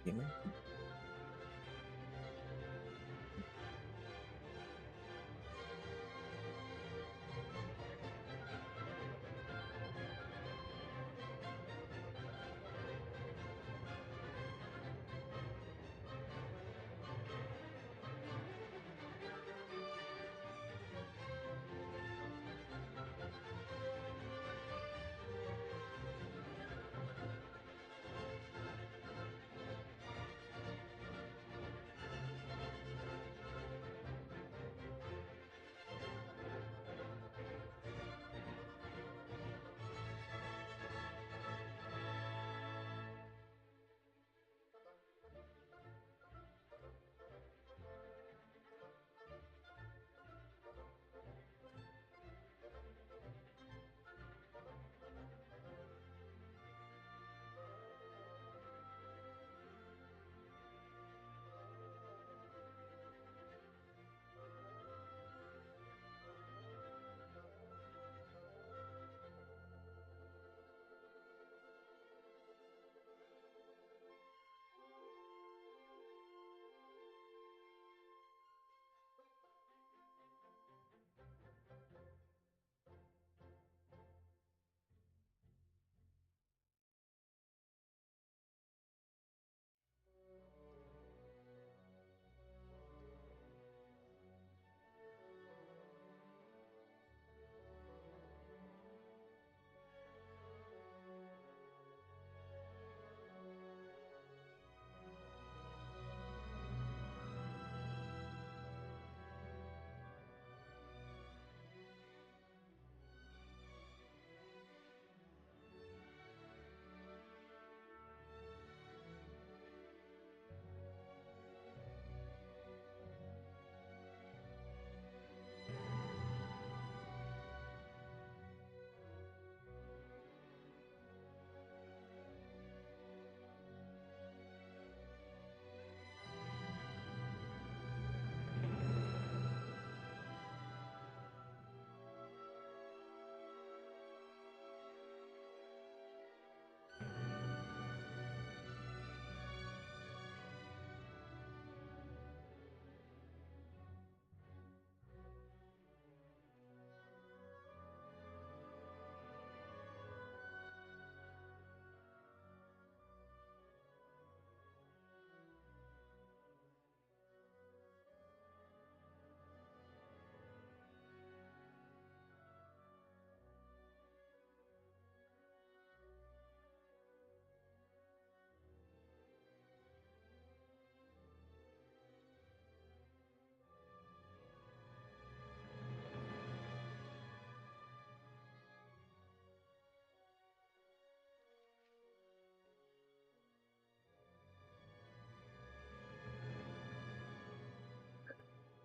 Temur?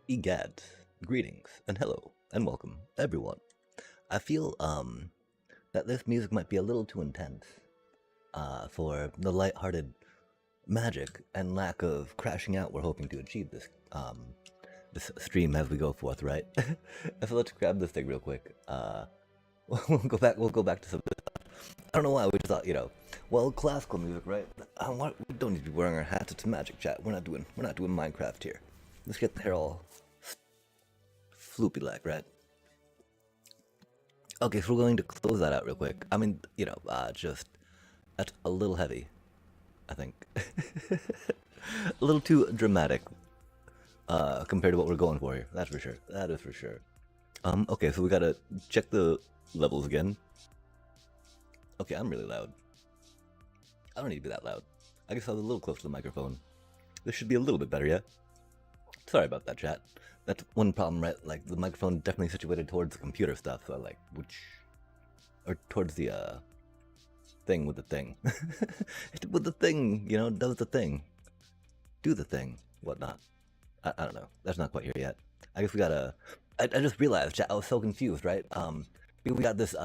Egad, greetings, and hello, and welcome, everyone. I feel, that this music might be a little too intense, for the light-hearted magic and lack of crashing out we're hoping to achieve this stream as we go forth, right? So let's grab this thing real quick. We'll go back to some. I don't know why we just thought, well, classical music, right? We don't need to be wearing our hats. It's magic chat. We're not doing Minecraft here. Let's get the hair all floopy like, right? Okay, so we're going to close that out real quick. I mean, just that's a little heavy, I think. A little too dramatic, compared to what we're going for here. That's for sure. That is for sure. Okay, so we gotta check the levels again. Okay, I'm really loud. I don't need to be that loud. I guess I was a little close to the microphone. This should be a little bit better, yeah? Sorry about that, chat. That's one problem, right? Like, the microphone definitely situated towards the computer stuff, so like, which... Or towards the, thing with the thing. With the thing, does the thing. Do the thing, whatnot. I don't know. That's not quite here yet. I guess we gotta... I just realized, chat, I was so confused, right? We got this,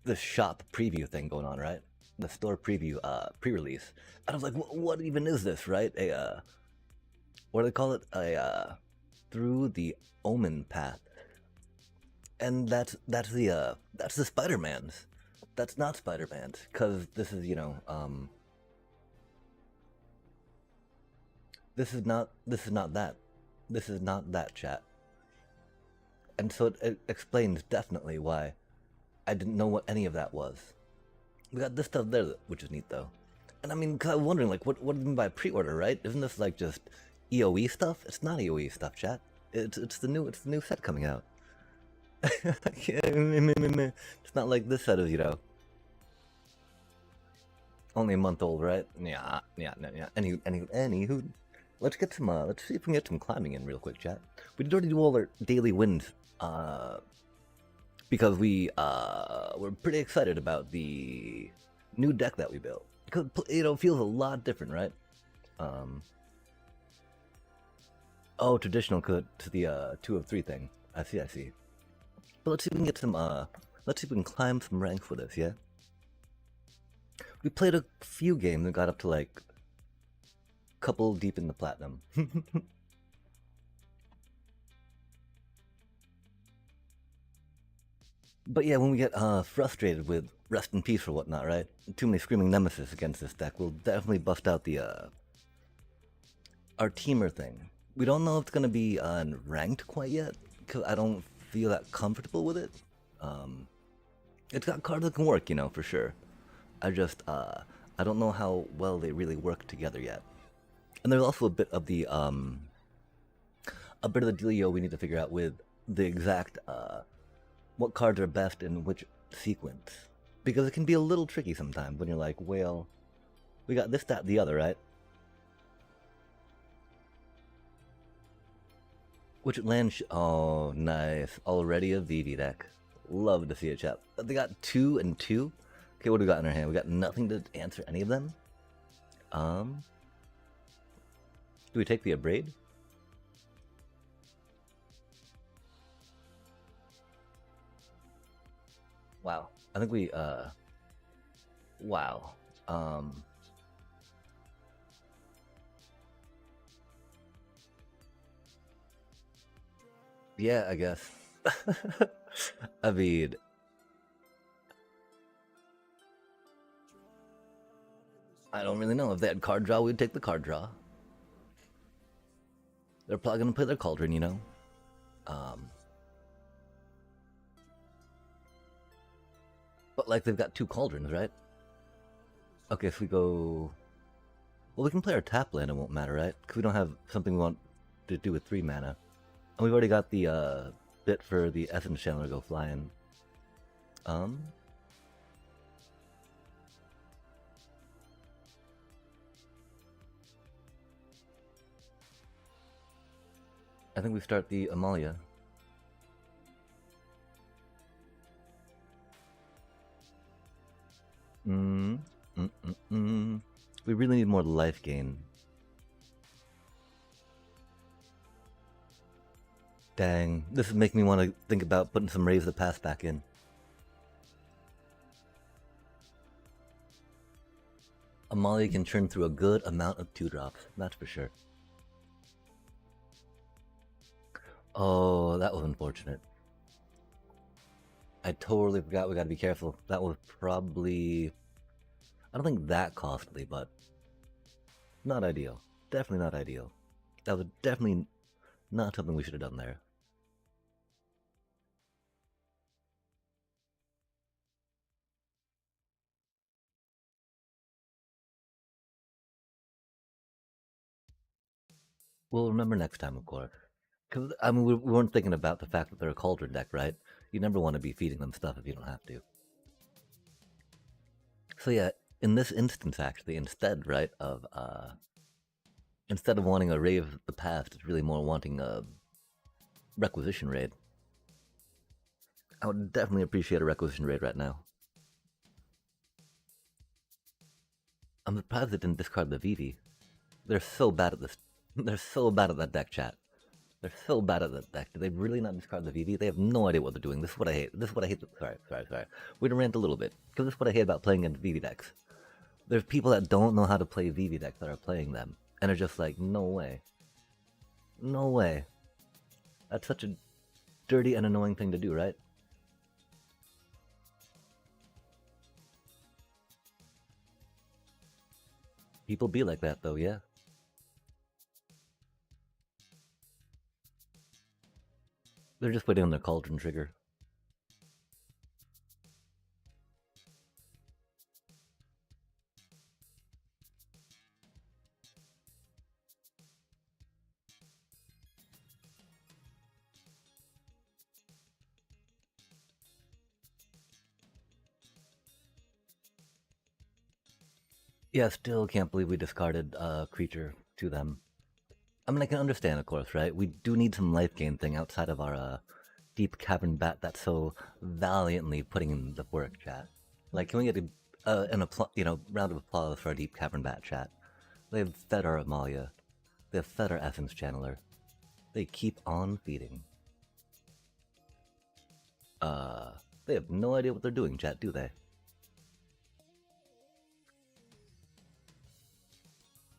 this shop preview thing going on, right? The store preview, pre-release. And I was like, what even is this, right? What do they call it? Through the Omen Path. And that's the Spider-Man's. That's not Spider-Man's, because this is, This is not that. This is not that, chat. And so it explains definitely why I didn't know what any of that was. We got this stuff there, which is neat though. And I mean, cause I'm wondering, like, what do you mean by pre-order, right? Isn't this like just EOE stuff? It's not EOE stuff, chat. It's the new set coming out. It's not like this set is, you know, only a month old, right? Yeah. Anywho, let's get some. Let's see if we can get some climbing in real quick, chat. We did already do all our daily wins, because we were pretty excited about the new deck that we built. Because, you know, it feels a lot different, right? Oh, traditional to the 2 of 3 thing. I see. But let's see if we can get some. Let's see if we can climb some ranks with this, yeah. We played a few games and got up to like a couple deep in the platinum. But yeah, when we get frustrated with Rest in Peace or whatnot, right? Too many screaming nemesis against this deck, we'll definitely bust out the our teamer thing. We don't know if it's gonna be ranked quite yet, because I don't feel that comfortable with it. It's got cards that can work, you know, for sure. I just I don't know how well they really work together yet. And there's also a bit of the dealio we need to figure out with the exact what cards are best in which sequence, because it can be a little tricky sometimes when you're like, well, we got this, that, the other, right? Which land? Oh, nice! Already a VV deck. Love to see it, chat. They got 2 and 2. Okay, what do we got in our hand? We got nothing to answer any of them. Do we take the Abrade? Wow. I think we, wow. Yeah, I guess. I mean, I don't really know. If they had card draw, we'd take the card draw. They're probably gonna play their Cauldron, you know? But like, they've got 2 Cauldrons, right? Okay, if we go... Well, we can play our tap land, it won't matter, right? Because we don't have something we want to do with 3 mana. And we've already got the bit for the Essence Channel to go flying. I think we start the Amalia. We really need more life gain. Dang, this is making me want to think about putting some Raise the Past back in. Amalia can churn through a good amount of 2-drops, that's for sure. Oh, that was unfortunate. I totally forgot we gotta be careful. That was probably... I don't think that costly, but... not ideal. Definitely not ideal. That was definitely not something we should have done there. We'll remember next time, of course. Because, I mean, we weren't thinking about the fact that they're a Cauldron deck, right? You never want to be feeding them stuff if you don't have to. So yeah, in this instance, actually, instead, right, of, instead of wanting a Rave of the Past, it's really more wanting a Requisition Raid. I would definitely appreciate a Requisition Raid right now. I'm surprised they didn't discard the VV. They're so bad at this. They're so bad at that deck, chat. They're so bad at that deck. Do they really not discard the VV? They have no idea what they're doing. This is what I hate. This is what I hate. Sorry. We're gonna rant a little bit. Because this is what I hate about playing against VV decks. There's people that don't know how to play VV decks that are playing them. And are just like, no way. No way. That's such a dirty and annoying thing to do, right? People be like that, though, yeah. They're just waiting on their cauldron trigger. Yeah, still can't believe we discarded a creature to them. I mean, I can understand, of course, right? We do need some life gain thing outside of our deep cavern bat that's so valiantly putting in the work, chat. Like, can we get an round of applause for our deep cavern bat, chat? They've fed our Amalia. They've fed our essence channeler. They keep on feeding. They have no idea what they're doing, chat, do they?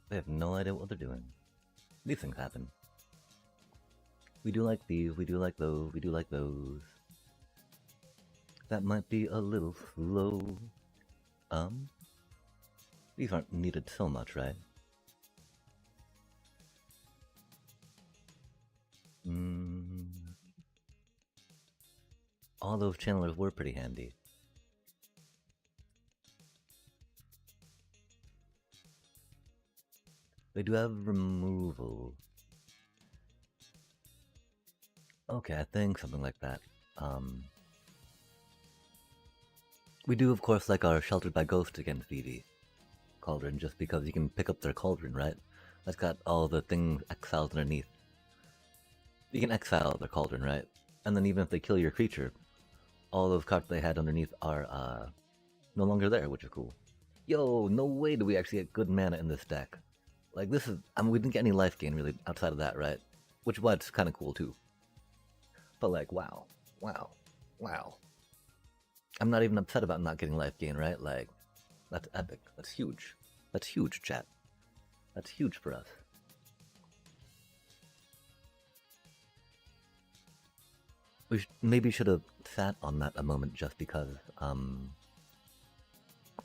They have no idea what they're doing. These things happen. We do like these, we do like those, we do like those. That might be a little slow. These aren't needed so much, right? All those channelers were pretty handy. They do have removal. Okay, I think something like that. We do, of course, like our Sheltered by Ghosts against Vivi Cauldron, just because you can pick up their cauldron, right? That's got all the things exiled underneath. You can exile their cauldron, right? And then even if they kill your creature, all those cards they had underneath are no longer there, which is cool. Yo, no way do we actually get good mana in this deck. Like, this is... I mean, we didn't get any life gain, really, outside of that, right? Which is why it's kind of cool, too. But, like, wow. Wow. Wow. I'm not even upset about not getting life gain, right? Like, that's epic. That's huge. That's huge, chat. That's huge for us. We maybe should have sat on that a moment just because,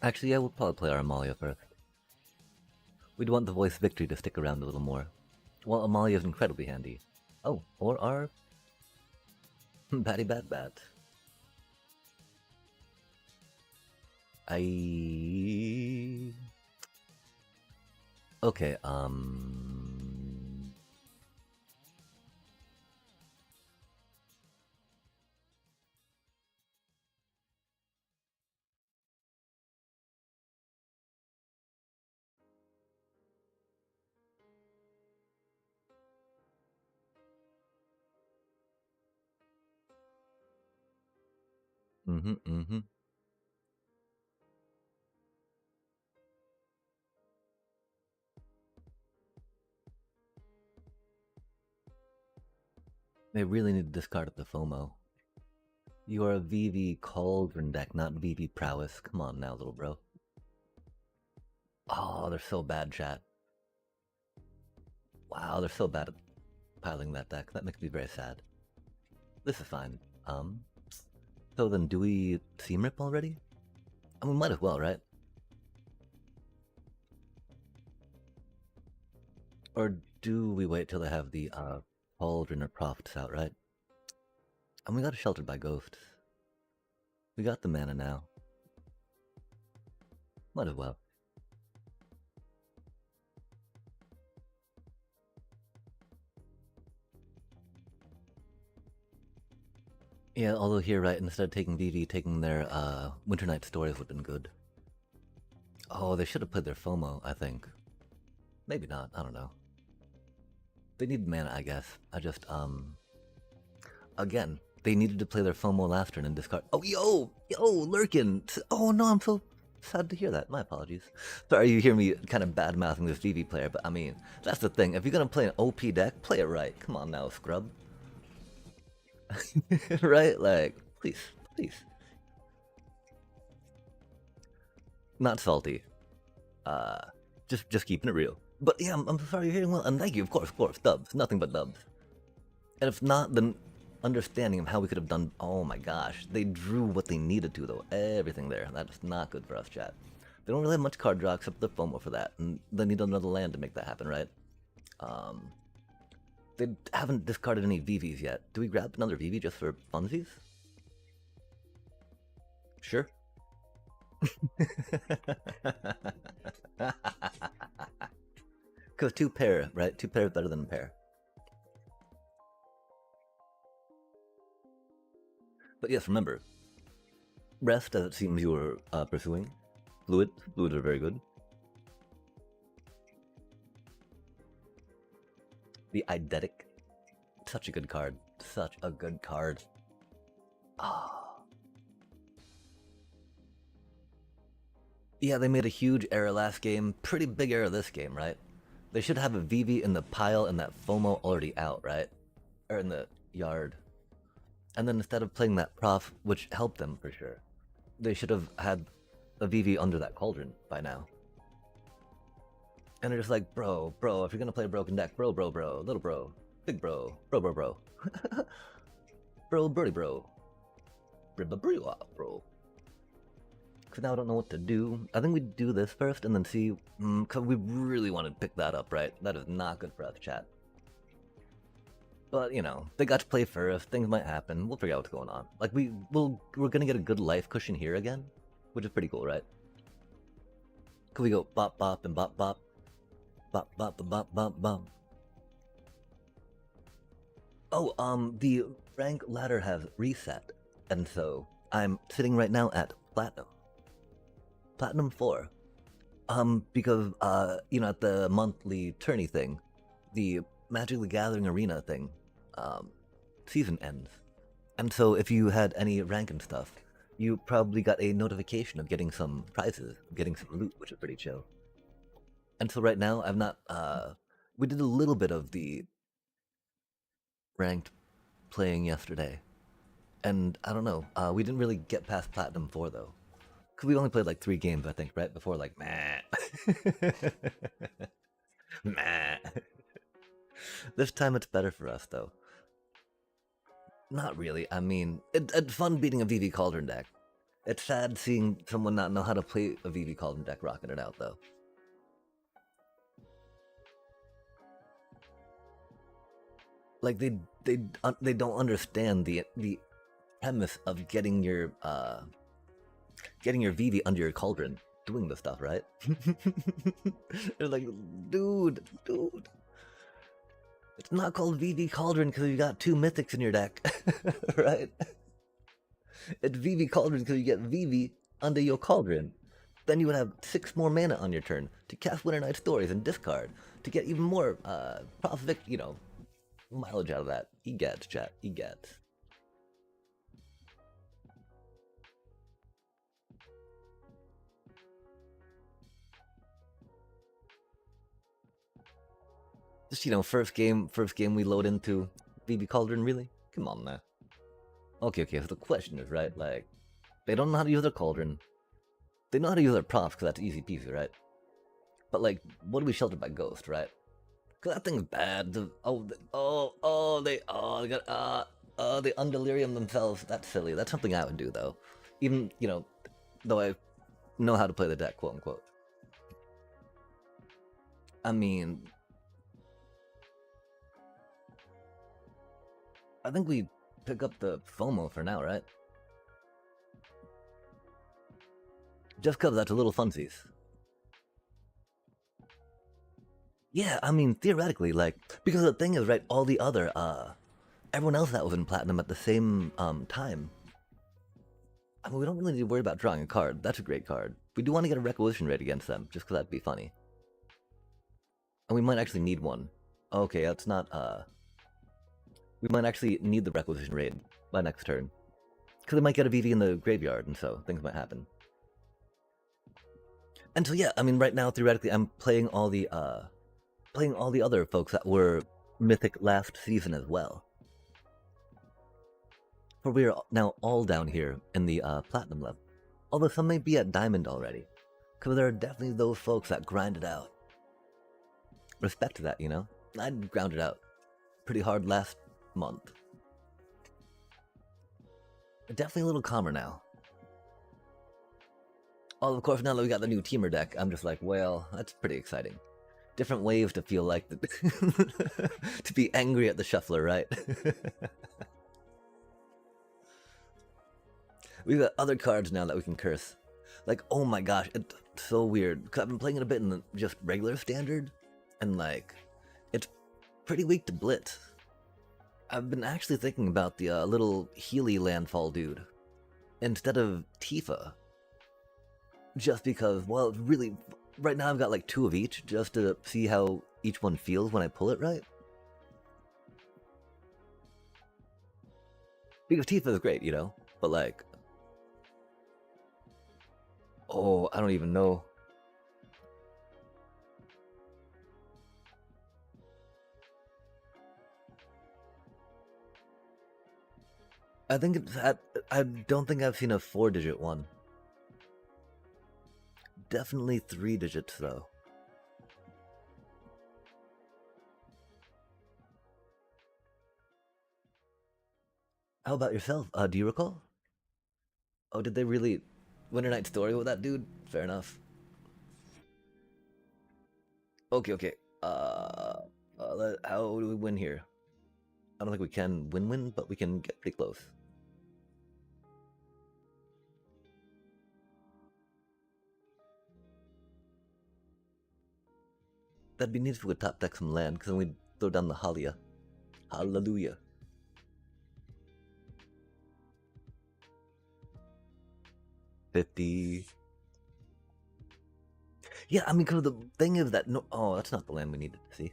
Actually, yeah, we'll probably play our Amalia first. We'd want the voice victory to stick around a little more. Well, Amalia is incredibly handy. Oh, or our... Batty Bat Bat. Okay, They really need to discard the FOMO. You are a VV Cauldron deck, not VV Prowess. Come on now, little bro. Oh, they're so bad, chat. Wow, they're so bad at piling that deck. That makes me very sad. This is fine. So then do we Seam Rip already? I mean, we might as well, right? Or do we wait till they have the Cauldron or Profits out, right? And we got a Sheltered by Ghosts. We got the mana now. Might as well. Yeah, although here, right, instead of taking VV, taking their Winter Night Stories would have been good. Oh, they should have played their FOMO, I think. Maybe not, I don't know. They need mana, I guess. I just, again, they needed to play their FOMO last turn and discard. Oh, yo, Lurkin. Oh no, I'm so sad to hear that. My apologies. Sorry, you hear me kind of bad mouthing this VV player, but I mean, that's the thing. If you're gonna play an OP deck, play it right. Come on now, scrub. Right? Like, please, please. Not salty. Just keeping it real. But yeah, I'm sorry you're hearing well, and thank you, of course, dubs. Nothing but dubs. And if not, then understanding of how we could have done. Oh my gosh, they drew what they needed to though. Everything there. That's not good for us, chat. They don't really have much card draw except the FOMO for that, and they need another land to make that happen, right? They haven't discarded any VVs yet. Do we grab another VV just for funsies? Sure. Because 2 pair, right? 2 pair is better than a pair. But yes, remember, rest, as it seems you were pursuing. Fluids are very good. The Eidetic, such a good card. Such a good card. Ah. Yeah, they made a huge error last game. Pretty big error this game, right? They should have a VV in the pile and that FOMO already out, right? Or in the yard. And then instead of playing that prof, which helped them for sure, they should have had a VV under that cauldron by now. And they're just like, bro, if you're gonna play a broken deck, bro, little bro, big bro, bro. Bro, birdie bro. Bro. Because now I don't know what to do. I think we do this first and then see, because we really want to pick that up, right? That is not good for us, chat. But, you know, they got to play first, things might happen, we'll figure out what's going on. Like, we're gonna get a good life cushion here again, which is pretty cool, right? Could we go bop bop and bop bop? Bop bop bop bop bop. Oh, the rank ladder has reset, and so I'm sitting right now at Platinum. Platinum 4. Because, you know, at the monthly tourney thing, the Magic the Gathering Arena thing, season ends. And so if you had any rank and stuff, you probably got a notification of getting some prizes, getting some loot, which is pretty chill. And so right now, I've not, we did a little bit of the ranked playing yesterday. And I don't know, we didn't really get past Platinum 4 though. Because we only played like 3 games, I think, right? Before like, meh. Meh. This time it's better for us though. Not really, I mean, it's fun beating a VV Cauldron deck. It's sad seeing someone not know how to play a VV Cauldron deck rocking it out though. Like they don't understand the premise of getting your VV under your cauldron, doing the stuff, right? They're like, dude, it's not called VV Cauldron because you got 2 mythics in your deck, right? It's VV Cauldron because you get VV under your cauldron. Then you would have 6 more mana on your turn to cast Winter Night Stories and discard to get even more profit, you know, mileage out of that. He gets, chat. He gets. Just, you know, first game we load into VV Cauldron, really? Come on now. Okay, so the question is, right, like, they don't know how to use their cauldron. They know how to use their props, because that's easy peasy, right? But, like, what do we shelter by ghost, right? Because that thing's bad. They undelirium themselves. That's silly. That's something I would do, though. Even, you know, though I know how to play the deck, quote unquote. I mean, I think we pick up the FOMO for now, right? Just because that's a little funsies. Yeah, I mean, theoretically, like, because the thing is, right, all the other, everyone else that was in Platinum at the same, time. I mean, we don't really need to worry about drawing a card. That's a great card. We do want to get a requisition rate against them, just because that'd be funny. And we might actually need one. Okay, that's not, we might actually need the requisition rate by next turn. Because they might get a VV in the graveyard, and so things might happen. And so yeah, I mean, right now, theoretically, I'm playing all the other folks that were Mythic last season as well. For we are now all down here in the Platinum level. Although some may be at Diamond already. Because there are definitely those folks that grind it out. Respect to that, you know? I ground it out pretty hard last month. Definitely a little calmer now. Oh, of course, now that we got the new Temur deck, I'm just like, well, that's pretty exciting. different ways to feel like to be angry at the shuffler, right? We've got other cards now that we can curse. Like, oh my gosh, it's so weird. 'Cause I've been playing it a bit in the just regular standard, and like, it's pretty weak to blitz. I've been actually thinking about the little Healy landfall dude instead of Tifa. Just because, well, really, right now I've got like 2 of each, just to see how each one feels when I pull it right. Because Tifa is great, you know, but like, oh, I don't even know. I think it's at, I don't think I've seen a 4-digit one. Definitely 3 digits though. How about yourself? Do you recall? Oh, did they really Winter Night Story with that dude? Fair enough. Okay, okay. How do we win here? I don't think we can win, but we can get pretty close. That'd be neat if we could top deck some land, because then we'd throw down the Halia. Hallelujah. $50. Yeah, I mean, because the thing is that no. Oh, that's not the land we needed to see.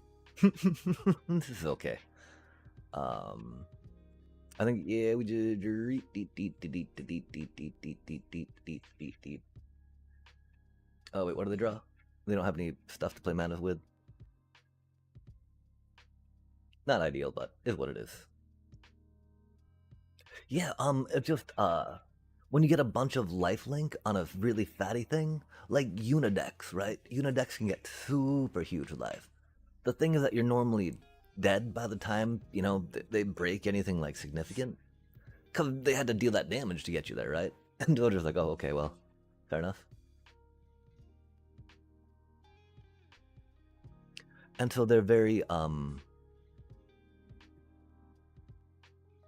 This is okay. I think yeah, we just. Oh wait, what do they draw? They don't have any stuff to play mana with. Not ideal, but is what it is. Yeah, it just when you get a bunch of lifelink on a really fatty thing, like Unidex, right? Unidex can get super huge life. The thing is that you're normally dead by the time, you know, they break anything like significant. Because they had to deal that damage to get you there, right? And Doja's like, oh, okay, well, fair enough. And so they're very,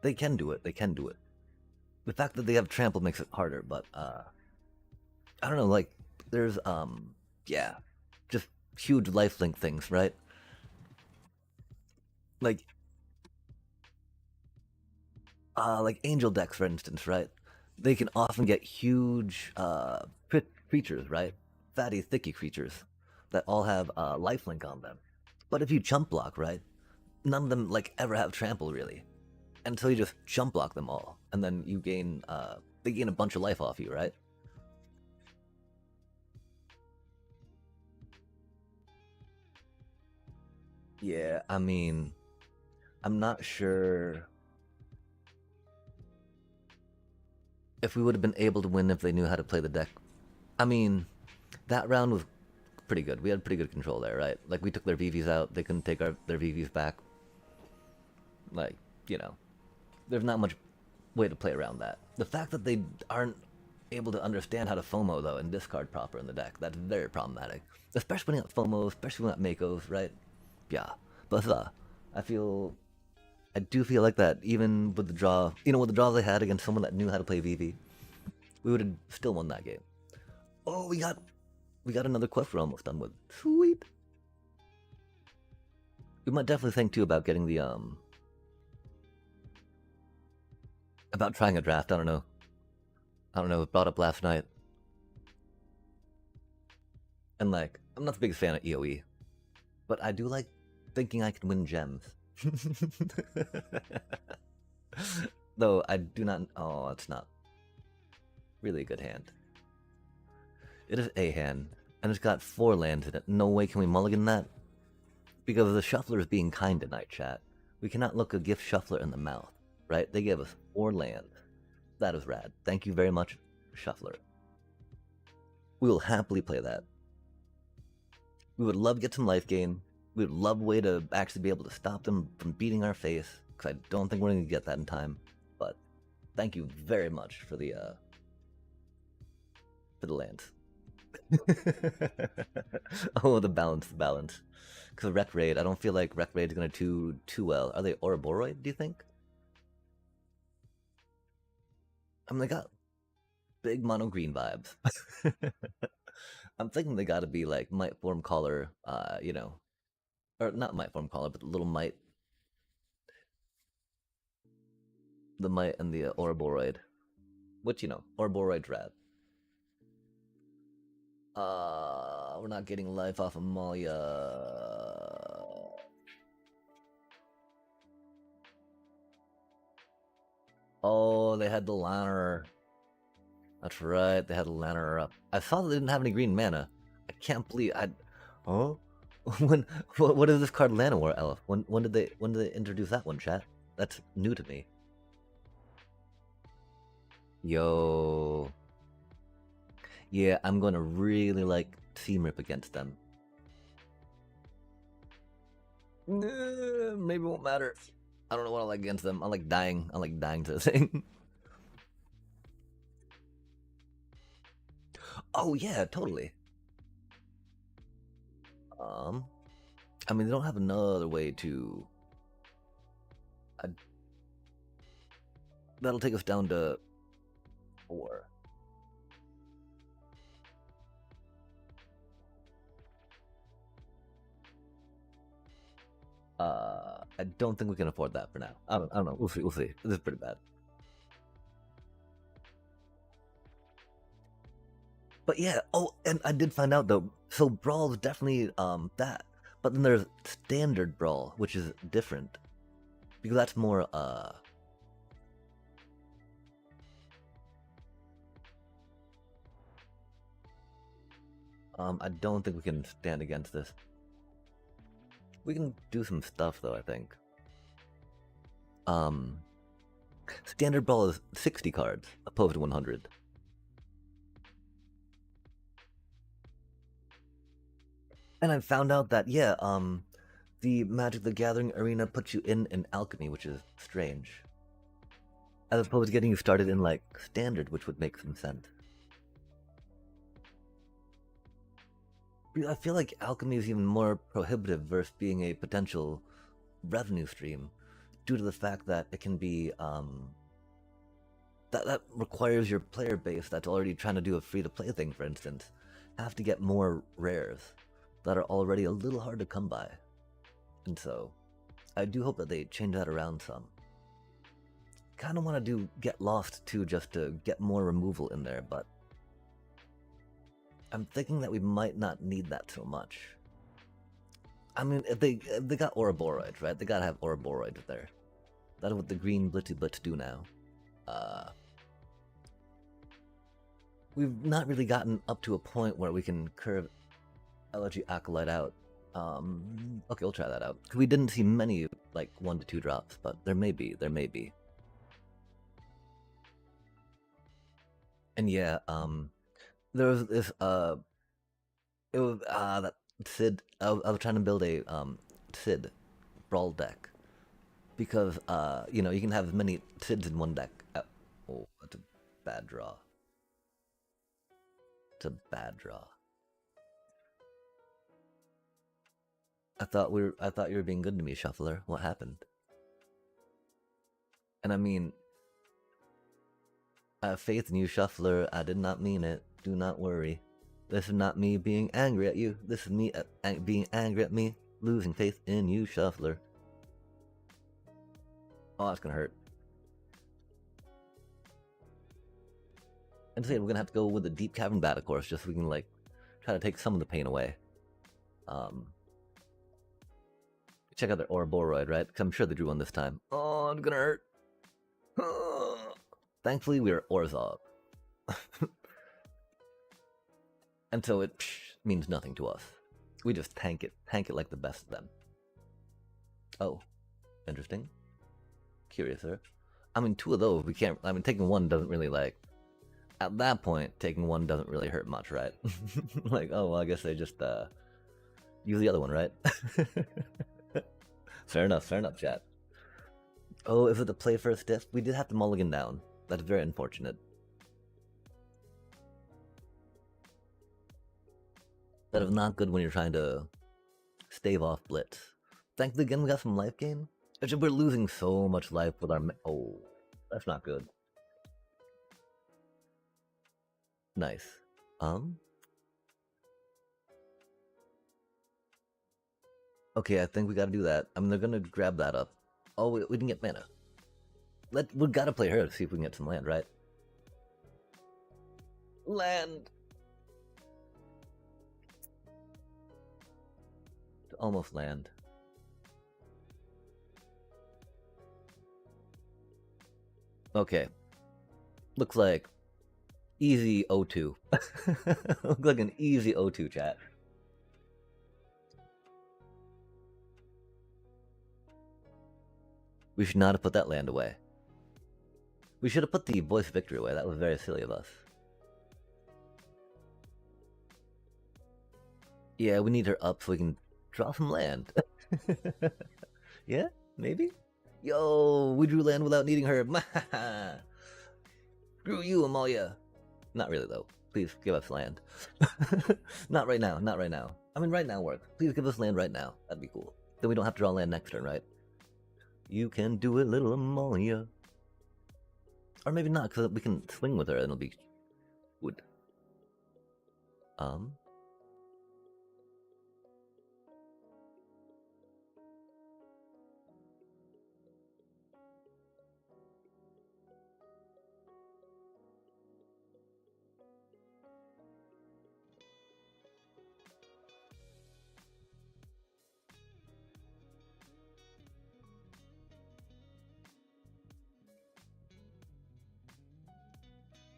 they can do it, they can do it. The fact that they have trample makes it harder, but, I don't know, like, there's, yeah, just huge lifelink things, right? Like Angel decks, for instance, right? They can often get huge creatures, right? Fatty, thicky creatures that all have lifelink on them. But if you chump block, right? None of them like ever have trample really, until you just chump block them all, and then you gain they gain a bunch of life off you, right? Yeah, I mean, I'm not sure if we would have been able to win if they knew how to play the deck. I mean, that round was pretty good. We had pretty good control there, right? Like, we took their VVs out. They couldn't take their VVs back. Like, you know, there's not much way to play around that. The fact that they aren't able to understand how to FOMO, though, and discard proper in the deck, that's very problematic. Especially when you got FOMO, especially when you got Makos, right? Yeah. But, I do feel like that, even with the draw, you know, with the draws they had against someone that knew how to play VV, we would have still won that game. Oh, we got another quest we're almost done with. Sweet. We might definitely think too about getting the about trying a draft. I don't know. It brought up last night. And like, I'm not the biggest fan of EOE, but I do like thinking I can win gems. Though I do not. Oh, it's not really a good hand. It is a hand, and it's got 4 lands in it. No way can we mulligan that. Because the shuffler is being kind tonight, chat. We cannot look a gift shuffler in the mouth, right? They gave us 4 lands. That is rad. Thank you very much, shuffler. We will happily play that. We would love to get some life gain. We would love a way to actually be able to stop them from beating our face, because I don't think we're going to get that in time. But thank you very much for the lands. Oh, the balance, the balance. Because Rec Raid, I don't feel like Rec Raid is gonna do too well. Are they Ouroboros, do you think? I mean, they got big mono green vibes. I'm thinking they gotta be like Might Form Caller, or not Might Form Caller, but the little Might, the Might and the Ouroboros, which, Ouroboros rad. We're not getting life off of Malia. Oh, they had the Lanner. That's right, they had the Lanner up. I saw they didn't have any green mana. I can't believe I. Oh, when what is this card Llanowar Elf? When did they introduce that one, chat? That's new to me. Yo, yeah, I'm gonna really like Team Rip against them. Maybe it won't matter. I don't know what I like against them. I like dying. I like dying to the thing. Oh yeah, totally. Um, I mean, they don't have another way to. I, that'll take us down to 4. I don't think we can afford that for now. I don't know. We'll see. We'll see. This is pretty bad. But yeah. Oh, and I did find out though. So brawl is definitely that. But then there's standard brawl, which is different because that's more I don't think we can stand against this. We can do some stuff though, I think. Um, Standard brawl is 60 cards opposed to 100. And I found out that yeah, the Magic the Gathering arena puts you in an alchemy, which is strange. As opposed to getting you started in like standard, which would make some sense. I feel like alchemy is even more prohibitive versus being a potential revenue stream, due to the fact that it can be that requires your player base that's already trying to do a free to play thing, for instance, have to get more rares that are already a little hard to come by. And so, I do hope that they change that around some. Kind of want to do Get Lost too, just to get more removal in there, but I'm thinking that we might not need that so much. I mean, if they got Ouroboros, right? They gotta have Ouroboros there. That's what the green Blitzy Blitz do now. We've not really gotten up to a point where we can curve Elegy Acolyte out. Okay, we'll try that out. We didn't see many, like, 1 to 2 drops, but there may be. And yeah, there was this, it was, that Sid, I was trying to build a, Sid Brawl deck. Because, you can have as many Sids in one deck. Oh, that's a bad draw. It's a bad draw. I thought you were being good to me, Shuffler. What happened? And I mean, I have faith in you, Shuffler. I did not mean it. Do not worry. This is not me being angry at you. This is me being angry at me. Losing faith in you, Shuffler. Oh, that's gonna hurt. And say we're gonna have to go with the Deep Cavern Battle Course just so we can like try to take some of the pain away. Check out their Ouroboros, right? Because I'm sure they drew one this time. Oh, it's gonna hurt. Thankfully, we are Orzhov. And so it means nothing to us. We just tank it like the best of them. Oh, interesting. Curious, sir. I mean, 2 of those, we can't, I mean, taking one doesn't really like, at that point, taking one doesn't really hurt much, right? Like, oh, well, I guess they just, use the other one, right? Fair enough, chat. Oh, is it the play first disc? We did have to mulligan down. That's very unfortunate. That is not good when you're trying to stave off Blitz. Thankfully, again, we got some life gain. Actually, we're losing so much life with our... Oh, that's not good. Nice. Okay, I think we gotta do that. I mean, they're gonna grab that up. Oh, we didn't get mana. We gotta play her to see if we can get some land, right? Land! Almost land. Okay. Looks like easy O2. Looks like an easy O2, chat. We should not have put that land away. We should have put the voice victory away. That was very silly of us. Yeah, we need her up so we can draw some land. Yeah, maybe? Yo, we drew land without needing her. Screw you, Amalia. Not really, though. Please give us land. Not right now, not right now. I mean, right now works. Please give us land right now. That'd be cool. Then we don't have to draw land next turn, right? You can do it, little Amalia. Or maybe not, because we can swing with her and it'll be wood.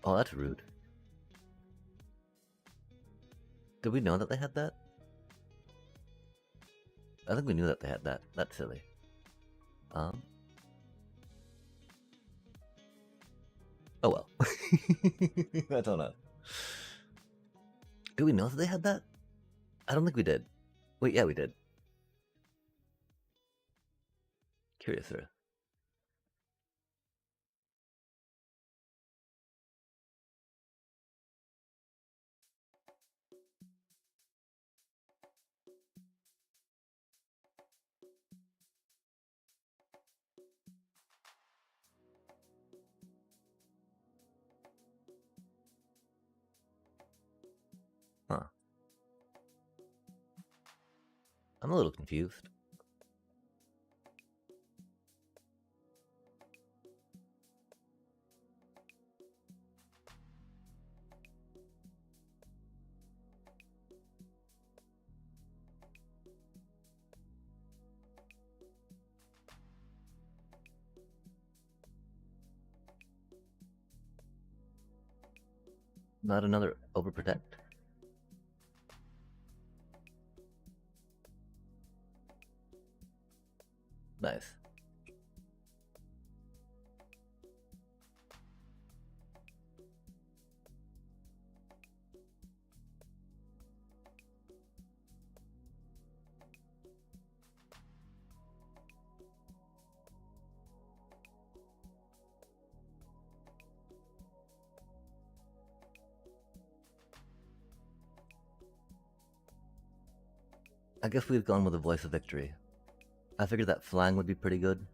Oh, that's rude. Did we know that they had that? I think we knew that they had that. That's silly. Oh well. I don't know. Did we know that they had that? I don't think we did. Wait, yeah, we did. Curious, sir. Huh. I'm a little confused. Not another overprotect? Nice. I guess we've gone with the voice of victory. I figured that flying would be pretty good.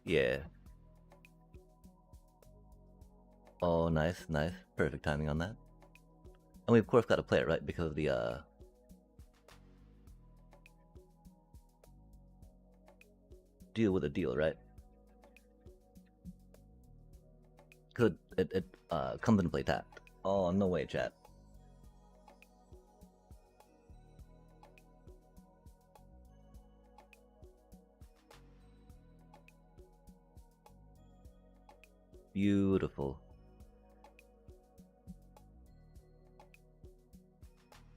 Yeah. Oh, nice, nice. Perfect timing on that. And we of course got to play it, right? Because of the deal with a deal, right? Could it comes into play tapped. Oh, no way, chat. Beautiful.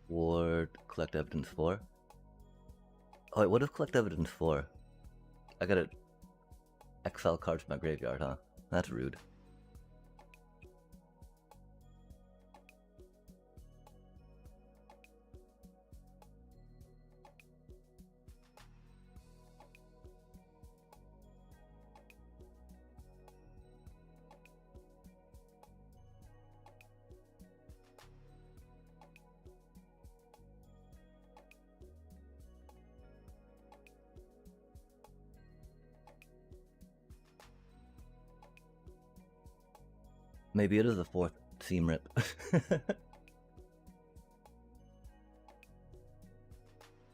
Ward, collect evidence for? Oh wait, what is collect evidence for? I gotta exile cards from my graveyard, huh? That's rude. Maybe it is the fourth seam rip.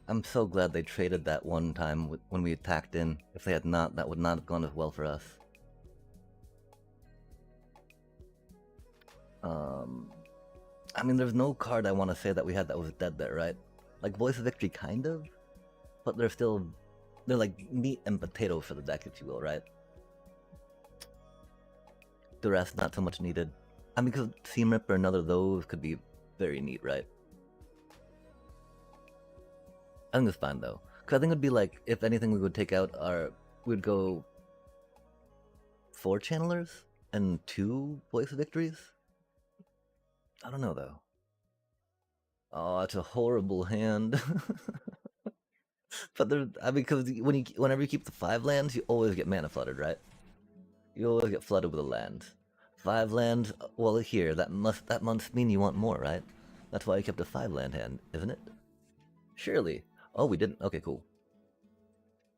I'm so glad they traded that one time when we attacked in. If they had not, that would not have gone as well for us. I mean, there's no card I want to say that we had that was dead there, right? Like Voice of Victory, kind of, but they're like meat and potato for the deck, if you will, right? The rest, not so much needed. I mean, because Seam Rip or another of those could be very neat, right? I think it's fine though, because I think it'd be like, if anything, we would take out we'd go 4 channelers and 2 Voice of Victories. I don't know though. Oh, it's a horrible hand. But I mean, because whenever you keep the 5 lands, you always get mana flooded, right? You always get flooded with a land. 5 lands, well here, that must mean you want more, right? That's why you kept a 5 land hand, isn't it? Surely. Oh, we didn't. Okay, cool.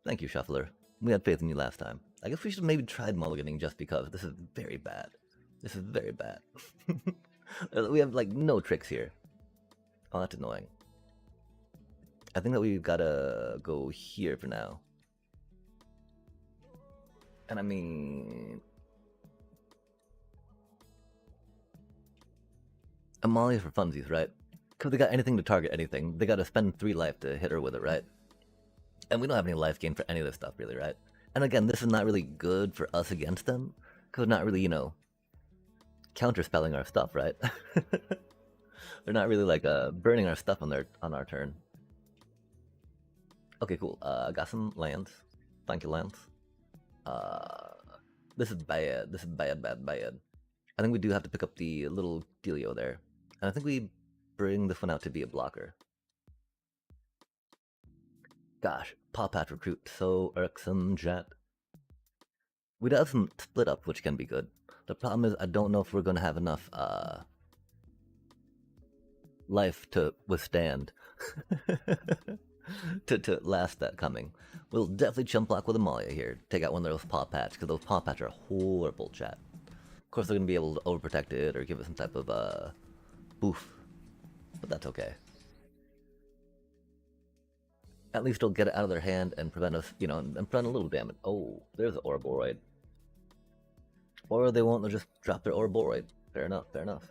Thank you, Shuffler. We had faith in you last time. I guess we should have maybe tried mulliganing just because. This is very bad. This is very bad. We have, like, no tricks here. Oh, that's annoying. I think that we've gotta go here for now. And I mean... Amalia for funsies, right? Because they got anything to target anything. They gotta spend 3 life to hit her with it, right? And we don't have any life gain for any of this stuff, really, right? And again, this is not really good for us against them. Because not really, you know, counterspelling our stuff, right? They're not really, like, burning our stuff on our turn. Okay, cool. Got some lands. Thank you, lands. This is bad. This is bad, bad, bad. I think we do have to pick up the little dealio there. And I think we bring this one out to be a blocker. Gosh, Paw Patch Recruit, so irksome, chat. We'd have some split up, which can be good. The problem is I don't know if we're going to have enough life to withstand. to last that coming. We'll definitely chump block with Amalia here. Take out one of those Paw Patch, because those Paw Patch are horrible, chat. Of course they're going to be able to overprotect it or give it some type of boof. But that's okay. At least it'll get it out of their hand and prevent us, you know, and prevent a little damage. Oh, there's an Ouroboros. Or they won't, they'll just drop their Ouroboros. Fair enough, fair enough.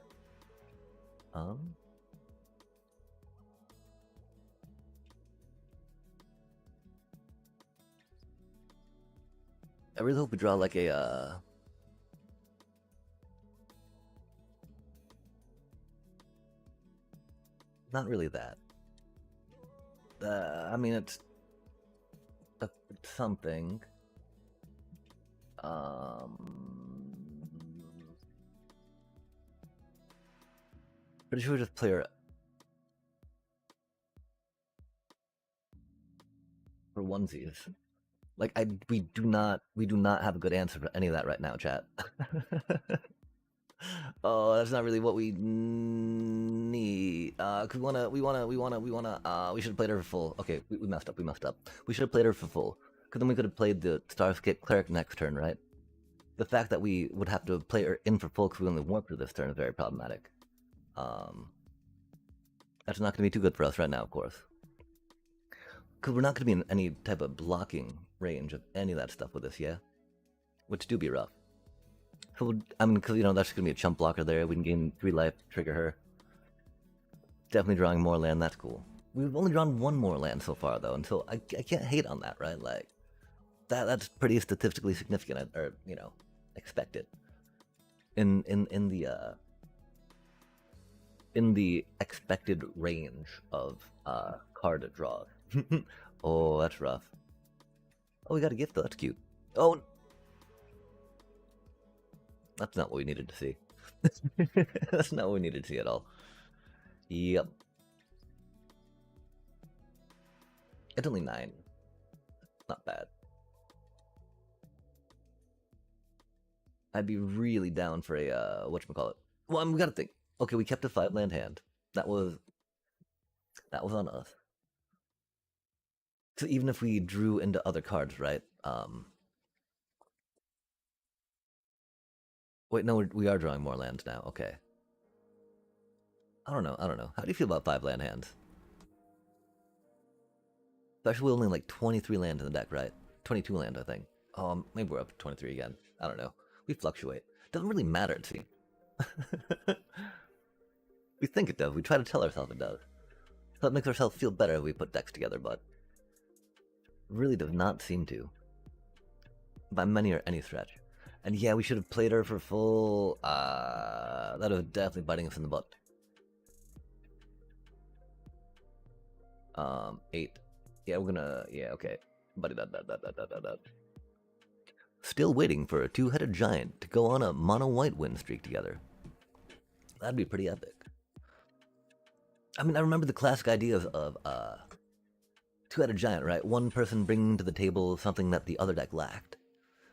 I really hope we draw like a, not really that. I mean, it's something. Pretty sure we just play her for onesies. Like we do not have a good answer for any of that right now, chat. Oh, that's not really what we need. Cause we should have played her for full. Okay, we messed up. We should have played her for full. Cause then we could have played the Starscape Cleric next turn, right? The fact that we would have to play her in for full because we only warped her this turn is very problematic. That's not going to be too good for us right now, of course. Because we're not going to be in any type of blocking range of any of that stuff with this, yeah? Which do be rough. So, I mean, because, you know, that's going to be a chump blocker there. We can gain 3 life, trigger her. Definitely drawing more land, that's cool. We've only drawn 1 more land so far, though, and so I can't hate on that, right? Like, that's pretty statistically significant, or, you know, expected. In the expected range of card draws. Oh, that's rough. Oh, we got a gift though, that's cute. Oh, that's not what we needed to see. That's not what we needed to see at all. Yep. It's only 9. Not bad. I'd be really down for a, whatchamacallit. Well, we gotta think. Okay, we kept a 5 land hand. That was on us. So even if we drew into other cards, right? Wait, no, we are drawing more lands now. Okay. I don't know. How do you feel about 5 land hands? Especially with only like 23 land in the deck, right? 22 land, I think. Maybe we're up to 23 again. I don't know. We fluctuate. Doesn't really matter, it seems. We think it does. We try to tell ourselves it does. So it makes ourselves feel better if we put decks together, but really does not seem to. By many or any stretch. And yeah, we should have played her for full. That was definitely biting us in the butt. 8. Yeah, we're gonna. Yeah, okay. Buddy, that. Still waiting for a 2-headed giant to go on a mono-white win streak together. That'd be pretty epic. I mean, I remember the classic ideas of 2-headed giant, right? One person bringing to the table something that the other deck lacked,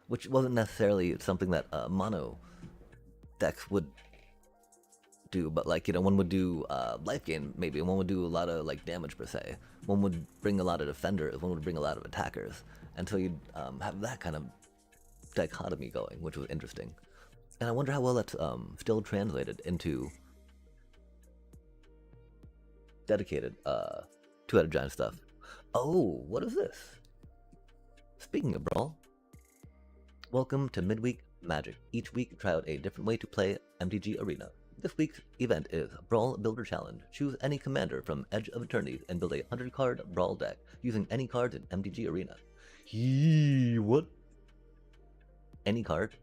which wasn't necessarily something that mono decks would do, but like, you know, one would do life gain maybe, one would do a lot of like damage per se, one would bring a lot of defenders, one would bring a lot of attackers, and so you'd have that kind of dichotomy going, which was interesting. And I wonder how well that's still translated into dedicated 2-headed giant stuff. Oh, what is this? Speaking of Brawl, welcome to Midweek Magic. Each week, try out a different way to play MTG Arena. This week's event is Brawl Builder Challenge. Choose any commander from Edge of Eternities and build a 100-card Brawl deck using any cards in MTG Arena. What? Any card?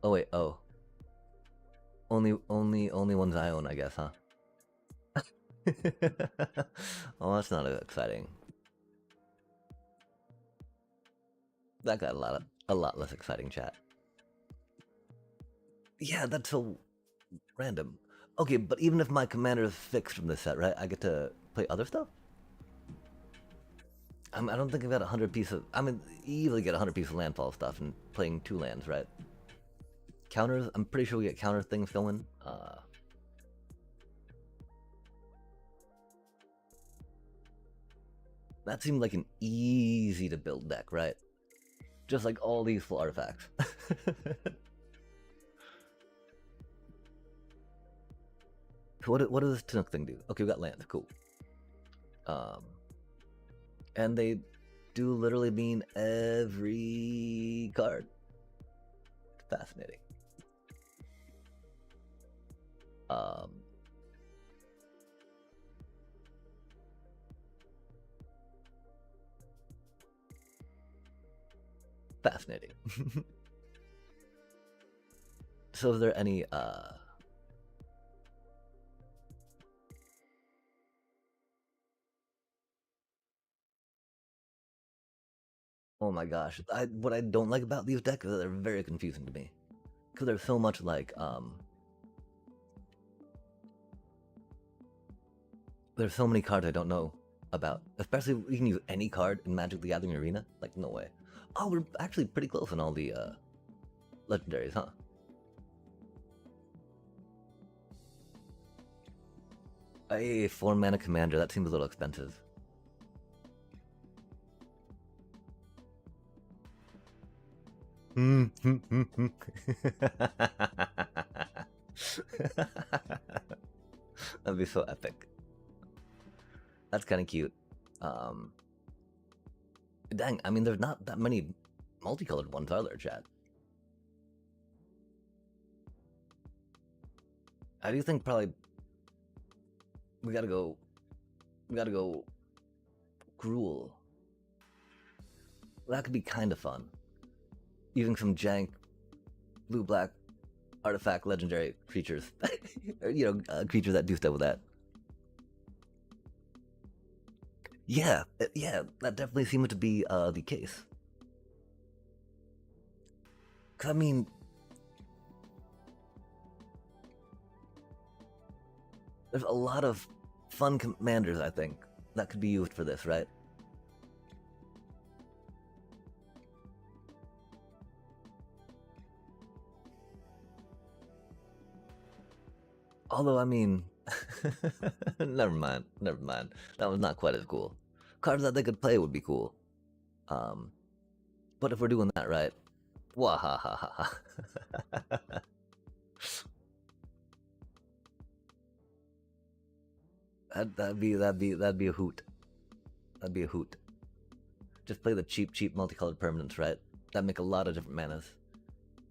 Oh wait, oh. Only ones I own, I guess, huh? Oh, that's not exciting. That got a lot less exciting, chat. Yeah, that's so random. Okay, but even if my commander is fixed from this set, right? I get to play other stuff? I don't think I've got 100 pieces of... I mean, easily get 100 pieces of landfall stuff and playing 2 lands, right? Counters, I'm pretty sure we get counter things going. That seemed like an easy to build deck, right? Just like all these full artifacts. What does this Chinook thing do? Okay, we got land. Cool. And they do literally mean every card. Fascinating. Fascinating. So is there any oh my gosh, what I don't like about these decks is that they're very confusing to me, because there's so much like there's so many cards I don't know about, especially if you can use any card in Magic the Gathering Arena. Like, no way. Oh, we're actually pretty close on all the legendaries, huh? A 4-mana commander, that seems a little expensive. That'd be so epic. That's kind of cute. Dang, I mean, there's not that many multicolored ones, are there, chat? I do think probably we gotta go Gruul. That could be kind of fun. Using some jank blue-black artifact legendary creatures. You know, creatures that do stuff with that. Yeah, that definitely seems to be the case. Cause I mean, there's a lot of fun commanders, I think, that could be used for this, right? Although, I mean, Never mind. Never mind. That was not quite as cool. Cards that they could play would be cool. Um, but if we're doing that right, wahahaha. That'd be a hoot. That'd be a hoot. Just play the cheap multicolored permanents, right? That'd make a lot of different manas.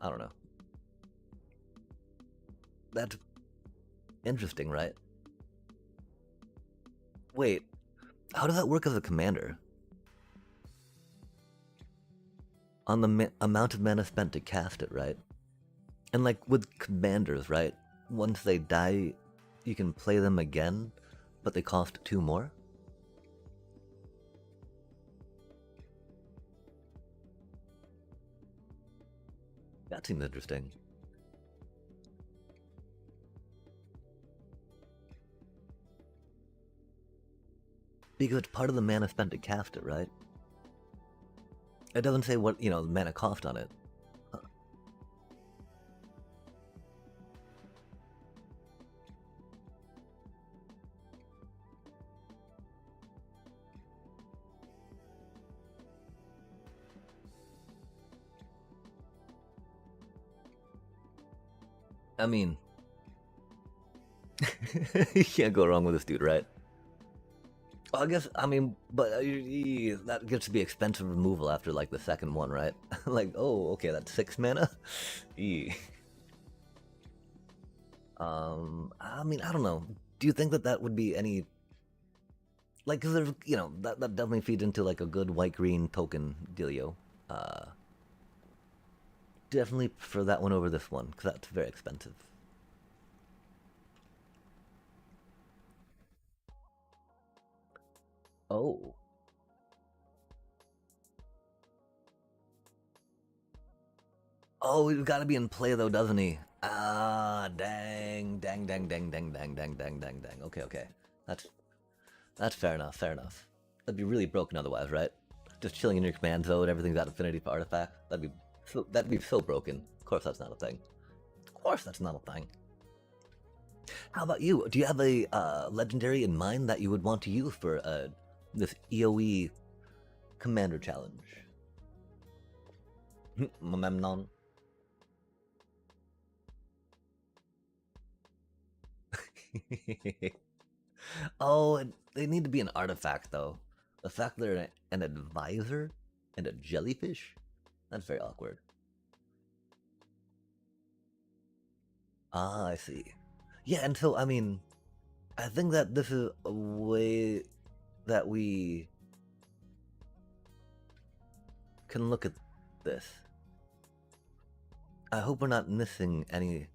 I don't know. That's interesting, right? Wait, how does that work as a commander? On the amount of mana spent to cast it, right? And like with commanders, right? Once they die, you can play them again, but they cost 2 more? That seems interesting. Because it's part of the mana spent to cast it, right? It doesn't say what, the mana cost on it. Huh. I mean, you can't go wrong with this dude, right? Well, I guess, but that gets to be expensive removal after, like, the second one, right? Like, oh, okay, that's 6 mana? I don't know. Do you think that would be any... Like, because there's, that definitely feeds into, like, a good white-green token dealio. Definitely prefer that one over this one, because that's very expensive. Oh. Oh, he's got to be in play, though, doesn't he? Ah, dang. Okay. That's fair enough, That'd be really broken otherwise, right? Just chilling in your command zone, everything's got affinity for artifacts. That'd be so broken. Of course that's not a thing. Of course that's not a thing. How about you? Do you have a legendary in mind that you would want to use for this EOE commander challenge? Memnon. Oh, they need to be an artifact though. The fact they're an advisor and a jellyfish? That's very awkward. Ah, I see. Yeah, and so, I think that this is a way that we can look at this. I hope we're not missing any...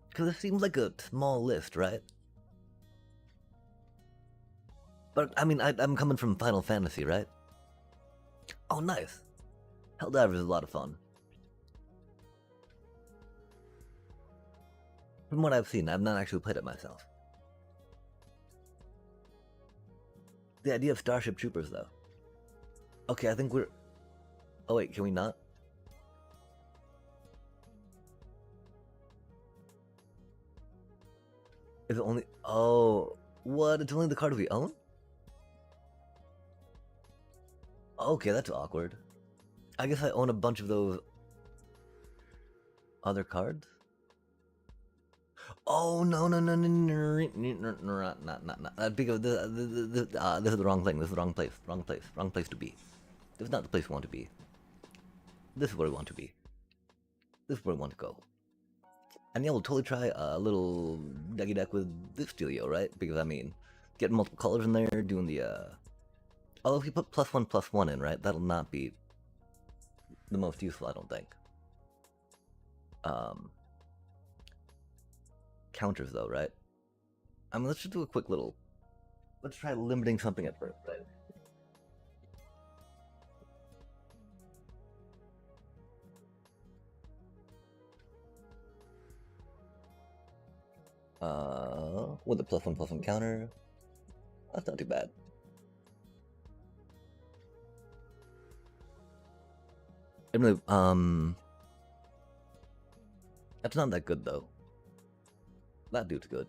Because it seems like a small list, right? But, I'm coming from Final Fantasy, right? Oh, nice. Helldivers is a lot of fun. From what I've seen, I've not actually played it myself. The idea of Starship Troopers, though. Okay, I think we're... Oh wait, can we not? Is it only... Oh... What? It's only the card we own? Okay, that's awkward. I guess I own a bunch of those... other cards? Oh, no, not because this is the wrong thing. This is the wrong place to be. This is not the place we want to be. This is where we want to be. This is where we want to go. And yeah, we'll totally try a little decky deck with this dealio, right? Because getting multiple colors in there, doing the although if you put +1/+1 in, right, that'll not be the most useful, I don't think. Counters though, right? Let's just do a quick little... Let's try limiting something at first, right? With the +1/+1 counter. That's not too bad. Really, that's not that good though. That dude's good.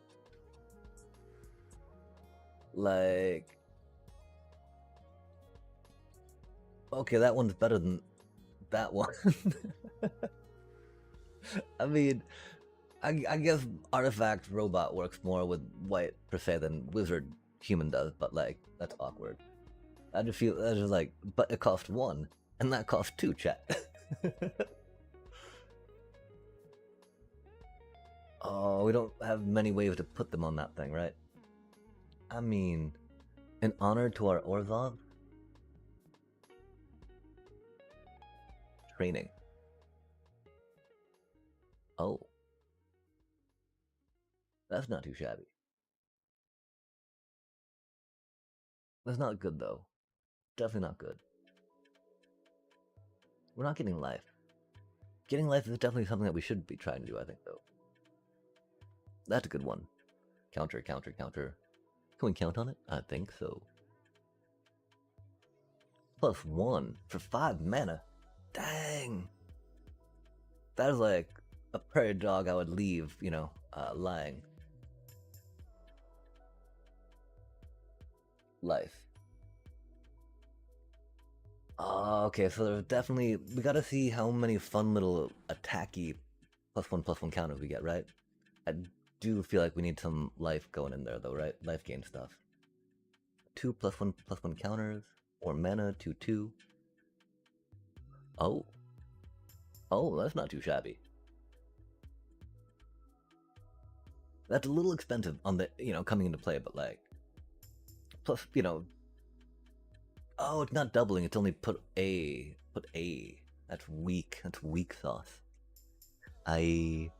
Like, okay, that one's better than that one. I mean, I guess artifact robot works more with white per se than wizard human does, but like that's awkward. I just feel that's just like, but it cost one, and that cost two, chat. Oh, we don't have many ways to put them on that thing, right? I mean, in honor to our Orzhov, training. Oh, that's not too shabby. That's not good though. Definitely not good. We're not getting life. Getting life is definitely something that we should be trying to do, I think, though. That's a good one. Counter, counter, counter. Can we count on it? I think so. +1 for 5 mana. Dang. That is like a prairie dog I would leave, lying. Life. Oh, okay, so there's definitely... We gotta see how many fun little attacky +1/+1 counters we get, right? I do feel like we need some life going in there, though, right? Life gain stuff. 2 +1/+1 counters, or mana, 2/2. Oh. Oh, that's not too shabby. That's a little expensive on the, coming into play, but like... Plus, Oh, it's not doubling, it's only put A. Put A. That's weak. That's weak sauce. Okay,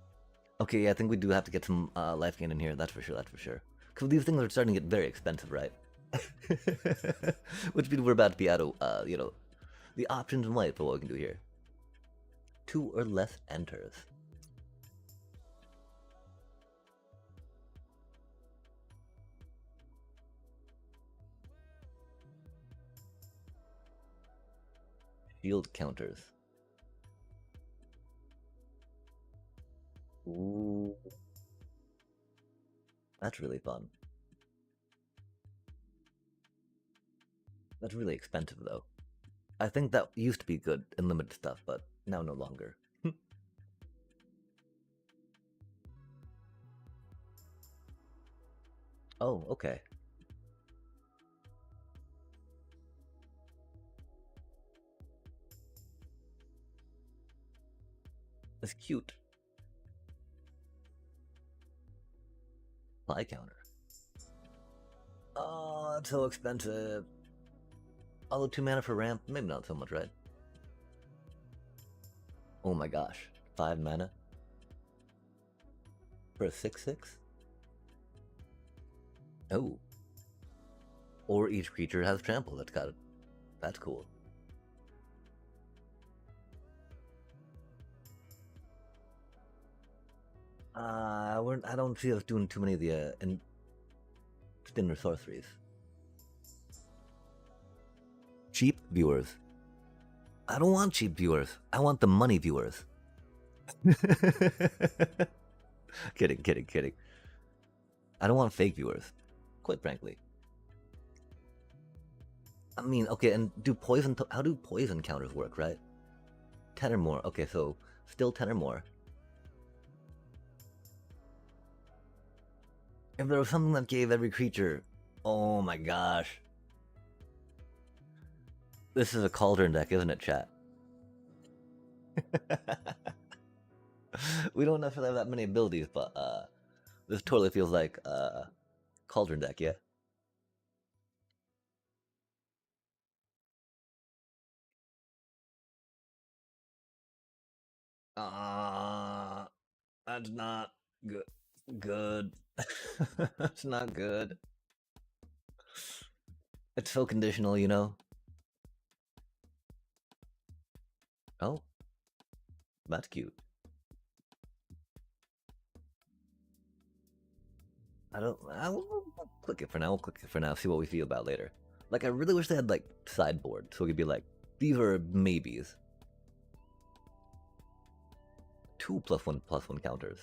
yeah, I think we do have to get some life gain in here, that's for sure, that's for sure. Because these things are starting to get very expensive, right? Which means we're about to be out of, the options in life for what we can do here. 2 or less enters. Shield counters. Ooh. That's really fun. That's really expensive, though. I think that used to be good in limited stuff, but now no longer. Oh, okay. It's cute. Fly counter. Oh, that's so expensive. Although 2 mana for ramp, maybe not so much, right? Oh my gosh. 5 mana? For a 6/6? Oh. Or each creature has trample. That's cool. I don't see us doing too many of the thinner sorceries. Cheap viewers. I don't want cheap viewers. I want the money viewers. Kidding, kidding, kidding. I don't want fake viewers, quite frankly. I mean, okay, and how do poison counters work, right? 10 or more. Okay, so still 10 or more. If there was something that gave every creature... Oh my gosh. This is a cauldron deck, isn't it, chat? We don't necessarily have that many abilities, but this totally feels like cauldron deck, yeah? That's not good. Good. That's not good. It's so conditional, you know? Oh. That's cute. We'll click it for now. We'll click it for now. See what we feel about later. Like, I really wish they had, like, sideboard. So we could be like, these are maybes. 2 +1/+1 counters.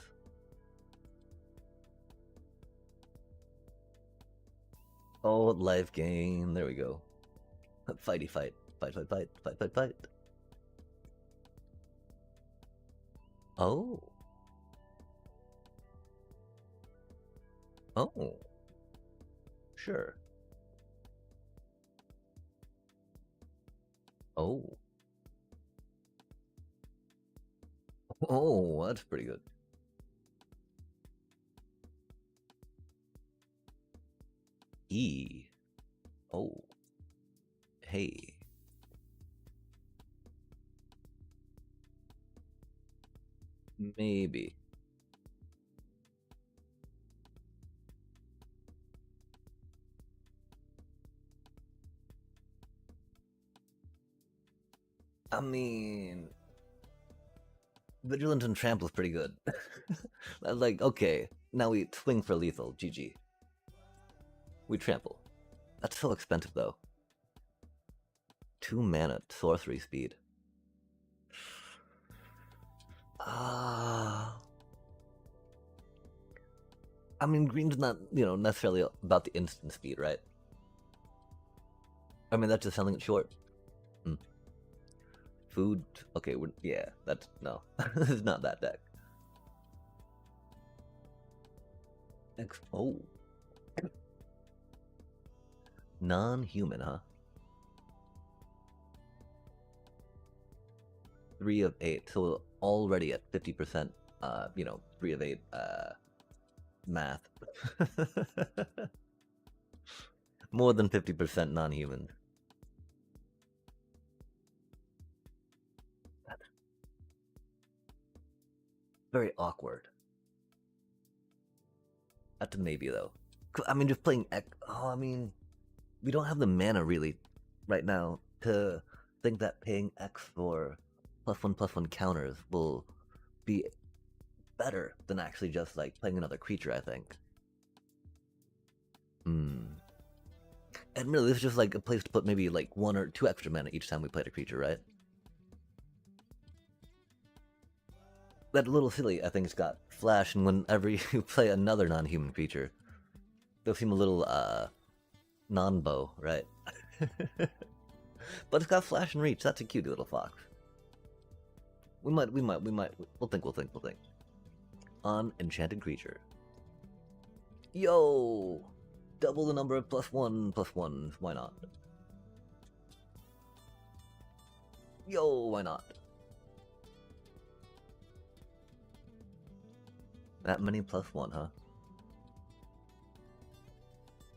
Oh, life gain. There we go. Fighty fight. Fight, fight, fight. Fight, fight, fight. Oh. Oh. Sure. Oh. Oh, that's pretty good. E. Oh. Hey. Maybe. I mean, Vigilant and Trample is pretty good. Like, okay, now we swing for lethal. GG. We trample. That's so expensive, though. 2 mana, sorcery speed. I mean, green's not, necessarily about the instant speed, right? I mean, that's just selling it short. Food. Okay, yeah, that's no. It's not that deck. Oh. Non-human, huh? 3 of 8, so already at 50%, 3 of 8, math. More than 50% non-human. Very awkward. That's a maybe, though. I mean, just playing we don't have the mana, really, right now, to think that paying X for +1/+1 counters will be better than actually just, like, playing another creature, I think. And really, this is just, like, a place to put maybe, like, 1 or 2 extra mana each time we played a creature, right? That little silly, I think, has got flash, and whenever you play another non-human creature, they'll seem a little, non-bow, right? But it's got flash and reach. That's a cute little fox. We'll think. On enchanted creature. Yo! Double the number of +1/+1s. Why not? Yo, why not? That many +1, huh?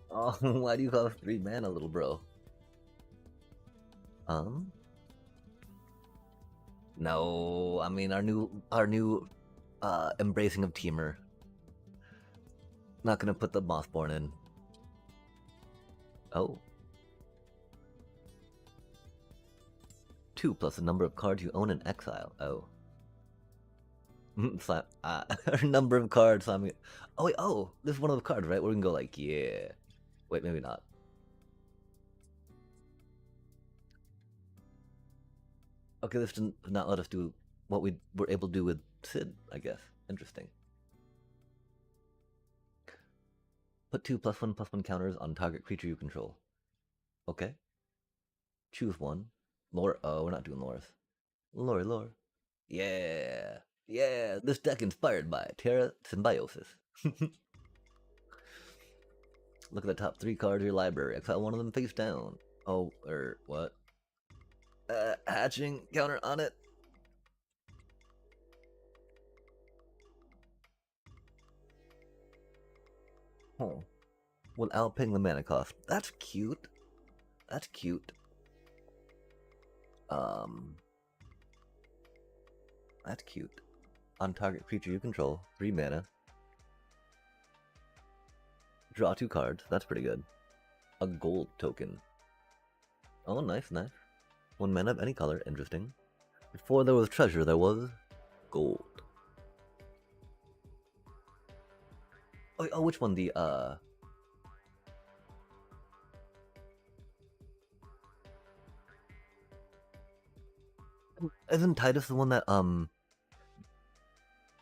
Oh, why do you have 3 mana, little bro? No, I mean our new embracing of Temur. Not gonna put the Mothborn in. Oh. 2 plus the number of cards you own in exile. Oh. Number of cards. I mean, oh wait, this is one of the cards, right? Where we can go like, yeah. Wait, maybe not. Okay, this did not let us do what we were able to do with Sid, I guess. Interesting. Put 2 +1/+1 counters on target creature you control. Okay. Choose one. Lore. Oh, we're not doing lores. Lore. Yeah. Yeah. This deck inspired by Terra Symbiosis. Look at the top 3 cards of your library. Exile one of them face down. Oh, what? Hatching counter on it. Oh. Without paying the mana cost. That's cute. That's cute. That's cute. On target creature you control, 3 mana. Draw 2 cards. That's pretty good. A gold token. Oh, nice. 1 mana of any color. Interesting. Before there was treasure, there was gold. Oh, which one? The isn't Titus the one that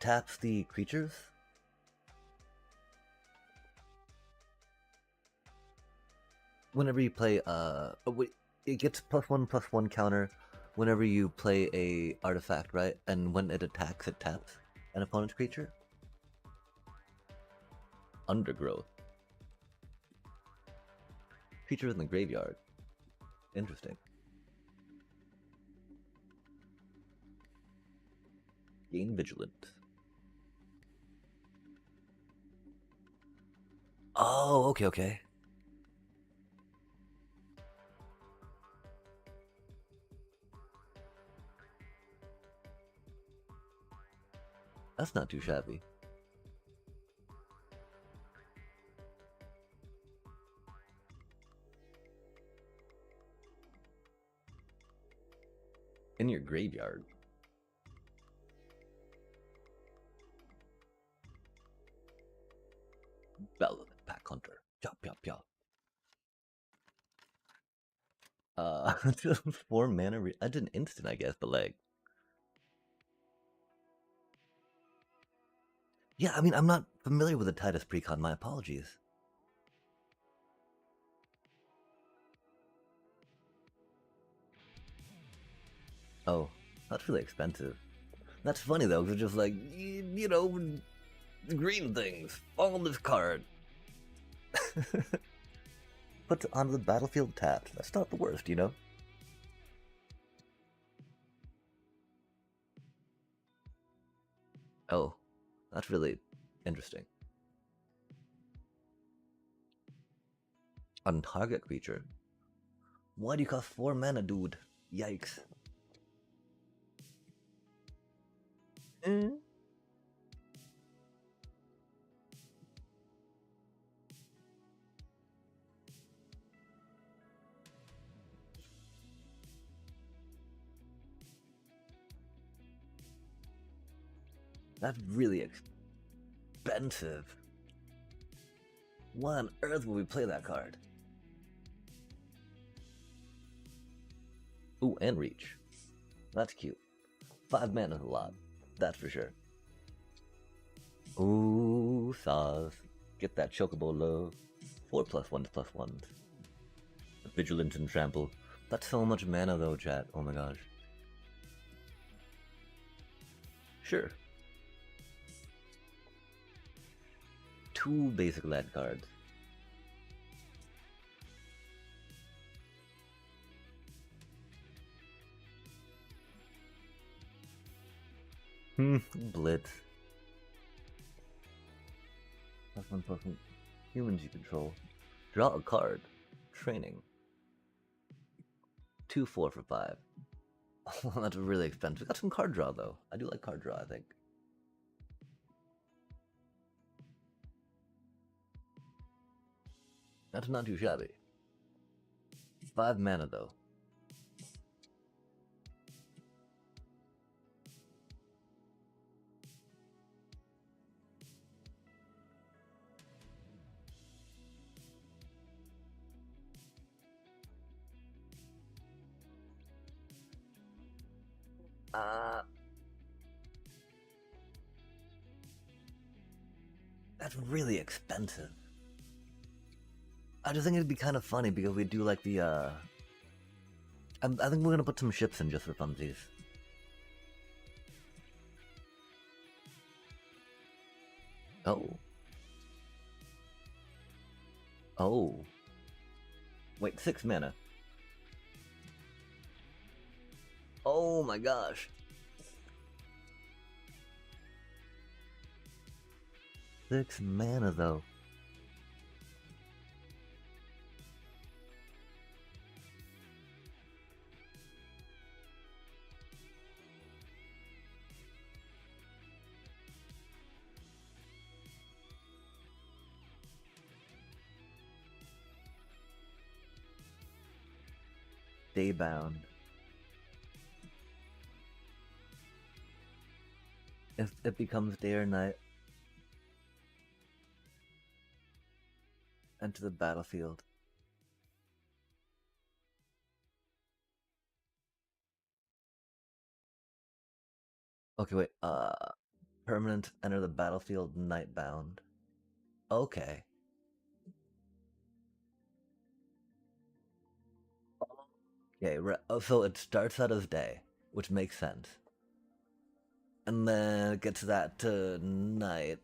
taps the creatures? whenever you play, it gets +1/+1 counter whenever you play a artifact, right? And when it attacks, it taps an opponent's creature. Undergrowth. Creature in the graveyard. Interesting. Gain Vigilant. Oh, okay, okay. That's not too shabby. In your graveyard. Bell Pack Hunter. Chop, chop, chop. 4 mana. I did an instant, I guess, but like. Yeah, I mean, I'm not familiar with the Titus Precon. My apologies. Oh, that's really expensive. That's funny though, because it's just like, you know, green things. All this card. Put onto the battlefield tapped. That's not the worst, you know? Oh, that's really interesting. On target creature. Why do you cost 4 mana, dude? Yikes. Mm. That's really expensive. Why on earth would we play that card? Ooh, and reach. That's cute. 5 mana is a lot. That's for sure. Ooh, Saz. Get that chocobo love. 4+1/+1. Vigilant and trample. That's so much mana though, chat. Oh my gosh. Sure. 2 basic land cards. Blitz. +1/+1. Humans you control. Draw a card. Training. 2/4 for 5. That's really expensive. Got some card draw though. I do like card draw, I think. That's not too shabby. 5 mana though. That's really expensive. I just think it'd be kind of funny because we do like the I think we're gonna put some ships in just for funsies. Oh. Oh. Wait, 6 mana. Oh my gosh. 6 mana though. Daybound. If it becomes day or night, enter the battlefield. Okay, wait. Permanent enter the battlefield nightbound. Okay. Okay, so it starts out as day, which makes sense. And then it gets that to night.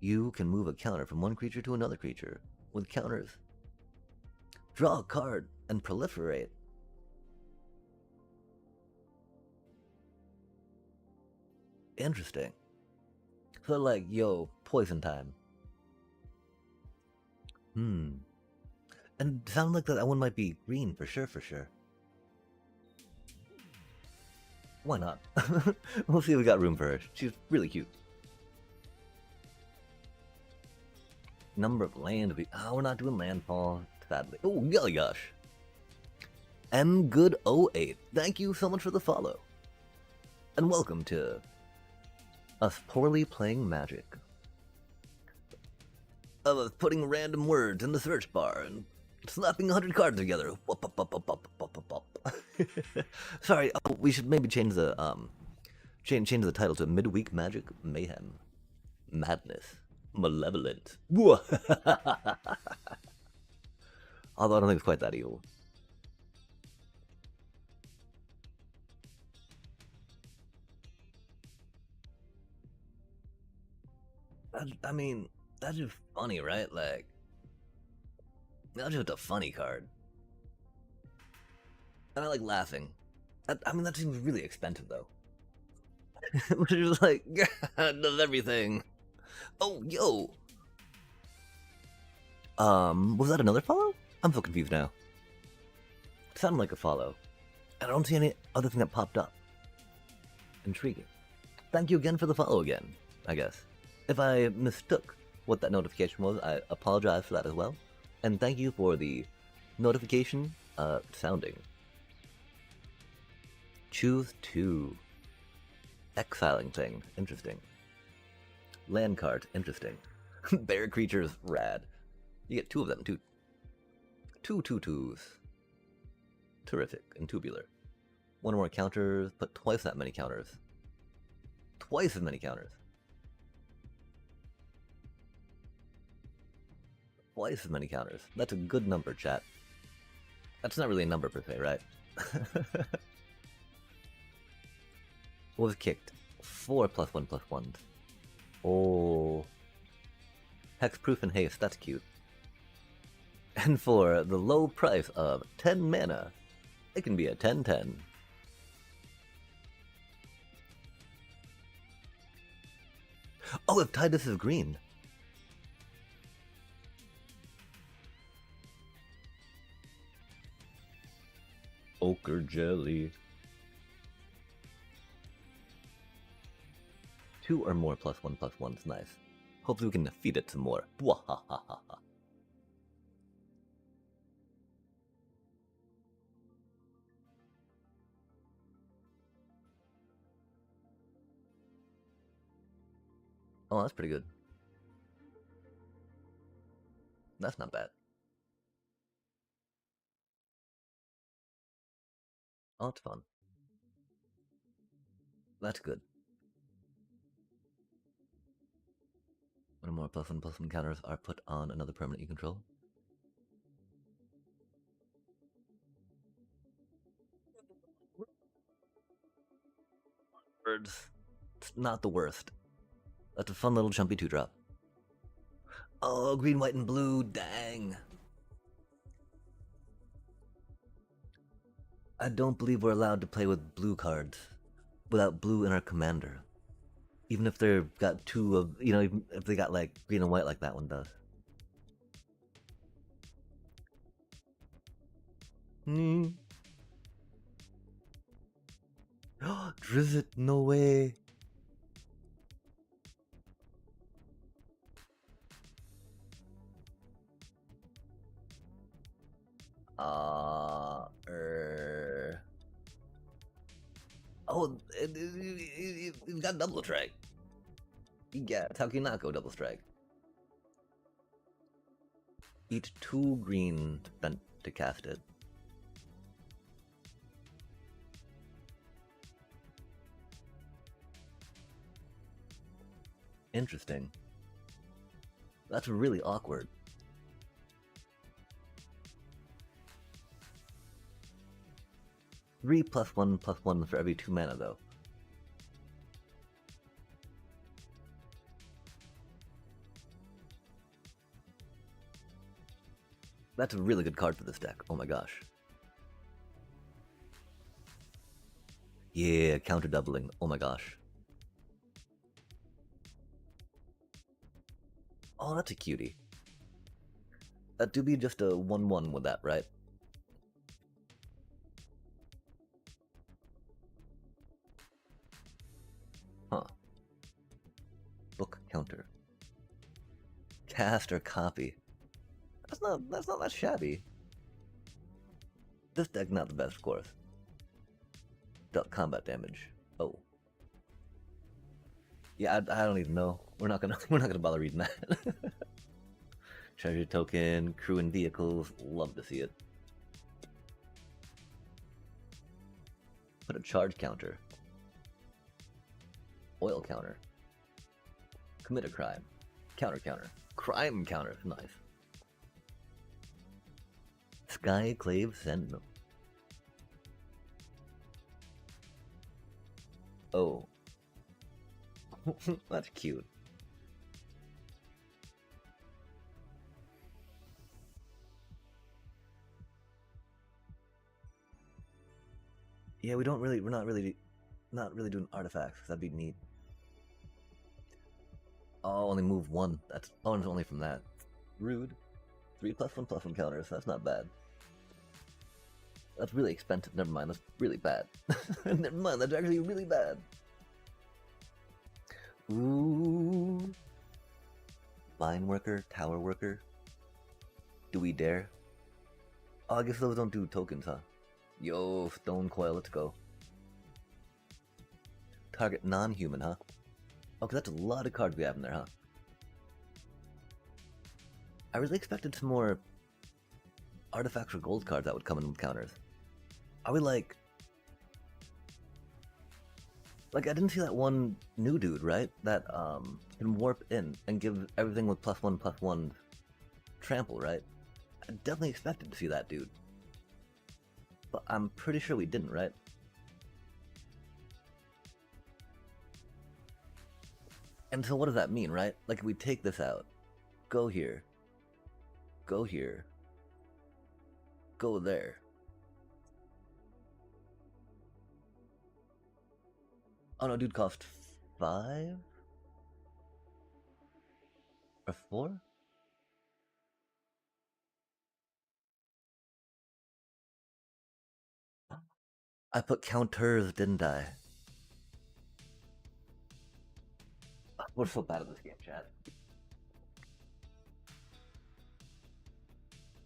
You can move a counter from one creature to another creature with counters. Draw a card and proliferate. Interesting. So like, yo, poison time. And it sounds like that one might be green for sure, for sure. Why not? We'll see if we got room for her. She's really cute. Number of land. Oh, we're not doing landfall, sadly. Oh, golly gosh. mgood08, thank you so much for the follow. And welcome to us poorly playing Magic. Of us putting random words in the search bar and slapping 100 cards together. Sorry, we should maybe change the change the title to Midweek Magic Mayhem, Madness, Malevolent. Although I don't think it's quite that evil. I mean, that's just funny, right? Like, that's just a funny card. And I like laughing. I mean, that seems really expensive, though. Which is like, God does everything. Oh, yo. Was that another follow? I'm so confused now. It sounded like a follow. I don't see any other thing that popped up. Intriguing. Thank you again for the follow again, I guess. If I mistook what that notification was, I apologize for that as well. And thank you for the notification sounding. Choose 2. Exiling thing, interesting. Land card, interesting. Bear creatures, rad. You get 2 of them, too. 2 2/2s. Terrific and tubular. 1 more counters, put twice that many counters. Twice as many counters. Twice as many counters. That's a good number, chat. That's not really a number per se, right? What was kicked? 4 +1/+1s. Oh. Hexproof and haste, that's cute. And for the low price of 10 mana, it can be a 10/10. Oh, if Tidus is green. Ochre jelly. 2 or more +1/+1s, nice. Hopefully we can defeat it some more. Bwahahaha. Oh, that's pretty good. That's not bad. Oh, it's fun. That's good. 1 or more +1/+1 counters are put on another permanent you control. Birds. It's not the worst. That's a fun little jumpy 2-drop. Oh, green, white, and blue, dang. I don't believe we're allowed to play with blue cards without blue in our commander. Even if they've got 2 of, even if they got like green and white like that one does. Drizzt, no way. Oh, he's got double strike. Yeah, how can you not go double strike? Eat 2 green spent to cast it. Interesting. That's really awkward. Three +1/+1 for every 2 mana, though. That's a really good card for this deck. Oh my gosh. Yeah, counter doubling. Oh my gosh. Oh, that's a cutie. That do be just a 1/1 with that, right? Huh. Book counter. Cast or copy. That's not that shabby. This deck not the best, of course. Dealt combat damage. Oh. Yeah, I don't even know. We're not gonna bother reading that. Treasure token, crew and vehicles. Love to see it. Put a charge counter. Oil counter. Commit a crime. Counter. Crime counter. Nice. Skyclave Sentinel. Oh. That's cute. Yeah, we're not really doing artifacts. That'd be neat. Oh, only move one. That's it's only from that. Rude. 3 +1/+1 counters. That's not bad. That's really expensive. Never mind. That's really bad. Never mind. That's actually really bad. Ooh. Mine worker, tower worker. Do we dare? Oh, I guess those don't do tokens, huh? Yo, stone coil. Let's go. Target non-human, huh? Okay, that's a lot of cards we have in there, huh? I really expected some more artifacts or gold cards that would come in with counters. Are we like I didn't see that one new dude, right? That can warp in and give everything with +1/+1 trample, right? I definitely expected to see that dude. But I'm pretty sure we didn't, right? And so what does that mean, right? Like if we take this out, go here, go here, go there. Oh no, dude cost 5? Or 4? I put counters, didn't I? We're so bad at this game, chat.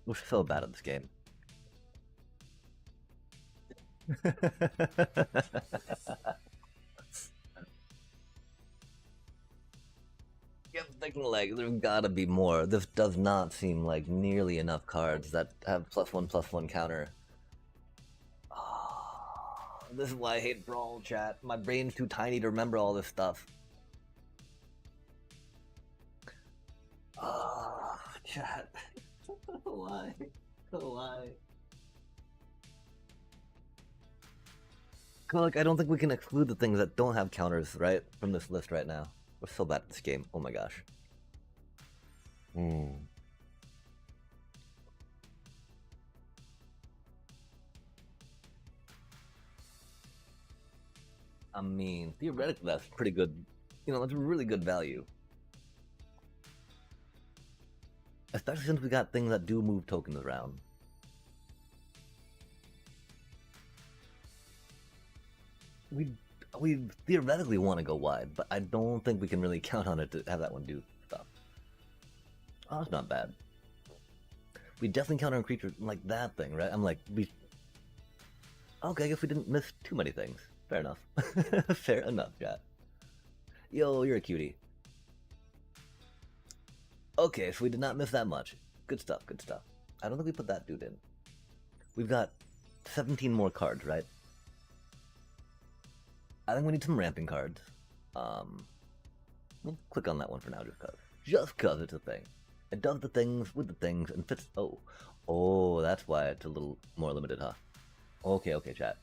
We're so bad at this game. Yeah, I'm thinking like there's gotta be more. This does not seem like nearly enough cards that have +1/+1 counter. Oh, this is why I hate Brawl, chat. My brain's too tiny to remember all this stuff. Oh, chat. Why? Why? Like, I don't think we can exclude the things that don't have counters, right, from this list right now. We're so bad at this game. Oh my gosh. I mean, theoretically, that's pretty good. You know, that's really good value. Especially since we got things that do move tokens around. We theoretically want to go wide, but I don't think we can really count on it to have that one do stuff. Oh, that's not bad. We definitely count on creatures like that thing, right? I'm like, okay, I guess we didn't miss too many things. Fair enough. Fair enough, chat. Yo, you're a cutie. Okay, so we did not miss that much. Good stuff, good stuff. I don't think we put that dude in. We've got 17 more cards, right? I think we need some ramping cards. We'll click on that one for now, just cause. Just cause it's a thing. It does the things with the things and fits. Oh, oh, that's why it's a little more limited, huh? Okay, okay, chat.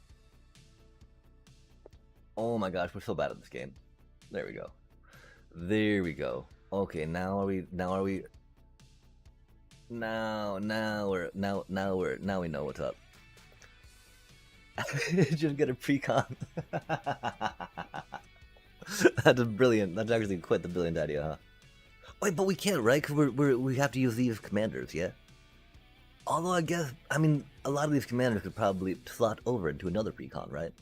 Oh my gosh, we're so bad at this game. There we go. There we go. Okay, now we now we know what's up. Just get a pre-con. That's brilliant. That's actually quite the brilliant idea, huh? Wait, but we can't, right? Because we have to use these commanders, yeah? Although I guess, I mean, a lot of these commanders could probably slot over into another pre-con, right?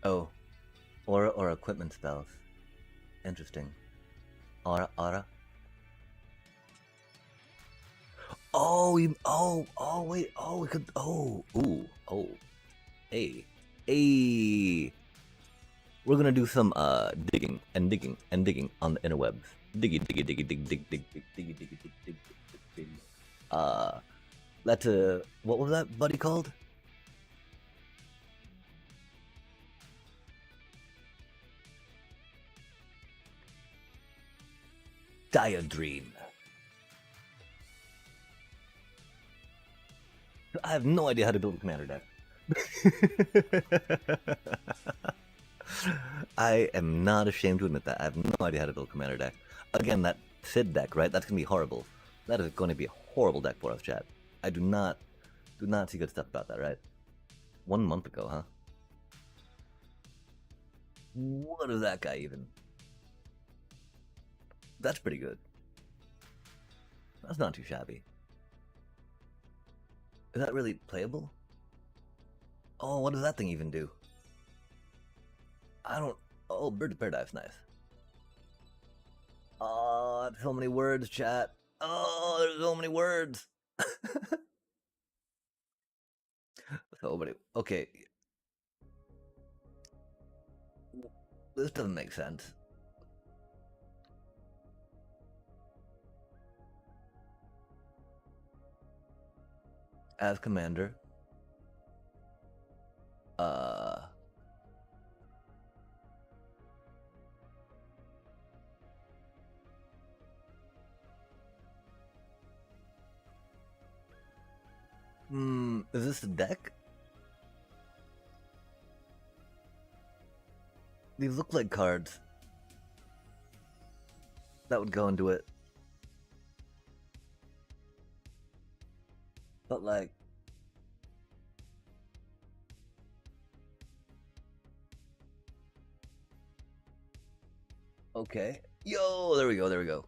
Oh, or equipment spells. Interesting. Aura. Oh, wait, oh, we could, hey, hey. We're gonna do some digging and digging and digging on the interwebs. Diggy. That's what was that buddy called? Diadrene. I have no idea how to build a commander deck. I am not ashamed to admit that. I have no idea how to build a commander deck. Again, that Sid deck, right? That's going to be horrible. That is going to be a horrible deck for us, chat. I do not see good stuff about that, right? 1 month ago, huh? What is that guy even? That's pretty good. That's not too shabby. Is that really playable? Oh, what does that thing even do? I don't... Oh, Bird of Paradise, nice. Oh, so many words, chat. Oh, there's so many words. So many... Okay. This doesn't make sense. As commander. Is this the deck? These look like cards that would go into it. But like... Okay. Yo, there we go.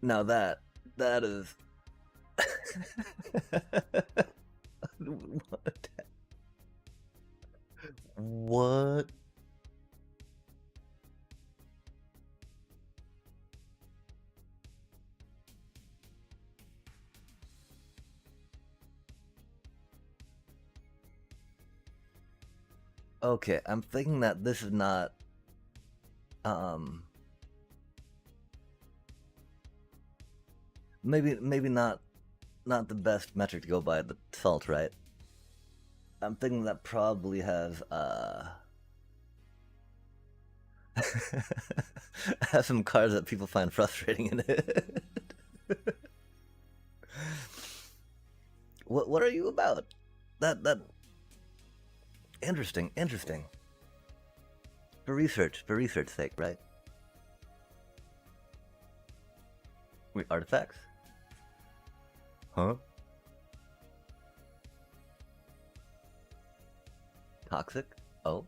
Now that is... What? Okay, I'm thinking that this is not maybe not the best metric to go by, the salt, right? I'm thinking that probably has has some cards that people find frustrating in it. What are you about? That interesting. For research sake, right? Wait, artifacts? Huh? Toxic? Oh.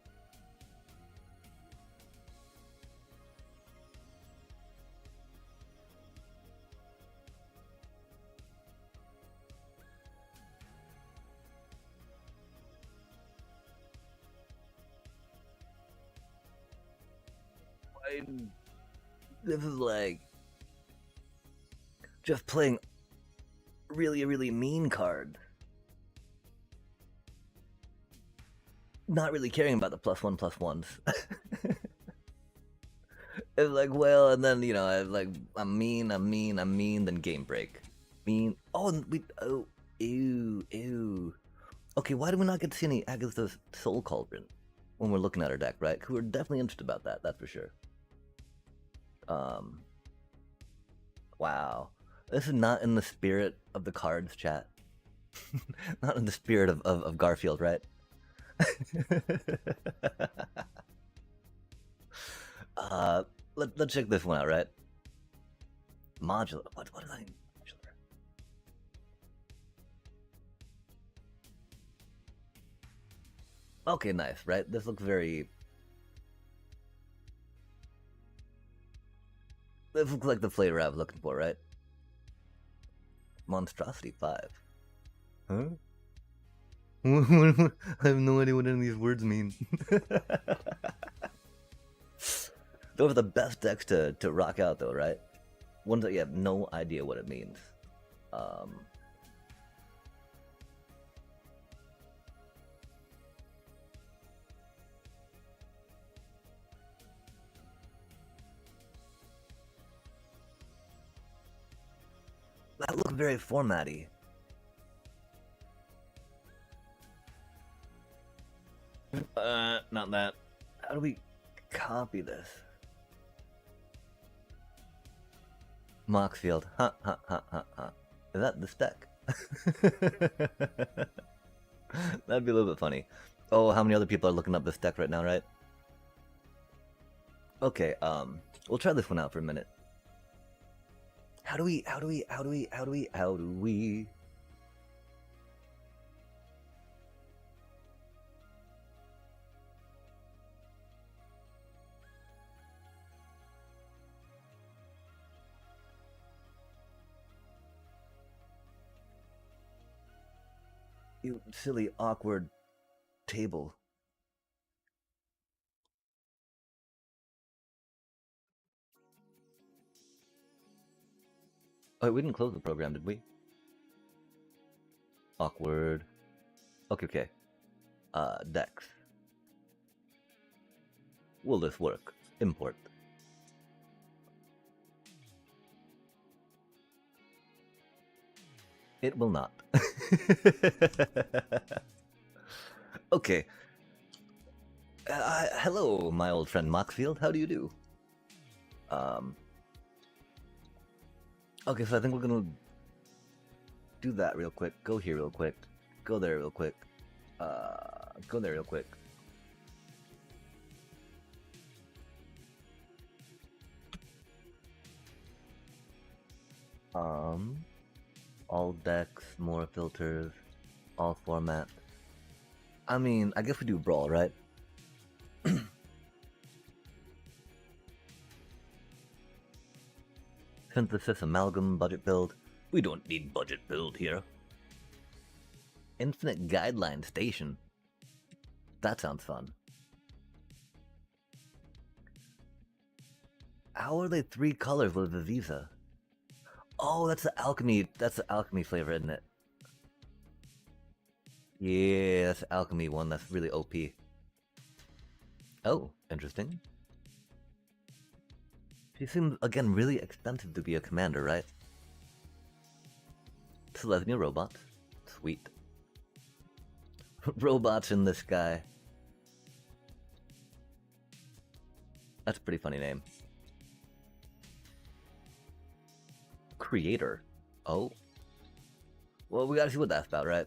This is like just playing really, really mean cards. Not really caring about the +1/+1s. It's like, well, and then, I'm mean, then game break. Mean. Oh, ew. Okay, why do we not get to see any Agatha's Soul Cauldron when we're looking at our deck, right? Because we're definitely interested about that, that's for sure. Wow. This is not in the spirit of the cards, chat. Not in the spirit of Garfield, right? Let's check this one out, right? Modular. What is that? Modular. Okay, nice, right? This looks very... This looks like the flavor I was looking for, right? Monstrosity 5. Huh? I have no idea what any of these words mean. Those are the best decks to rock out, though, right? Ones that you have no idea what it means. That looks very formatty. Not that. How do we copy this? Moxfield. Is that this deck? That'd be a little bit funny. Oh, how many other people are looking up this deck right now, right? Okay, we'll try this one out for a minute. How do we... You silly, awkward table. Oh, we didn't close the program, did we? Awkward. Okay. Dex. Will this work? Import. It will not. Okay. Hello, my old friend Moxfield. How do you do? Okay, so I think we're gonna do that real quick. Go here real quick. Go there real quick. Go there real quick. All decks, more filters, all formats. I mean, I guess we do Brawl, right? Synthesis, amalgam, budget build. We don't need budget build here. Infinite guideline station. That sounds fun. How are they 3 colors with Vivisa? Oh, that's the alchemy. That's the alchemy flavor, isn't it? Yeah, that's the alchemy one. That's really OP. Oh, interesting. She seems, again, really expensive to be a commander, right? Selesnya robots. Sweet. Robots in the sky. That's a pretty funny name. Creator. Oh. Well, we gotta see what that's about, right?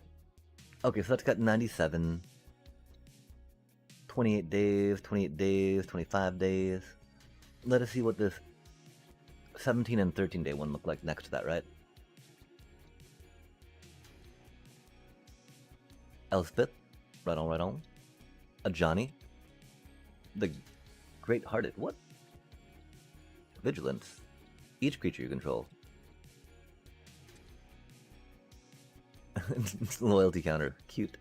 Okay, so that's got 97. 28 days, 28 days, 25 days. Let us see what this 17 and 13 day one look like next to that, right? Elspeth. Right on. A Johnny. The Great-Hearted. What? Vigilance. Each creature you control. Loyalty counter. Cute.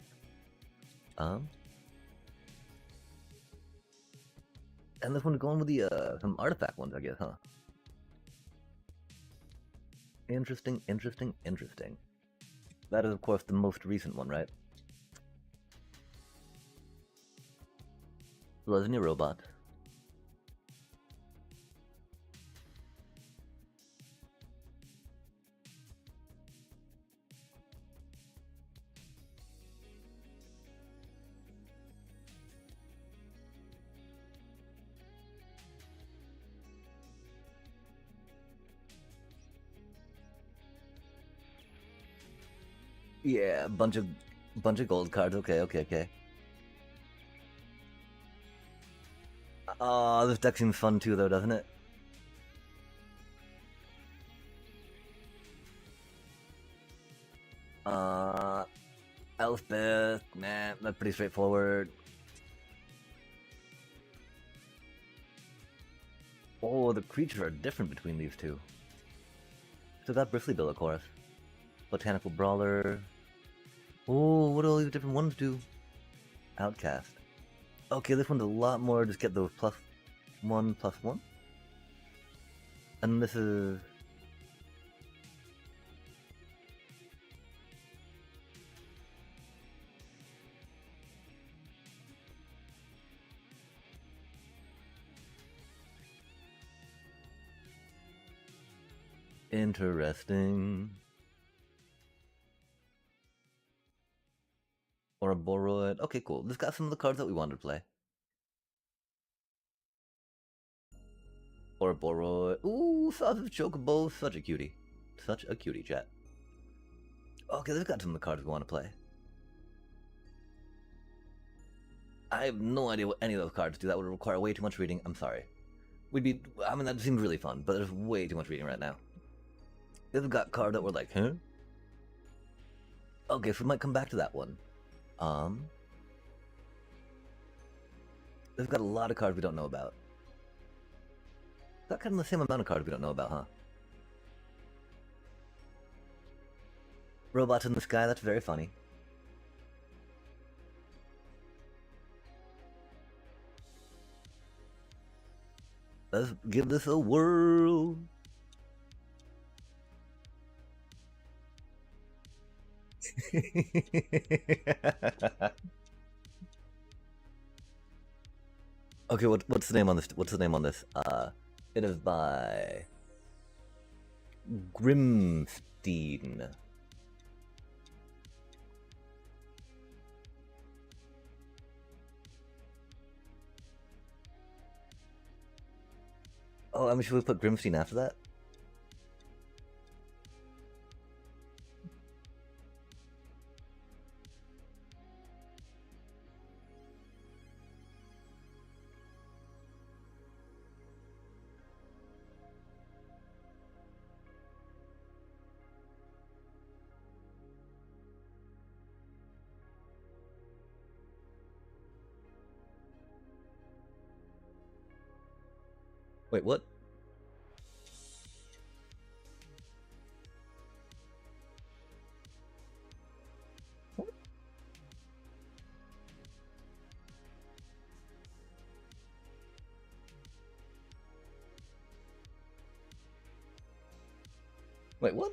And this one's going with the some artifact ones, I guess, huh? Interesting, interesting, interesting. That is, of course, the most recent one, right? Lesnie Robot. Yeah, bunch of gold cards. Okay, okay, okay. Oh, this deck seems fun too, though, doesn't it? Elspeth, nah, that's pretty straightforward. Oh, the creatures are different between these two. So got Bristly Bill, of course. Botanical Brawler. Oh, what do all these different ones do? Outcast. Okay, this one's a lot more, just get those +1/+1. And this is... interesting. Or a Boroid. Okay, cool. This got some of the cards that we wanted to play. Or a Boroid. Ooh, Sausage Chocobo. Such a cutie. Such a cutie, chat. Okay, this got some of the cards we want to play. I have no idea what any of those cards do. That would require way too much reading. I'm sorry. I mean, that seems really fun, but there's way too much reading right now. They've got cards that were like, huh? Okay, so we might come back to that one. They've got a lot of cards we don't know about. Got kind of the same amount of cards we don't know about, huh? Robots in the sky, that's very funny. Let's give this a whirl. Okay, what's the name on this? What's the name on this? It is by Grimstein. Oh, I mean, should we put Grimstein after that? Wait, what? Wait, what?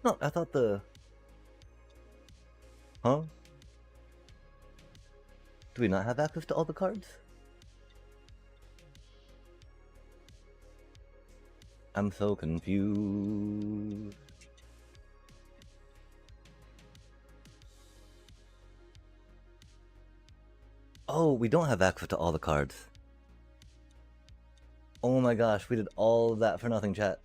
No, I thought the... Huh? Do we not have access to all the cards? I'm so confused. Oh, we don't have access to all the cards. Oh my gosh, we did all of that for nothing, chat.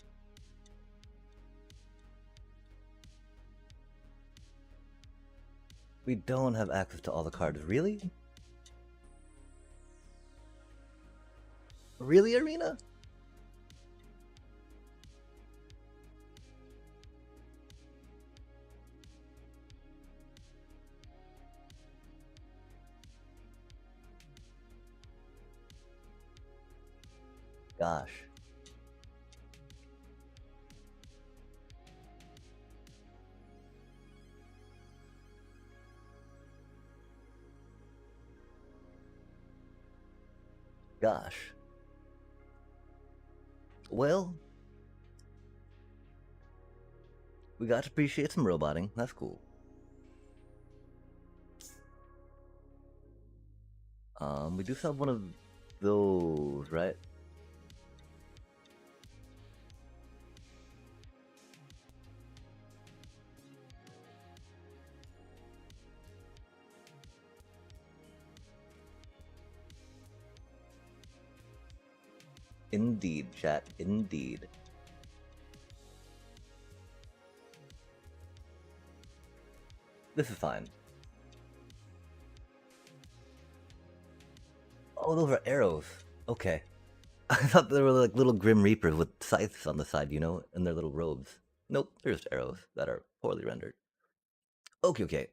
We don't have access to all the cards. Really? Really, Arena? Gosh. Gosh. Well, we got to appreciate some roboting. That's cool. We do still have one of those, right? Indeed, chat. Indeed. This is fine. Oh, those are arrows. Okay. I thought they were like little Grim Reapers with scythes on the side, you know, in their little robes. Nope, they're just arrows that are poorly rendered. Okay, okay.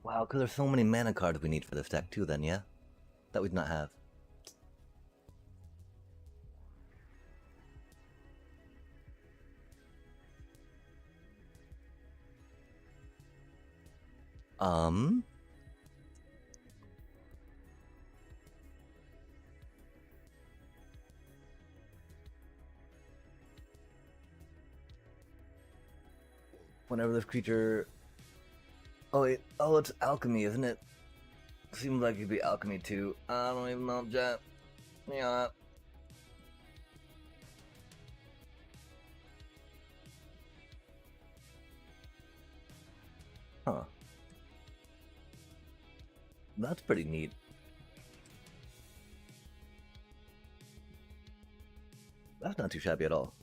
Wow, because there's so many mana cards we need for this deck too, then, yeah? That we do not have. Whenever this creature... Oh, wait. Oh, it's alchemy, isn't it? Seems like it'd be alchemy too. I don't even know, Jet. Yeah. Huh. That's pretty neat. That's not too shabby at all.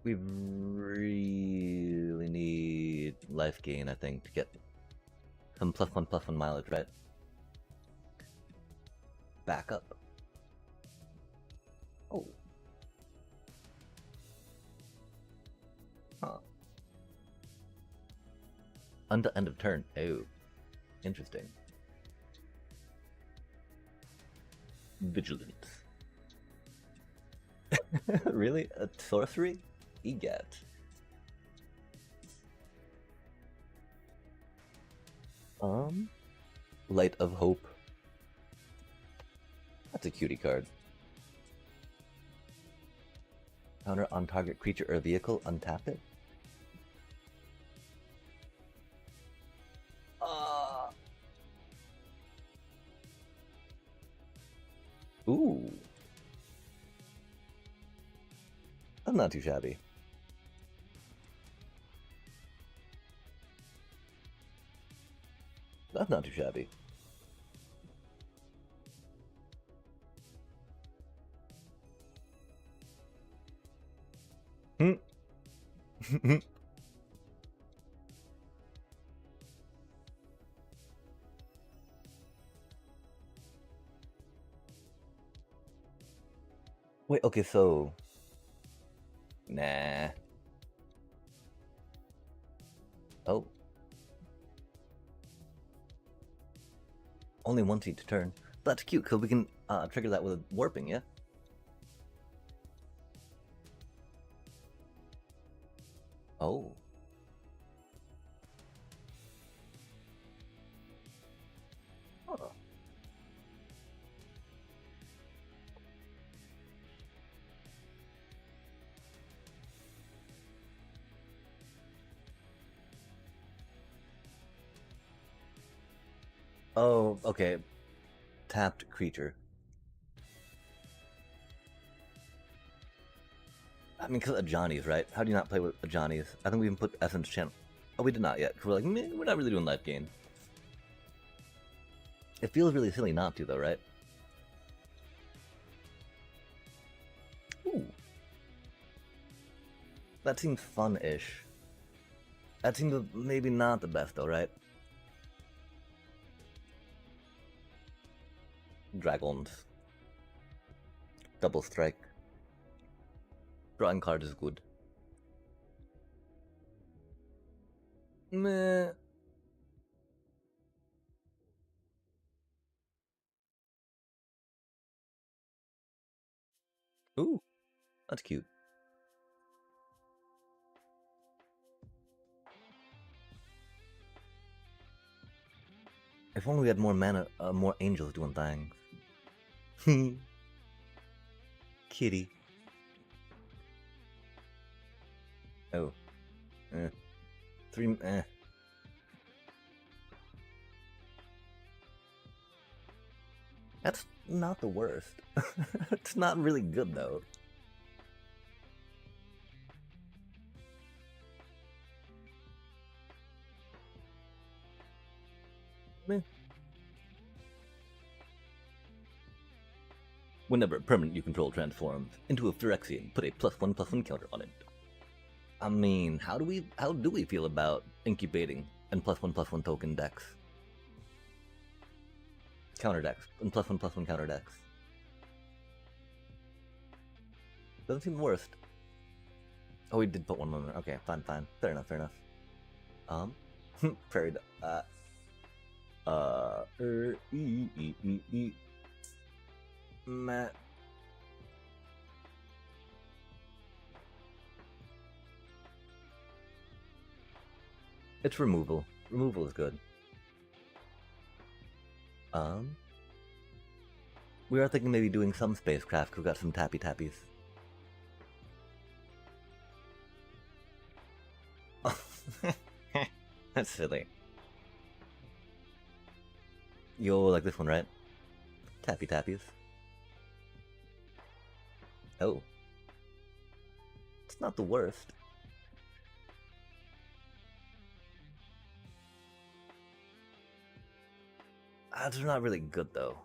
We really need life gain, I think, to get some +1/+1 mileage, right? Back up. Oh. Huh. Until end of turn. Oh. Interesting. Vigilance. Really? A sorcery? Egat. Light of Hope. That's a cutie card. Counter on target creature or vehicle, untap it. Ooh. That's not too shabby. That's not too shabby. Hmm. Wait, okay, so... Nah. Oh. Only once each turn. That's cute, because we can trigger that with warping, yeah? Oh. Huh. Oh, okay. Tapped creature. I mean, because of Johnny's, right? How do you not play with Johnny's? I think we even put Essence Channel. Oh, we did not yet. We're like, meh, we're not really doing life gain. It feels really silly not to, though, right? Ooh. That seems fun-ish. That seems maybe not the best, though, right? Dragons. Double strike. Drawing card is good. Meh. Ooh, that's cute. If only we had more mana, more angels doing things. Kitty. Oh. Eh. Three, eh. That's not the worst. It's not really good, though. Meh. Whenever a permanent you control transforms into a Phyrexian, put a +1/+1 counter on it. I mean, how do we feel about incubating and +1/+1 token decks? Counter decks and +1/+1 counter decks. Doesn't seem the worst. Oh, we did put one on there. Okay, fine. Fair enough. Prairie. Meh. It's removal. Removal is good. We are thinking maybe doing some spacecraft who got some tappy tappies. That's silly. Yo, like this one, right? Tappy tappies. Oh. It's not the worst. They're not really good, though.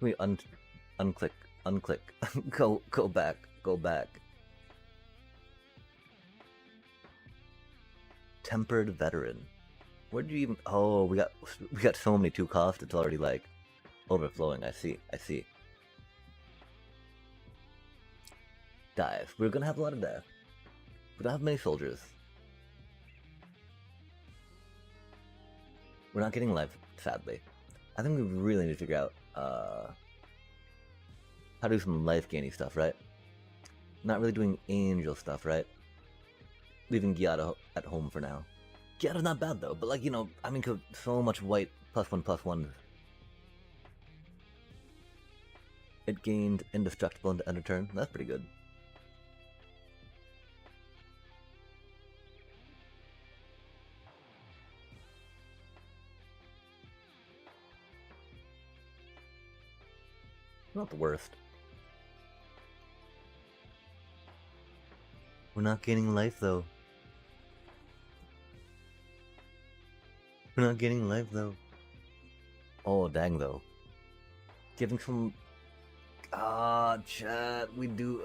We unclick. go back. Tempered veteran. Where do you even? Oh, we got so many 2 cost. It's already like overflowing. I see. Dive. We're gonna have a lot of death. We don't have many soldiers. We're not getting life, sadly. I think we really need to figure out how to do some life gainy stuff, right? Not really doing angel stuff, right? Leaving Gyata at home for now. Gyata's not bad though, but like, you know, I mean, so much white +1/+1. It gained indestructible into end of turn. That's pretty good. Not the worst. We're not gaining life though. Oh, dang though. Giving some... chat, we do,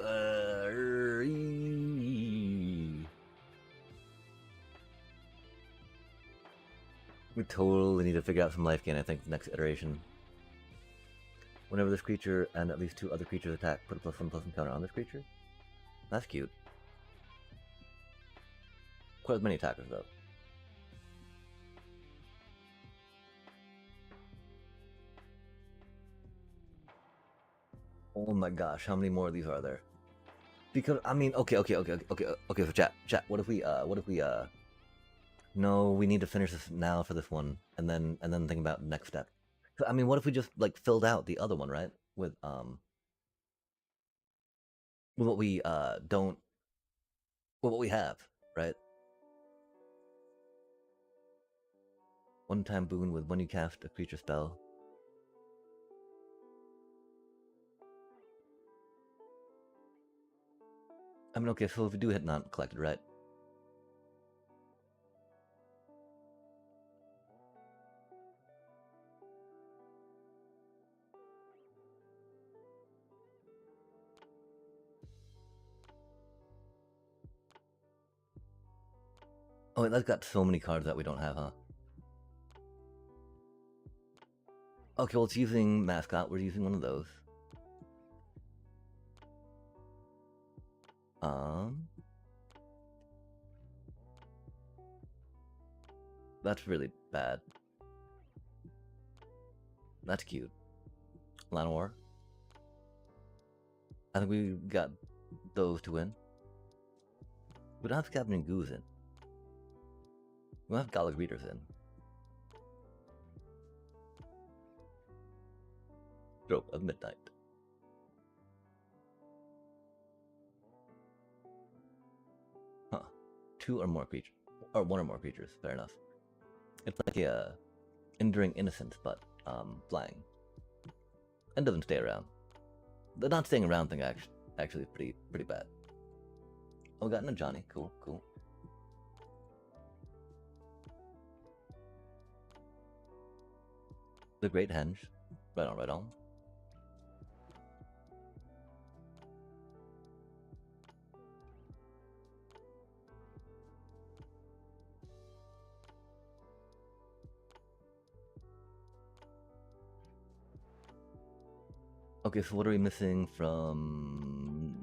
We totally need to figure out some life gain, I think, next iteration. Whenever this creature and at least 2 other creatures attack, put a +1/+1 counter on this creature. That's cute. Quite as many attackers, though. Oh my gosh, how many more of these are there? Because, I mean, okay, so chat, what if we, no, we need to finish this now for this one, and then think about the next step. I mean, what if we just, like, filled out the other one, right? With what we, don't, with what we have, right? One-time boon with when you cast a creature spell. I mean, okay, so if we do hit not collected, right? Oh, that's got so many cards that we don't have, huh? Okay, well, it's using mascot. We're using one of those. That's really bad. That's cute. Llanowar. I think we got those to win. We don't have Captain Goose in. We don't have Gallic Readers in. Stroke of Midnight. Huh. Two or more creatures. Or one or more creatures. Fair enough. It's like a enduring innocence, but flying. And doesn't stay around. The not staying around thing actually is pretty bad. Oh, we got a Johnny. Cool, cool. The Great Henge. Right on, right on. Okay, so what are we missing from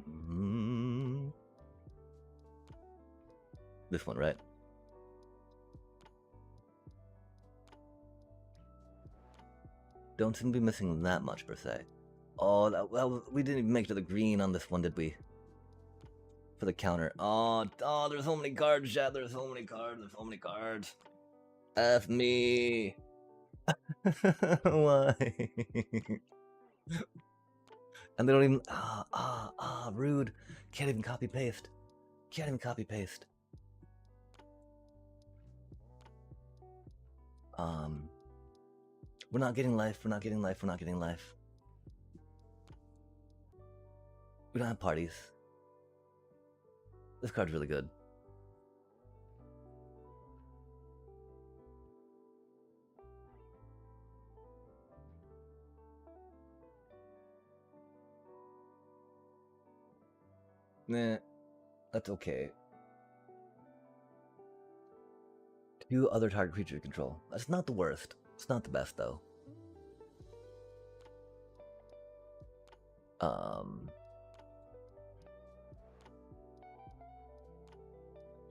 this one, right? Don't seem to be missing that much per se. Oh, well, we didn't even make it to the green on this one, did we? For the counter. Oh, there's so many cards, chat. There's so many cards. There's so many cards. F me. Why? And they don't even. Rude. Can't even copy paste. Can't even copy paste. We're not getting life. We're not getting life. We're not getting life. We don't have parties. This card's really good. Nah, that's okay. Two other target creature control. That's not the worst. It's not the best though.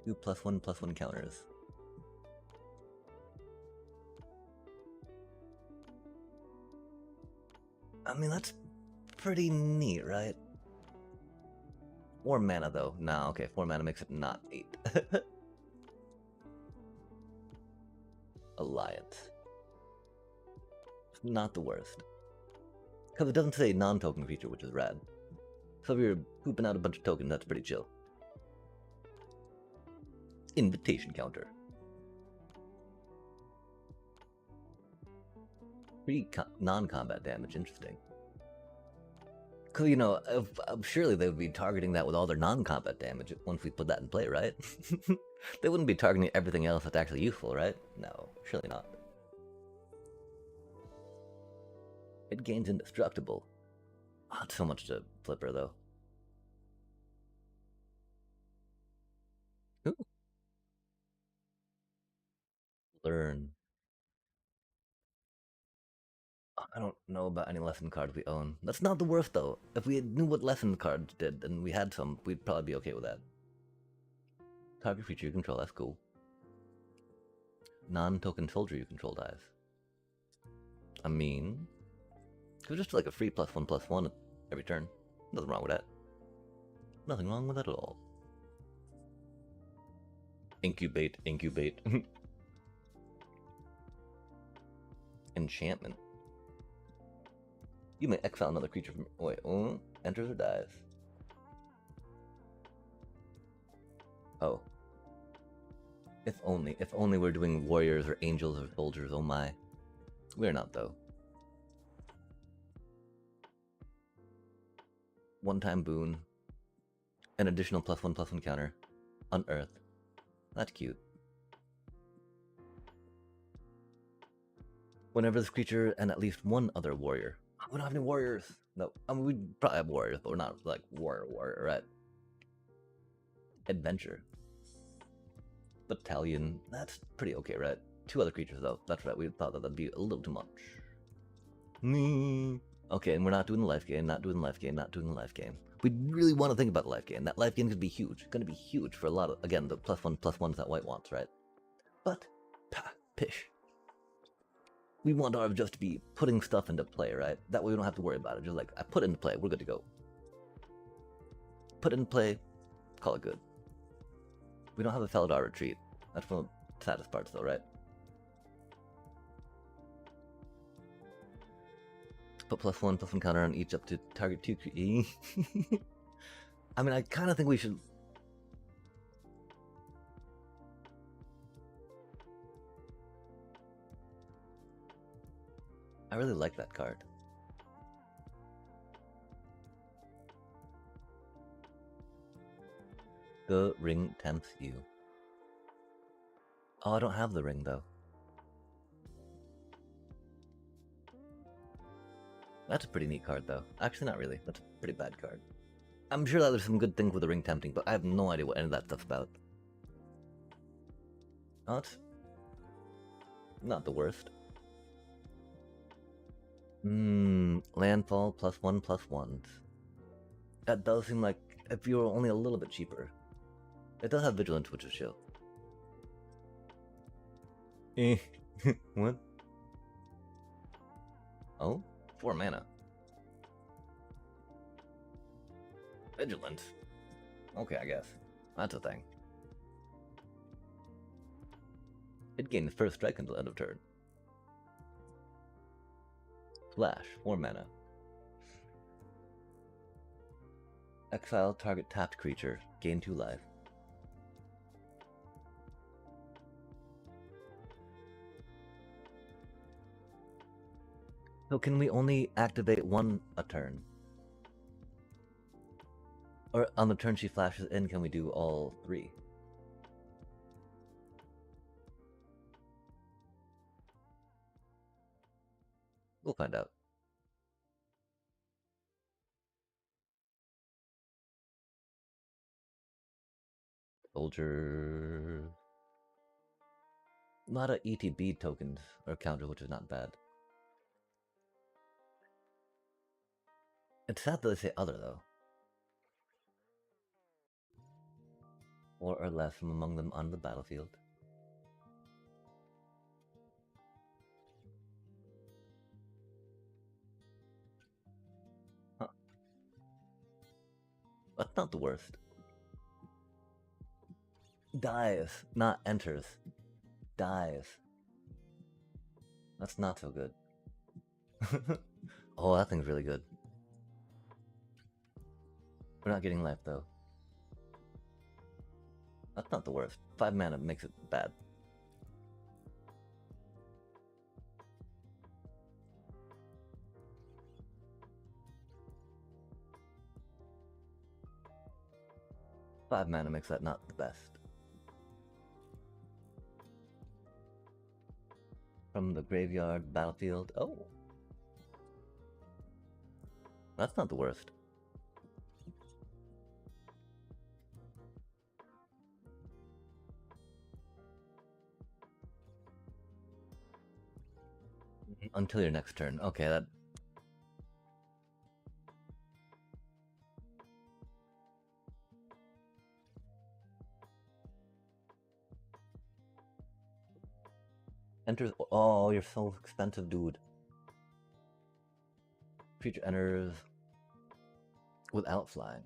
2+1/+1 counters. I mean, that's pretty neat, right? 4 mana though. Nah, okay, 4 mana makes it not 8. Alliance. Not the worst. Because it doesn't say non-token creature, which is rad. So if you're pooping out a bunch of tokens, that's pretty chill. Invitation counter. Free non-combat damage, interesting. Because, you know, surely they would be targeting that with all their non-combat damage once we put that in play, right? They wouldn't be targeting everything else that's actually useful, right? No, surely not. It gains indestructible. Oh, it's so much to flipper, though. Ooh. Learn. I don't know about any lesson cards we own. That's not the worst, though. If we knew what lesson cards did and we had some, we'd probably be okay with that. Target creature you control, that's cool. Non-token soldier you control dies. I mean, it's just like a free +1/+1 every turn. Nothing wrong with that. Nothing wrong with that at all. Incubate, incubate. Enchantment. You may exile another creature from. Wait, enters or dies. Oh. If only we're doing warriors or angels or soldiers, oh my. We're not, though. One-time boon. An additional +1/+1 counter. Unearth. That's cute. Whenever this creature and at least one other warrior. We don't have any warriors. No, I mean, we probably have warriors, but we're not like warrior, right? Adventure. Battalion. That's pretty okay, right? 2 other creatures, though. That's right, we thought that that'd be a little too much. Okay, and we're not doing the life gain, not doing the life gain, not doing the life gain. We really want to think about the life gain. That life gain could be huge. Going to be huge for a lot of, again, the +1/+1s that white wants, right? But, pish. We want our just to be putting stuff into play, right? That way we don't have to worry about it. Just like, I put it into play, we're good to go. Put it in play, call it good. We don't have a Felidar retreat. That's one of the saddest parts though, right? Put +1/+1 counter on each up to target 2. I mean, I kind of think we should... I really like that card. The ring tempts you. Oh, I don't have the ring, though. That's a pretty neat card, though. Actually, not really. That's a pretty bad card. I'm sure that there's some good things with the ring tempting, but I have no idea what any of that stuff's about. Oh, it's not the worst. Landfall +1/+1s. That does seem like if you were only a little bit cheaper. It does have Vigilance, which is chill. What? Oh? 4 mana. Vigilant. Okay, I guess. That's a thing. It gains first strike until end of turn. Flash, 4 mana. Exile target tapped creature, gain 2 life. So can we only activate 1 a turn? Or on the turn she flashes in, can we do all 3? We'll find out. Soldier... A lot of ETB tokens or counters, which is not bad. It's sad that they say other, though. 4 or less from among them on the battlefield. Huh. That's not the worst. Dies, not enters. Dies. That's not so good. Oh, that thing's really good. We're not getting life, though. That's not the worst. 5 mana makes it bad. Five mana makes that not the best. From the graveyard, battlefield. Oh! That's not the worst. Until your next turn. Okay, that... Enters... Oh, you're so expensive, dude. Creature enters... without flying.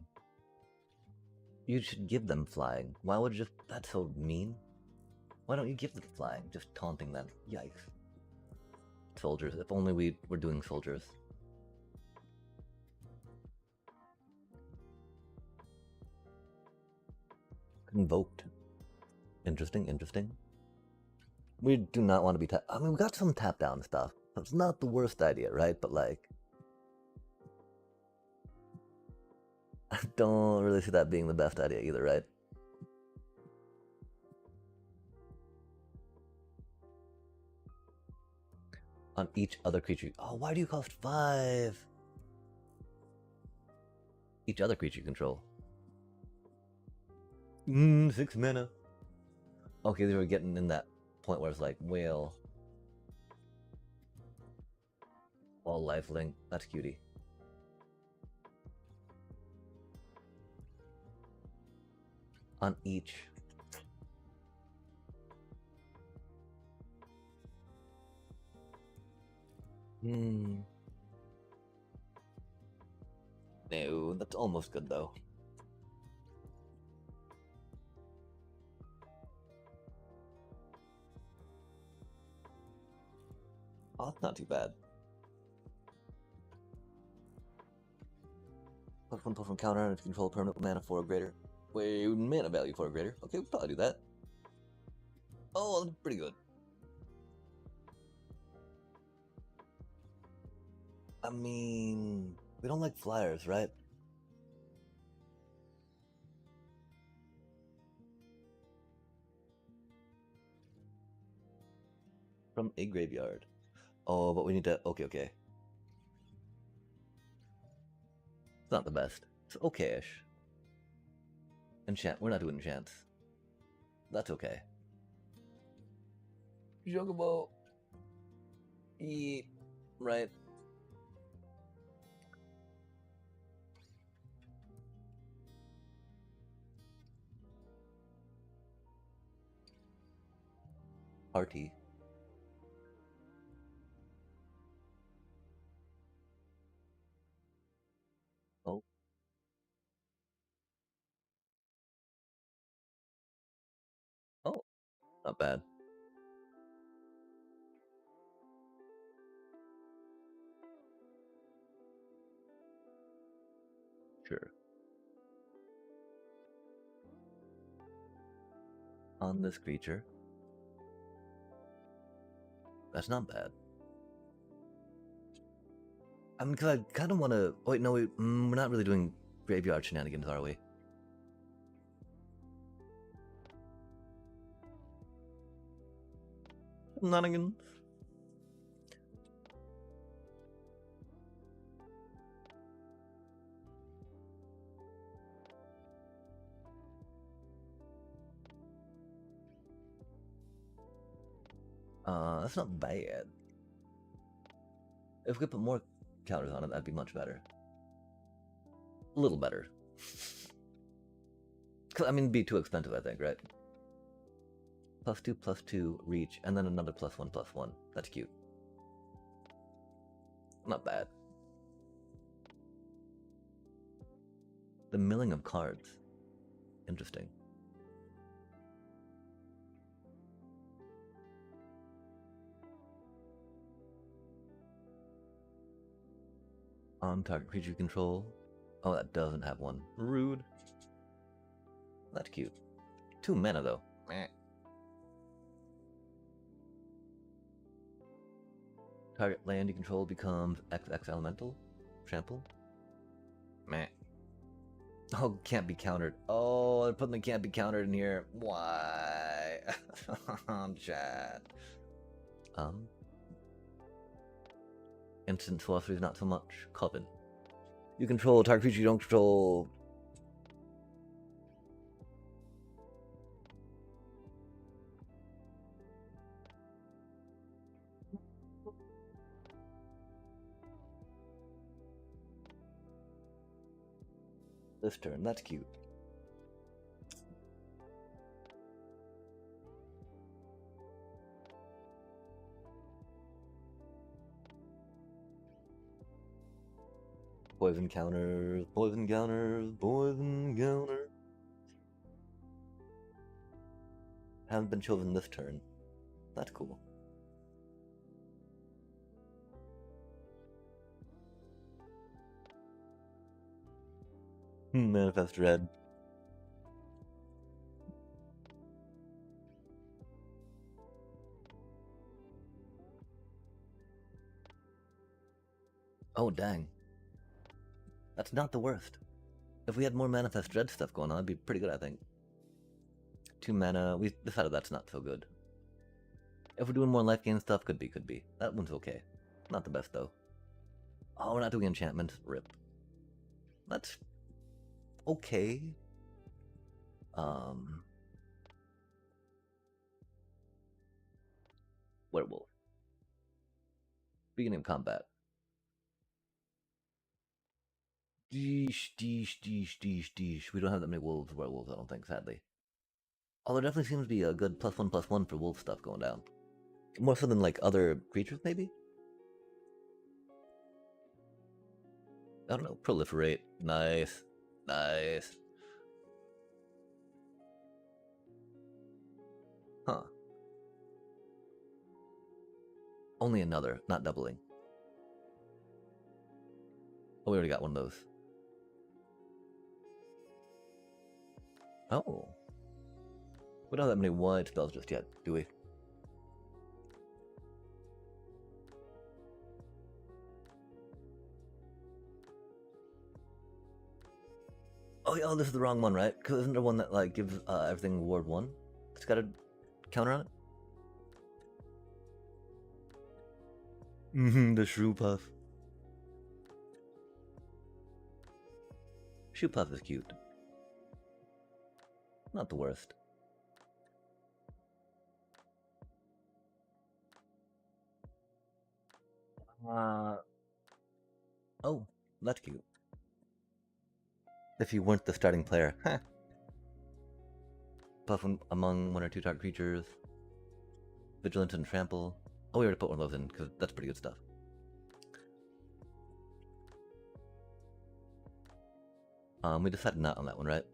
You should give them flying. Why would you just... That's so mean. Why don't you give them flying? Just taunting them. Yikes. Soldiers. If only we were doing soldiers. Invoked. Interesting, interesting. We do not want to be I mean, we got some tap down stuff. It's not the worst idea, right? But like... I don't really see that being the best idea either, right? On each other creature. Oh, why do you cost 5? Each other creature you control. 6 mana. Okay, they were getting in that point where it's like, well... All lifelink. That's cutie. On each. No, that's almost good though. Oh, that's not too bad. +1/+1 counter and control permanent mana 4 or greater. Wait, mana value 4 or greater. Okay, we'll probably do that. Oh, that's pretty good. I mean, we don't like flyers, right? From a graveyard. Oh, but we need to... Okay. It's not the best. It's okay-ish. Enchant. We're not doing enchants. That's okay. Jogobo. Eat. Right. Party. Oh. Oh. Not bad. Sure. On this creature. That's not bad. I mean, because I kind of want to... Oh, wait, no, we're not really doing graveyard shenanigans, are we? Shenanigans. That's not bad. If we could put more counters on it, that'd be much better. A little better. I mean, it'd be too expensive, I think, right? +2/+2 reach, and then another +1/+1. That's cute. Not bad. The milling of cards. Interesting. On target creature control. Oh, that doesn't have one. Rude. That's cute. 2 mana, though. Meh. Target land you control becomes XX Elemental. Trample. Meh. Oh, can't be countered. Oh, they're putting the can't be countered in here. Why? Chat. Instant sorceries, not so much. Coven. You control a target creature you don't control. This turn, that's cute. Poison counters, poison counters, poison counters. Haven't been chosen this turn. That's cool. Manifest Dread. Oh, dang. That's not the worst. If we had more Manifest Dread stuff going on, it'd be pretty good, I think. 2 mana. We decided that's not so good. If we're doing more life gain stuff, could be. That one's okay. Not the best, though. Oh, we're not doing enchantment. Rip. That's okay. Werewolf. Beginning of combat. Deesh, deesh, deesh, deesh, deesh. We don't have that many werewolves, I don't think, sadly. Although there definitely seems to be a good +1/+1 for wolf stuff going down. More so than like other creatures, maybe? I don't know. Proliferate. Nice. Nice. Huh. Only another, not doubling. Oh, we already got one of those. Oh. We don't have that many wide spells just yet, do we? Oh, yeah, this is the wrong one, right? Because isn't there one that like gives everything ward 1? It's got a counter on it? The Shrew Puff. Shrew Puff is cute. Not the worst. Oh, that's cute. If you weren't the starting player. Huh. Puff among 1 or 2 target creatures. Vigilant and Trample. Oh, we already put one of those in, because that's pretty good stuff. We decided not on that one, right?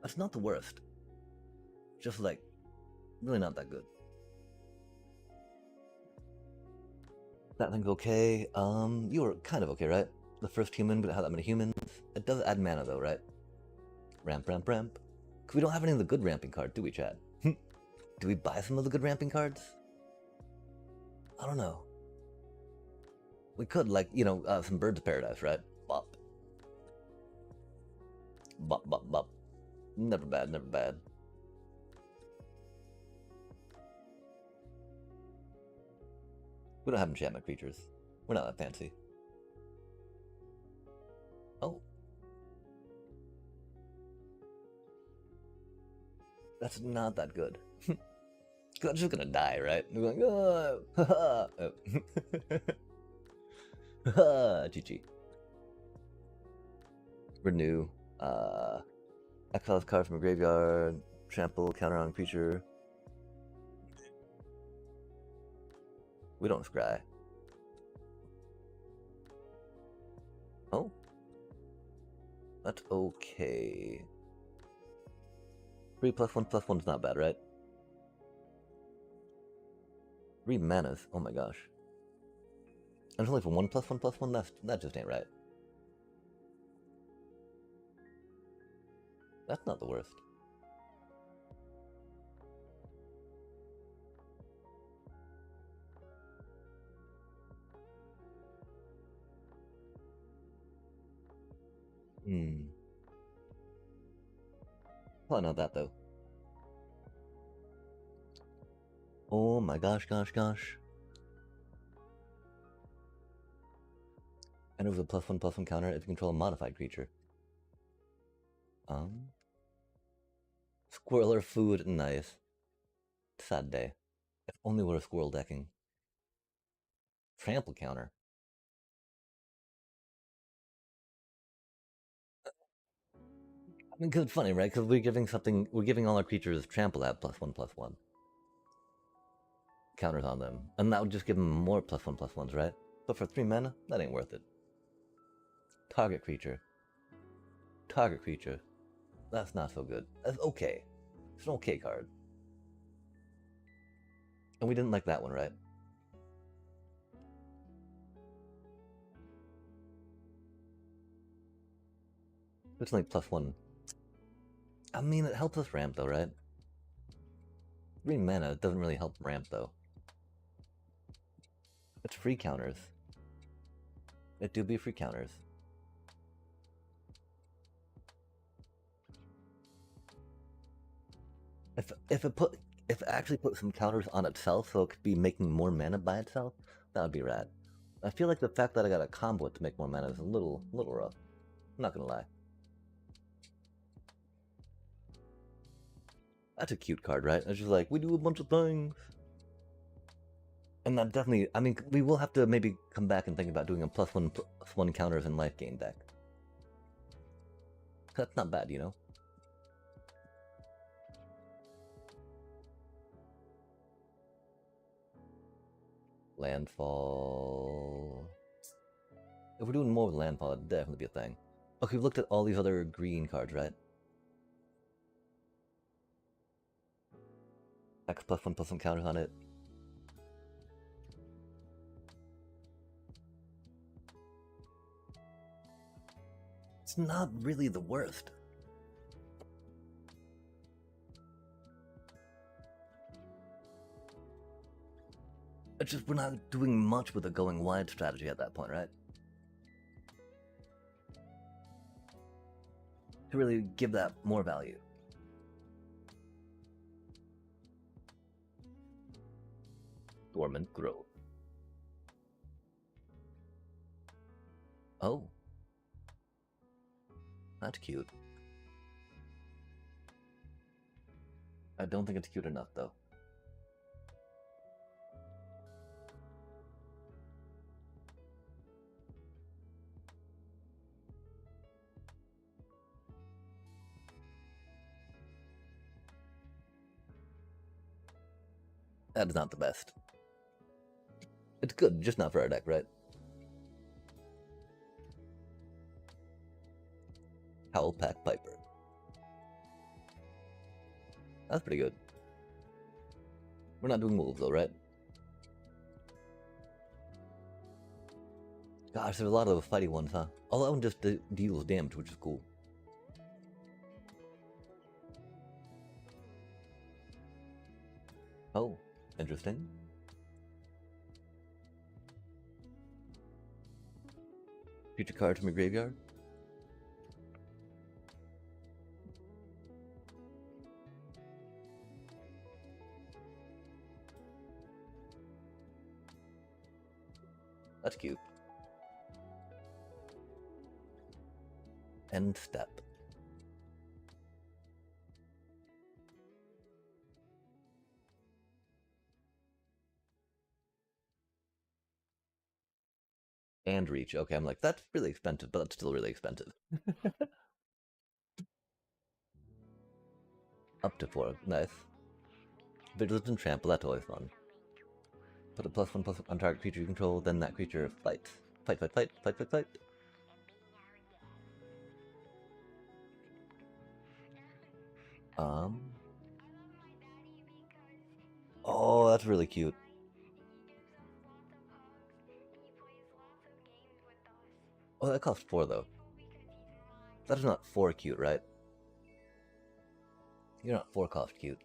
That's not the worst. Just like, really not that good. That thing's okay. You were kind of okay, right? The first human, but it had that many humans. It does add mana though, right? Ramp, ramp, ramp. Cause we don't have any of the good ramping cards, do we, Chad? Do we buy some of the good ramping cards? I don't know. We could, like, you know, some Birds of Paradise, right? Bop. Bop, bop, bop. Never bad, never bad. We don't have enchantment creatures. We're not that fancy. Oh. That's not that good. I'm just gonna die, right? We're going, oh, haha. Oh. GG. Renew. Exile card from a graveyard. Trample, counter on creature. We don't scry. Oh. That's okay. 3+1/+1 is not bad, right? 3 manas. Oh my gosh. And it's only for 1+1/+1? That just ain't right. That's not the worst. Probably not that though. Oh my gosh, gosh, gosh. And it was a +1/+1 counter if you control a modified creature. Squirrel or food, nice. Sad day. If only we were squirrel decking. Trample counter. I mean, cause it's funny, right? Because we're giving all our creatures trample at +1/+1 counters on them, and that would just give them more +1/+1s, right? But for 3 mana, that ain't worth it. Target creature. Target creature. That's not so good. That's okay. It's an okay card. And we didn't like that one, right? It's like +1. I mean, it helps us ramp though, right? 3 mana doesn't really help ramp though. It's free counters. It do be free counters. If it actually put some counters on itself, so it could be making more mana by itself, that would be rad. I feel like the fact that I got a combo to make more mana is a little rough. I'm not gonna lie. That's a cute card, right? It's just like, we do a bunch of things. And that definitely, I mean, we will have to maybe come back and think about doing a +1/+1 counters and life gain deck. That's not bad, you know? Landfall. If we're doing more with landfall, it'd definitely be a thing. Okay, we've looked at all these other green cards, right? X +1/+1 counters on it. It's not really the worst. It's just we're not doing much with a going wide strategy at that point, right? To really give that more value. Dormant Grove. Oh. That's cute. I don't think it's cute enough, though. That is not the best. It's good, just not for our deck, right? Howlpack Piper. That's pretty good. We're not doing wolves, though, right? Gosh, there's a lot of fighty ones, huh? All that one just deals damage, which is cool. Oh, interesting. Future card from your graveyard. That's cute. End step. And reach. Okay, I'm like, that's really expensive, but that's still really expensive. Up to 4. Nice. Vigilance and Trample, that's always fun. Put a +1/+1 on target creature you control, then that creature fights. Fight, fight, fight, fight, fight, fight. Oh, that's really cute. Oh, that costs 4, though. That is not 4 cute, right? You're not 4 cost cute.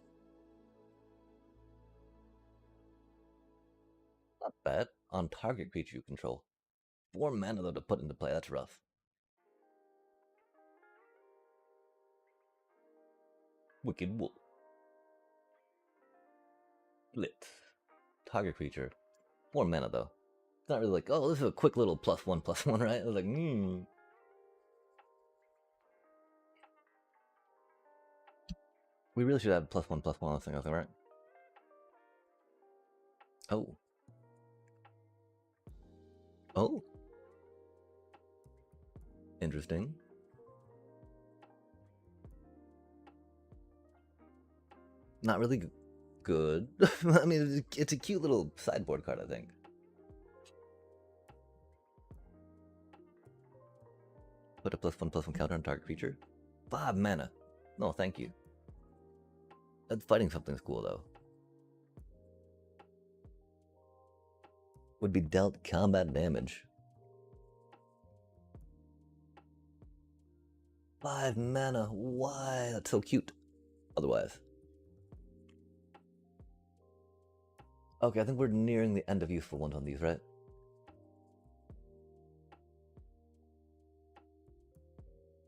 Not bad. On target creature you control. 4 mana, though, to put into play. That's rough. Wicked Wolf. Blitz. Target creature. 4 mana, though. It's not really like, oh, this is a quick little +1/+1, right? I was like, We really should have +1/+1 on this thing, I think, right? Oh. Oh. Interesting. Not really good. I mean, it's a cute little sideboard card, I think. Put a +1/+1 counter on target creature. 5 mana. No, thank you. That fighting something's cool, though. Would be dealt combat damage. 5 mana. Why? That's so cute. Otherwise. Okay, I think we're nearing the end of useful ones on these, right?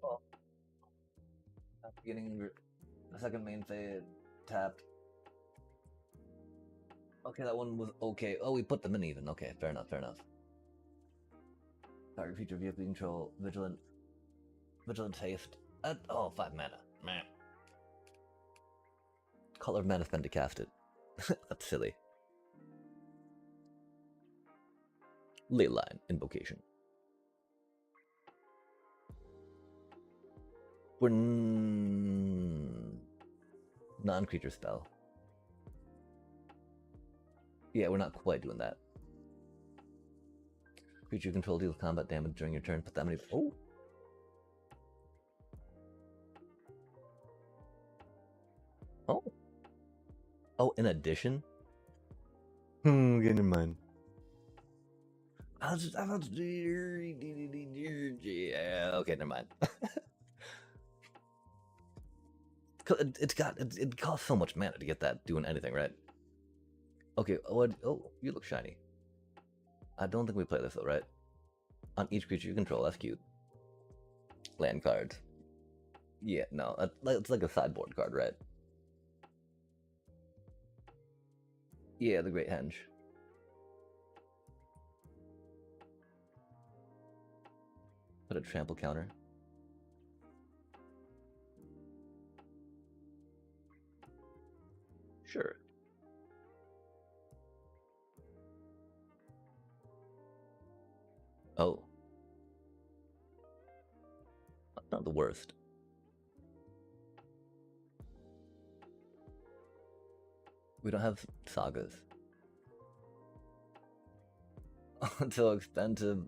Well, at the beginning, the second main phase, tapped. Okay, that one was okay. Oh, we put them in even. Okay, fair enough, fair enough. Target creature vehicle control, vigilant haste. Oh, 5 mana. Meh. Color of mana spent to cast it. That's silly. Ley line invocation. We're non-creature spell. Yeah, we're not quite doing that. Creature you control deals combat damage during your turn. Put that many. Oh. Oh. Oh, in addition? Get in mind. Yeah, okay, never mind. It costs so much mana to get that doing anything, right? Okay, what? Oh, you look shiny. I don't think we play this though, right? On each creature you control, that's cute. Land cards. Yeah, no, it's like a sideboard card, right? Yeah, the Great Henge. Put a trample counter. Sure. Oh. That's not the worst. We don't have sagas. So expensive.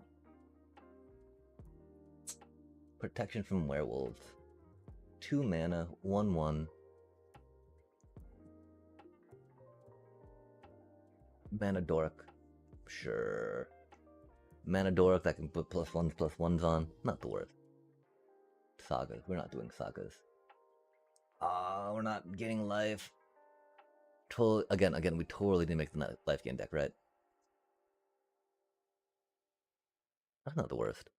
Protection from werewolves. 2 mana, 1/1. Mana Dork. Sure. Mana Dork that can put +1/+1s on. Not the worst. Sagas. We're not doing sagas. We're not getting life. Again, we totally didn't make the life gain deck, right? That's not the worst.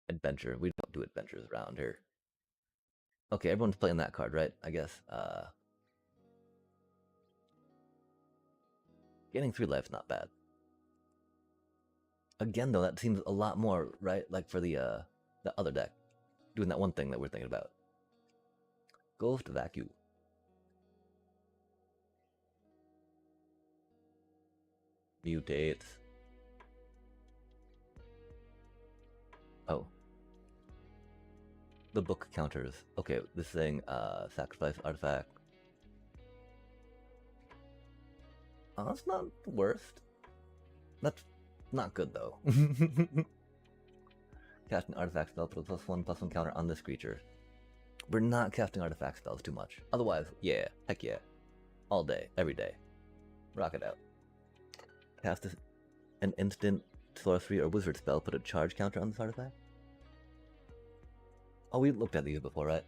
Adventure. We don't do adventures around here. Okay, everyone's playing that card, right? I guess. Getting 3 life's not bad. Again, though, that seems a lot more, right? Like for the other deck. Doing that one thing that we're thinking about. Ghost Vacuum. Mutates. Oh. The book counters. Okay, this thing, sacrifice artifact. Oh, that's not the worst. That's not good, though. Casting artifact spell, put a +1/+1 counter on this creature. We're not casting artifact spells too much. Otherwise, yeah, heck yeah. All day, every day. Rock it out. Cast an instant sorcery or wizard spell, put a charge counter on this artifact. Oh, we looked at these before, right?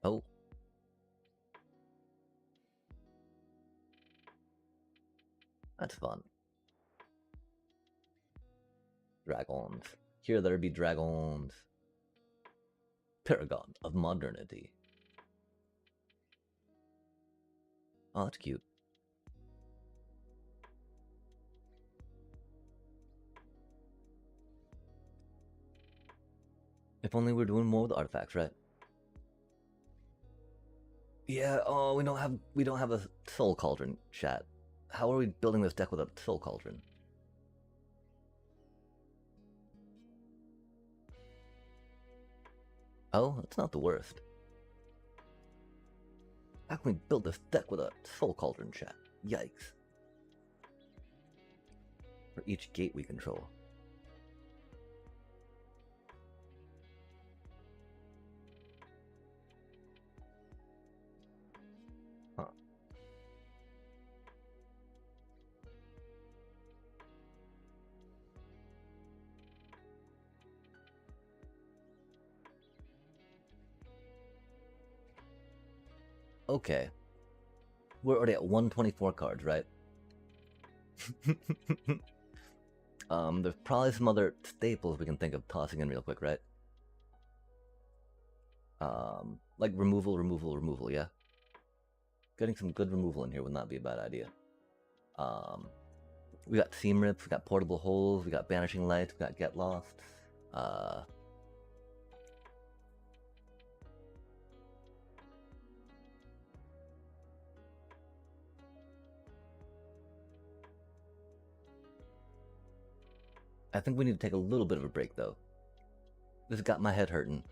Oh. That's fun. Dragons. Here there be dragons. Paragon of modernity. Oh, that's cute. If only we're doing more with artifacts, right? Yeah, oh, we don't have a soul cauldron, chat. How are we building this deck with a soul cauldron? Oh, that's not the worst. How can we build this deck with a soul cauldron, chat? Yikes. For each gate we control. Huh. Okay. We're already at 124 cards, right? There's probably some other staples we can think of tossing in real quick, right? Like removal, yeah? Getting some good removal in here would not be a bad idea. We got seam rips, we got portable holes, we got banishing lights, we got get lost. I think we need to take a little bit of a break though. This got my head hurting.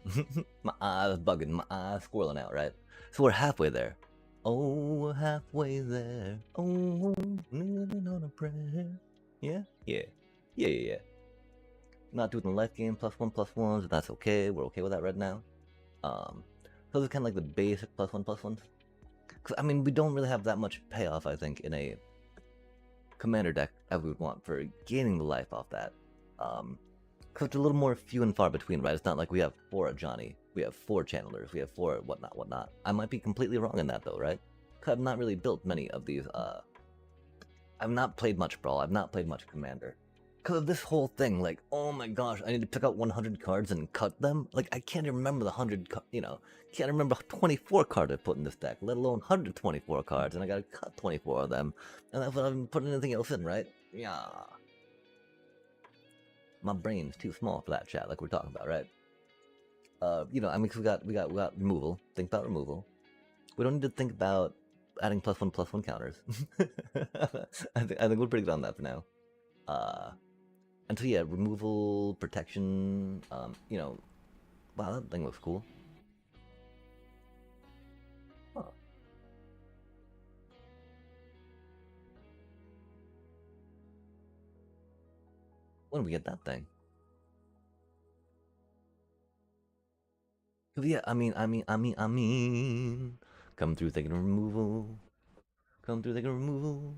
My eyes bugging, my eyes squirreling out, right? So we're halfway there. Oh, we're halfway there. Oh, living on a prayer. Yeah, yeah, yeah, yeah, yeah. Not doing the life game plus ones, that's okay. We're okay with that right now. So those are kind of like the basic plus ones. Cause I mean, we don't really have that much payoff, I think, in a commander deck as we would want for gaining the life off that. Because it's a little more few and far between, right? It's not like we have 4 Johnny, we have 4 channelers, we have 4 whatnot. I might be completely wrong in that though, right? Because I've not really built many of these. I've not played much Brawl, I've not played much Commander. Because of this whole thing, like, oh my gosh, I need to pick out 100 cards and cut them? Like, I can't even remember the 100, can't remember 24 cards I put in this deck, let alone 124 cards, and I gotta cut 24 of them. And that's what I've been putting anything else in, right? Yeah. My brain's too small for that chat, like we're talking about, right? I mean, 'cause we got removal. Think about removal. We don't need to think about adding plus one counters. I think we're pretty good on that for now. Uh, and so yeah, removal, protection. Wow, that thing looks cool. Huh. When do we get that thing? 'Cause yeah, I mean, come through thinking removal. Come through thinking removal.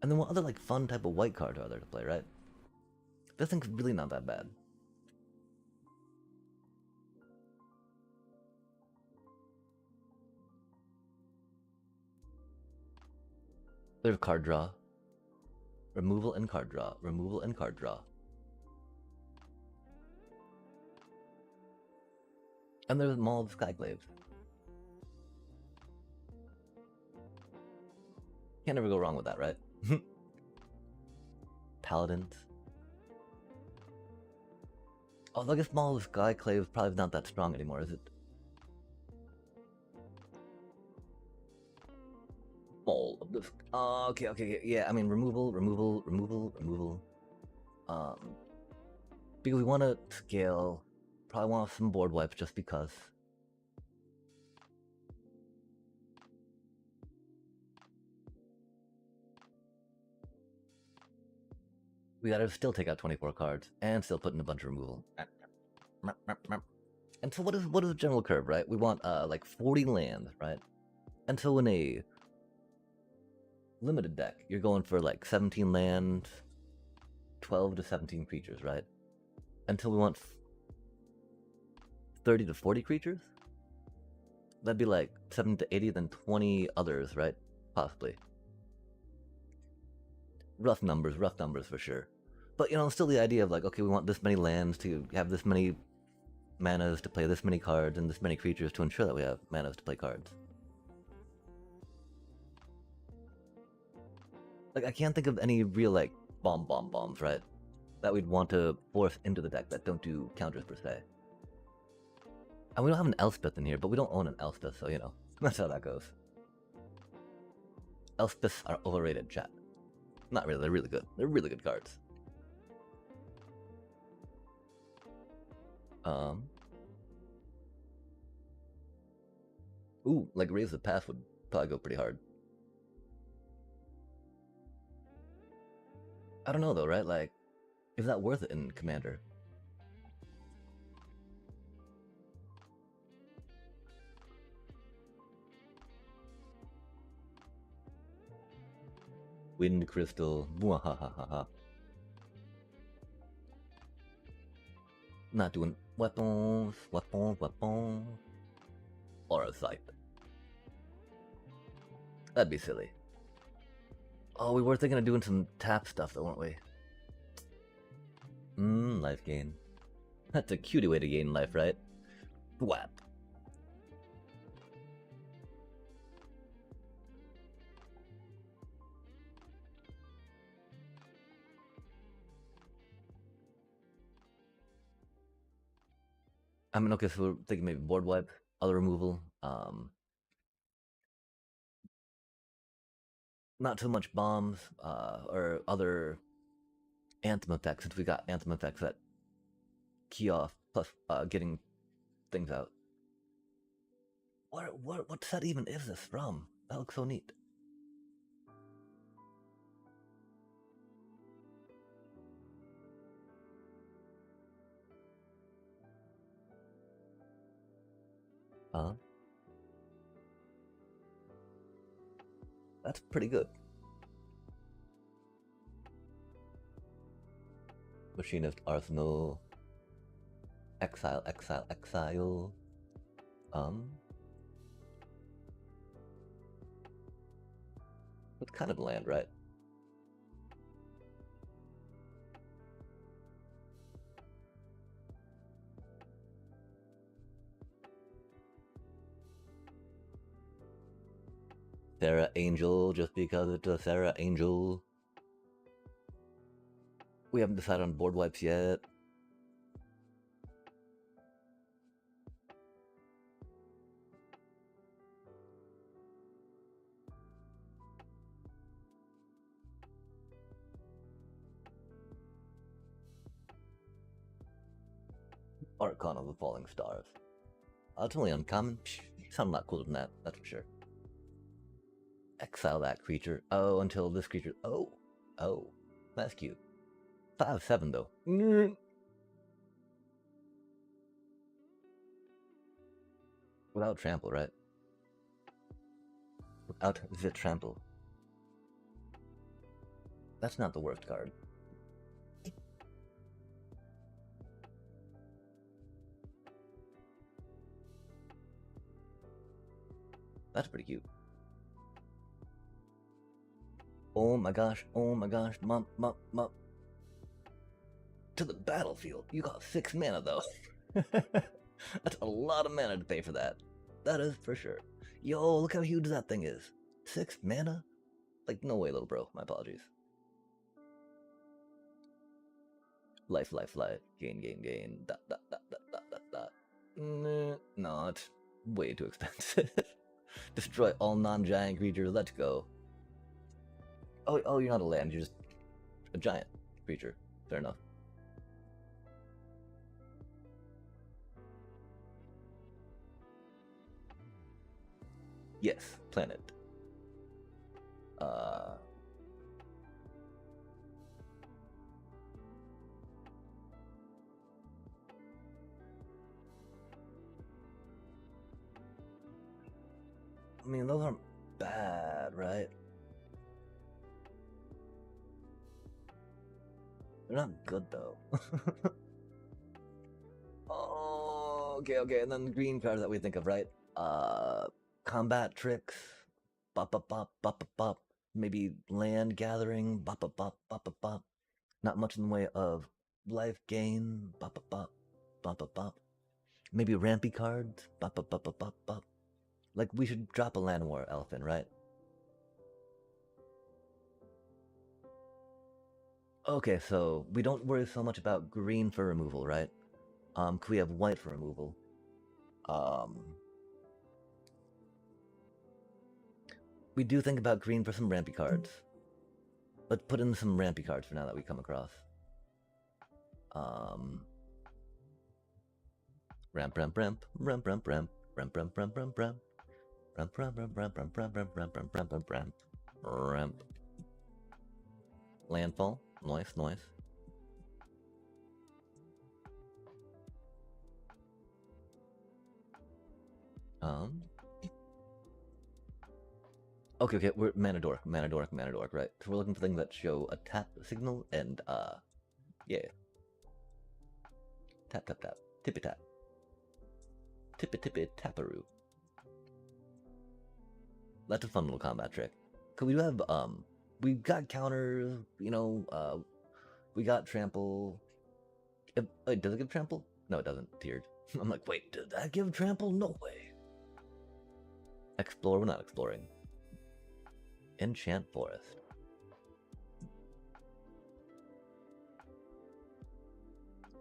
And then what other like fun type of white cards are there to play, right? This thing's really not that bad. There's card draw. Removal and card draw. Removal and card draw. And there's Maul of Skyclaves. Can't never go wrong with that, right? Paladins. Although I guess Maul of Skyclaves probably not that strong anymore, is it? Maul of the... okay. Yeah, I mean, removal. Um, because we want to scale. Probably want some board wipes just because. We gotta still take out 24 cards and still put in a bunch of removal. And so what is the general curve, right? We want like 40 lands, right? And so in a limited deck, you're going for like 17 land, 12 to 17 creatures, right? Until we want 30 to 40 creatures? That'd be like 7 to 80, then 20 others, right? Possibly. Rough numbers for sure. But still the idea of like, okay, we want this many lands to have this many manas to play this many cards and this many creatures to ensure that we have manas to play cards. Like, I can't think of any real like bombs, right? That we'd want to force into the deck that don't do counters per se. And we don't have an Elspeth in here, but we don't own an Elspeth, so that's how that goes. Elspeths are overrated, chat. Not really, they're really good. They're really good cards. Ooh, like Raise the Path would probably go pretty hard. I don't know though, right? Like, is that worth it in Commander? Wind Crystal. Mwahahaha. Not doing weapons. Or a sight. That'd be silly. Oh, we were thinking of doing some tap stuff though, weren't we? Life gain. That's a cutie way to gain life, right? Whap. I mean, okay, so we're thinking maybe board wipe, other removal. Not too much bombs or other Anthem effects, since we got Anthem effects that key off, plus getting things out. What set even is this from? That looks so neat. That's pretty good. Machinist Arsenal. Exile. It's kind of land, right? Sarah Angel, just because it's a Sarah Angel. We haven't decided on board wipes yet. Archon of the Falling Stars. It's only uncommon. Sound a lot cooler than that, that's for sure. Exile that creature. Oh, until this creature. Oh, that's cute. 5/7 though. Without trample, right? Without the trample. That's not the worst card. That's pretty cute. Oh my gosh, mom. To the battlefield. You got 6 mana though. That's a lot of mana to pay for that. That is for sure. Yo, look how huge that thing is. 6 mana? Like, no way, little bro. My apologies. Life. Gain. Dot. No, it's way too expensive. Destroy all non-giant creatures. Let's go. Oh, you're not a land. You're just a giant creature. Fair enough. Yes, planet. I mean, those aren't bad, right? They're not good though. Oh, okay. And then the green cards that we think of, right? Combat tricks. Bop. Maybe land gathering. Bop. Not much in the way of life gain. Bop. Maybe rampy cards. Bop. Like, we should drop a land war elephant, right? Okay, so we don't worry so much about green for removal, right? Could we have white for removal? We do think about green for some rampy cards. Let's put in some rampy cards for now that we come across. Ramp. Landfall. Nice. Okay, we're mana dork, right? So we're looking for things that show a tap signal and yeah. Tap. Tippy tap. Tippy taparoo. That's a fun little combat trick. Cause we do have we've got counters, we got trample. Wait, does it give trample? No, it doesn't. Tiered. I'm like, wait, did that give trample? No way. Explore, we're not exploring. Enchant Forest.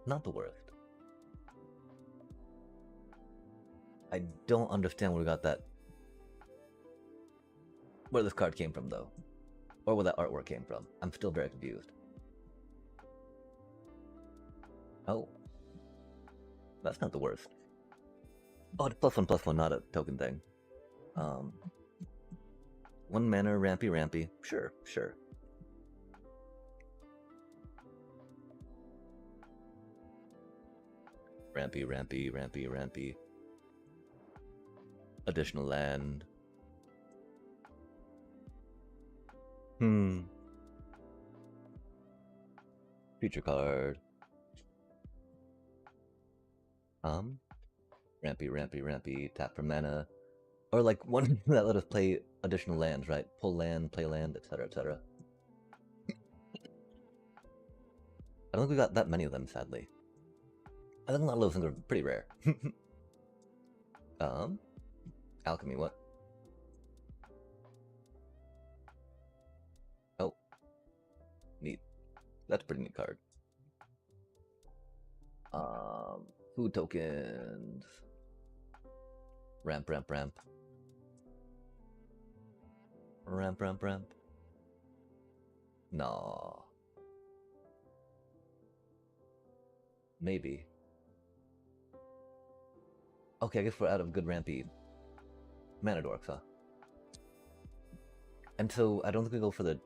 Not the worst. I don't understand where we got that. Where this card came from, though. Or where that artwork came from. I'm still very confused. Oh, that's not the worst. Oh, it's +1 +1, not a token thing. 1 mana, rampy, rampy. Sure, sure. Rampy, rampy, rampy, rampy. Additional land. Feature card. Rampy, rampy, rampy. Tap for mana. Or like one that let us play additional lands, right? Pull land, play land, etc., etc. I don't think we got that many of them, sadly. I think a lot of those things are pretty rare. Alchemy, what? Oh, neat. That's a pretty neat card. Food tokens. Ramp, ramp, ramp. Ramp, ramp, ramp. No. Maybe. Okay, I guess we're out of good rampy mana dorks, huh? And so I don't think we go for the.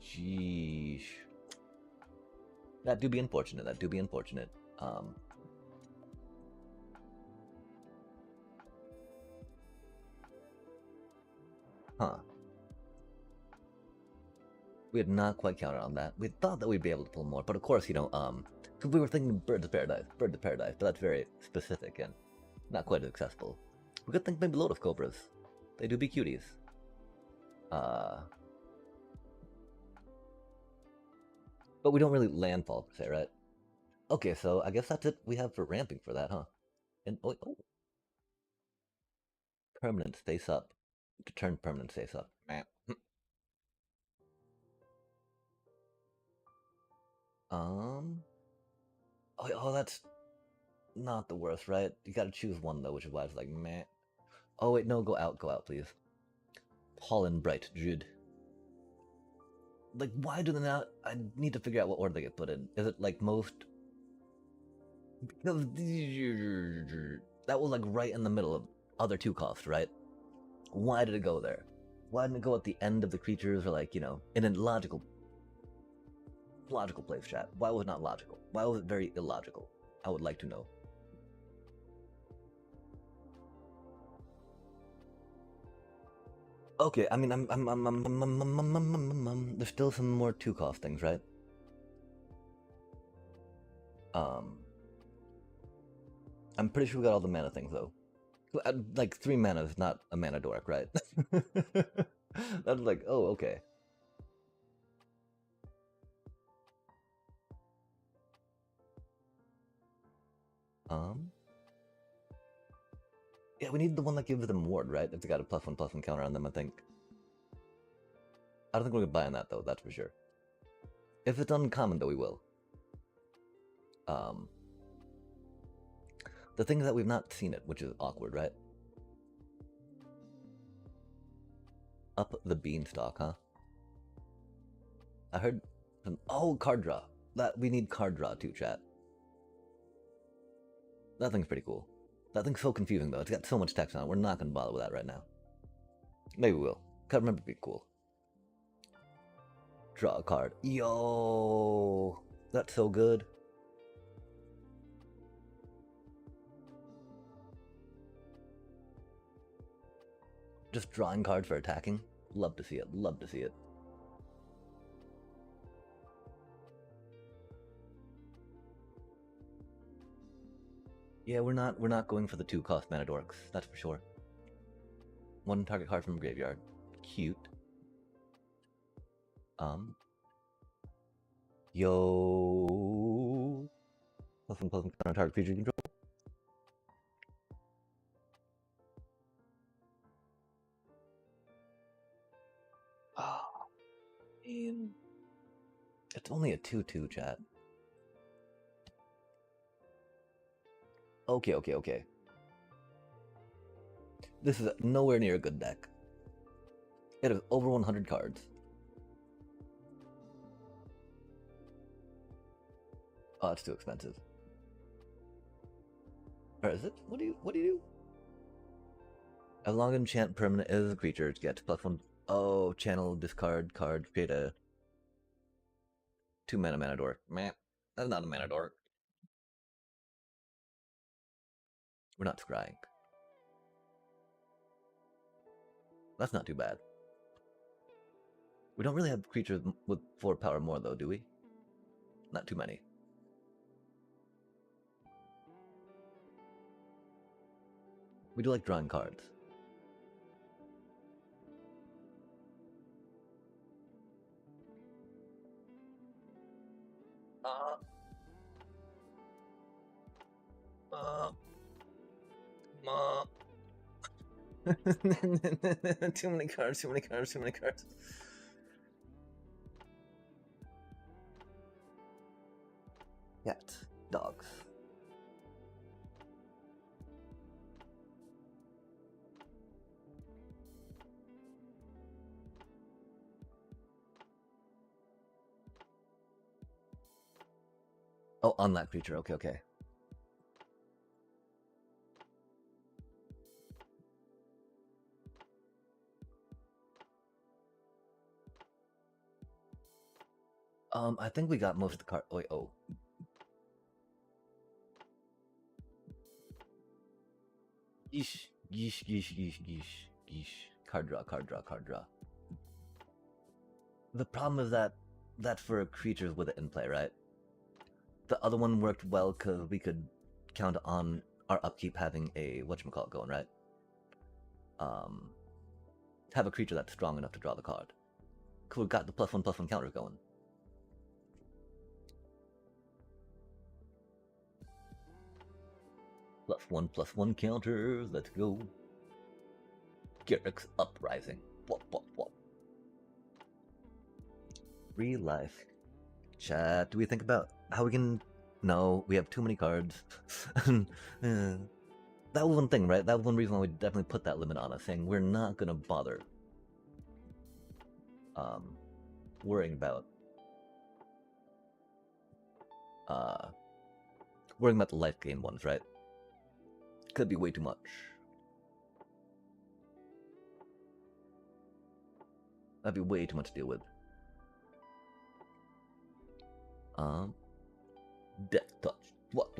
Jeesh. That do be unfortunate. That do be unfortunate. Huh. We had not quite counted on that. We thought that we'd be able to pull more, but of course, because we were thinking Birds of Paradise, but that's very specific and not quite as accessible. We could think maybe Load of Cobras. They do be cuties. But we don't really landfall per se, right? Okay, so I guess that's it we have for ramping for that, huh? And oh, permanent face up. To turn permanent face up. Oh, that's not the worst, right? You gotta choose one though, which is why it's like meh. Oh wait, no, go out, please. Pollen Bright Jude. Like, why do they not? I need to figure out what order they get put in. Is it like most? Because that was like right in the middle of other 2 cost, right? Why did it go there? Why didn't it go at the end of the creatures or like, in a logical place, chat? Why was it not logical? Why was it very illogical? I would like to know. Okay, I mean, there's still some more 2 cost things, right? I'm pretty sure we got all the mana things though. Like 3 mana is not a mana dork, right? That's like, oh, okay. Yeah, we need the one that gives them ward, right? If they got a +1/+1 counter on them, I think. I don't think we're buying that though, that's for sure. If it's uncommon though, we will. The thing is that we've not seen it, which is awkward, right? Up the beanstalk, huh? I heard some. Oh, card draw. That we need card draw too, chat. That thing's pretty cool. That thing's so confusing though. It's got so much text on it. We're not gonna bother with that right now. Maybe we will. Can't remember, be cool. Draw a card. Yo, that's so good. Just drawing cards for attacking. Love to see it. Love to see it. Yeah, we're not going for the 2-cost mana dorks. That's for sure. 1 target card from graveyard. Cute. Yo. +1/+1 counter target creature control. Oh, man. It's only a 2/2, chat. Okay. This is nowhere near a good deck. It has over 100 cards. Oh, it's too expensive. Or is it? What do you do? As long as enchant permanent is a creature, get +1. Oh, channel, discard, card, create a 2 mana dork. Man, that's not a mana dork. We're not scrying. That's not too bad. We don't really have creatures with 4 power more though, do we? Not too many. We do like drawing cards. Too many cards, too many cards, too many cards. Cat, dogs. Oh, on that creature. Okay, okay. I think we got most of the card. Wait, oh. Yeesh, yeesh, yeesh, yeesh, yeesh, yeesh. Card draw, card draw, card draw. The problem is that that's for creatures with it in play, right? The other one worked well because we could count on our upkeep having a whatchamacallit going, right? Have a creature that's strong enough to draw the card. Cause we've got the +1/+1 counter going. +1/+1 counter, let's go. Garrick's Uprising. What? Real life. Chat, do we think about how we can... No, we have too many cards. That was one thing, right? That was one reason why we definitely put that limit on us, saying we're not gonna bother worrying about the life gain ones, right? Could be way too much. That'd be way too much to deal with. Death touch. What?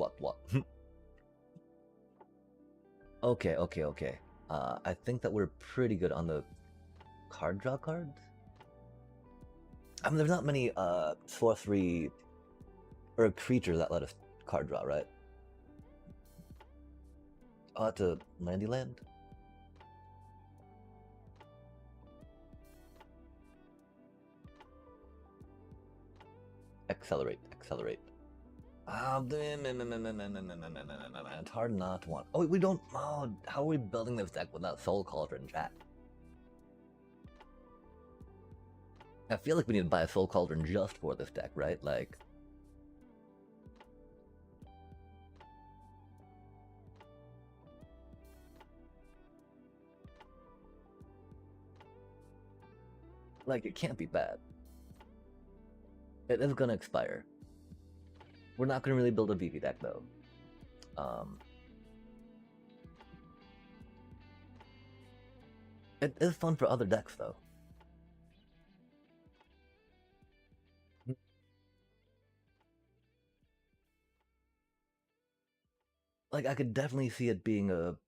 Okay. I think that we're pretty good on the card draw cards. I mean, there's not many 4/3 or creatures that let us card draw, right? Oh, it's a landy land. Accelerate. It's hard not to want. Oh, we don't. Oh, how are we building this deck without Soul Cauldron, chat? I feel like we need to buy a Soul Cauldron just for this deck, right? Like, it can't be bad. It is gonna expire. We're not gonna really build a VP deck though. It is fun for other decks though. Like, I could definitely see it being a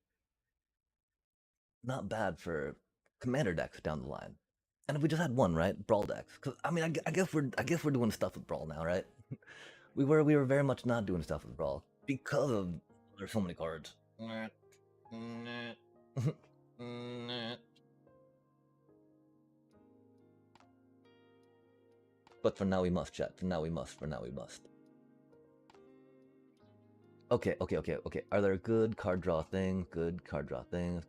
not bad for commander decks down the line. And if we just had one, right, brawl decks. Because I mean, I guess we're doing stuff with brawl now, right? we were very much not doing stuff with brawl because of there's so many cards. But for now we must, chat. For now we must. Okay. Are there good card draw things? Good card draw things.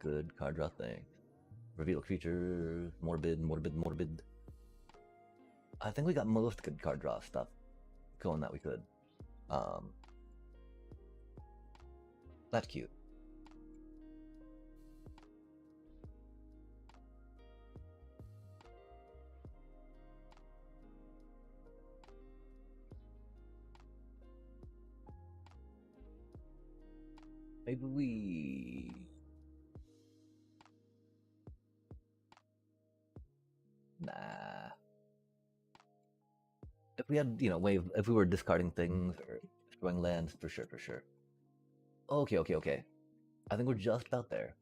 Reveal creatures. Morbid. I think we got most good card draw stuff going that we could. That's cute. Maybe we... Nah. If we had, you know, if we were discarding things or destroying lands, for sure, for sure. Okay, okay, okay. I think we're just about there.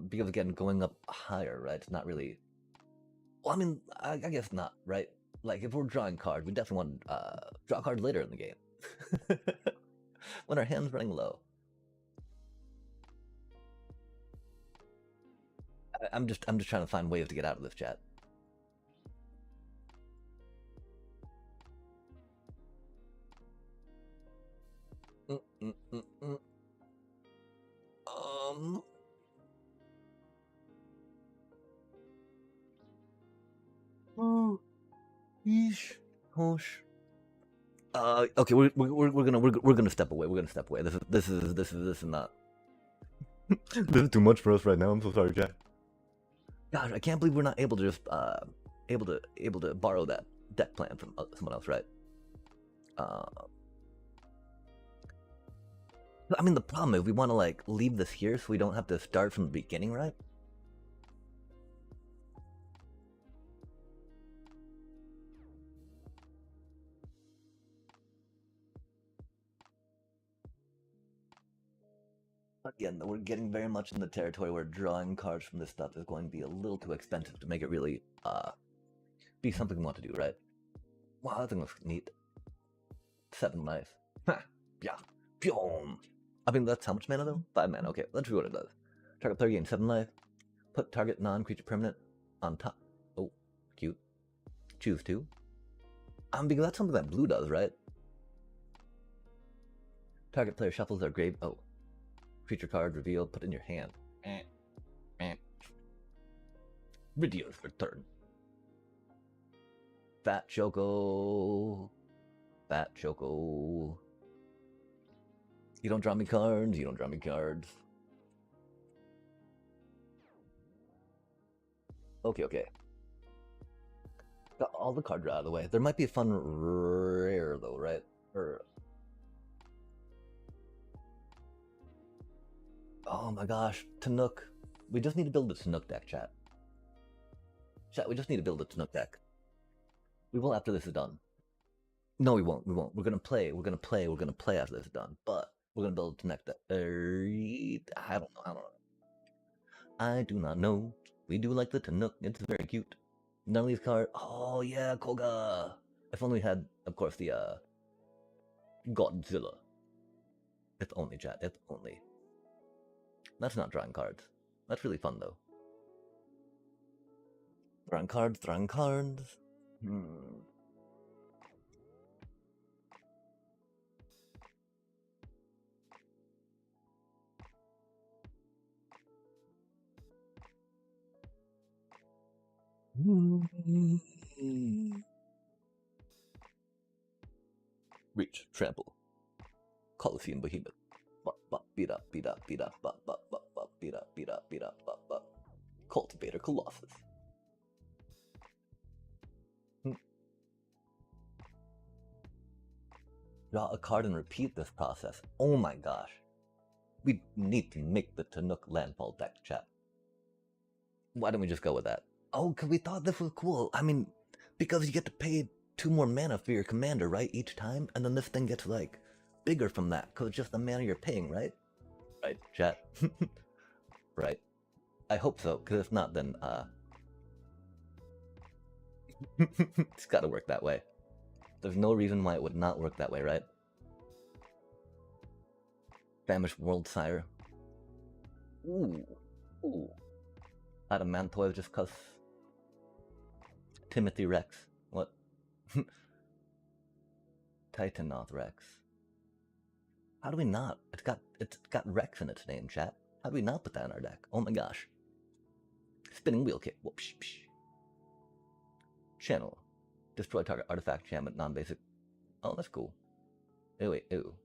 Because again, going up higher, right? It's not really. Well, I mean, I guess not, right? Like if we're drawing cards, we definitely want draw cards later in the game when our hand's running low. I'm just trying to find ways to get out of this, chat. Oh, yeesh, hosh. Okay, we're gonna step away. We're gonna step away. This is not. This is too much for us right now. I'm so sorry, Jack. Gosh, I can't believe we're not able to just able to borrow that deck plan from someone else, right? I mean, the problem is we want to like leave this here so we don't have to start from the beginning, right? Again, we're getting very much in the territory where drawing cards from this stuff is going to be a little too expensive to make it really be something we want to do, right? Wow, that thing looks neat. 7 life. Ha! Yeah. Boom! I mean, that's how much mana though? 5 mana. Okay, let's see what it does. Target player gains 7 life. Put target non-creature permanent on top. Oh, cute. Choose 2. Because that's something that blue does, right? Target player shuffles their grave. Oh. Creature card revealed, put in your hand. Video's return. Fat Choco. Fat Choco. You don't draw me cards, you don't draw me cards. Okay, okay. Got all the cards out of the way. There might be a fun rare though, right? Or... Oh my gosh, Tanuk. We just need to build a Tanuk deck, chat. Chat, we just need to build a Tanuk deck. We will after this is done. No, we won't. We won't. We're gonna play. We're gonna play. We're gonna play after this is done. But we're gonna build a Tanuk deck. I don't know. I don't know. I do not know. We do like the Tanuk. It's very cute. None of these cards. Oh yeah, Koga. If only we had, of course, the Godzilla. If only, chat. If only. That's not drawing cards. That's really fun though. Drawing cards. Drawing cards. Reach, trample. Coliseum behemoth. Beat up, beat up, beat up, beat up, beat up, beat up. Cultivator Colossus. Draw a card and repeat this process. Oh my gosh. We need to make the Tanuk landfall deck, chat. Why don't we just go with that? Oh, because we thought this was cool. I mean, because you get to pay 2 more mana for your commander, right, each time? And then this thing gets, like, bigger from that, because it's just the mana you're paying, right? Right, chat? Right. I hope so, because if not, then, it's gotta work that way. There's no reason why it would not work that way, right? Famished World Sire. Ooh. Ooh. Adamantoise just cause Timothy Rex. What? Titanoth Rex. How do we not? It's got Rex in its name, chat. How do we not put that in our deck? Oh my gosh. Spinning wheel kick. Whoopsh. Channel. Destroy target artifact jam at non-basic. Oh, that's cool. Ew, wait, ew.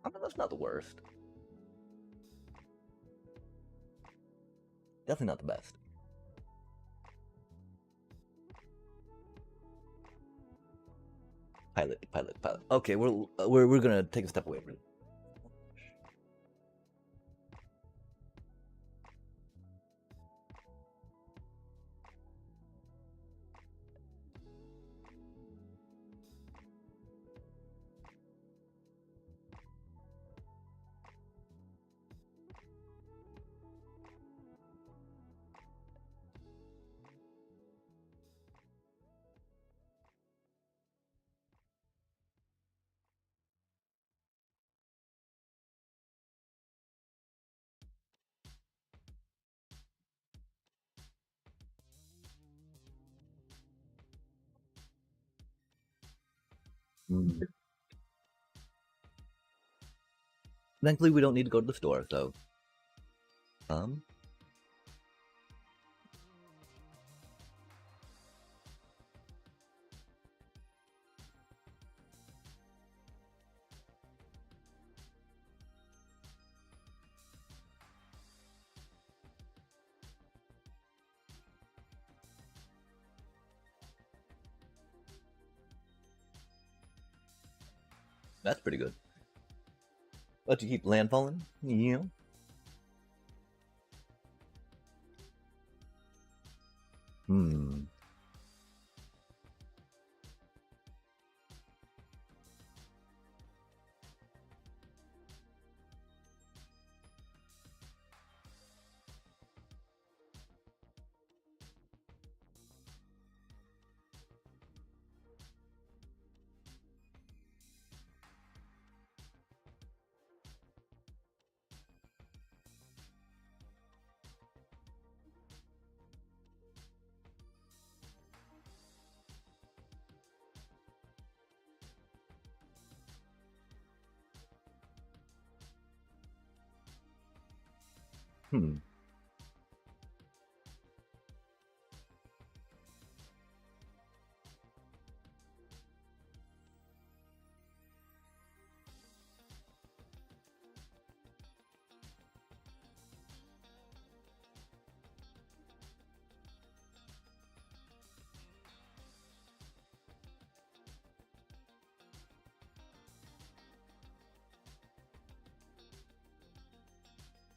I mean, that's not the worst. Definitely not the best. Pilot. Okay, we're gonna take a step away from it. Mm. Thankfully, we don't need to go to the store, so um, that's pretty good. But you keep landfalling, you know. Hmm. Hmm.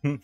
Hmm.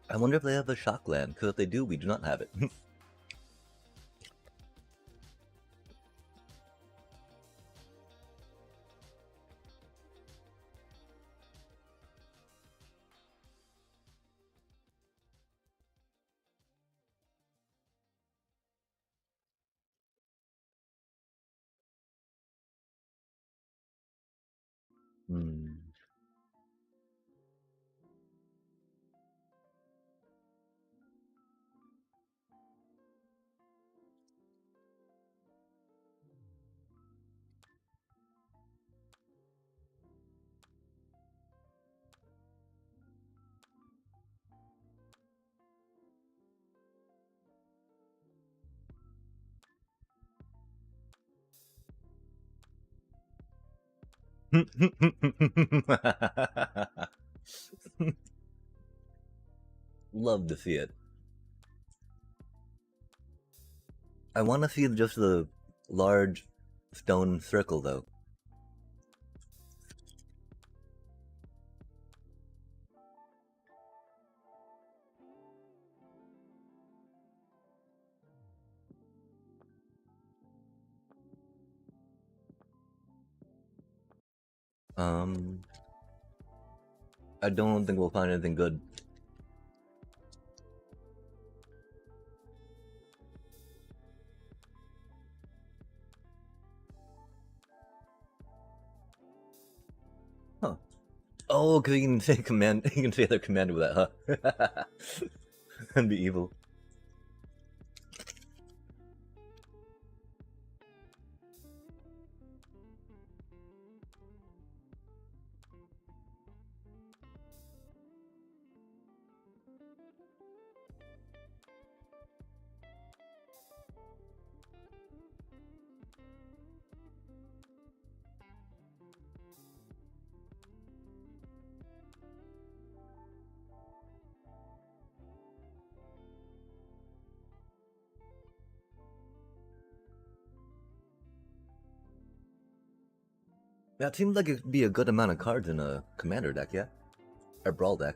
I wonder if they have a shock land, because if they do, we do not have it. Hmm. Love to see it. I want to see just the large stone circle, though. Um, I don't think we'll find anything good. Huh. Oh, because you can say command. You can say their command with that, huh? And be evil. Yeah, it seems like it'd be a good amount of cards in a commander deck, yeah? Or brawl deck.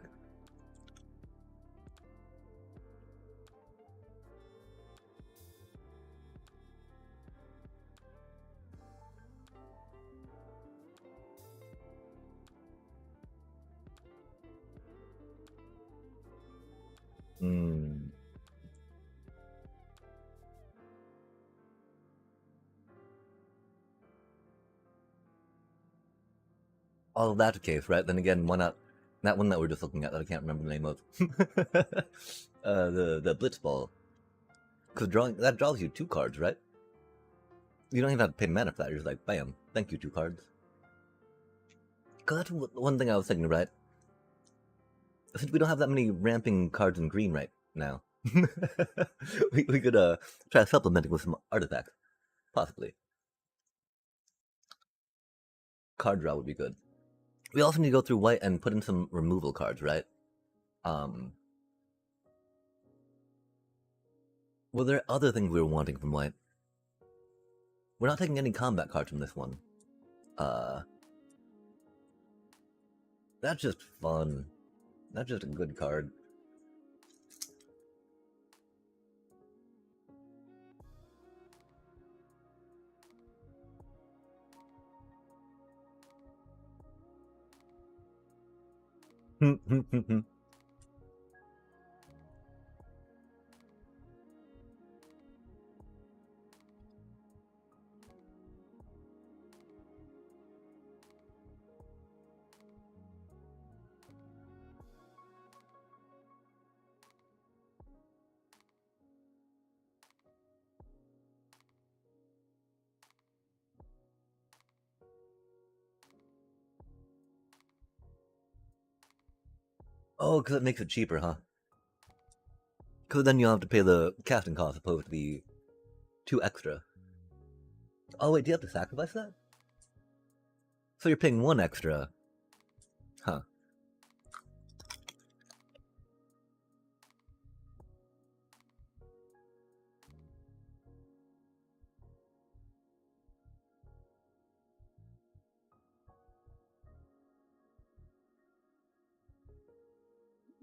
Hmm. All that's the case, right? Then again, why not that one that we're just looking at that I can't remember the name of? The Blitzball. Because drawing that draws you 2 cards, right? You don't even have to pay mana for that. You're just like, bam, thank you, 2 cards. Because that's one thing I was thinking, right? Since we don't have that many ramping cards in green right now, we could try supplementing with some artifacts, possibly. Card draw would be good. We also need to go through white and put in some removal cards, right? Um, were there other things we were wanting from white? We're not taking any combat cards from this one. Uh, that's just fun. That's just a good card. Oh, because it makes it cheaper, huh? Because then you'll have to pay the casting cost opposed to the 2 extra. Oh wait, do you have to sacrifice that? So you're paying 1 extra. Huh.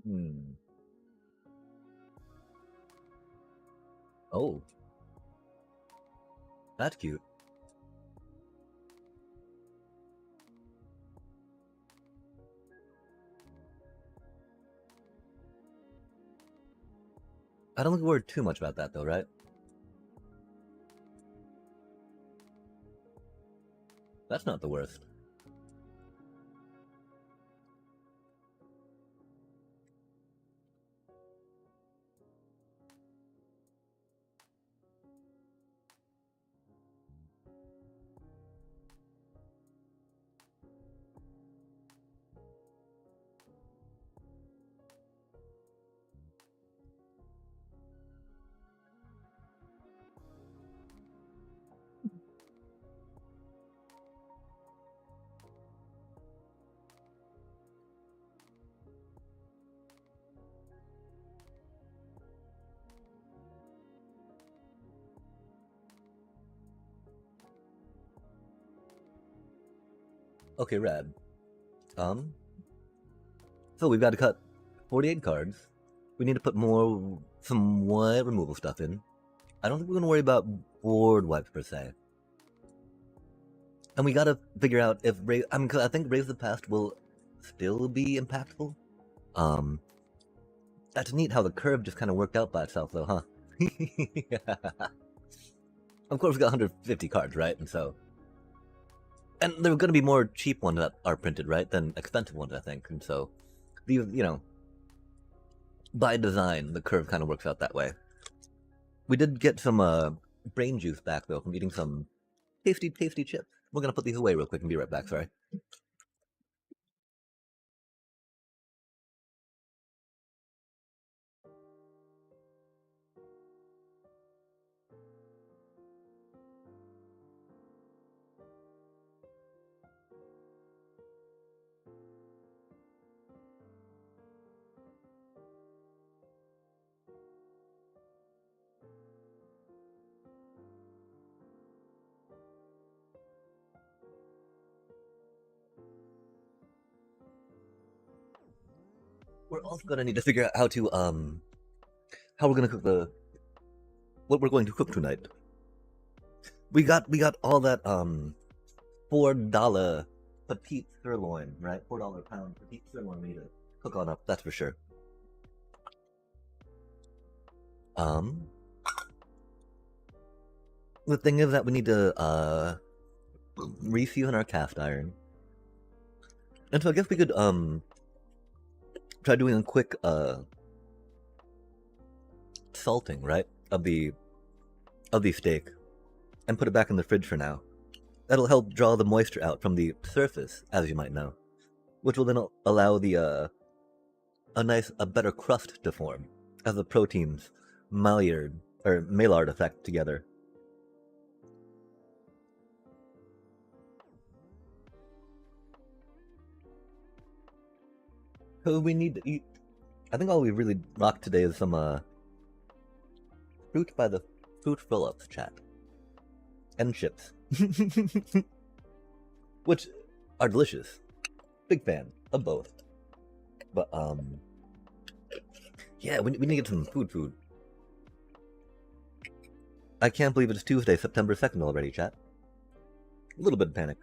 Hmm. Oh, that's cute. I don't think we worry too much about that though, right? That's not the worst. Okay, rad. Um, so we've got to cut 48 cards. We need to put some white removal stuff in. I don't think we're gonna worry about board wipes per se. And we gotta figure out if cause I think Raise the Past will still be impactful. Um, that's neat how the curve just kind of worked out by itself, though, huh? Of course, we got 150 cards, right? And there are going to be more cheap ones that are printed, right, than expensive ones, I think. And so, these, by design, the curve kind of works out that way. We did get some brain juice back, though, from eating some tasty, tasty chips. We're going to put these away real quick and be right back, sorry. We're also going to need to figure out how we're going to cook what we're going to cook tonight. We got all that, $4 petite sirloin, right? $4 a pound petite sirloin we need to cook on up, that's for sure. The thing is that we need to reseason our cast iron. And so I guess we could try doing a quick salting, right? Of the steak and put it back in the fridge for now. That'll help draw the moisture out from the surface, as you might know, which will then allow a better crust to form as the proteins Maillard effect together. So we need to eat. I think all we really rocked today is some fruit by the Fruit Phillips chat and chips, which are delicious. Big fan of both. But yeah, we need to get some food. I can't believe it's Tuesday, September 2nd already, chat. A little bit of panic.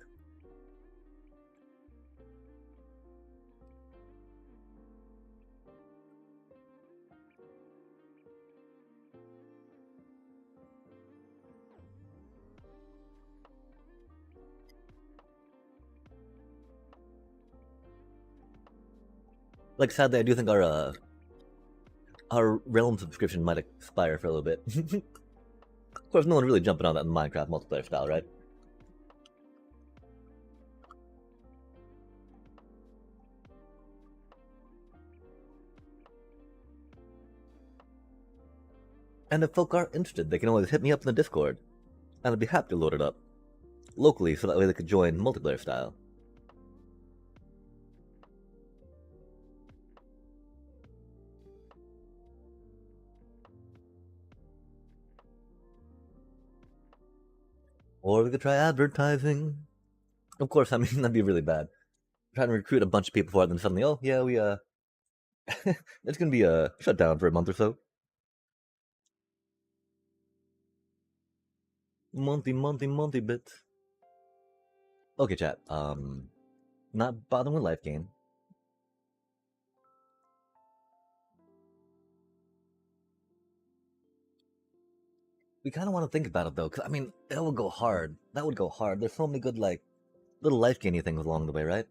Like, sadly, I do think our Realm subscription might expire for a little bit. Of course, no one really jumping on that in Minecraft multiplayer style, right? And if folk are interested, they can always hit me up in the Discord, and I'd be happy to load it up locally so that way they could join multiplayer style. Or we could try advertising. Of course, I mean, that'd be really bad. Trying to recruit a bunch of people for it, and then suddenly, oh, yeah, it's gonna be shut down for a month or so. Monty bits. Okay, chat. Not bothering with life gain. We kind of want to think about it though, because I mean, that would go hard. That would go hard. There's so many good like little life gainy things along the way, right?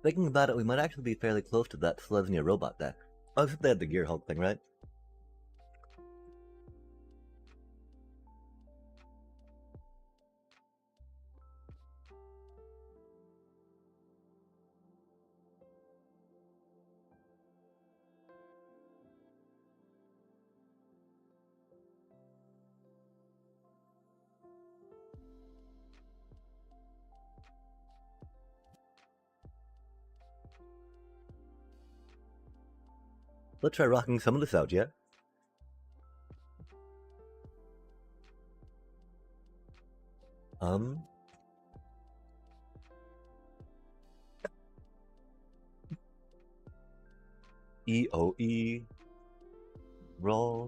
Thinking about it, we might actually be fairly close to that Selesnya robot deck. Oh, except they had the Gear Hulk thing, right? Let's try rocking some of this out, yeah? Um, EOE, Raw,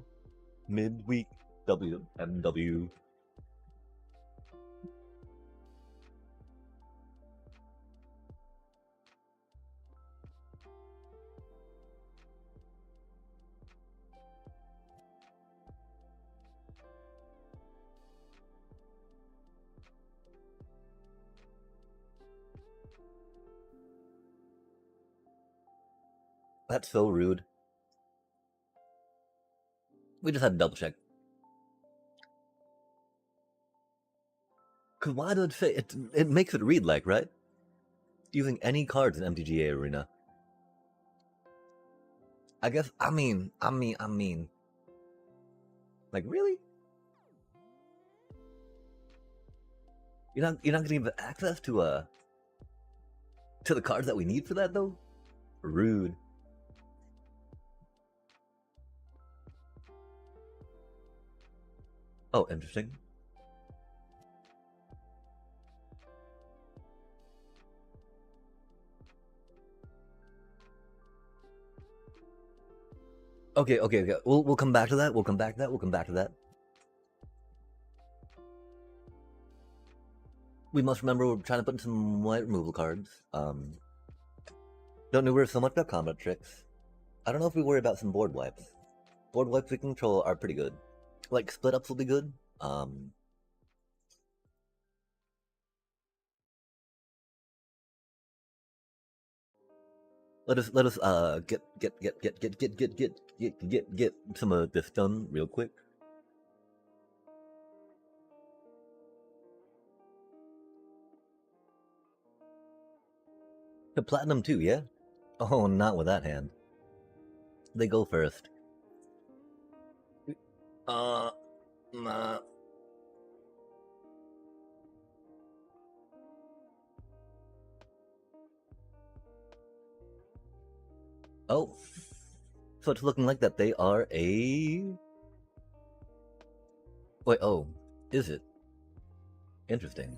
Midweek, WMW. That's so rude. We just had to double check. Cause why did it say it makes it read like, right? Using any cards in MTGA Arena. I guess I mean. Like really? You're not gonna give access to the cards that we need for that though? Rude. Oh, interesting. Okay. We'll come back to that. We'll come back to that. We must remember we're trying to put in some white removal cards. Don't worry so much about combat tricks. I don't know if we worry about some board wipes. Board wipes we control are pretty good. Like split ups will be good. Let us get some of this done real quick. The platinum too, yeah? Oh, not with that hand. They go first. Nah. Oh. So it's looking like that they are a... Wait, oh. Is it? Interesting.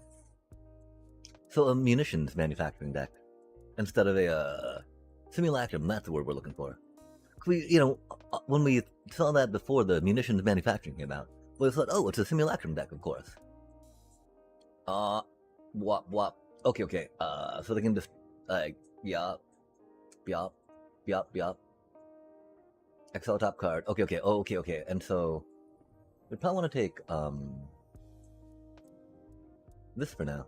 So a munitions manufacturing deck. Instead of a, simulacrum, that's the word we're looking for. We, when we saw that before the munitions manufacturing came out, we thought, oh, it's a simulacrum deck, of course. Wop. Okay. So they can just, yop. Excel top card. Okay. Okay. And so, we probably want to take, this for now.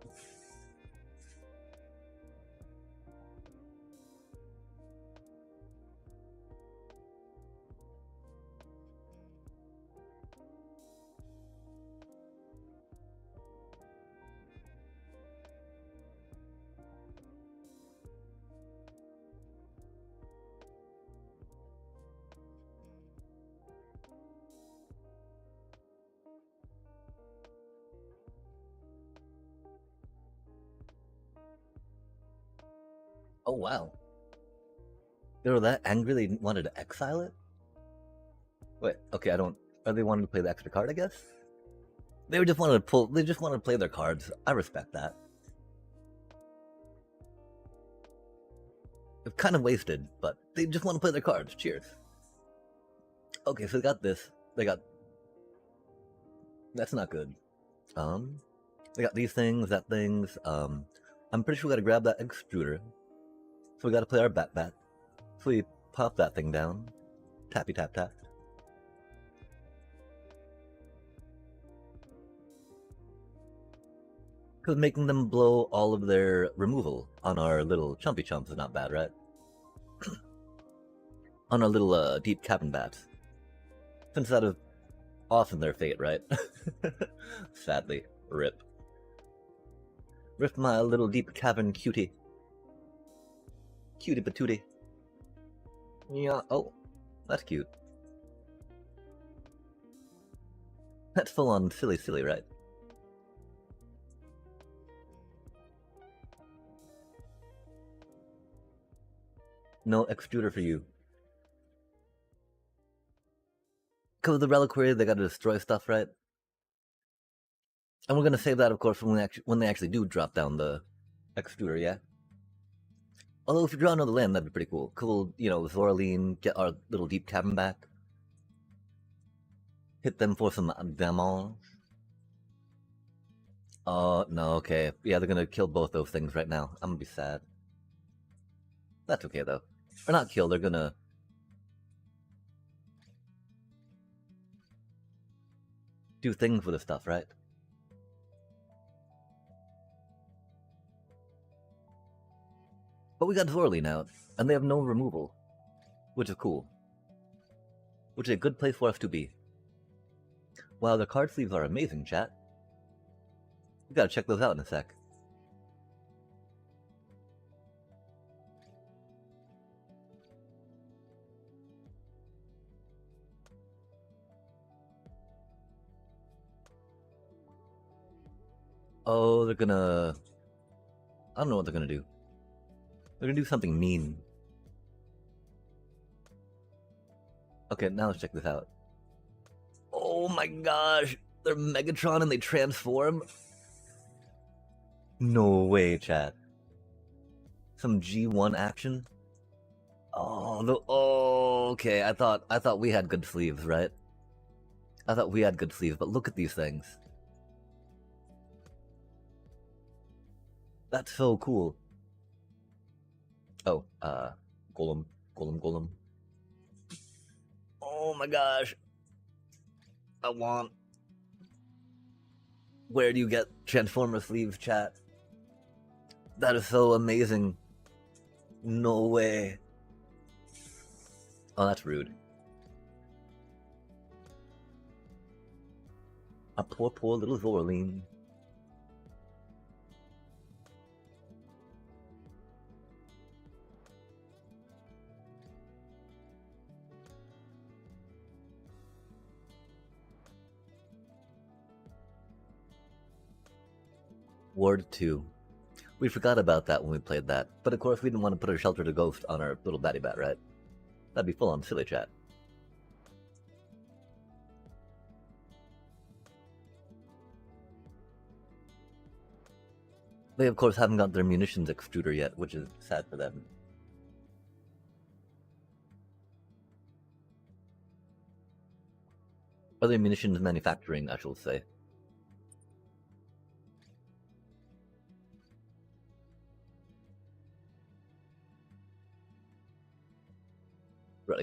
Oh, wow. They were that angry they wanted to exile it? Wait, okay, I don't... Are they wanting to play the extra card, I guess? They just wanted to pull... They just wanted to play their cards. I respect that. It's kind of wasted, but they just want to play their cards. Cheers. Okay, so they got this. They got... That's not good. They got these things, that things. I'm pretty sure we gotta grab that extruder. So we gotta play our bat. So we pop that thing down. Tappy tap. Because making them blow all of their removal on our little chumpy chumps is not bad, right? On our little deep cabin bats. Since that is often their fate, right? Sadly. Rip. Rip my little deep cabin cutie. Cutie patootie. Yeah, oh, that's cute. That's full on silly, right? No extruder for you. Because the reliquary, they gotta destroy stuff, right? And we're gonna save that, of course, when they actually do drop down the extruder, yeah? Although if you draw another land, that'd be pretty cool. Cool, you know, Zoraline, get our little deep cabin back. Hit them for some damage. No, okay. Yeah, they're gonna kill both those things right now. I'm gonna be sad. That's okay, though. Or not kill, they're gonna... do things with the stuff, right? But we got Zoraline out, and they have no removal. Which is cool. Which is a good place for us to be. Wow, the card sleeves are amazing, chat. We gotta check those out in a sec. Oh, they're gonna... I don't know what they're gonna do. They're gonna do something mean. Okay, now let's check this out. Oh my gosh! They're Megatron and they transform? No way, chat. Some G1 action? Oh, no, oh, okay. I thought we had good sleeves, right? I thought we had good sleeves, but look at these things. That's so cool. Oh, Golem. Oh my gosh. I want... Where do you get Transformer sleeves, chat? That is so amazing. No way. Oh, that's rude. A poor little Zoraline. Ward 2. We forgot about that when we played that, but of course we didn't want to put a Shelter to Ghost on our little Batty Bat, right? That'd be full on silly, chat. They of course haven't got their munitions extruder yet, which is sad for them. Or their munitions manufacturing, I shall say.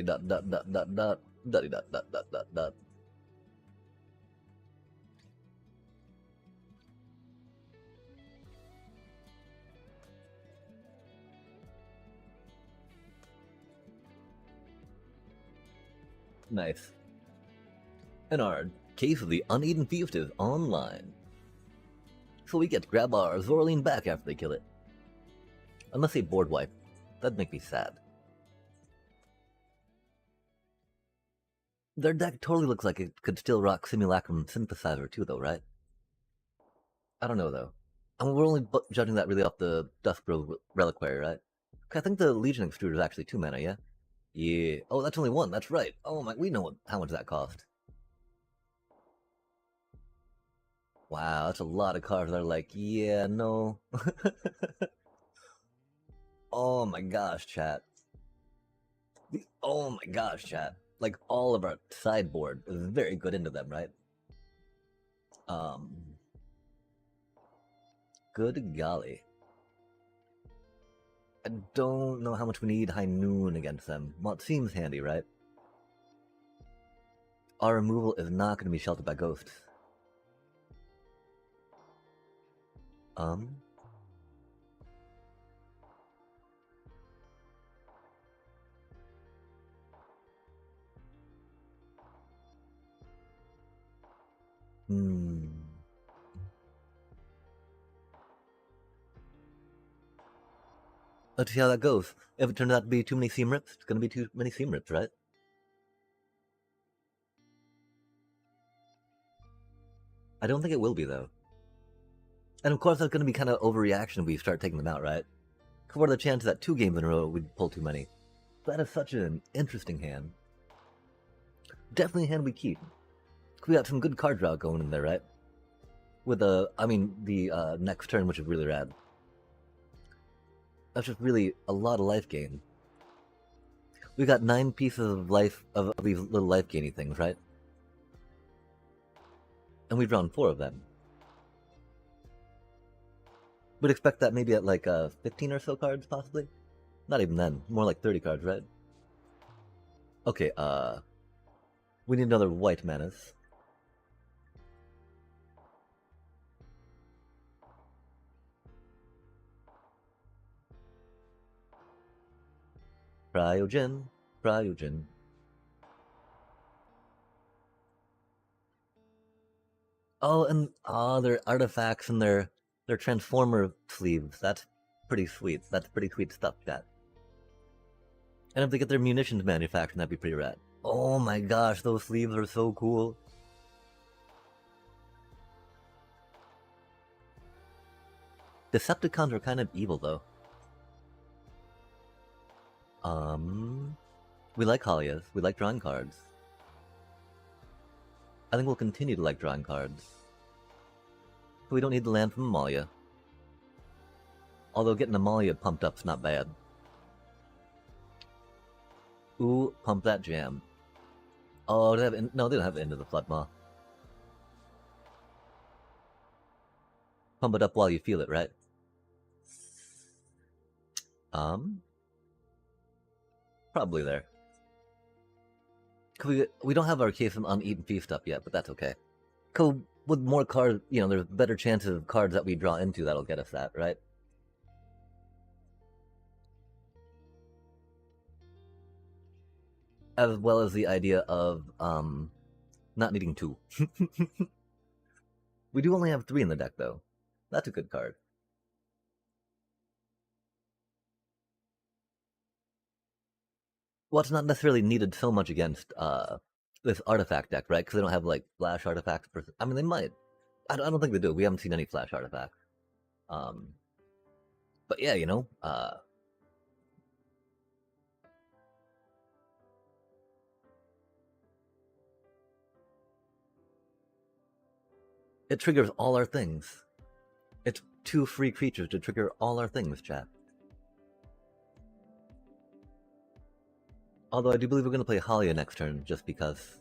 Dot. Nice. And our Case of the Uneaten Feast is online. So we get to grab our Zoraline back after they kill it. Unless they board wipe. That'd make me sad. Their deck totally looks like it could still rock Simulacrum Synthesizer too, though, right? I don't know, though. I mean, we're only judging that really off the Duskgrove Reliquary, right? I think the Legion Extruder is actually 2 mana, yeah? Yeah. Oh, that's only 1, that's right. Oh my, we know how much that cost. Wow, that's a lot of cards that are like, yeah, no. Oh my gosh, chat. Oh my gosh, chat. Like, all of our sideboard is very good into them, right? Good golly. I don't know how much we need High Noon against them. Well, it seems handy, right? Our removal is not going to be sheltered by ghosts. Let's see how that goes. If it turns out to be too many seam rips, it's going to be too many seam rips, right? I don't think it will be, though. And of course, that's going to be kind of overreaction if we start taking them out, right? What are the chances that 2 games in a row we'd pull too many? That is such an interesting hand. Definitely a hand we keep. We got some good card draw going in there, right? With the, next turn, which is really rad. That's just really a lot of life gain. We got 9 pieces of life, of these little life gainy things, right? And we've drawn 4 of them. Would expect that maybe at like 15 or so cards, possibly? Not even then. More like 30 cards, right? Okay, we need another white menace. Cryogen. Cryogen. Oh, and their artifacts and their transformer sleeves. That's pretty sweet. That's pretty sweet stuff, chat. And if they get their munitions manufactured, that'd be pretty rad. Oh my gosh, those sleeves are so cool. Decepticons are kind of evil, though. We like Halias. We like drawing cards. I think we'll continue to like drawing cards. We don't need the land from Amalia. Although getting Amalia pumped up's not bad. Ooh, pump that jam. Oh, no, they don't have Into the Flood Maw. Pump it up while you feel it, right? Probably there. We don't have our case of Uneaten Feast up yet, but that's okay. With more cards, there's better chances of cards that we draw into that'll get us that, right? As well as the idea of not needing 2. We do only have 3 in the deck, though. That's a good card. Well, it's not necessarily needed so much against this artifact deck, right? Because they don't have like flash artifacts. I mean, they might. I don't think they do. We haven't seen any flash artifacts. But yeah, it triggers all our things. It's 2 free creatures to trigger all our things, chat. Although I do believe we're going to play Halia next turn, just because.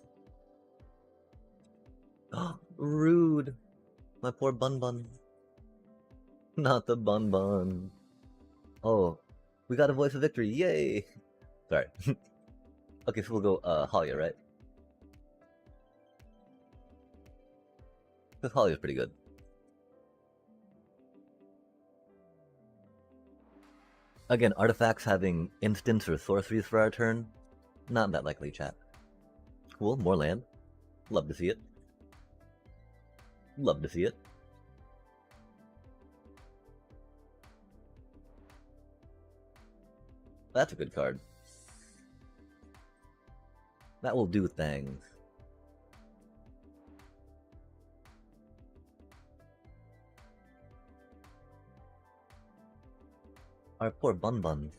Oh, rude. My poor Bun Bun. Not the Bun Bun. Oh, we got a voice of victory. Yay! Sorry. Okay, so we'll go Halia, right? Because Halia's pretty good. Again, artifacts having instants or sorceries for our turn, not that likely, chat. Cool, more land. Love to see it. Love to see it. That's a good card. That will do things. Our poor Bun Buns.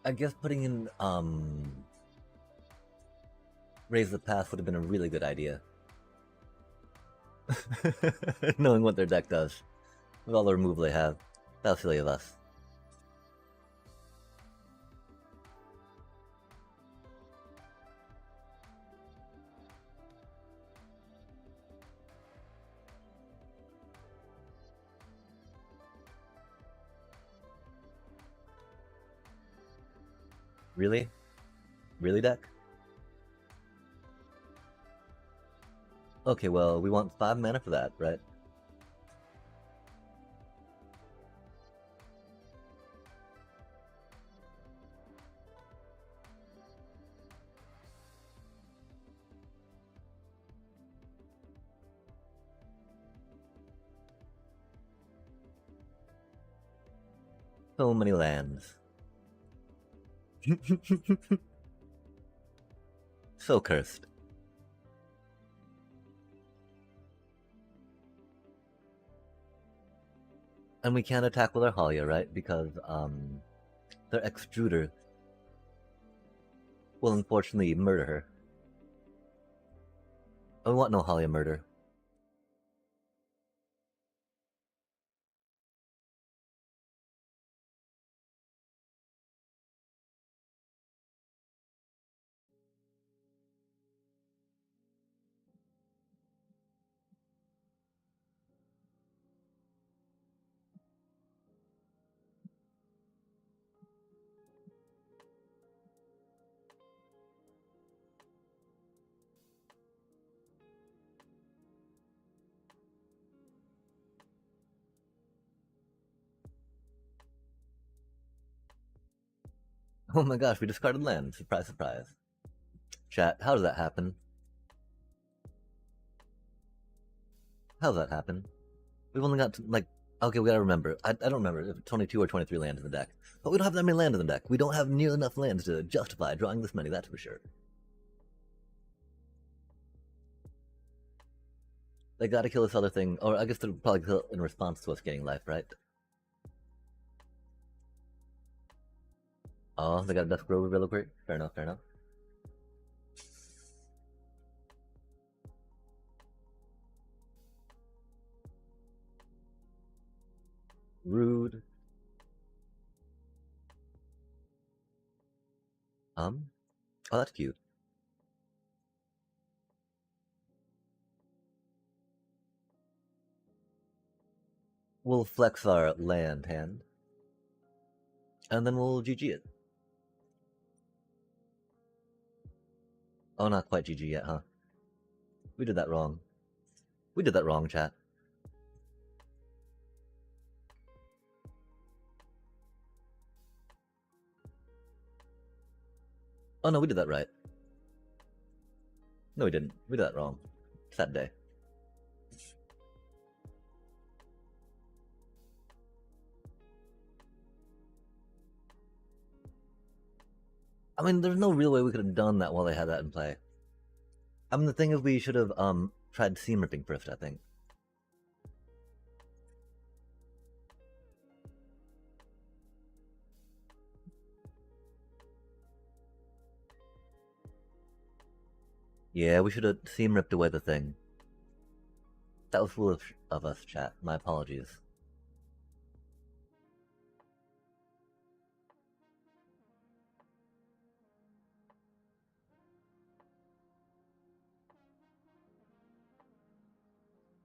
I guess putting in Raise the Path would have been a really good idea. Knowing what their deck does. With all the removal they have. That was silly of us. Really? Really, deck? Okay, well, we want 5 mana for that, right? So many lands. So cursed. And we can't attack with our Halia, right? Because their extruder will unfortunately murder her. I want no Halia murder. Oh my gosh, we discarded land. Surprise, surprise. Chat, how does that happen? How does that happen? We've only got, like, okay, we gotta remember. I don't remember if 22 or 23 lands in the deck. But we don't have that many lands in the deck. We don't have near enough lands to justify drawing this many, that's for sure. They gotta kill this other thing, or I guess they'll probably kill it in response to us getting life, right? Oh, they got a Dusk Rover real quick? Fair enough, fair enough. Rude. Oh, that's cute. We'll flex our land hand. And then we'll GG it. Oh, not quite GG yet, huh? We did that wrong. We did that wrong, chat. Oh no, we did that right. No, we didn't. We did that wrong. Sad day. I mean, there's no real way we could have done that while they had that in play. I mean, the thing is, we should have tried seam ripping first, I think. Yeah, we should have seam ripped away the thing. That was foolish of us, chat. My apologies.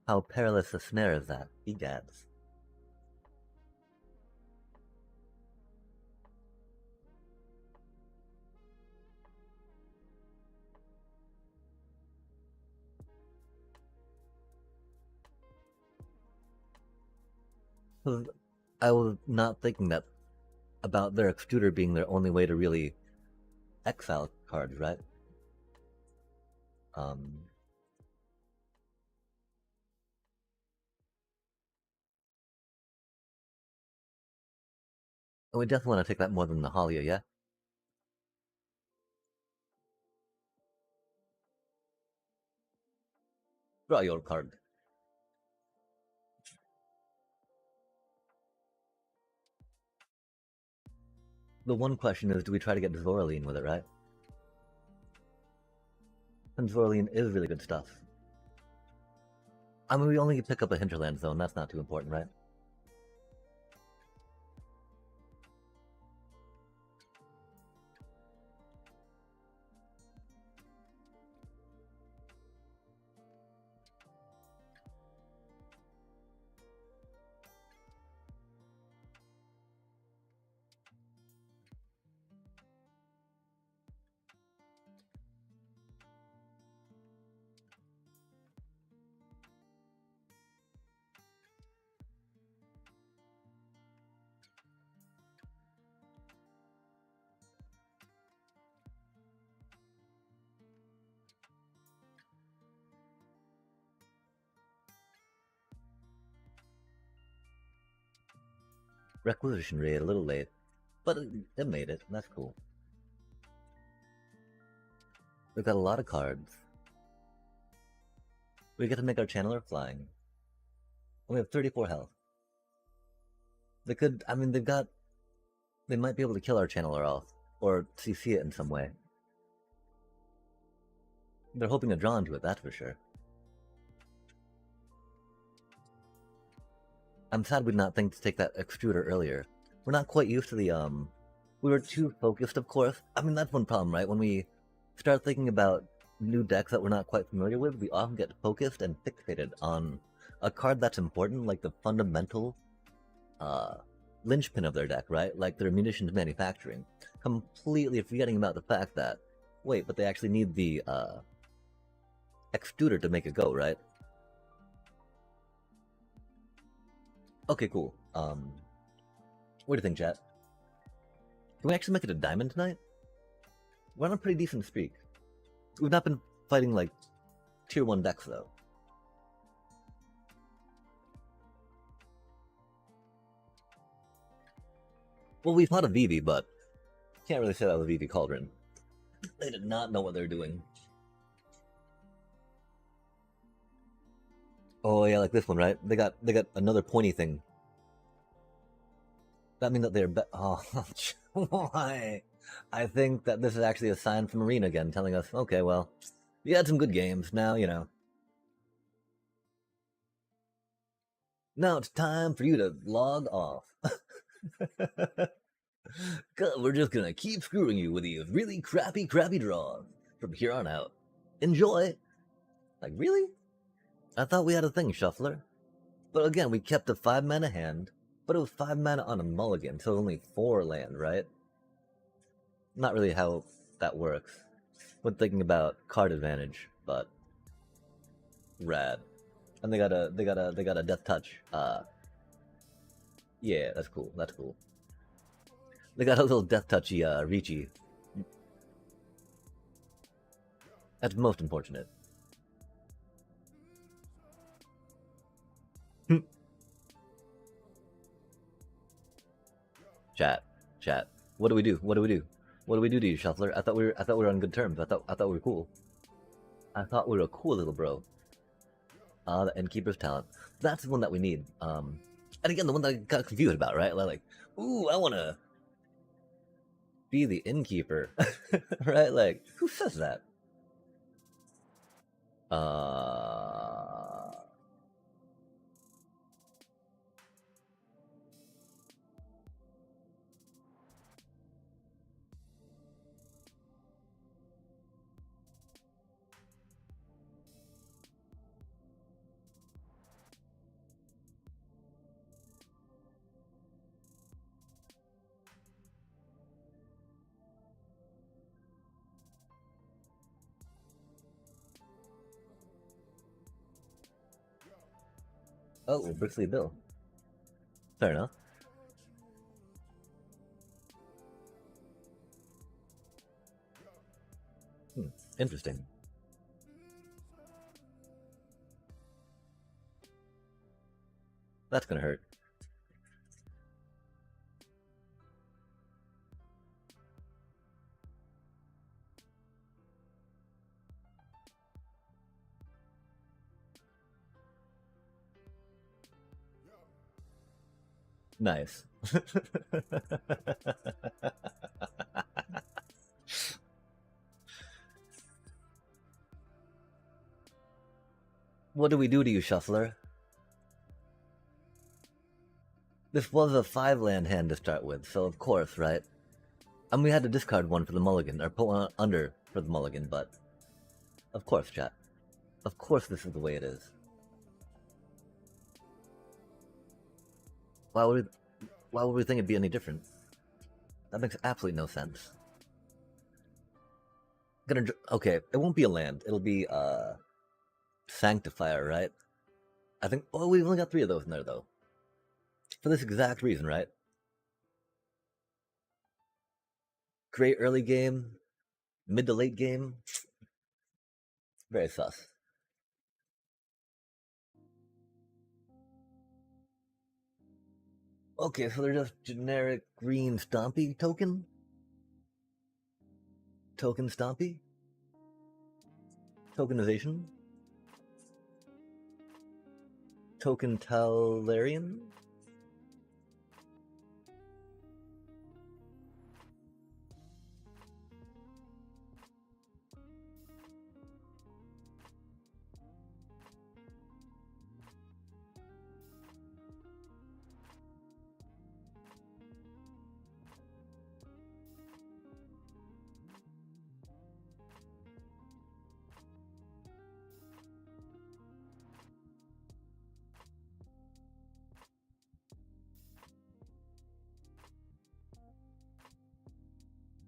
How perilous a snare is that? Egads. I was not thinking that about their extruder being their only way to really exile cards, right? We definitely want to take that more than the Halia, yeah? Draw your card. The one question is, do we try to get Zoraline with it, right? And Zoraline is really good stuff. I mean, we only pick up a hinterland zone, that's not too important, right? Requisition rate a little late, but it made it. That's cool. We've got a lot of cards. We get to make our channeler flying. We have 34 health. They could, I mean, they might be able to kill our channeler off, or CC it in some way. They're hoping to draw into it, that's for sure. I'm sad we did not think to take that extruder earlier. We're not quite used to the, we were too focused, of course. I mean, that's one problem, right? When we start thinking about new decks that we're not quite familiar with, we often get focused and fixated on a card that's important, like the fundamental linchpin of their deck, right? Like their munitions manufacturing. Completely forgetting about the fact that, wait, but they actually need the extruder to make it go, right? Okay, cool. What do you think, chat? Can we actually make it a diamond tonight? We're on a pretty decent streak. We've not been fighting, like, tier 1 decks, though. Well, we fought a Vivi, but can't really say that was a Vivi Cauldron. They did not know what they were doing. Oh yeah, like this one, right? They got another pointy thing. That means that they're oh, why? I think that this is actually a sign from Marina again, telling us, okay, well, you had some good games. Now, you know. Now it's time for you to log off. We're just gonna keep screwing you with these really crappy draws from here on out. Enjoy! Like, really? I thought we had a thing, Shuffler. But again, we kept a 5-mana hand, but it was 5 mana on a mulligan, so only 4 land, right? Not really how that works. When thinking about card advantage, but rad. And they got a death touch. Yeah, that's cool. That's cool. They got a little death touchy Reachy. That's most unfortunate. Chat. What do we do? What do we do? What do we do to you, Shuffler? I thought we were on good terms. I thought we were cool. I thought we were a cool little bro. The Innkeeper's talent. That's the one that we need. And again, the one that I got confused about, right? Like, ooh, I wanna be the Innkeeper. Right? Like, who says that? Oh, Brixley Bill. Fair enough. Interesting. That's gonna hurt. Nice. What do we do to you, Shuffler? This was a 5-land hand to start with, so of course, right? And we had to discard one for the mulligan, or put one under for the mulligan, but... Of course, chat. Of course this is the way it is. Why would we think it'd be any different? That makes absolutely no sense. Okay, it won't be a land. It'll be Sanctifier, right? I think. Oh, we've only got 3 of those in there though. For this exact reason, right? Great early game, mid to late game. Very sus. Okay, so they're just generic green stompy token? Token stompy? Tokenization? Token Talarian?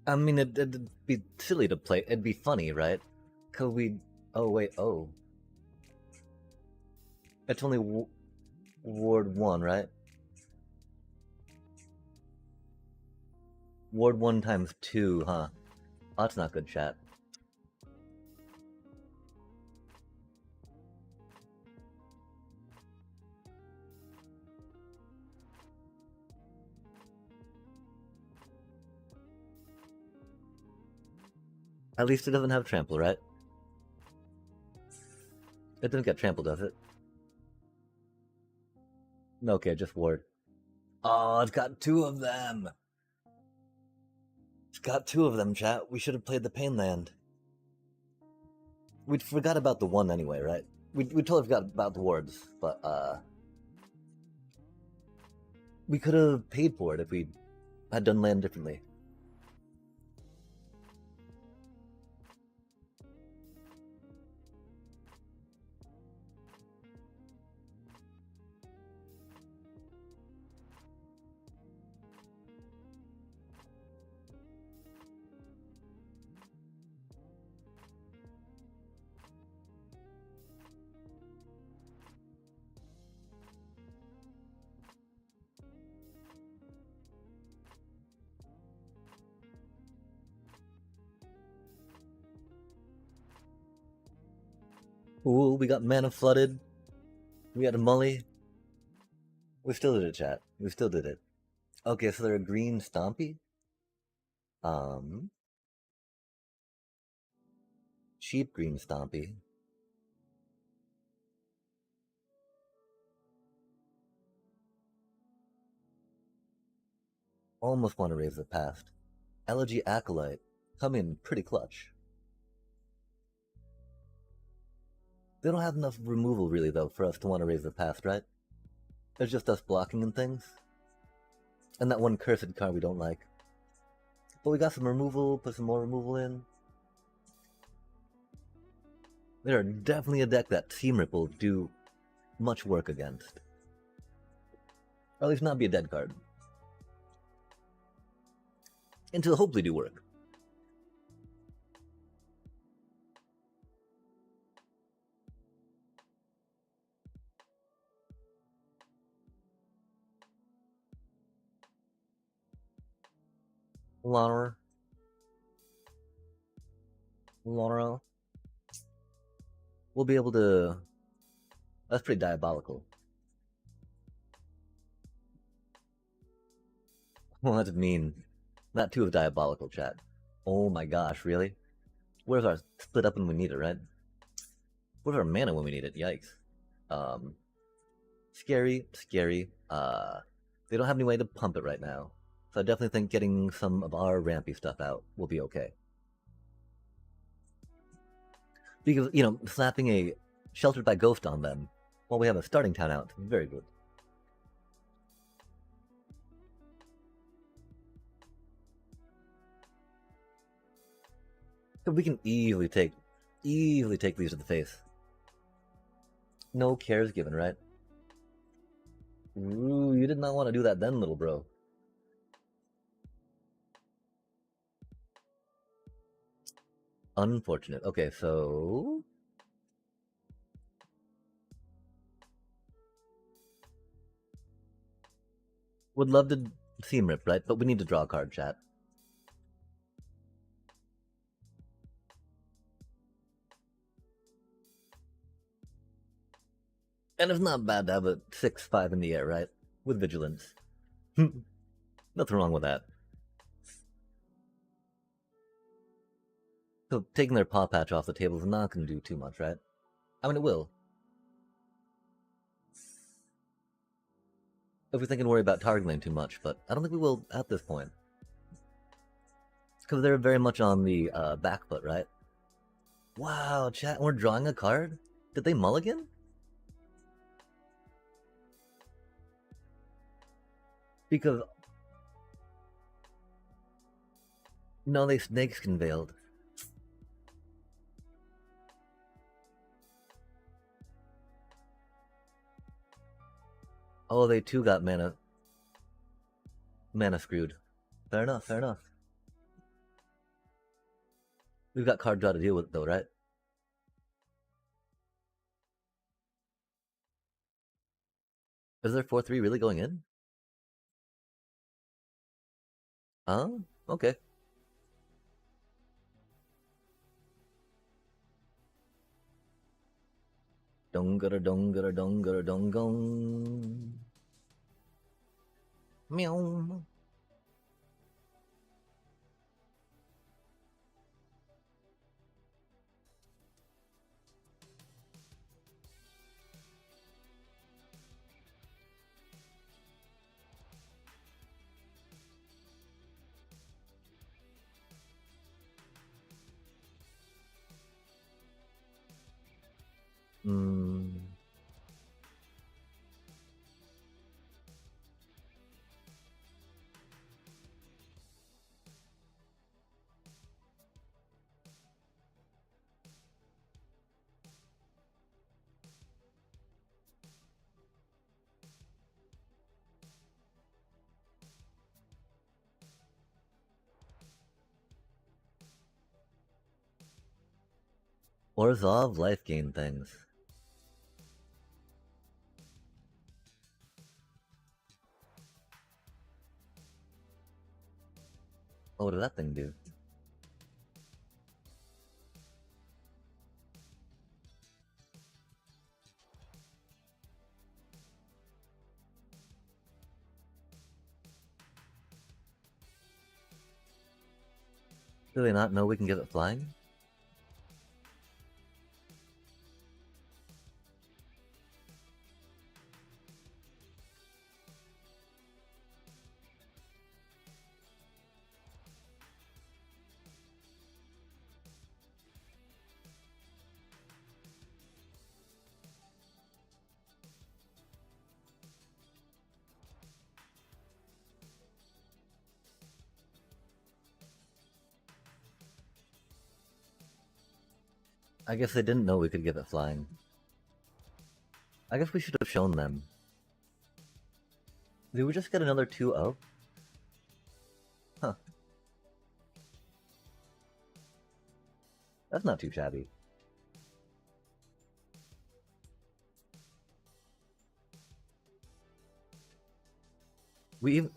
I mean, it'd be silly to play. It'd be funny, right? Cause we. Oh wait. Oh, it's only Ward 1, right? Ward 1 times 2, huh? Oh, that's not good, chat. At least it doesn't have trample, right? It doesn't get trample, does it? No, okay, just ward. Oh, it's got 2 of them. It's got 2 of them, chat. We should have played the pain land. We forgot about the 1 anyway, right? We totally forgot about the wards, but we could have paid for it if we had done land differently. Ooh, we got mana flooded. We had a Mully. We still did it, chat. We still did it. Okay, so they're a green stompy. Cheap green stompy. Almost want to raise the past. Elegy Acolyte. Come in pretty clutch. They don't have enough removal, really, though, for us to want to raise the past, right? It's just us blocking and things. And that one cursed card we don't like. But we got some removal, put some more removal in. They're definitely a deck that Team Rip will do much work against. Or at least not be a dead card. And to hopefully do work. Laura. We'll be able to... That's pretty diabolical. Well, that's mean. That too is diabolical, chat. Oh my gosh, really? Where's our split up when we need it, right? Where's our mana when we need it? Yikes. Scary. They don't have any way to pump it right now. So I definitely think getting some of our rampy stuff out will be okay. Because, you know, slapping a Sheltered by Ghost on them while we have a starting town out, very good. We can easily take these to the face. No cares given, right? Ooh, you did not want to do that then, little bro. Unfortunate. Okay, so... Would love to see him rip, right? But we need to draw a card, chat. And it's not bad to have a 6/5 in the air, right? With vigilance. Nothing wrong with that. So taking their paw patch off the table is not going to do too much, right? I mean, it will. If we think and worry about targeting too much, but I don't think we will at this point. Because they're very much on the back foot, right? Wow, chat, we're drawing a card? Did they mulligan? Because... No, they snakeskin veiled. Oh, they too got mana screwed. Fair enough, fair enough. We've got card draw to deal with though, right? Is there 4-3 really going in? Oh, okay. Dongara dongara dongara dongong. Meow. Orzhov life gain things. Oh, what did that thing do? Do they not know we can give it flying? I guess they didn't know we could give it flying. I guess we should have shown them. Did we just get another 2-0? Huh. That's not too shabby.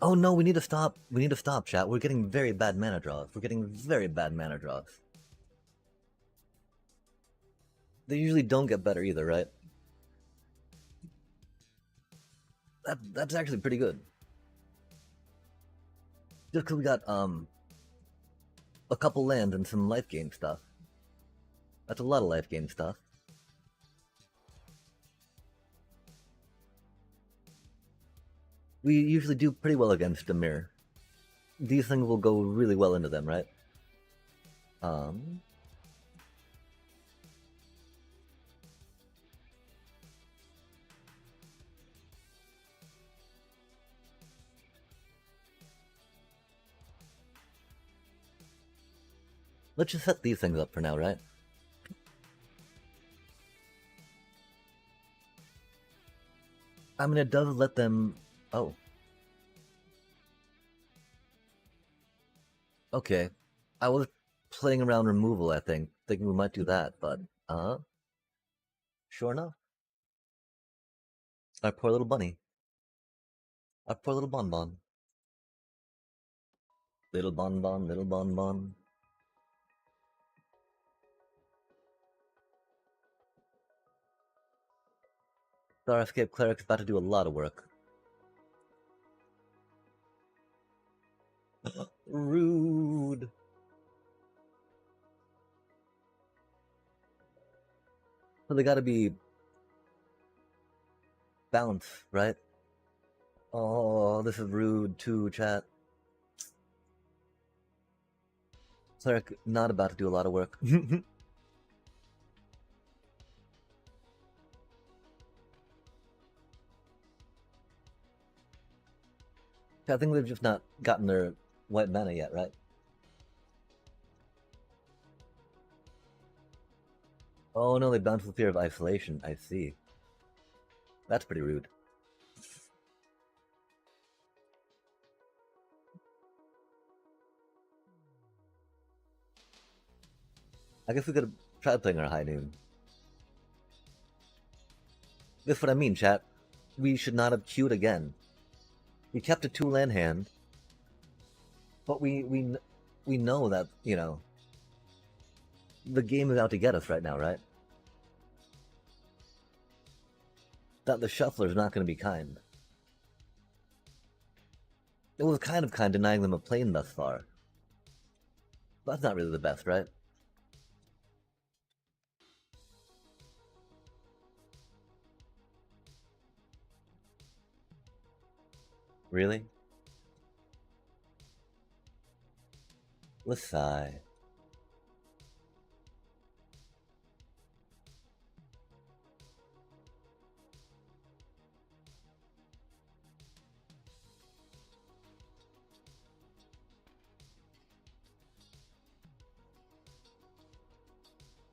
Oh no, we need to stop. We need to stop, chat. We're getting very bad mana draws. We're getting very bad mana draws. They usually don't get better either, right? That's actually pretty good. Just because we got a couple land and some life gain stuff. That's a lot of life gain stuff. We usually do pretty well against Temur. These things will go really well into them, right? Let's just set these things up for now, right? I mean, it does let them... Oh. Okay. I was playing around removal, I think, thinking we might do that, but... Sure enough. Our poor little bunny. Our poor little bonbon. Little bonbon, little bonbon. Our escape cleric's about to do a lot of work. Rude. So they gotta be balanced, right? Oh, this is rude too, chat. Cleric not about to do a lot of work. I think they've just not gotten their white mana yet, right? Oh no, they bounced with fear of isolation. I see. That's pretty rude. I guess we could have tried playing our high noon. This is what I mean, chat. We should not have queued again. We kept a 2-land hand, but we know that, you know, the game is out to get us right now, right? That the shuffler is not going to be kind. It was kind of kind denying them a plane thus far. But that's not really the best, right? Really? Let's sigh.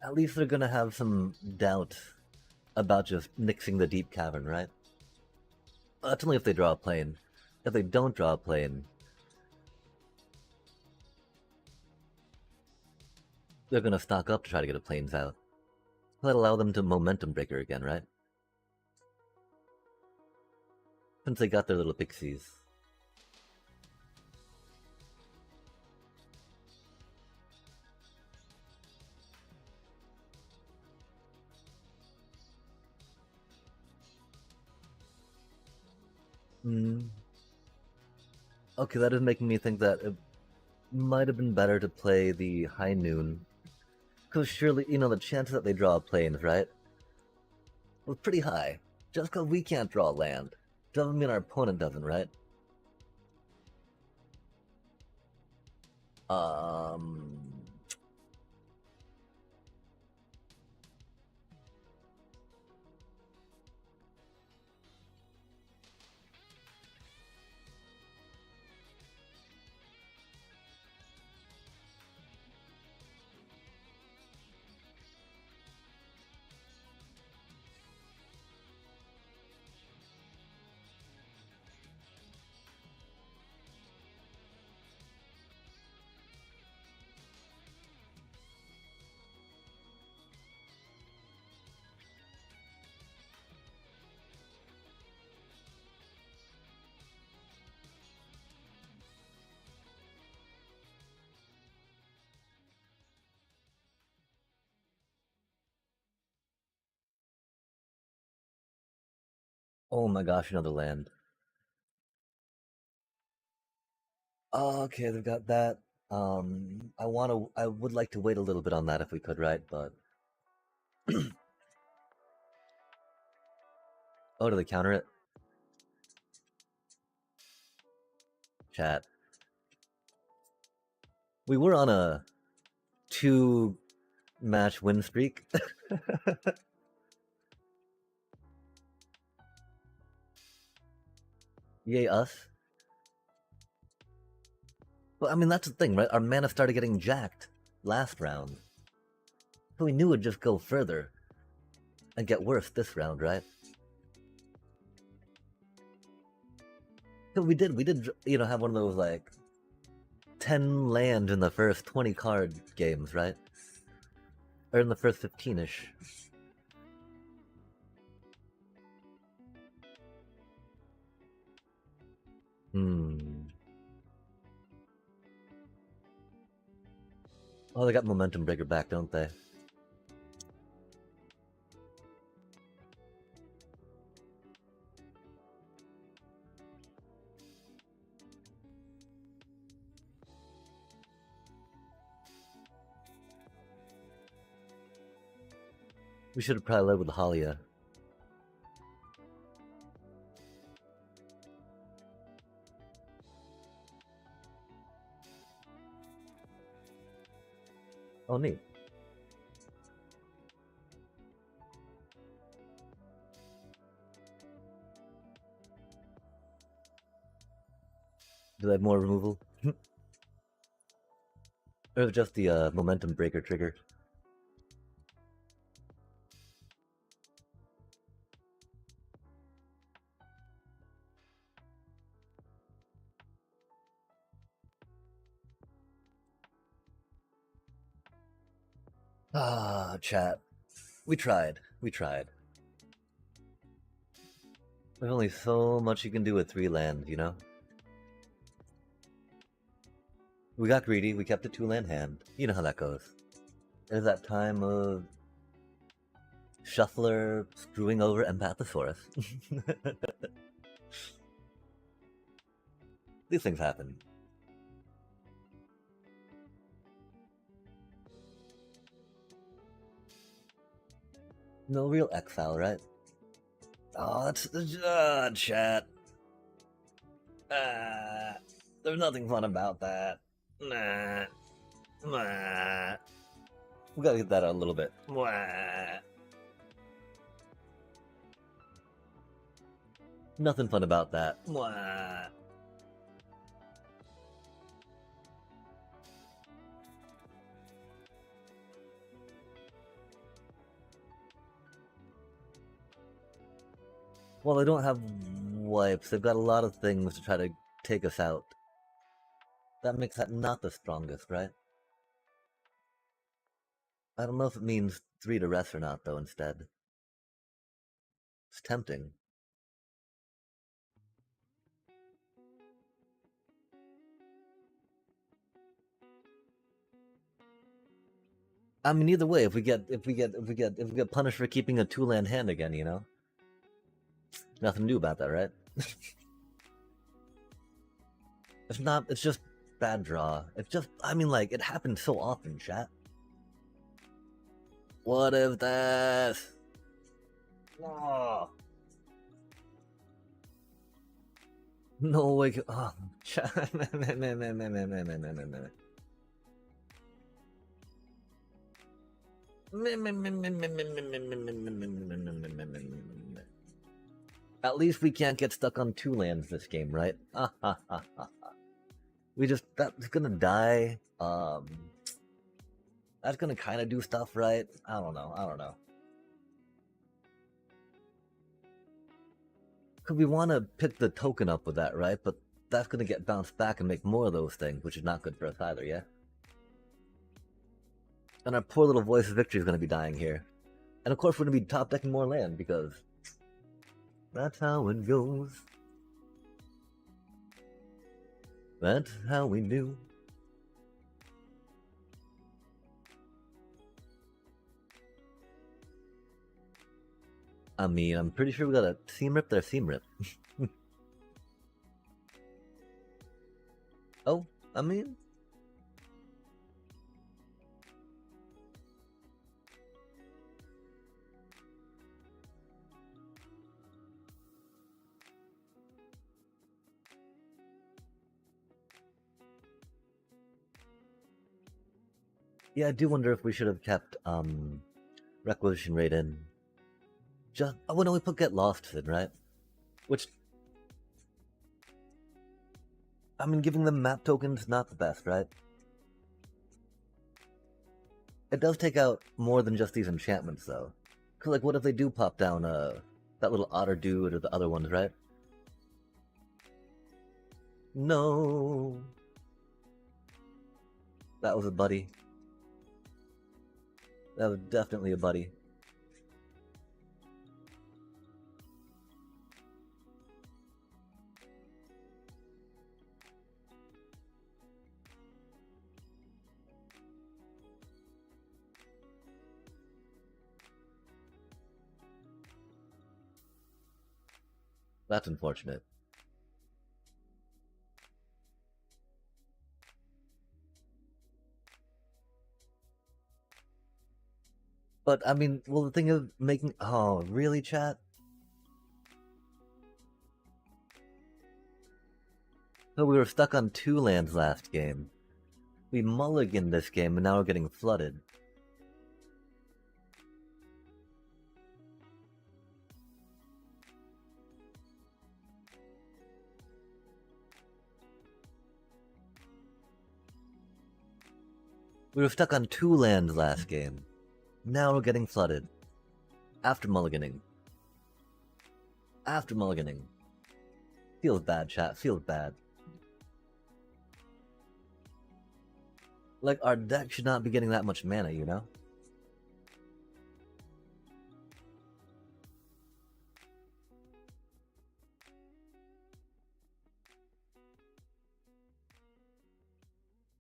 At least they're gonna have some doubt about just nixing the deep cavern, right? That's only if they draw a plane. If they don't draw a plane, they're gonna stock up to try to get a planes out. That'll allow them to momentum breaker again, right? Since they got their little pixies. Hmm. Okay, that is making me think that it might have been better to play the high noon. Because surely, you know, the chance that they draw planes, right? Was pretty high. Just because we can't draw land doesn't mean our opponent doesn't, right? Um. Oh my gosh, another land. Okay, they've got that. I would like to wait a little bit on that if we could, right? But oh, do they counter it? Chat. We were on a 2-match win streak. Yay us. Well, I mean that's the thing, right? Our mana started getting jacked last round, so we knew it'd just go further and get worse this round, right? So we did, you know, have one of those like 10 land in the first 20 card games, right? Or in the first 15-ish. Oh, they got momentum breaker back, don't they? We should have probably led with Halia. Oh, neat. Do they have more removal? Or just the momentum breaker trigger? Ah, chat. We tried. We tried. There's only so much you can do with 3 land, you know? We got greedy, we kept a 2-land hand. You know how that goes. There's that time of Shuffler screwing over Empathosaurus. These things happen. No real exile, right? Oh, that's chat. There's nothing fun about that. Nah. Nah. We gotta get that out a little bit. Nah. Nothing fun about that. Nah. Well, they don't have wipes. They've got a lot of things to try to take us out. That makes that not the strongest, right? I don't know if it means 3 to rest or not, though, instead. It's tempting. I mean, either way, if we get punished for keeping a 2-land hand again, you know, nothing new about that, right? It's not. It's just bad draw. It's just. I mean, like, it happens so often, chat. What is this? Oh. No way. Oh, chat. At least we can't get stuck on 2 lands this game, right? We just, that's gonna die. That's gonna kind of do stuff, right? I don't know. Cause we want to pick the token up with that, right? But that's gonna get bounced back and make more of those things, which is not good for us either, yeah? And our poor little Voice of Victory is gonna be dying here. And of course we're gonna be top decking more land, because that's how it goes. That's how we do. I mean, I'm pretty sure we got a seam rip there, seam rip. Oh, I mean, yeah, I do wonder if we should have kept requisition rate in. Just, oh no, we put get lost in, right? Which, I mean, giving them map tokens not the best, right? It does take out more than just these enchantments, though. Cause like, what if they do pop down that little otter dude or the other ones, right? No, that was a buddy. That was definitely a buddy. That's unfortunate. But I mean, well, the thing of making. Oh, really, chat? So we were stuck on 2 lands last game. We mulliganed this game, and now we're getting flooded. We were stuck on 2 lands last game. Now we're getting flooded. After mulliganing. After mulliganing. Feels bad, chat. Feels bad. Like, our deck should not be getting that much mana, you know?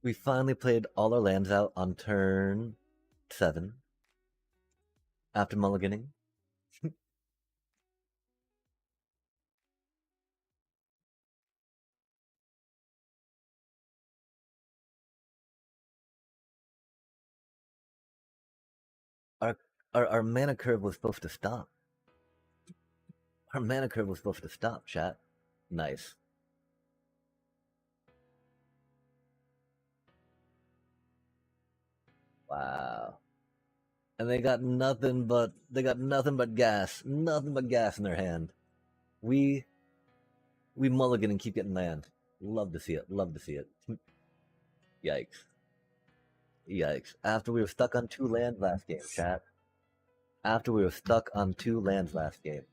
We finally played all our lands out on turn 7. After mulliganing. Our mana curve was supposed to stop. Our mana curve was supposed to stop, chat. Nice. Wow. And they got nothing but gas. Nothing but gas in their hand. We mulligan and keep getting land. Love to see it. Love to see it. Yikes. Yikes. After we were stuck on 2 lands last game, chat. After we were stuck on 2 lands last game.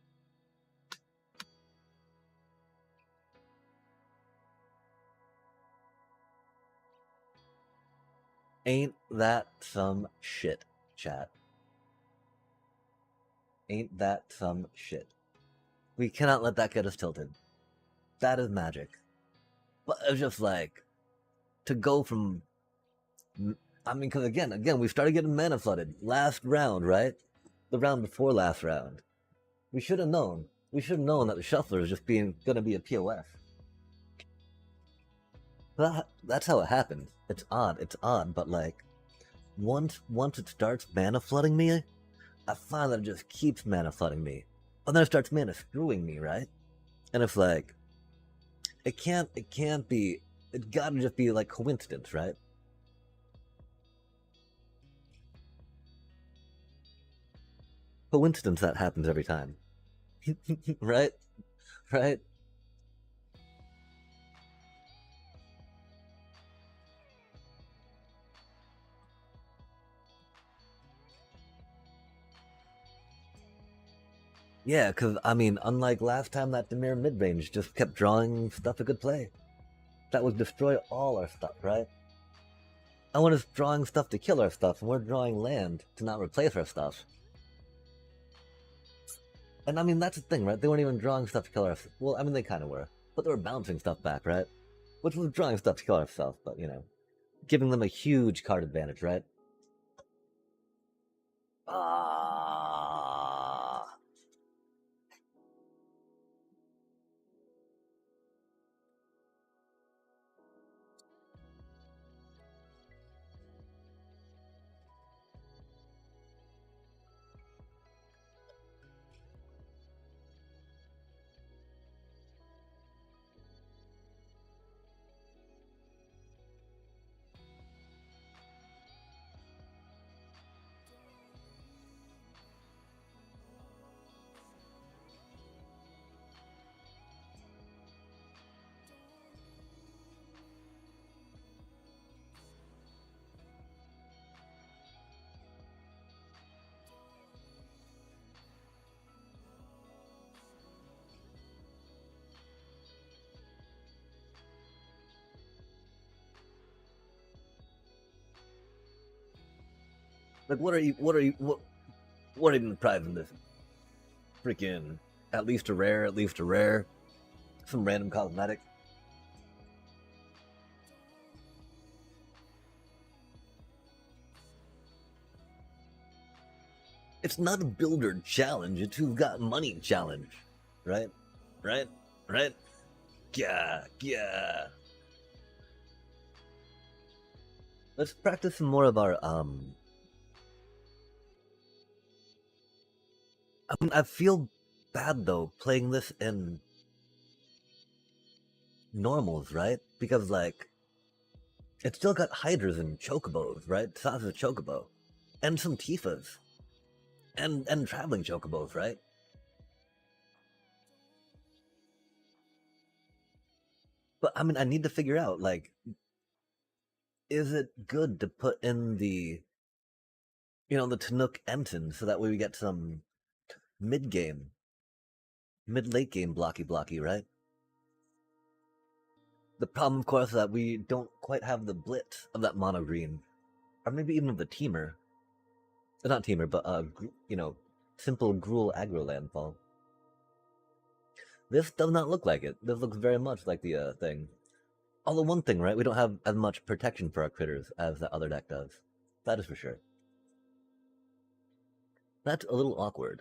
Ain't that some shit, chat? Ain't that some shit? We cannot let that get us tilted. That is magic. But it's just like, to go from, I mean, because again, we started getting mana flooded last round, right? The round before last round. We should have known. We should have known that the shuffler is just gonna be a POS. That's how it happened. It's odd, but like, once it starts mana flooding me, I find that it just keeps mana flooding me. And then it starts mana screwing me, right? And it's like, it can't be, it gotta just be like coincidence, right? Coincidence that happens every time. Right? Right? Yeah, because, I mean, unlike last time, that Temur mid-range just kept drawing stuff that could play. That would destroy all our stuff, right? And we're just drawing stuff to kill our stuff, and we're drawing land to not replace our stuff. And I mean, that's the thing, right? They weren't even drawing stuff to kill our... Well, I mean, they kind of were. But they were bouncing stuff back, right? Which was drawing stuff to kill ourselves, but, you know, giving them a huge card advantage, right? Ah. Like, what are even the prize in this? Freaking, at least a rare, some random cosmetic. It's not a builder challenge, it's who got money challenge. Right? Right? Right? Yeah, yeah. Let's practice some more of our I mean, I feel bad though playing this in normals, right? Because like it's still got hydras and chocobos, right? Size of a chocobo, and some tifas, and traveling chocobos, right? But I mean, I need to figure out like, is it good to put in the Tanook Enton so that way we get some mid game, mid late game blocky, right? The problem, of course, is that we don't quite have the blitz of that mono green, or maybe even of the teamer. Not teamer, but simple Gruul aggro landfall. This does not look like it. This looks very much like the thing. Although one thing, right? We don't have as much protection for our critters as that other deck does. That is for sure. That's a little awkward.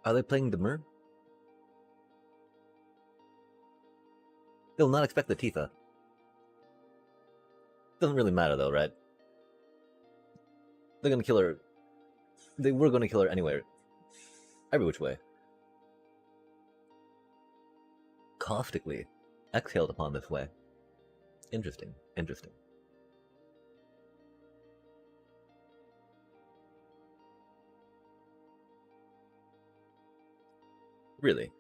Are they playing Temur? They'll not expect the Tifa. Doesn't really matter though, right? They're gonna kill her. They were gonna kill her anyway. Every which way. Caustically exhaled upon this way. Interesting. Really?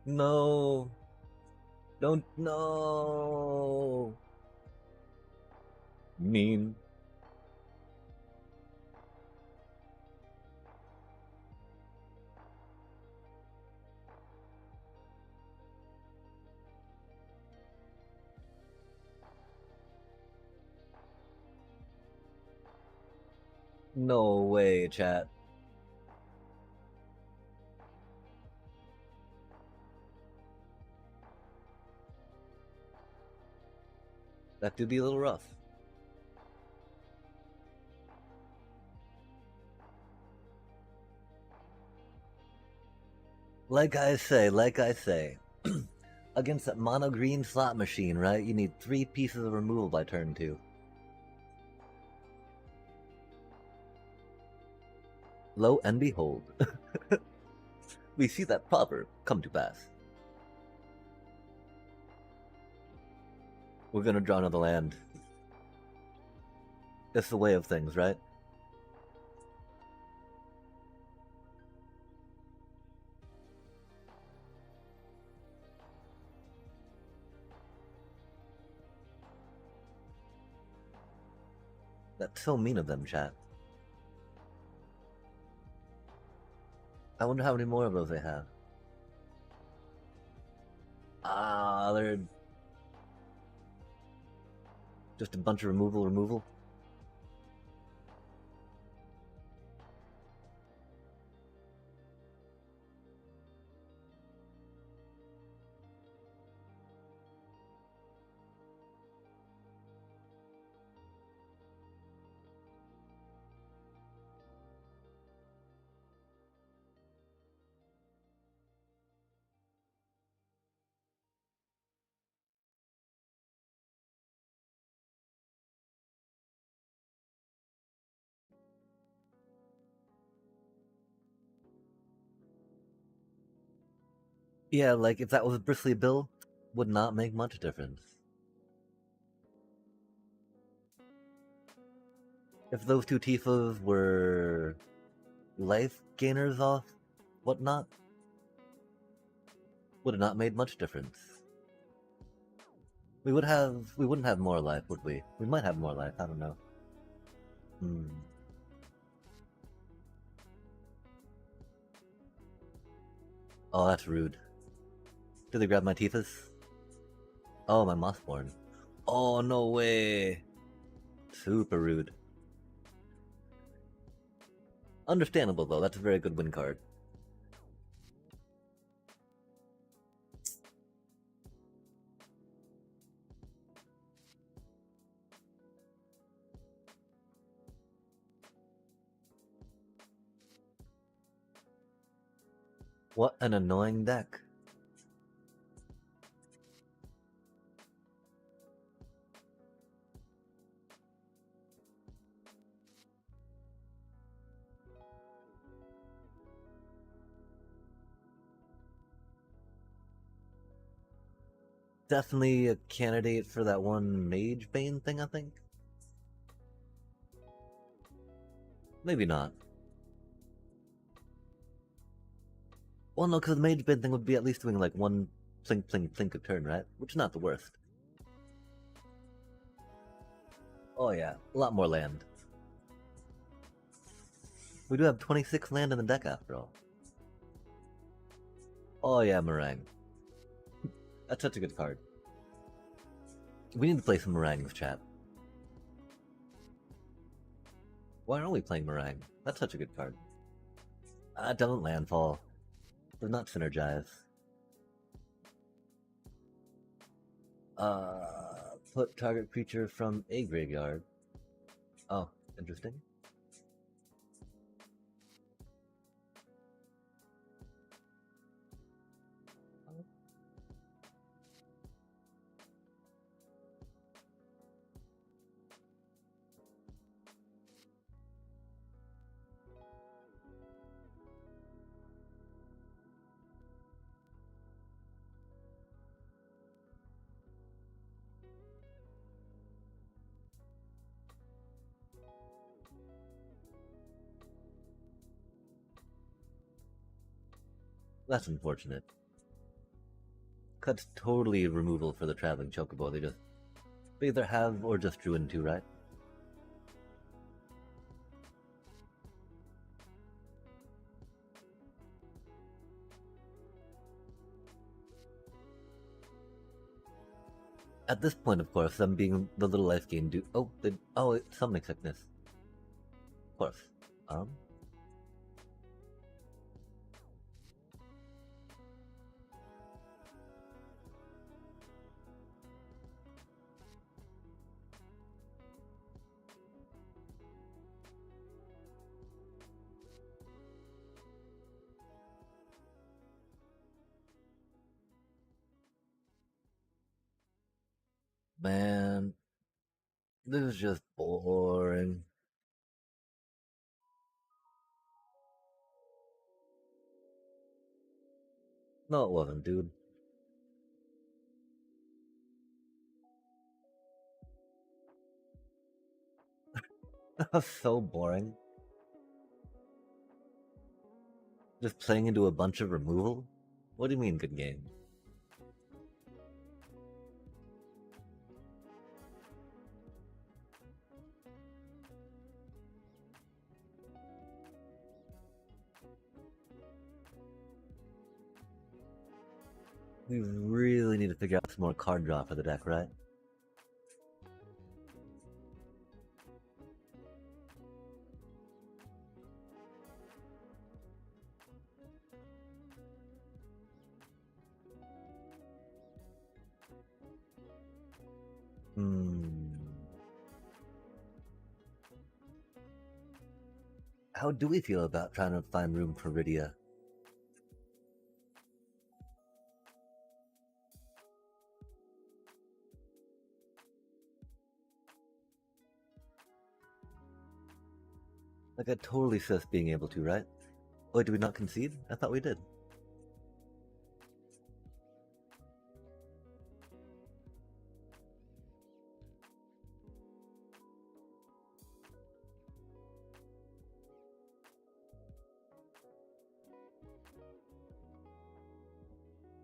No. Don't. No. Mean. No way, chat. That could be a little rough. Like I say, against that mono green slot machine, right? You need 3 pieces of removal by turn 2. Lo and behold, we see that proverb come to pass. We're gonna draw another land. It's the way of things, right? That's so mean of them, chat. I wonder how many more of those they have. Ah, they're just a bunch of removal. Yeah, like if that was a Bristly Bill, would not make much difference. If those 2 Tifas were life gainers off whatnot, would have not made much difference. We wouldn't have more life, would we? We might have more life, I don't know. Oh, that's rude. Did they grab my Tifas? Oh, my Mossborn. Oh, no way. Super rude. Understandable though, that's a very good win card. What an annoying deck. Definitely a candidate for that one Mage Bane thing, I think. Maybe not. Well, no, because the Mage Bane thing would be at least doing like one plink plink plink a turn, right? Which is not the worst. Oh yeah, a lot more land. We do have 26 land in the deck after all. Oh yeah, Meringue. That's such a good card. We need to play some Meringues, chat. Why aren't we playing Meringue? That's such a good card. Don't landfall. Does not synergize. Put target creature from a graveyard. Oh, interesting. That's unfortunate. Cuts totally removal for the traveling chocobo. They either have or just drew into, right? At this point, of course, them being the little life gain do. Oh, it's summoning sickness. Of course. Man, this is just boring. No, it wasn't, dude. That was so boring. Just playing into a bunch of removal? What do you mean, good game? We really need to figure out some more card draw for the deck, right? How do we feel about trying to find room for Rydia? Like, I totally sus being able to, right? Wait, did we not concede? I thought we did.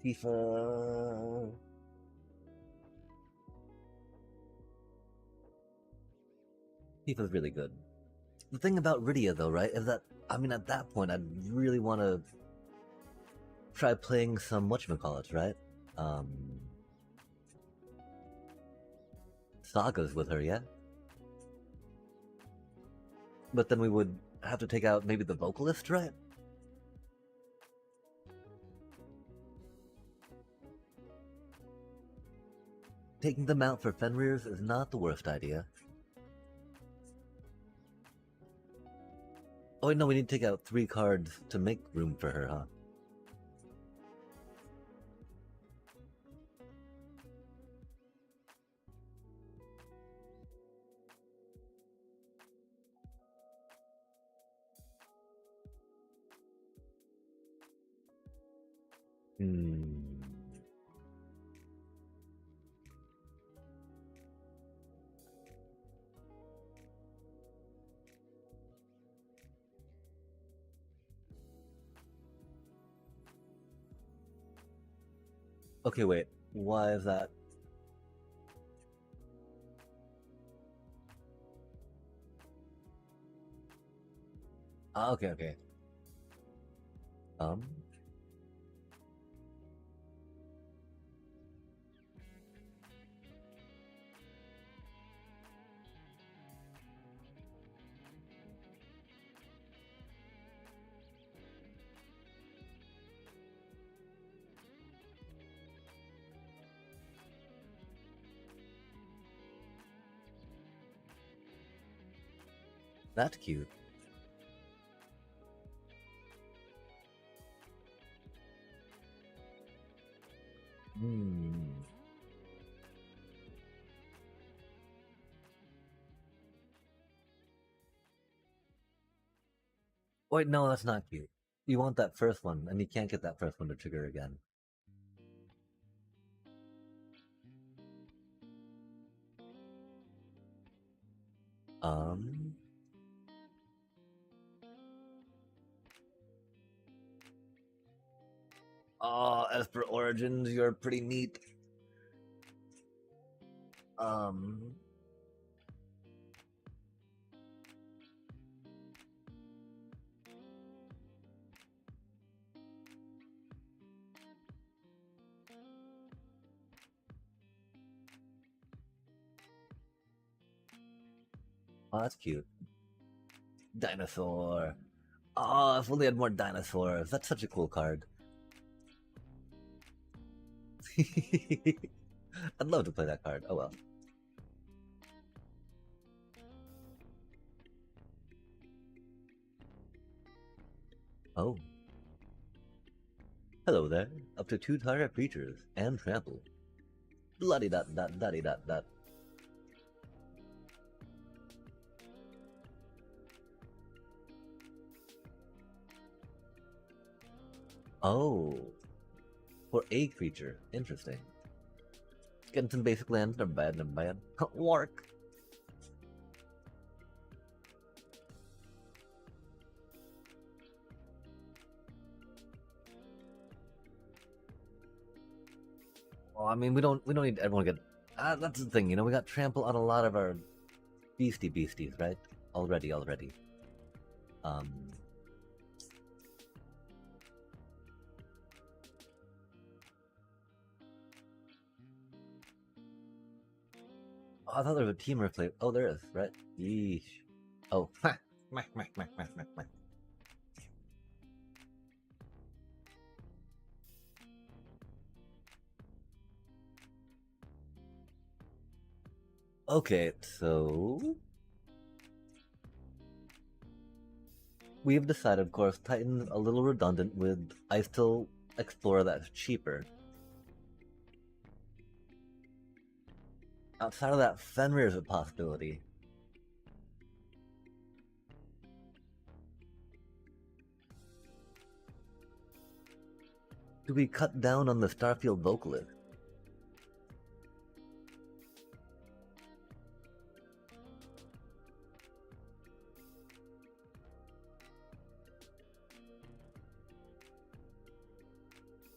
FIFA. FIFA's really good. The thing about Rydia, though, right, is that, I mean, at that point, I'd really want to try playing some whatchamacallits, right? Sagas with her, yeah? But then we would I have to take out maybe the vocalist, right? Taking them out for Fenrir's is not the worst idea. Oh, wait, no, we need to take out 3 cards to make room for her, huh? Hmm. Okay, wait. Why is that? Ah, okay, okay. Um, that's cute. Hmm. Wait, no, that's not cute. You want that first one, and you can't get that first one to trigger again. Um. Oh, as per Origins, you're pretty neat. Um. Oh, that's cute. Dinosaur. Oh, if only had more dinosaurs. That's such a cool card. I'd love to play that card. Oh well. Oh. Hello there. Up to 2 target creatures and trample. Bloody dot dot dotty dot dot. Oh. For a creature. Interesting. Getting some basic lands, never bad, never bad. Work. Well, I mean, we don't need everyone to get. That's the thing, you know. We got trample on a lot of our beasties, right? Already. Um. Oh, I thought there was a team replay. Oh, there is, right? Yeesh. Oh. Meh, meh, meh, meh, meh, meh. Okay, so we have decided, of course, Titan's a little redundant with I still explore that's cheaper. Outside of that, Fenrir is a possibility. Do we cut down on the Starfield vocalist?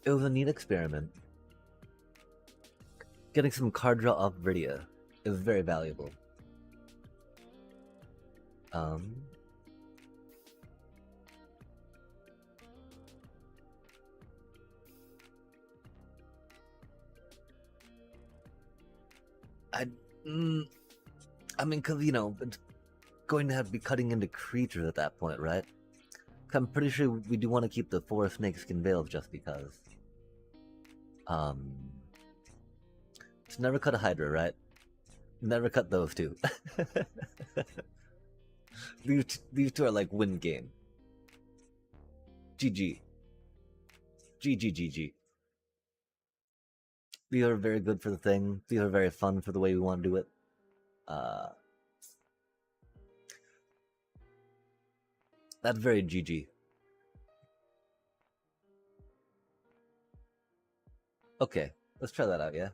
It was a neat experiment. Getting some card draw off Viridia is very valuable. I, I mean, cause you know, going to have to be cutting into creatures at that point, right? I'm pretty sure we do want to keep the forest snakeskin veils just because. Just never cut a hydra, right? Never cut those two. these two are like win game. GG. GG. These are very good for the thing. These are very fun for the way we want to do it. That's very GG. Okay, let's try that out, yeah?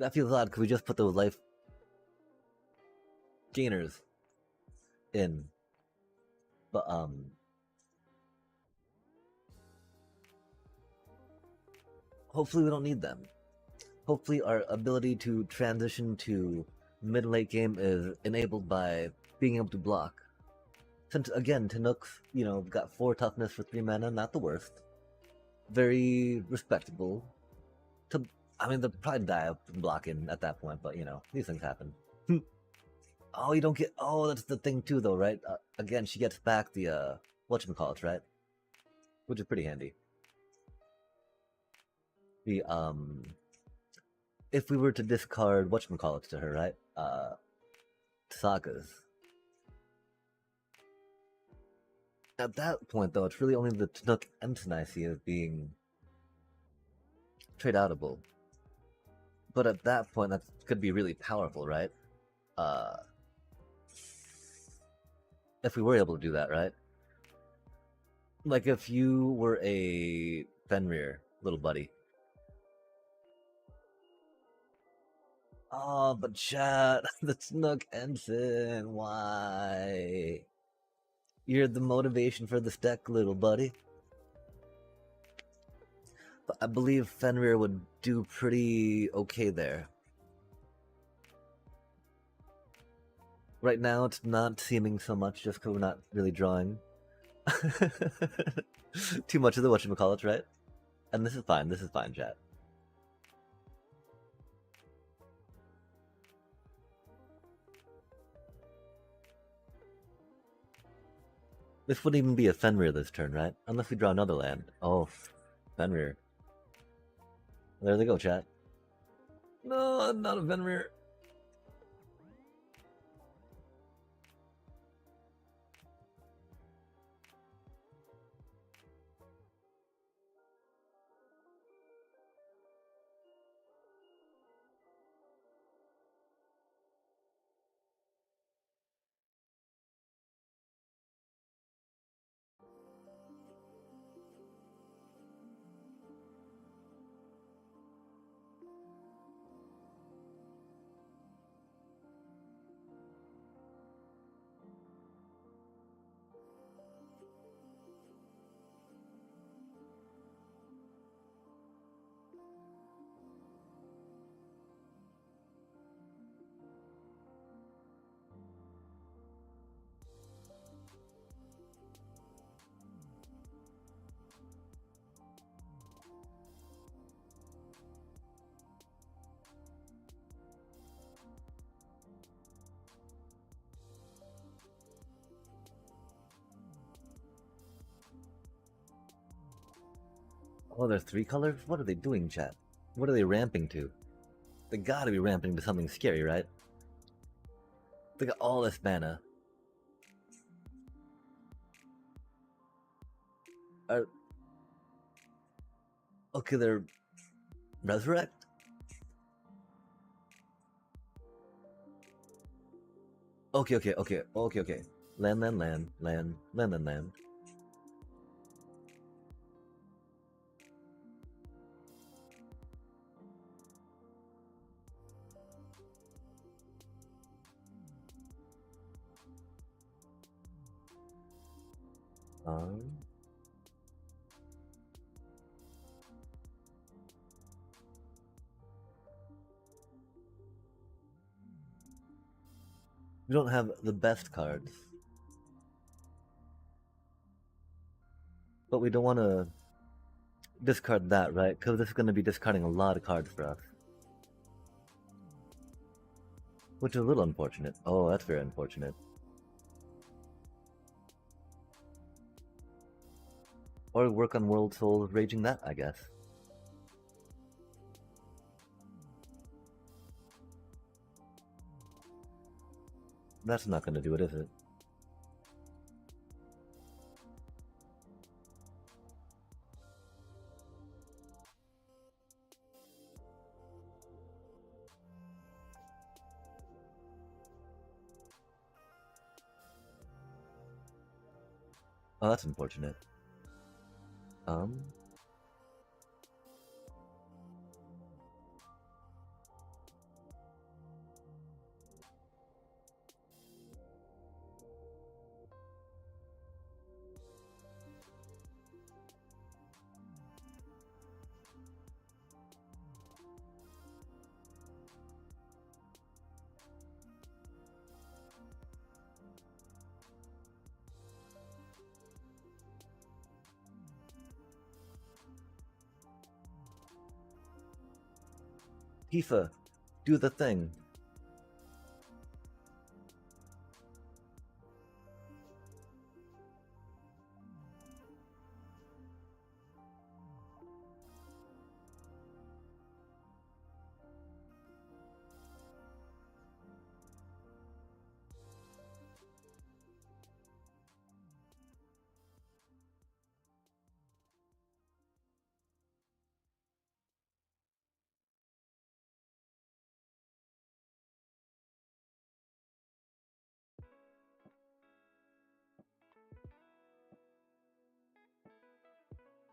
That feels odd. Could we just put those life gainers in? But, hopefully we don't need them. Hopefully our ability to transition to mid-late game is enabled by being able to block. Since, again, Tanook's, got 4 toughness for 3 mana, not the worst. Very respectable. They'll probably die up blocking at that point, but, these things happen. Oh, you don't get... Oh, that's the thing too, though, right? Again, she gets back the, whatchamacallit, right? Which is pretty handy. The, if we were to discard whatchamacallit to her, right? Sagas. At that point, though, it's really only the Tanook Ensign I see as being trade-outable. But at that point, that could be really powerful, right? If we were able to do that, right? Like if you were a Fenrir, little buddy. Oh, but chat, the Tanook Ensign, why? You're the motivation for this deck, little buddy. But I believe Fenrir would do pretty okay there. Right now, it's not seeming so much just because we're not really drawing too much of the whatchamacallit, right? And this is fine, chat. This wouldn't even be a Fenrir this turn, right? Unless we draw another land. Oh, Fenrir. There they go, chat. No, not a Fenrir. Oh, they're 3 colors? What are they doing, chat? What are they ramping to? They gotta be ramping to something scary, right? They got all this mana. Okay, they're... Resurrect? Okay. Land. We don't have the best cards. But we don't want to discard that, right? Because this is going to be discarding a lot of cards for us. Which is a little unfortunate. Oh, that's very unfortunate. Or work on World Soul Raging that, I guess. That's not gonna do it, is it? Oh, that's unfortunate. Um, Tifa, do the thing.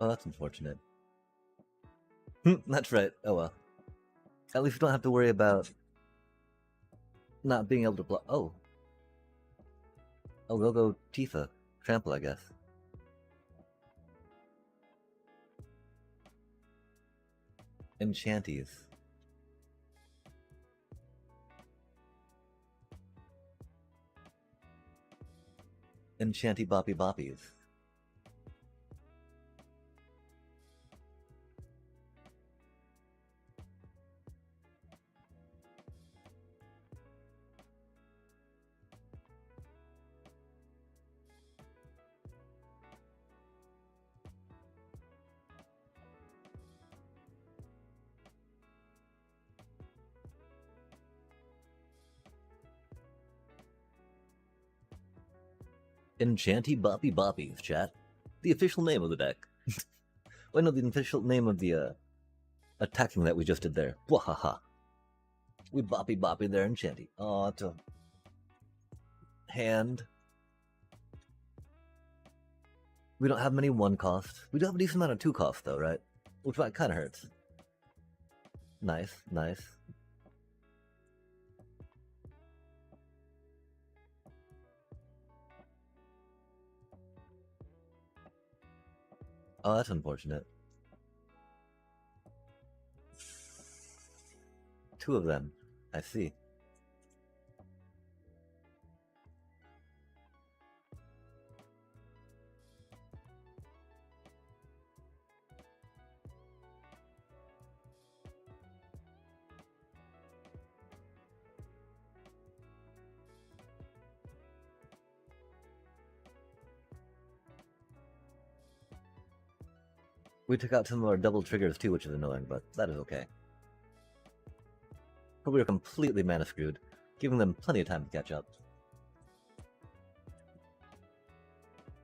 Oh, that's unfortunate. That's right. Oh well. At least we don't have to worry about not being able to block. Oh. Oh, we'll go Tifa. Trample, I guess. Enchanties. Enchanty Boppy Boppies. Enchanty Boppy Boppies, chat. The official name of the deck. Wait, no, the official name of the attacking that we just did there. Wahaha. We Boppy Boppy there, Enchanty. Oh, it's a hand. We don't have many one cost. We do have a decent amount of two cost though, right? Which kind of hurts. Nice, nice. Oh, that's unfortunate. Two of them. I see. We took out some of our double triggers too, which is annoying, but that is okay. But we were completely mana screwed, giving them plenty of time to catch up.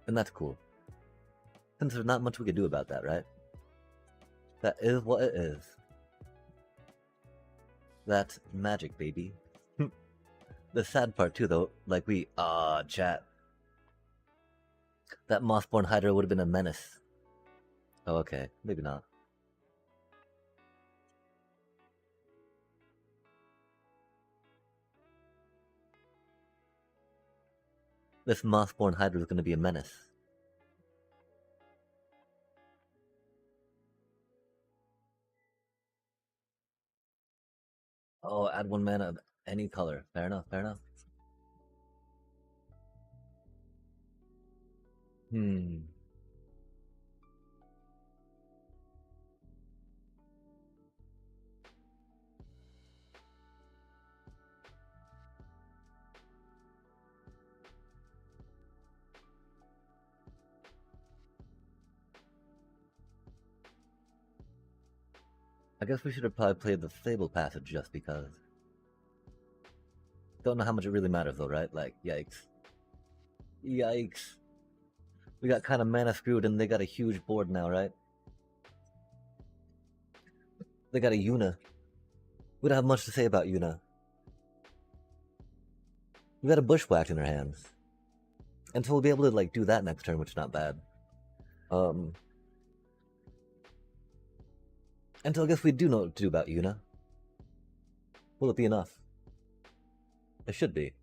And that's cool. Since there's not much we can do about that, right? That is what it is. That's magic, baby. The sad part too, though, like chat. That Mossborn Hydra would have been a menace. Oh, okay. Maybe not. This Mossborn Hydra is going to be a menace. Oh, add one mana of any color. Fair enough, fair enough. I guess we should have probably played the Fable passage just because. Don't know how much it really matters though, right? Like, yikes. Yikes. We got kind of mana screwed and they got a huge board now, right? They got a Yuna. We don't have much to say about Yuna. We got a Bushwhack in our hands. And so we'll be able to like do that next turn, which is not bad. Until I guess we do know what to do about Yuna. Will it be enough? It should be.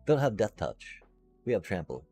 Don't have Death Touch. We have Trample.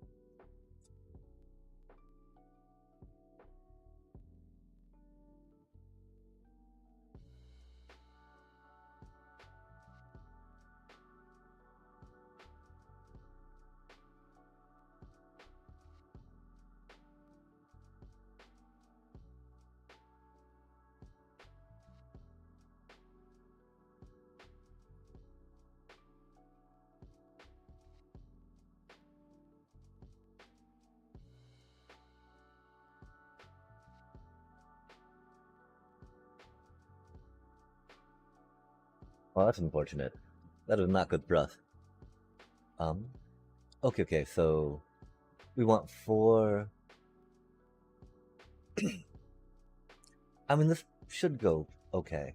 Oh, that's unfortunate. That is not good for us. Okay, so we want 4. I mean, this should go okay.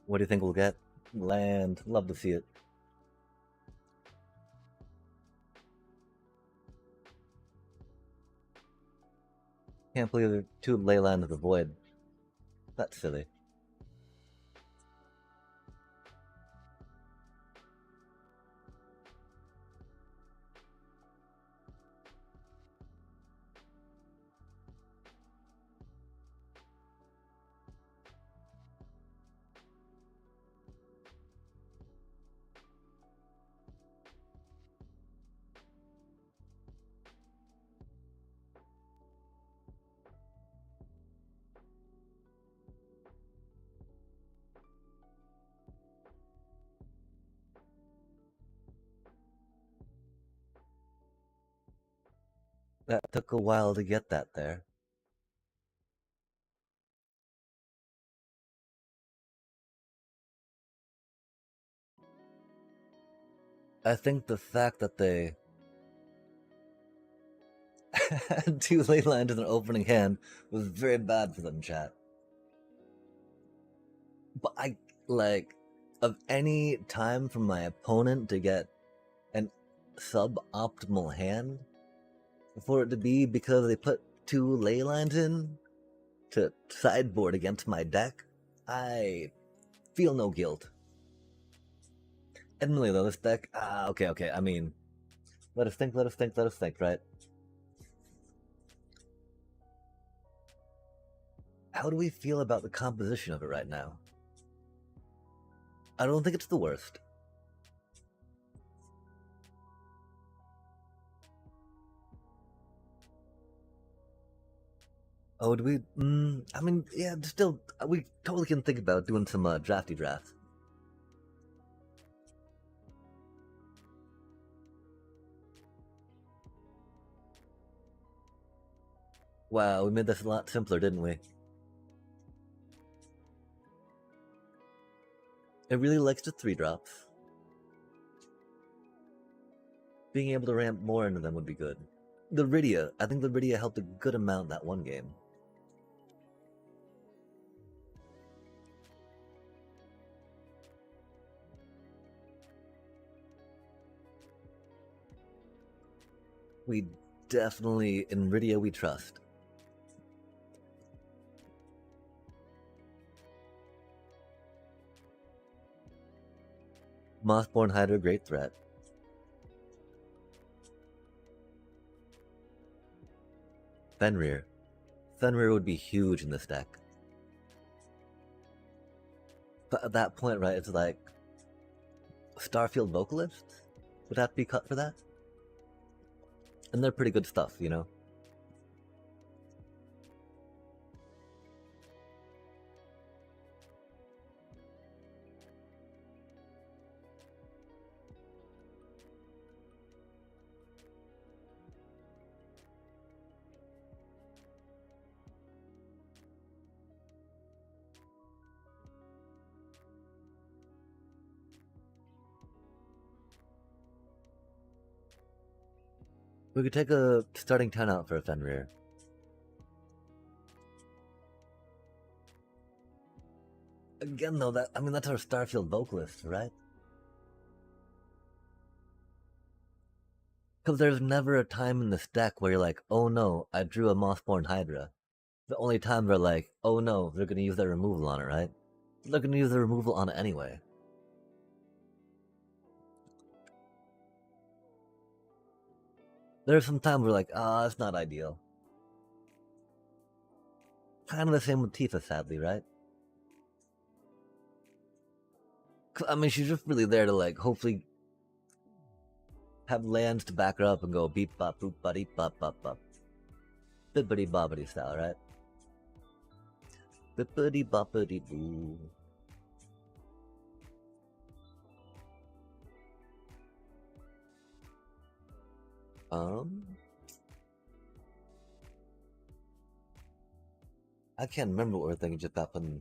What do you think we'll get? Land. Love to see it. Can't believe there are 2 Leyland of the Void. That's silly. That took a while to get that there. I think the fact that they had 2 Leyland in their opening hand was very bad for them, chat. But I, like, of any time for my opponent to get an suboptimal hand, for it to be because they put 2 Leylands in to sideboard against my deck, I feel no guilt. Admittedly though, this deck, okay, I mean, let us think, right? How do we feel about the composition of it right now? I don't think it's the worst. Oh, do we? I mean, yeah, still, we totally can think about doing some drafty drafts. Wow, we made this a lot simpler, didn't we? It really likes the 3-drops. Being able to ramp more into them would be good. The Rydia, I think the Rydia helped a good amount that one game. We definitely in Rydia we trust. Mossborn Hydra, great threat. Fenrir. Fenrir would be huge in this deck. But at that point, right, it's like Starfield Vocalists would have to be cut for that. And they're pretty good stuff, you know? We could take a starting 10 out for a Fenrir. Again, though, that's our Starfield vocalist, right? Because there's never a time in this deck where you're like, oh no, I drew a Mossborn Hydra. The only time we're like, oh no, they're gonna use their removal on it, right? They're gonna use the removal on it anyway. There's some times we're like, it's not ideal. Kind of the same with Tifa, sadly, right? I mean, she's just really there to, like, hopefully have lands to back her up and go beep bop boop buddy bop bop bop. Bippity boppity style, right? Bippity boppity boo. I can't remember what we're thinking just happened.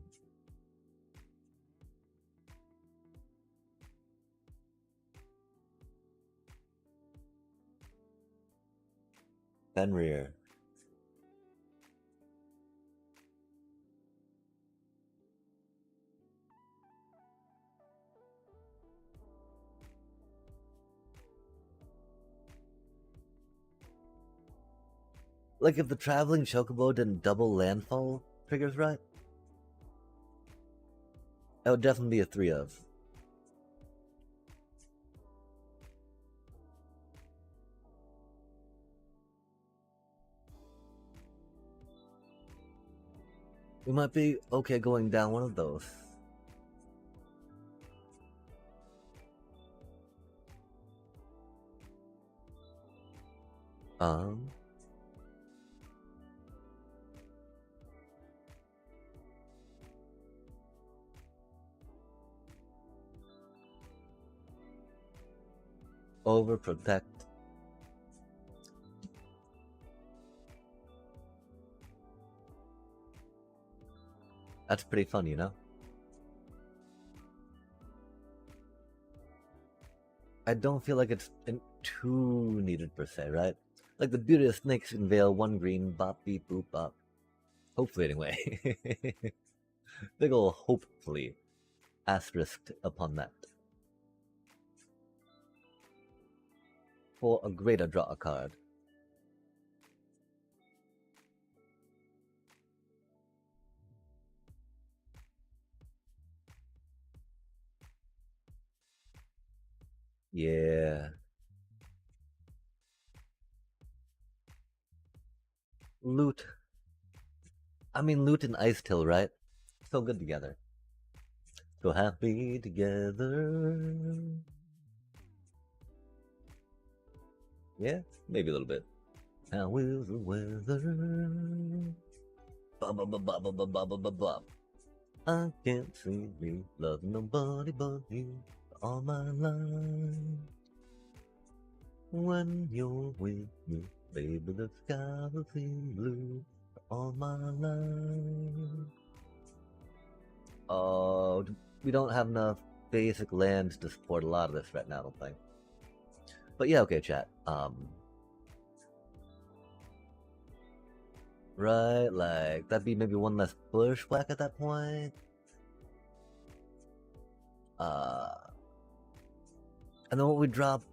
Fenrir. Like, if the traveling chocobo didn't double landfall triggers right, that would definitely be a 3 of. We might be okay going down one of those. Overprotect. That's pretty fun, you know? I don't feel like it's too needed per se, right? Like the beauty of snakes can veil one green, bop beep boop bop. Hopefully, anyway. Big ol' hopefully asterisked upon that. For a greater draw a card. Yeah. Loot. I mean, Loot and Ice Till, right? So good together. So happy together. Yeah, maybe a little bit. How is the weather? Ba-ba-ba-ba-ba-ba-ba-ba-ba. I can't see me love nobody but you all my life. When you're with me, baby, the sky will seem blue all my life. Oh, we don't have enough basic lands to support a lot of this right now, I don't think. But yeah, okay, chat. Right, like, that'd be maybe one less bushwhack at that point. And then what we drop?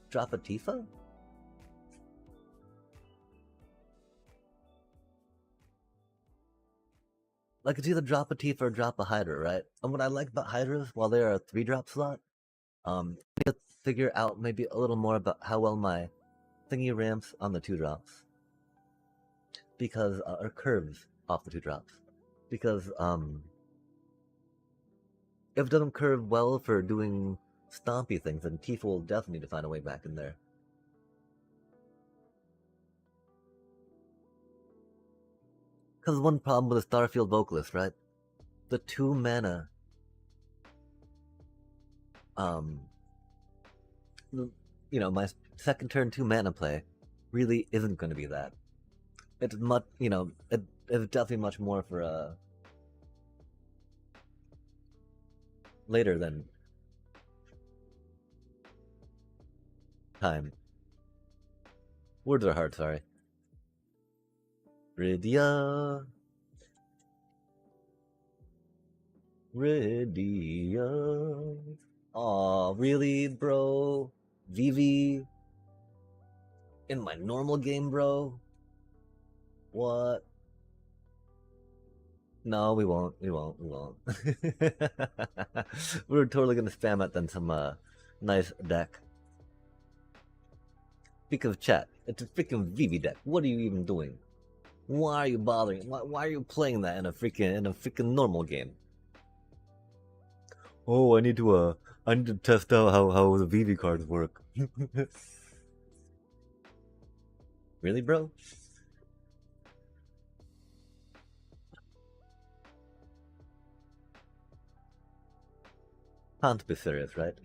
Drop a Tifa? Like it's either drop a Tifa or drop a Hydra, right? And what I like about Hydras, while they're a 3-drop slot, I need to figure out maybe a little more about how well my thingy ramps on the 2-drops. Because, or curves off the 2-drops. Because, if it doesn't curve well for doing stompy things, then Tifa will definitely need to find a way back in there. Because one problem with a Starfield Vocalist, right? The 2 mana, my second turn 2 mana play really isn't going to be that. It's much, it's definitely much more for later than time. Words are hard, sorry. Rydia. Aw, really, bro? Vivi? In my normal game, bro? What? No, we won't. We won't. We won't. We're totally gonna spam it then some nice deck. Speak of chat, it's a freaking Vivi deck. What are you even doing? Why are you bothering? Why are you playing that in a freaking normal game? Oh, I need to test out how the Vivi cards work. Really, bro? Can't be serious, right?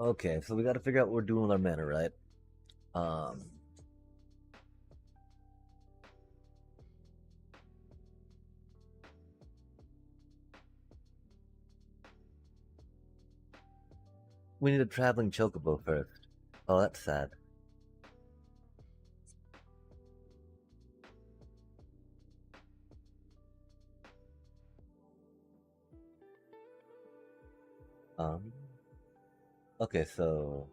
Okay, so we got to figure out what we're doing with our mana, right? We need a traveling chocobo first. Oh, that's sad. Okay, so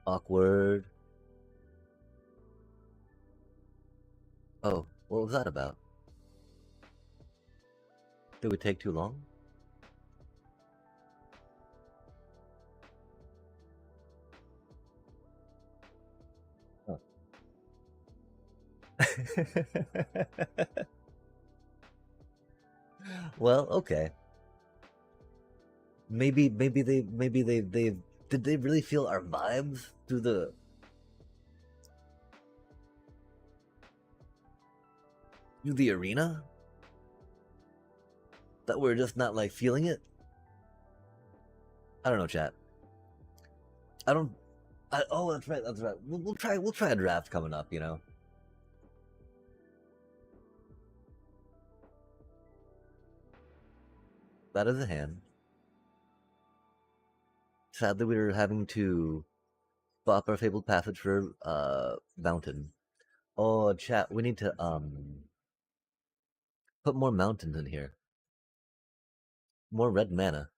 awkward. Oh, what was that about? Did we take too long? Oh. Well, okay. Maybe they did they really feel our vibes through the arena? That we're just not like feeling it? I don't know, chat. I don't. Oh, that's right. That's right. We'll try. We'll try a draft coming up. That is a hand. Sadly, we were having to swap our fabled passage for mountain. Oh, chat. We need to put more mountains in here. More red mana.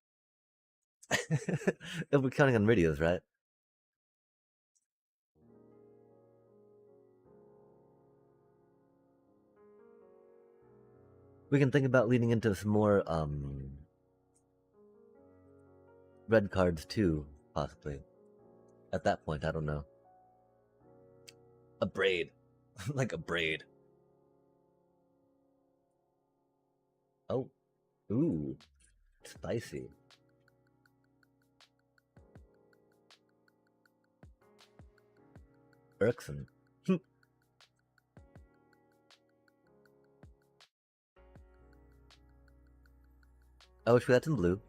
If we're counting on radios, right? We can think about leading into some more red cards too, possibly. At that point, I don't know. A braid. Like a braid. Oh. Ooh. Spicy. Irksome. I wish we had some blue.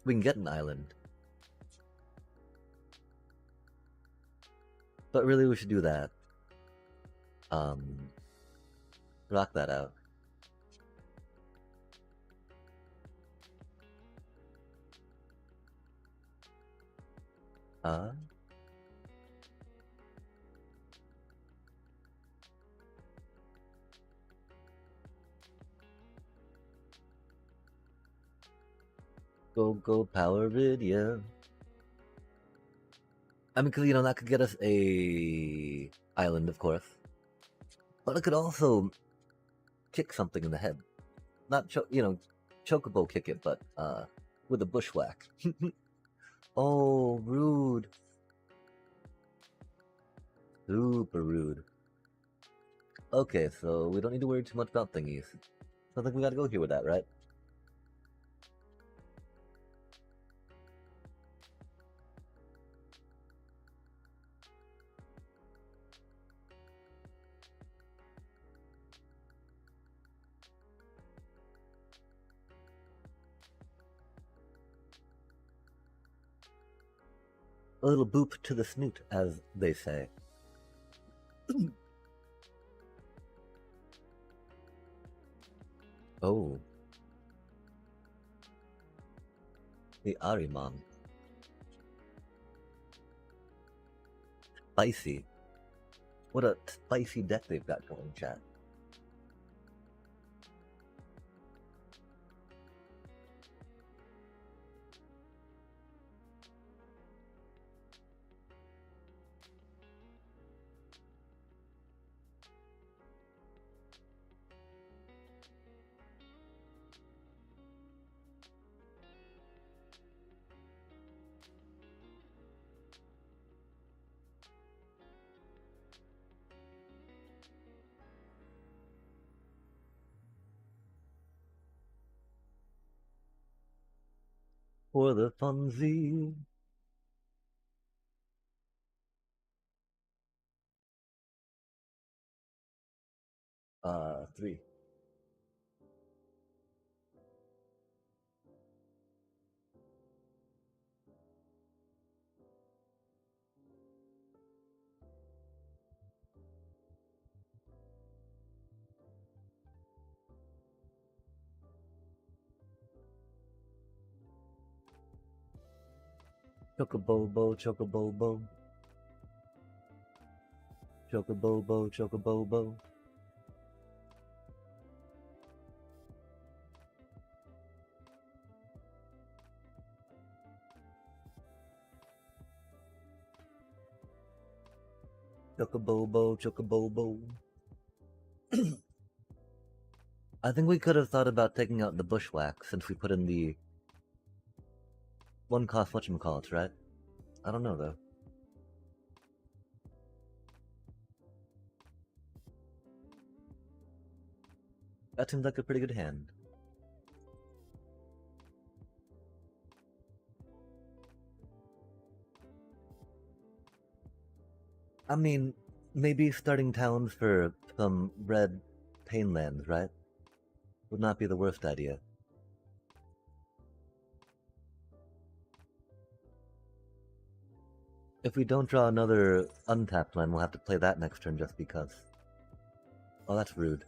We can get an island. But really, we should do that. Rock that out. Uh, go Power Video. I mean, 'cause, you know, that could get us a island, of course. But it could also kick something in the head. Not, you know, chocobo kick it, but with a bushwhack. Oh, rude. Super rude. Okay, so we don't need to worry too much about thingies. So I think we gotta go here with that, right? A little boop to the snoot, as they say. Oh, the Ariman. Spicy. What a spicy deck they've got going, chat. For the funsies. 3. Chocobobo, chocobobo. Chocobobo, chocobobo. Chocobobo, chocobobo. I think we could have thought about taking out the bushwhack since we put in the one cost whatchamacallit, right? I don't know though. That seems like a pretty good hand. I mean, maybe starting towns for some red painlands, right? Would not be the worst idea. If we don't draw another untapped land, we'll have to play that next turn just because. Oh, that's rude.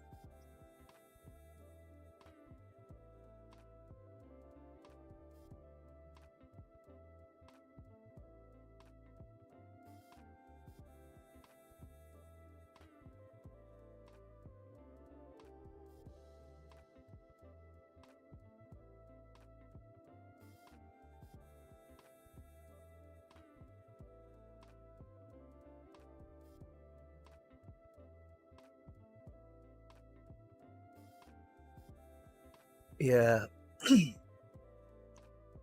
Yeah.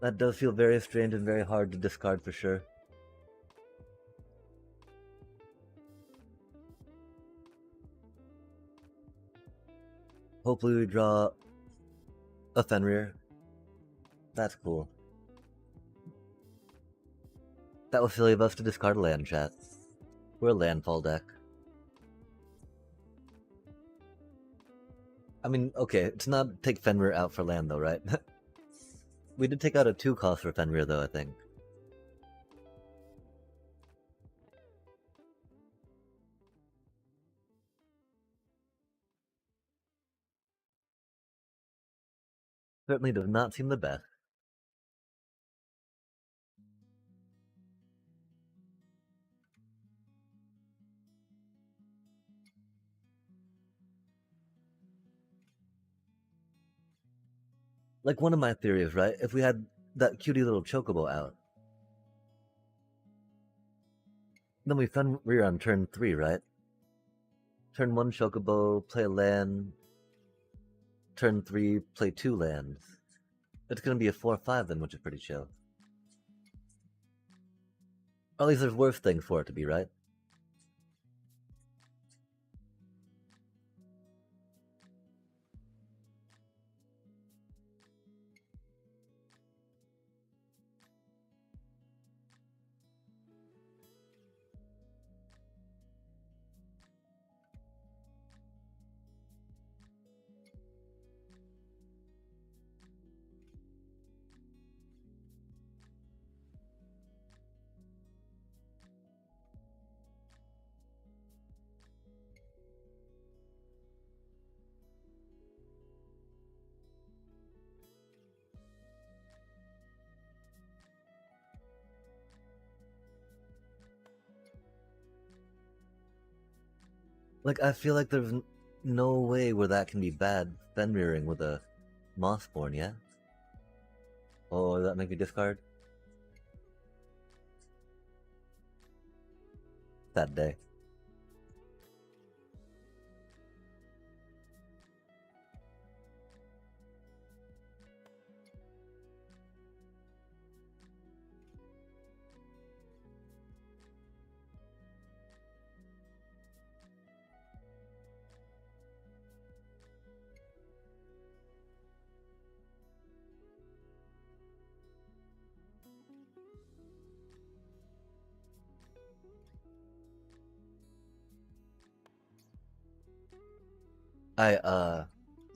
That does feel very strange and very hard to discard for sure. Hopefully we draw a Fenrir. That's cool. That was silly of us to discard a land, chat. We're a landfall deck. I mean, okay, it's not take Fenrir out for land though, right? We did take out a 2 cost for Fenrir though, I think. Certainly does not seem the best. Like one of my theories, right? If we had that cutie little chocobo out, then we Fenrir on turn 3, right? Turn 1 chocobo, play a land. Turn 3, play 2 lands. It's gonna be a 4-5 then, which is pretty chill. Or at least there's worse things for it to be, right? Like, I feel like there's no way where that can be bad Fenriring with a Mossborn, yeah? Oh, does that make me discard? That day.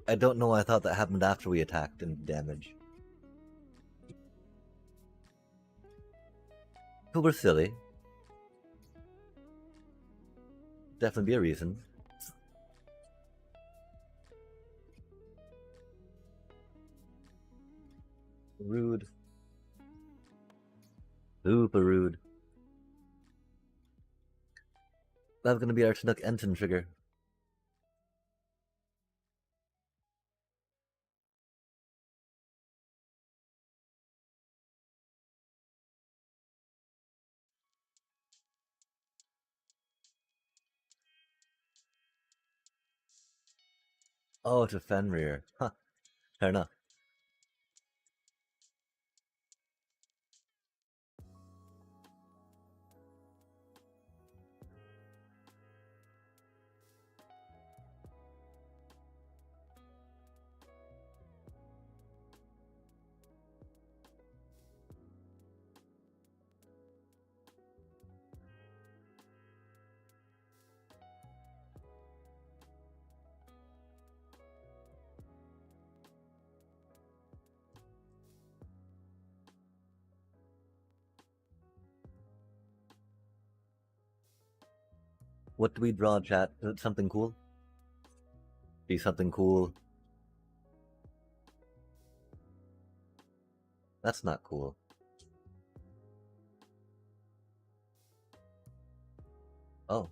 I don't know why I thought that happened after we attacked and damage. But we're silly. Definitely be a reason. Rude. Super rude. That's gonna be our Chinook Ensign trigger. Oh, it's a Fenrir. Huh. Fair enough. What do we draw, chat? Is it something cool? Be something cool. That's not cool. Oh.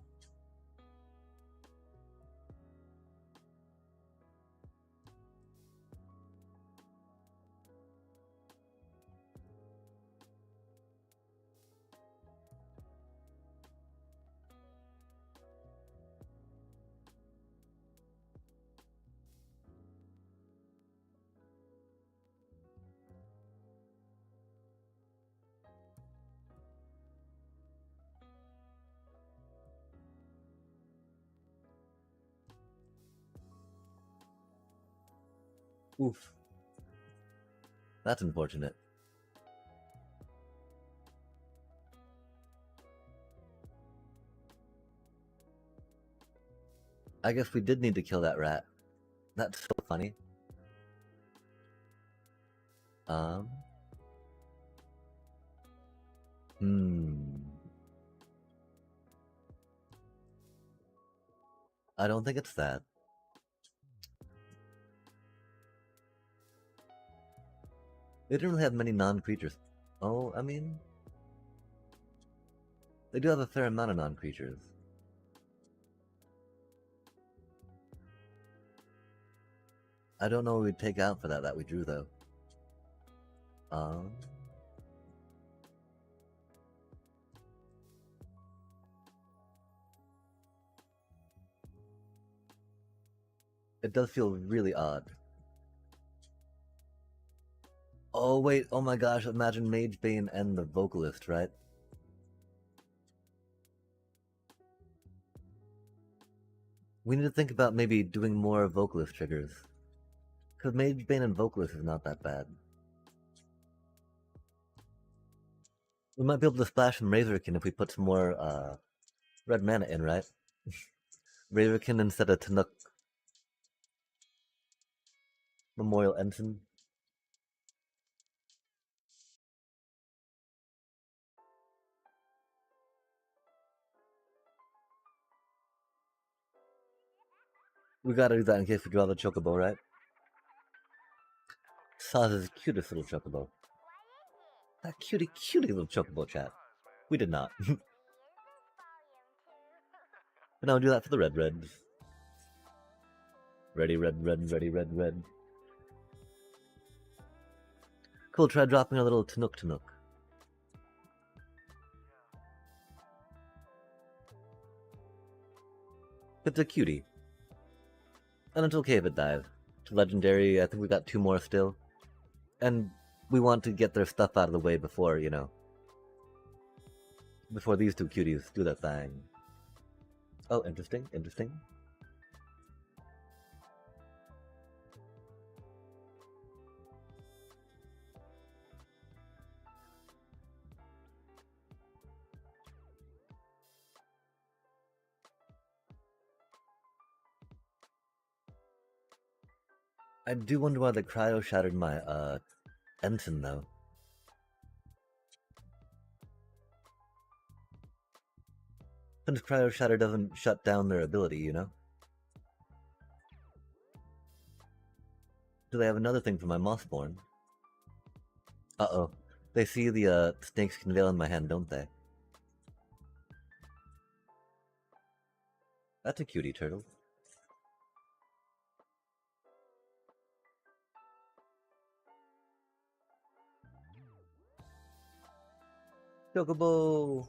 Oof. That's unfortunate. I guess we did need to kill that rat. That's so funny. Um. Hmm. I don't think it's that. They didn't really have many non-creatures. Oh, I mean... They do have a fair amount of non-creatures. I don't know what we'd take out for that we drew, though. Um, it does feel really odd. Oh wait, oh my gosh, imagine Mage Bane and the vocalist, right? We need to think about maybe doing more vocalist triggers. Because Mage Bane and vocalist is not that bad. We might be able to splash some Razorkin if we put some more red mana in, right? Razorkin instead of Tanuk. Memorial Ensign. We gotta do that in case we draw the Chocobo, right? Saz's cutest little Chocobo. That cutie little Chocobo, chat. We did not. But now do that for the red. Ready, red. Cool, try dropping a little Tanuk. It's a cutie. And it's okay if it dies. It's legendary, I think we got 2 more still. And we want to get their stuff out of the way before, you know. Before these 2 cuties do their thing. Oh, interesting. I do wonder why the cryo shattered my ensign though. Since cryo shatter doesn't shut down their ability, you know? Do they have another thing for my Mossborn? Uh-oh. They see the snakes can veil in my hand, don't they? That's a cutie turtle. Chocobo!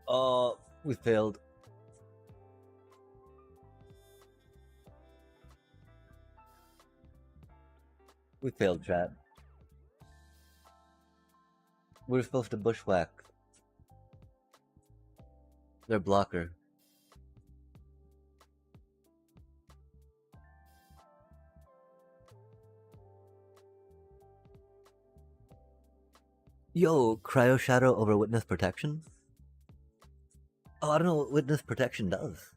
Oh, we failed. We failed, chat. We're supposed to bushwhack their blocker. Yo, Cryo Shadow over Witness Protection? Oh, I don't know what Witness Protection does.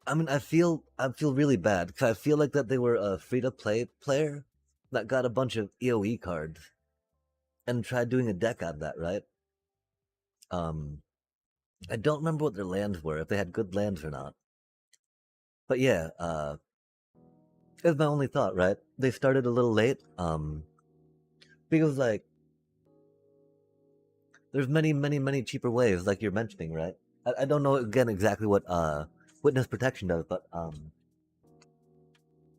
I mean, I feel really bad because I feel like that they were a free-to-play player that got a bunch of EOE cards and tried doing a deck out of that, right? I don't remember what their lands were, if they had good lands or not. But yeah, it's my only thought, right? They started a little late, because like there's many cheaper ways, like you're mentioning, right? I don't know again exactly what Witness Protection does, but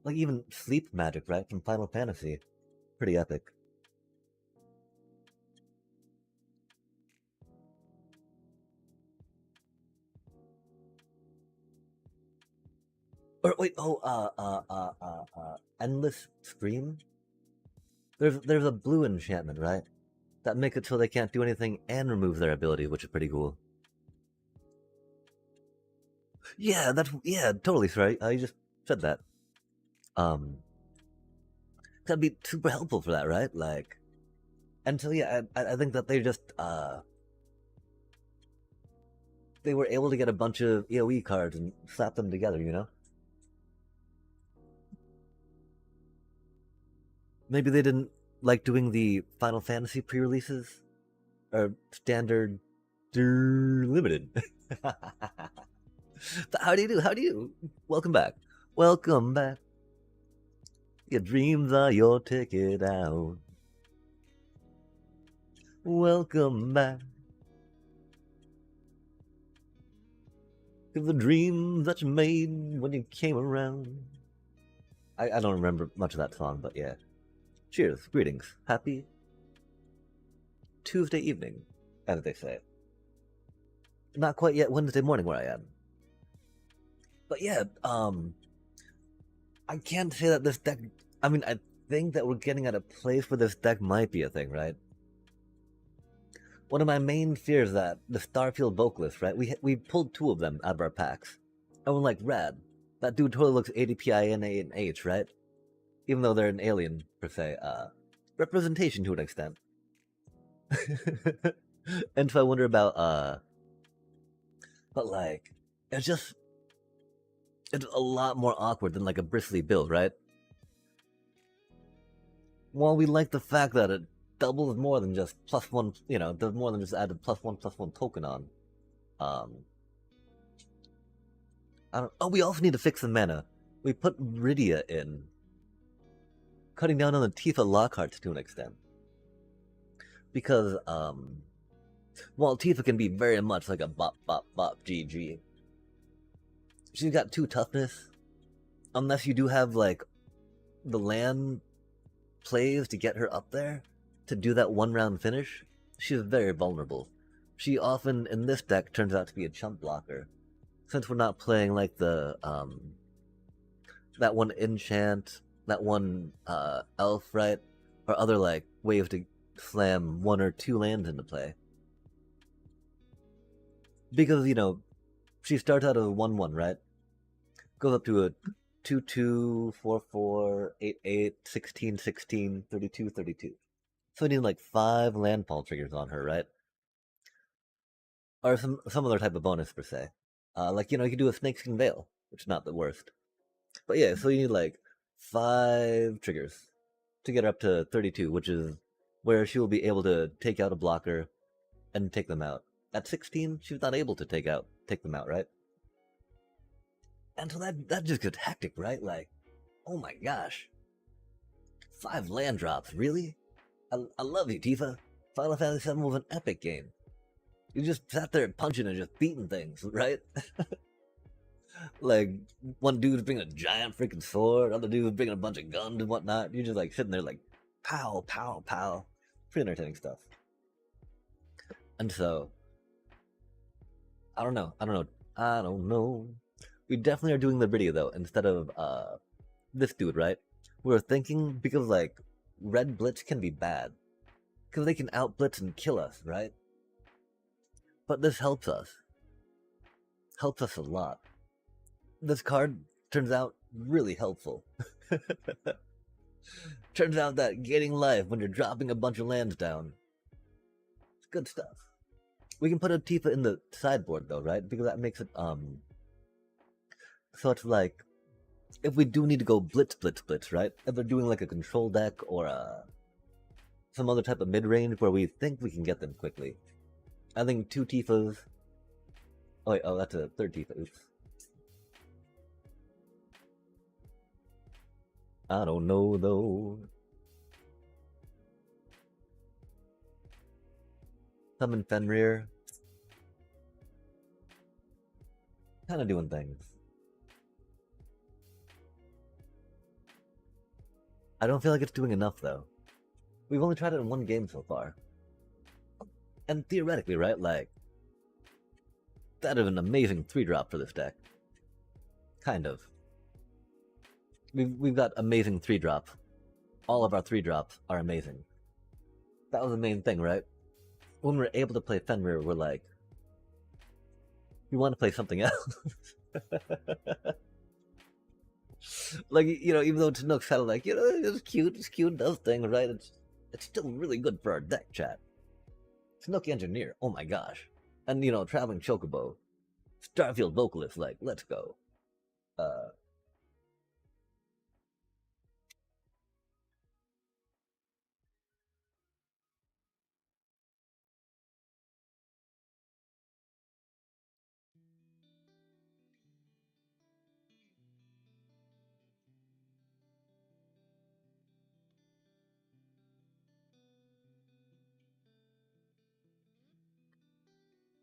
like even Sleep Magic, right, from Final Fantasy, pretty epic. Or wait, Endless Scream. There's a blue enchantment, right? That makes it so they can't do anything and removes their ability, which is pretty cool. Yeah, totally right. I just said that. That'd be super helpful for that, right? Like, and so yeah, I think that they just they were able to get a bunch of EOE cards and slap them together, you know? Maybe they didn't like doing the Final Fantasy pre-releases or standard limited. How do you do? How do you? Welcome back. Welcome back. Your dreams are your ticket out. Welcome back to the dreams that you made when you came around. I don't remember much of that song, but yeah. Cheers, greetings, happy Tuesday evening, as they say. Not quite yet Wednesday morning where I am. But yeah, I can't say that this deck, I mean, I think that we're getting at a place where this deck might be a thing, right? One of my main fears that the Starfield Vocalist, right? We pulled 2 of them out of our packs. And we're like, rad. That dude totally looks ADPINA and H, right? Even though they're an alien, per se. Representation to an extent. And so I wonder about, but like, it's a lot more awkward than like a bristly build, right? While we like the fact that it doubles more than just +1, does more than just add a +1/+1 token on. We also need to fix the mana. We put Rydia in, cutting down on the Tifa Lockharts to an extent. Because, while Tifa can be very much like a bop, bop, bop, GG, she's got 2 toughness. Unless you do have, like, the land plays to get her up there, to do that 1-round finish, she's very vulnerable. She often, in this deck, turns out to be a chump blocker. Since we're not playing, like, the, that one enchant, that one, elf, right? Or other, like, ways to slam 1 or 2 lands into play. Because, she starts out as a 1/1, right? Goes up to a 2/2, 4/4, 8/8, 16/16, 32/32. So we need like 5 landfall triggers on her, right? Or some other type of bonus per se. Like, you can do a Snakeskin Veil, which is not the worst. But yeah, so you need like 5 triggers to get her up to 32, which is where she will be able to take out a blocker and take them out. At 16, she was not able to take them out, right? And so that just gets hectic, right? Like, oh my gosh. 5 land drops, really? I love you, Tifa. Final Fantasy VII was an epic game. You just sat there punching and just beating things, right? Like, one dude's bringing a giant freaking sword, other dude's bringing a bunch of guns and whatnot. You're just like sitting there like, pow, pow, pow. Pretty entertaining stuff. And so, I don't know. We definitely are doing the video though, instead of this dude, right? We were thinking, because like red blitz can be bad, because they can out blitz and kill us, right? But this helps us a lot. This card turns out really helpful. Turns out that gaining life when you're dropping a bunch of lands down, it's good stuff. We can put a Tifa in the sideboard though, right? Because that makes it so it's like, if we do need to go blitz, right? If we're doing like a control deck or some other type of mid-range where we think we can get them quickly. I think 2 Tifas. Oh wait, that's a 3rd Tifa, oops. I don't know though. Summon Fenrir. Kinda doing things. I don't feel like it's doing enough though. We've only tried it in 1 game so far. And theoretically, right, like, that is an amazing 3-drop for this deck. Kind of. We've got amazing 3-drops. All of our 3-drops are amazing. That was the main thing, right? When we're able to play Fenrir, we're like, we want to play something else. Like, even though Chinook's kind of like, it's cute, does things, right? It's still really good for our deck, chat. Chinook Engineer, oh my gosh. And, Traveling Chocobo. Starfield Vocalist, like, let's go.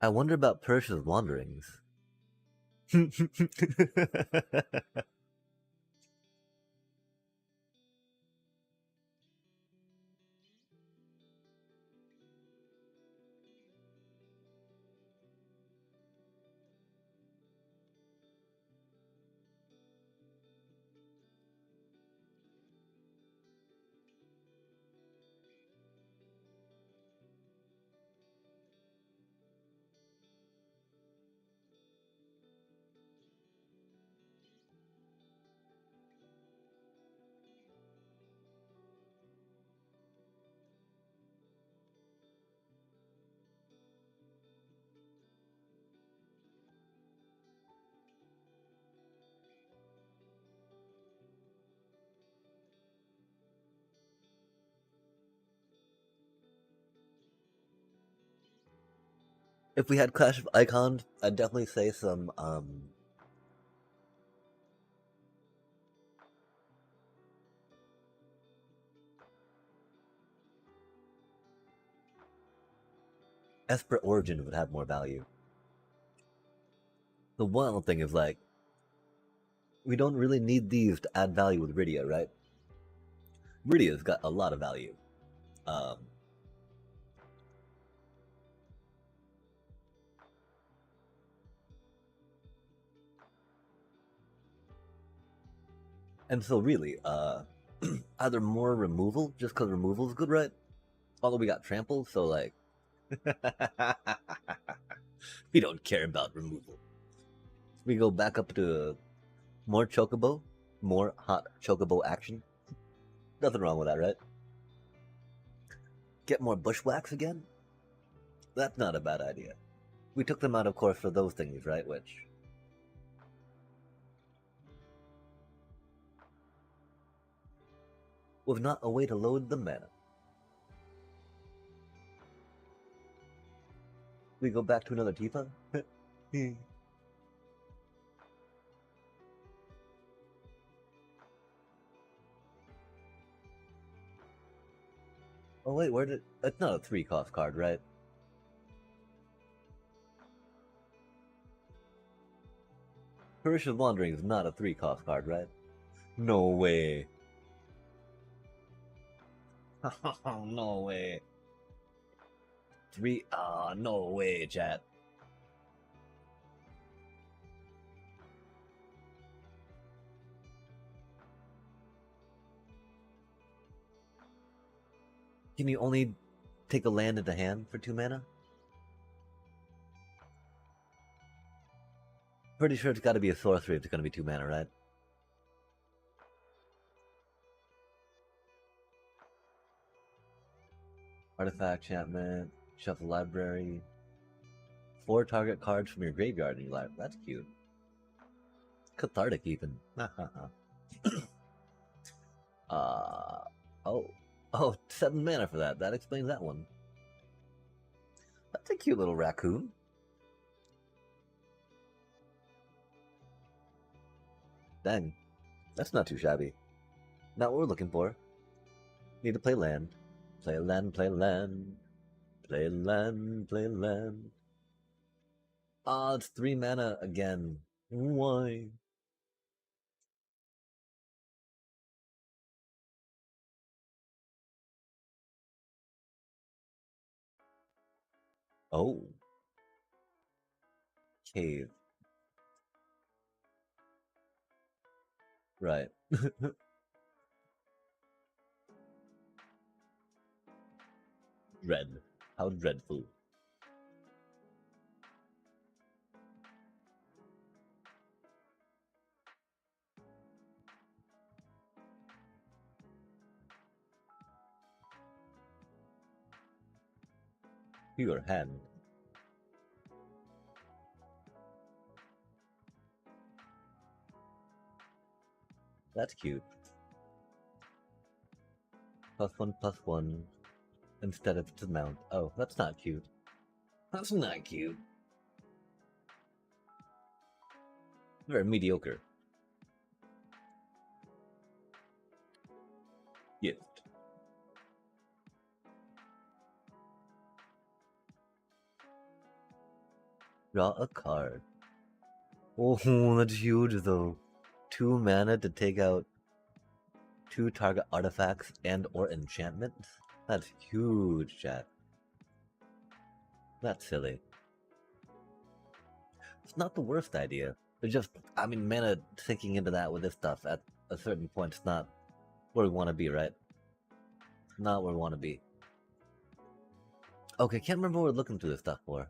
I wonder about Persia's wanderings. If we had Clash of Icons, I'd definitely say some Esper Origin would have more value. The one thing is like we don't really need these to add value with Rydia, right? Rydia's got a lot of value. Um, and so really, either more removal, just because removal is good, right? Although we got trample, so like we don't care about removal. We go back up to more chocobo, more hot chocobo action. Nothing wrong with that, right? Get more bushwhacks again? That's not a bad idea. We took them out, of course, for those things, right? Which was not a way to load the mana. We go back to another Tifa? Oh wait, where did... It's not a 3-cost card, right? Perish's Wandering is not a 3-cost card, right? No way. No way. 3... Ah, no way, chat. Can you only take a land into hand for 2 mana? Pretty sure it's got to be a sorcery if it's going to be 2 mana, right? Artifact, enchantment, shuffle library. 4 target cards from your graveyard in your library. That's cute. Cathartic, even. uh, oh. Oh, 7 mana for that. That explains that one. That's a cute little raccoon. Dang. That's not too shabby. Not what we're looking for. Need to play land. Play land, play land. Play land, play land. Ah, it's 3 mana again. Why? Oh. Cave. Right. Dread. How dreadful. Your hand. That's cute. +1/+1 instead of to mount. Oh, that's not cute. That's not cute. Very mediocre. Gift. Draw a card. Oh, that's huge though. 2 mana to take out 2 target artifacts and or enchantments? That's huge, chat. That's silly. It's not the worst idea. It's just, I mean, mana sinking into that with this stuff at a certain point is not where we want to be, right? Not where we want to be. Okay, can't remember what we're looking through this stuff for.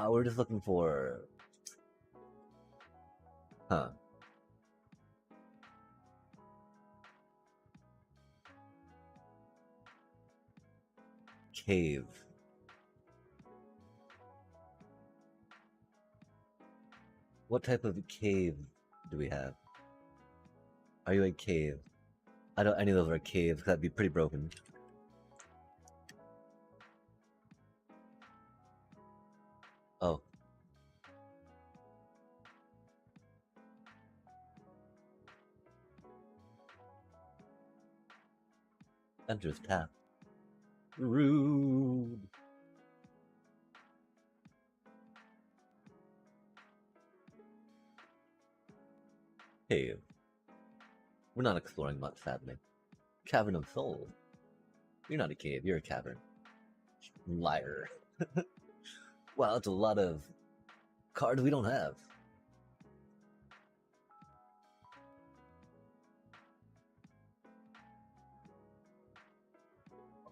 We're just looking for... Huh. Cave. What type of cave do we have? Are you a cave? I don't. Any of those are caves. That'd be pretty broken. Oh. Enters tap. Rude. Cave. We're not exploring much, sadly. Cavern of Souls. You're not a cave. You're a cavern. Liar. Wow, that's a lot of cards we don't have.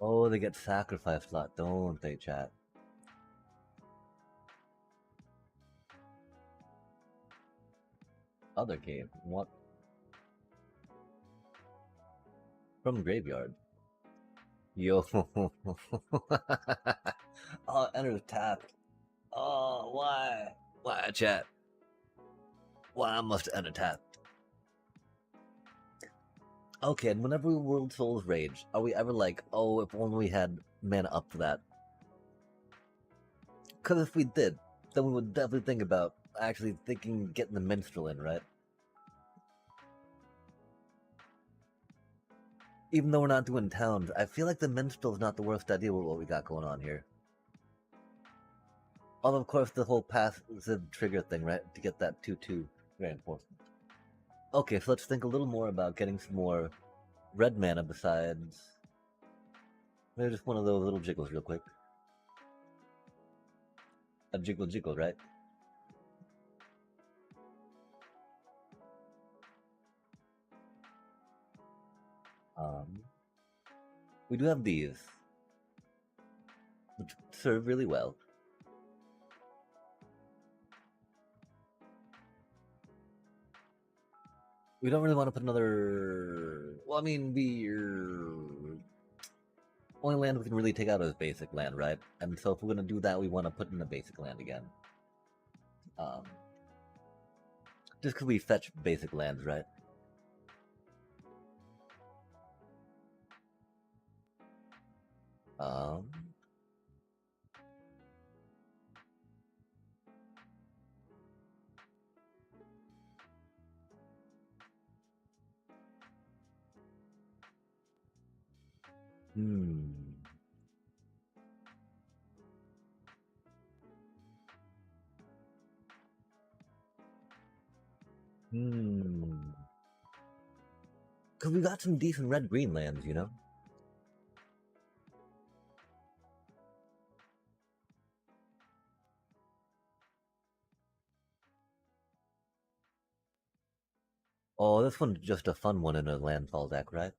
Oh, they get sacrificed a lot, don't they, chat? Other cave. What? From graveyard. Yo. Oh, enter tapped. Oh, why? Why, chat? Why must enter tapped? Okay, and whenever we World Souls Rage, are we ever like, oh, if only we had mana up for that? Because if we did, then we would definitely think about actually getting the minstrel in, right? Even though we're not doing towns, I feel like the minstrel's not the worst idea with what we got going on here. Although, of course, the whole passive trigger thing, right? To get that 2/2 reinforcement. Okay, so let's think a little more about getting some more red mana besides... Maybe just one of those little jiggles real quick. A jiggle jiggle, right? We do have these, which serve really well. We don't really want to put another... Well, I mean, the only land we can really take out is basic land, right? And so if we're going to do that, we want to put in a basic land again. Just because we fetch basic lands, right? Because we got some decent red-green lands, you know? Oh, this one's just a fun one in a landfall deck, right?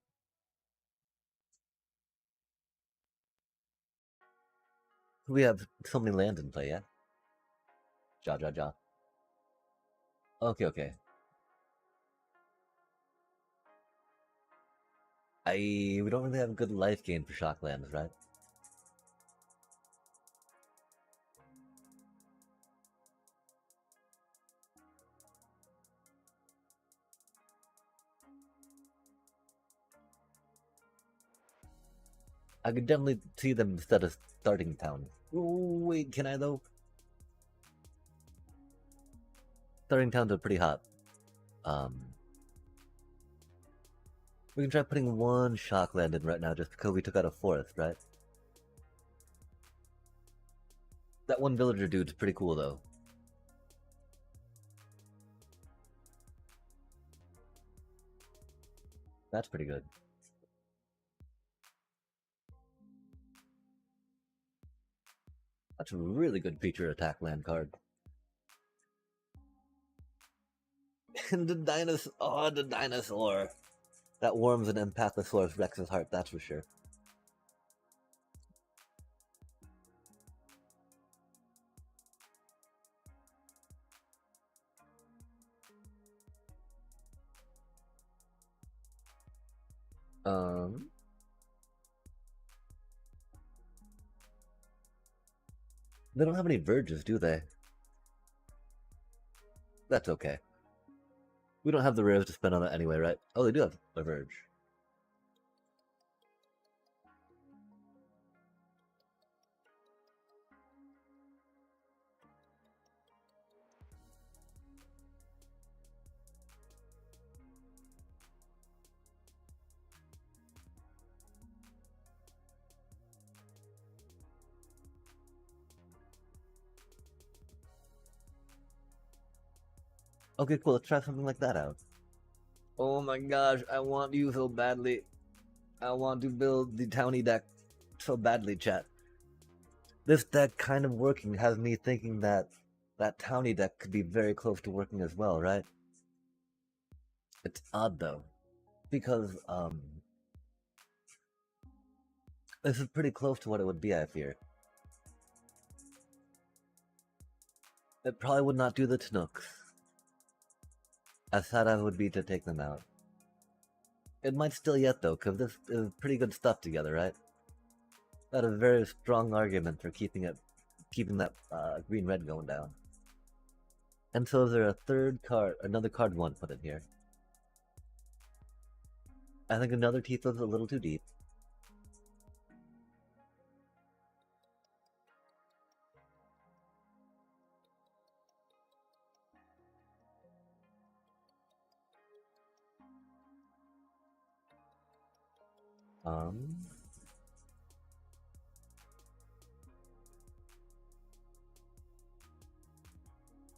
We have so many lands in play, yeah? Ja, ja, ja. Okay, okay. We don't really have a good life gain for shock lands, right? I could definitely see them instead of starting town. Ooh, wait, can I though? Starting towns are pretty hot. We can try putting one shock land in right now just because we took out a forest, right? That one villager dude's pretty cool though. That's pretty good. That's a really good feature attack land card. And the dinosaur. Oh, the dinosaur. That warms an Empathosaurus Rex's heart, that's for sure. They don't have any verges, do they? That's okay. We don't have the rares to spend on it anyway, right? Oh, they do have a verge. Okay, cool. Let's try something like that out. Oh my gosh, I want you so badly. I want to build the towny deck so badly, chat. This deck kind of working has me thinking that that towny deck could be very close to working as well, right? It's odd though, because this is pretty close to what it would be, I fear. It probably would not do the Tanooks. As sad as it would be to take them out. It might still yet though, because this is pretty good stuff together, right? Got a very strong argument for keeping that green-red going down. And so is there a third card, another card one put in here? I think another Tifa's a little too deep.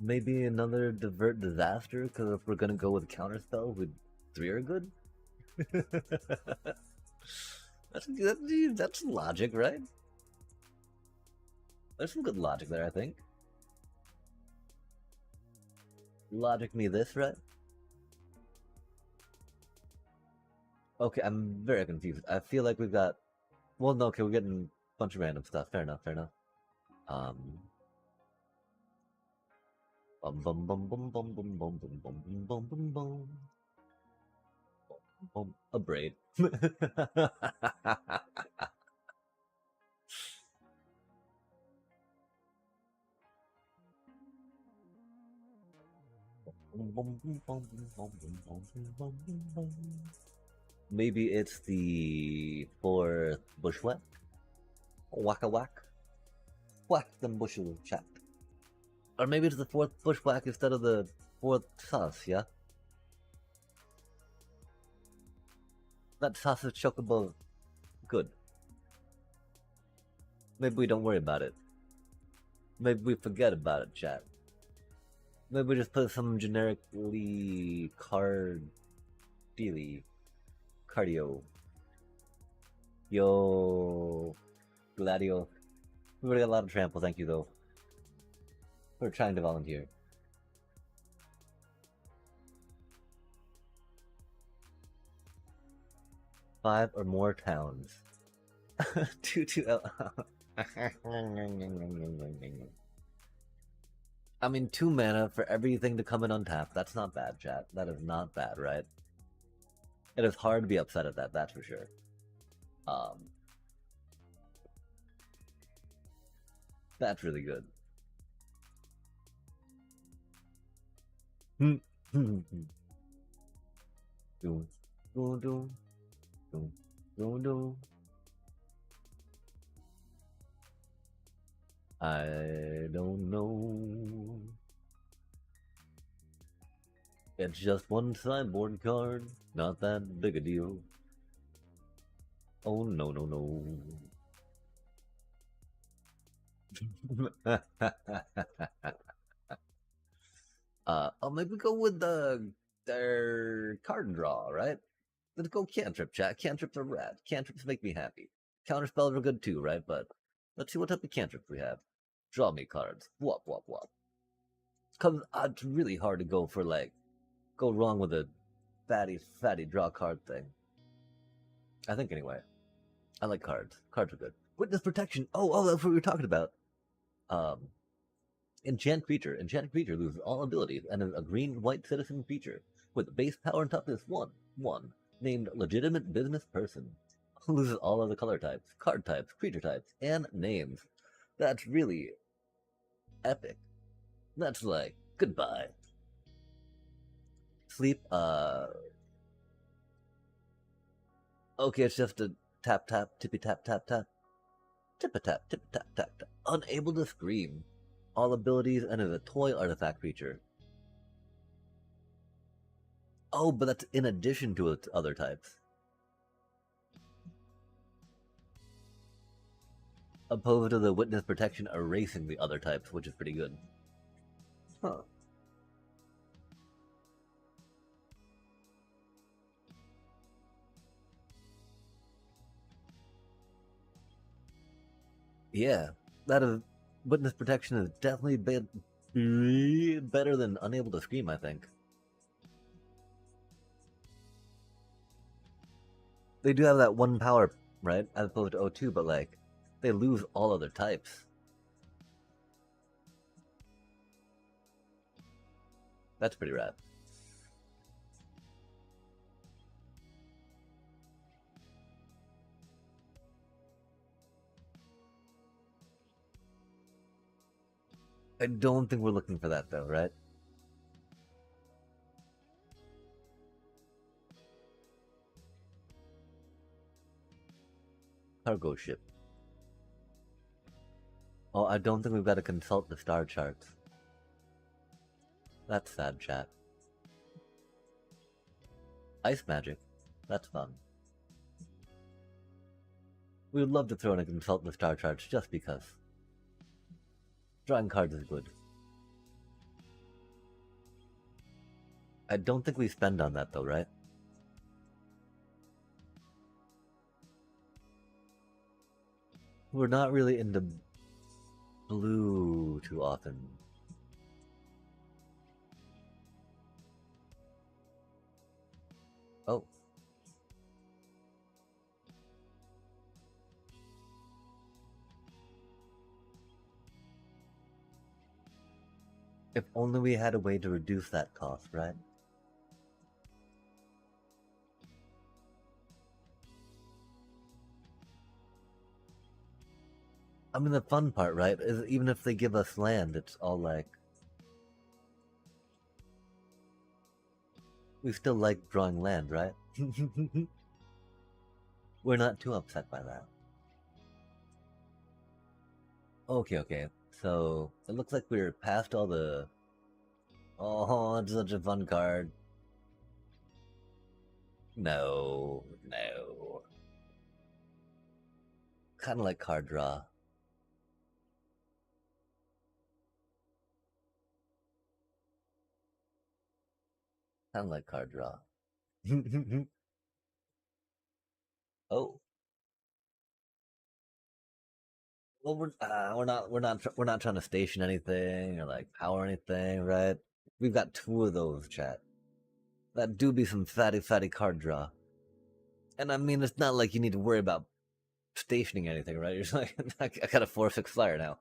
Maybe another divert disaster, because if we're gonna go with counterspell, with 3 are good. That's logic, right? There's some good logic there, I think. Logic me this, right? Okay, I'm very confused. I feel like we've got... Well, no, okay, we're getting a bunch of random stuff. Fair enough, fair enough. Bum bum bum bum bum bum bum bum bum bum bum bum bum. A braid. Maybe it's the 4th bushwhack. Whack a whack. Whack them bushes, chat. Or maybe it's the 4th bushwhack instead of the 4th sauce, yeah? That sausage chocobo. Good. Maybe we don't worry about it. Maybe we forget about it, chat. Maybe we just put some generically cardio. Yo, Gladio. We already got a lot of trample, thank you though. For trying to volunteer. Five or more towns. 2 I mean, 2 mana for everything to come in untapped. That's not bad, chat. That is not bad, right? It is hard to be upset at that, that's for sure. That's really good. I don't know. It's just one sideboard card. not that big a deal. Oh no no no. I'll maybe go with their card draw, right? Let's go cantrip, chat. Cantrips are rad. Cantrips make me happy. Counterspells are good too, right? But let's see what type of cantrips we have. Draw me cards. Wop wop wop. Cause it's really hard to go for go wrong with a fatty draw card thing. I think anyway. I like cards. Cards are good. Witness protection. Oh, that's what we were talking about. Um, Enchant creature. Enchanted creature loses all abilities and is a green-white citizen creature with base power and toughness 1/1, named legitimate business person. Loses all other color types, card types, creature types, and names. That's really epic. That's like goodbye. Sleep. Okay, it's just a tap tap, tippy tap tap tap, tip a tap, tip a tap tap tap. Unable to scream. All abilities and is a toy artifact creature. Oh, but that's in addition to its other types. Opposed to the witness protection erasing the other types, which is pretty good. Huh. Yeah, that is witness protection is definitely better than unable to scream, I think. They do have that one power, right? As opposed to O2, but they lose all other types. That's pretty rad. I don't think we're looking for that though, right? Cargo ship. Oh, I don't think we've got to consult the star charts. That's sad, chat. Ice magic. That's fun. We would love to throw in a consult the star charts just because. Drawing cards is good. I don't think we spend on that though, right? We're not really into blue too often. Oh. If only we had a way to reduce that cost, right? I mean, the fun part, right, is even if they give us land, it's all we still like drawing land, right? We're not too upset by that. Okay. So, it looks like we're past all the... Oh, it's such a fun card. No. Kind of like card draw. Kind of like card draw. Oh. Well, we're not trying to station anything or power anything, right? We've got two of those, chat. That do be some fatty card draw. And I mean, it's not like you need to worry about stationing anything, right? You're just like, I got a 4/6 flyer now.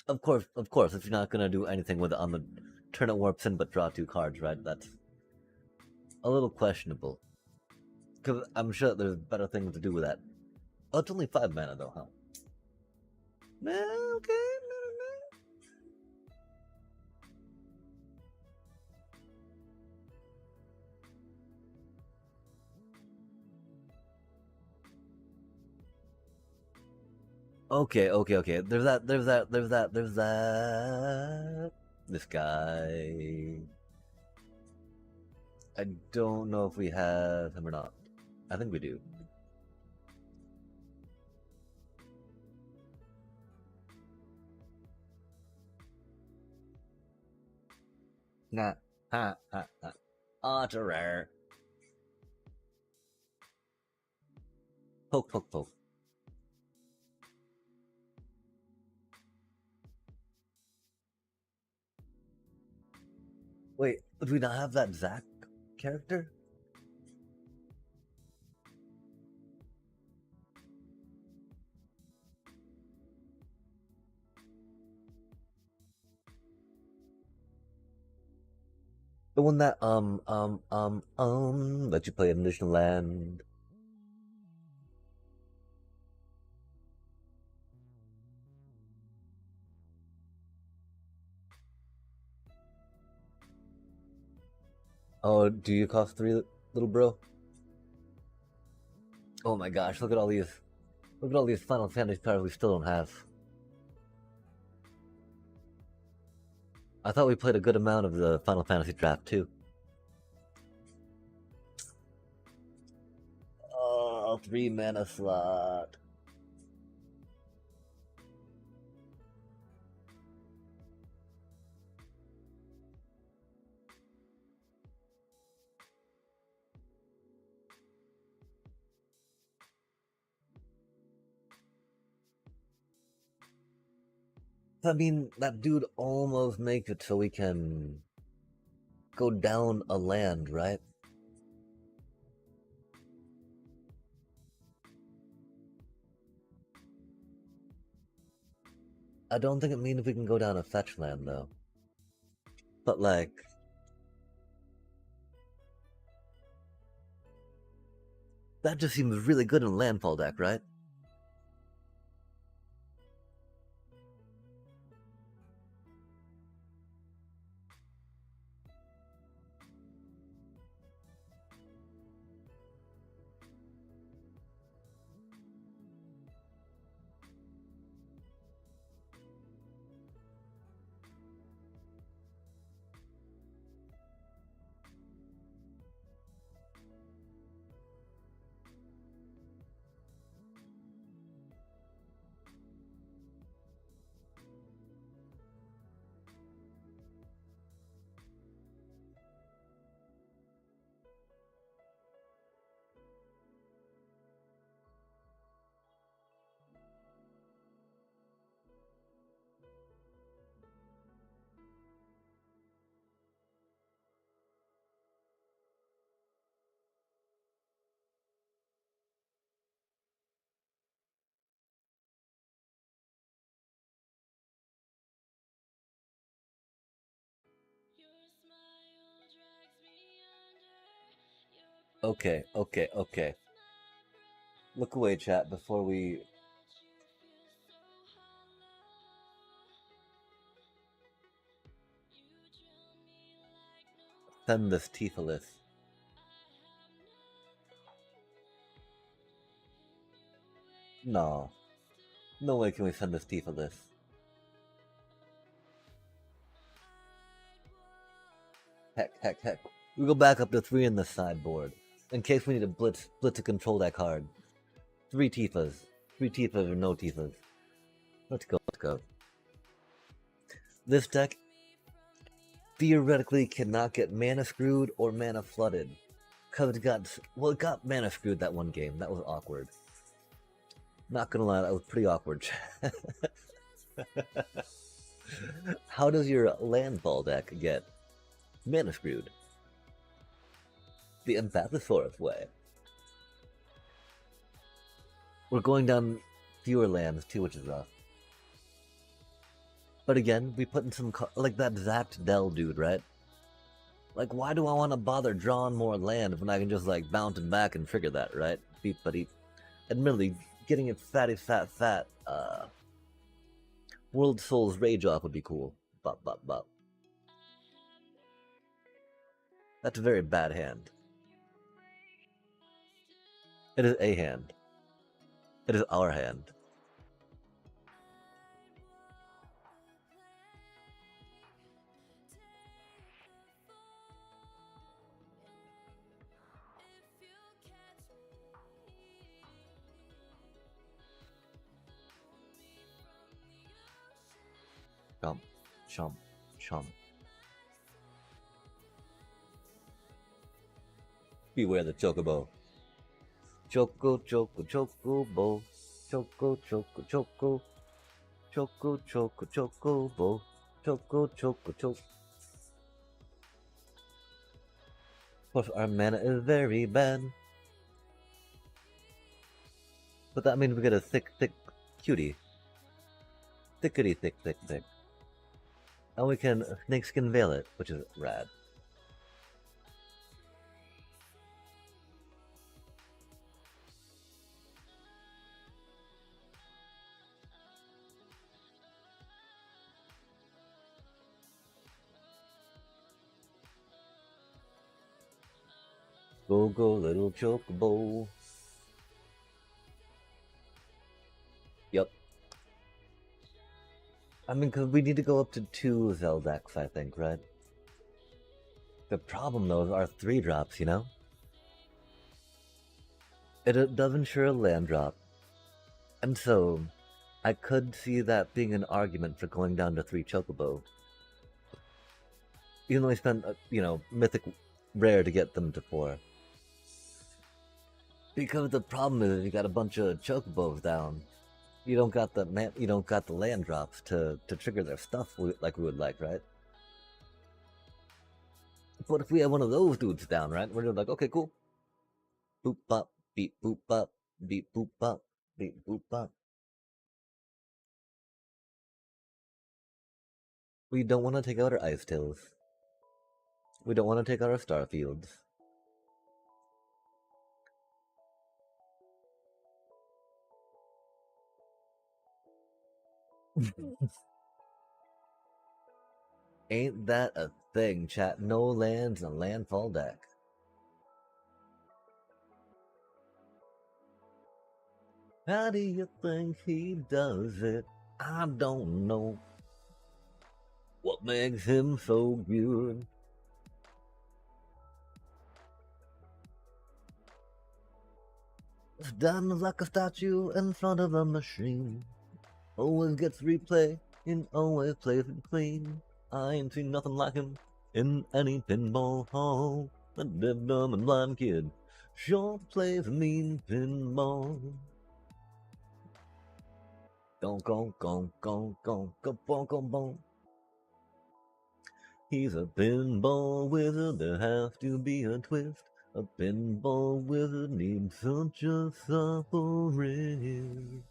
Of course, if you're not gonna do anything with it on the turn it warps in but draw two cards, right? That's a little questionable. Because I'm sure that there's better things to do with that. Oh, it's only 5 mana though, huh? Okay. Okay. There's that. This guy. I don't know if we have him or not. I think we do. Nah. Ha ha ha. Ultra rare. Poke, poke, poke. Wait, do we not have that Zack character? The one that let you play an additional land. Oh, do you cost 3, little bro? Oh my gosh, look at all these Final Fantasy cards we still don't have. I thought we played a good amount of the Final Fantasy draft too. Oh, 3 mana slot. I mean, that dude almost makes it so we can go down a land, right? I don't think it means we can go down a fetch land though. But like, that just seems really good in a landfall deck, right? Okay, okay, okay. Look away, chat, before we send this Tifalis. No. No way can we send this Tifalis. Heck, heck, heck. We go back up to 3 in the sideboard. In case we need to blitz to control that card. 3 Tifas. 3 Tifas or no Tifas. Let's go, let's go. This deck theoretically cannot get mana screwed or mana flooded. Because it got mana screwed that one game. That was awkward. Not gonna lie, that was pretty awkward. How does your landfall deck get mana screwed? The Empathosaurus way. We're going down fewer lands too, which is rough. But again, we put in some like that zapped Dell dude, right? Like, why do I want to bother drawing more land when I can just like bounce it back and trigger that, right? Beep, buddy. Admittedly, getting it fat, World Souls Rage off would be cool. Bop, bop, bop. That's a very bad hand. It is a hand. It is our hand. Chomp, chomp. Beware the chocobo. Choco, choco, chocobo. Choco, choco, choco. Choco, choco, chocobo. Choco, choco, choco. Plus, our mana is very bad. But that means we get a thick, thick cutie. Thickety, thick, thick, thick. And we can snakeskin veil it, which is rad. Go, go, little chocobo. Yep. I mean, because we need to go up to 2 Zeldax, I think, right? The problem, though, are 3 drops, you know? It does ensure a land drop. And so, I could see that being an argument for going down to 3 Chocobo. Even though I spent, Mythic Rare to get them to 4. Because the problem is you got a bunch of Chocobos down. You don't got the land drops to trigger their stuff like we would like, right? But if we have one of those dudes down, right, we're just like, okay, cool. Boop bop, beep boop bop, beep boop bop, beep boop bop. We don't want to take out our Ice Tails. We don't want to take out our Starfields. Ain't that a thing, chat? No lands and landfall deck. How do you think he does it? I don't know. What makes him so good? Done like a statue in front of a machine. Always gets replay and always plays it clean. I ain't seen nothing like him in any pinball hall. The deaf, dumb, and blind kid sure plays a mean pinball. Gong, gong, gong, gong, gong, gong, gong, gong, gong. He's a pinball wizard, there has to be a twist. A pinball wizard needs such a suffering.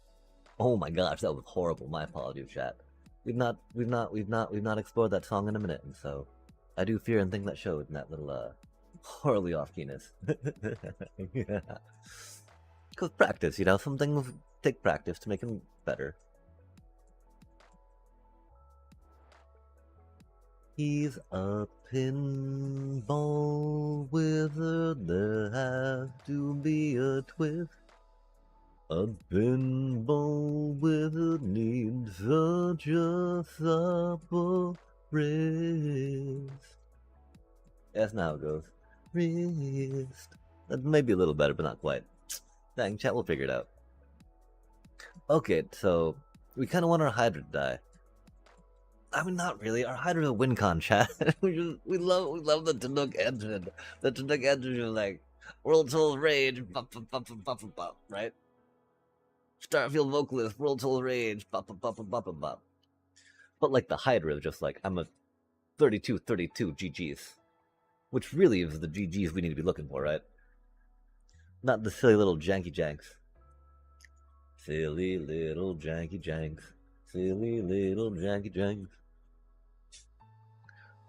Oh my gosh, that was horrible. My apologies, chat. We've not explored that song in a minute, and so I do fear and think that showed in that little horribly off keyness. Yeah. Cause practice, some things take practice to make them better. He's a pinball wizard, there has to be a twist. A pinball wizard needs such a supple wrist. That's not how it goes. Wrist. That may be a little better, but not quite. Dang, chat, we'll figure it out. Okay, so we kind of want our Hydra to die. I mean, not really. Our Hydra's a win con, chat. we love the Tanuk engine. The Tanuk engine is like World Toll Rage, bop, bop, bop, bop, bop, bop, right? Starfield vocalist, World Toll Rage, bop, bop, bop, bop, bop, bop. But like the Hydra is just like, I'm a 32-32 GGs. Which really is the GGs we need to be looking for, right? Not the silly little janky janks. Silly little janky janks. Silly little janky janks.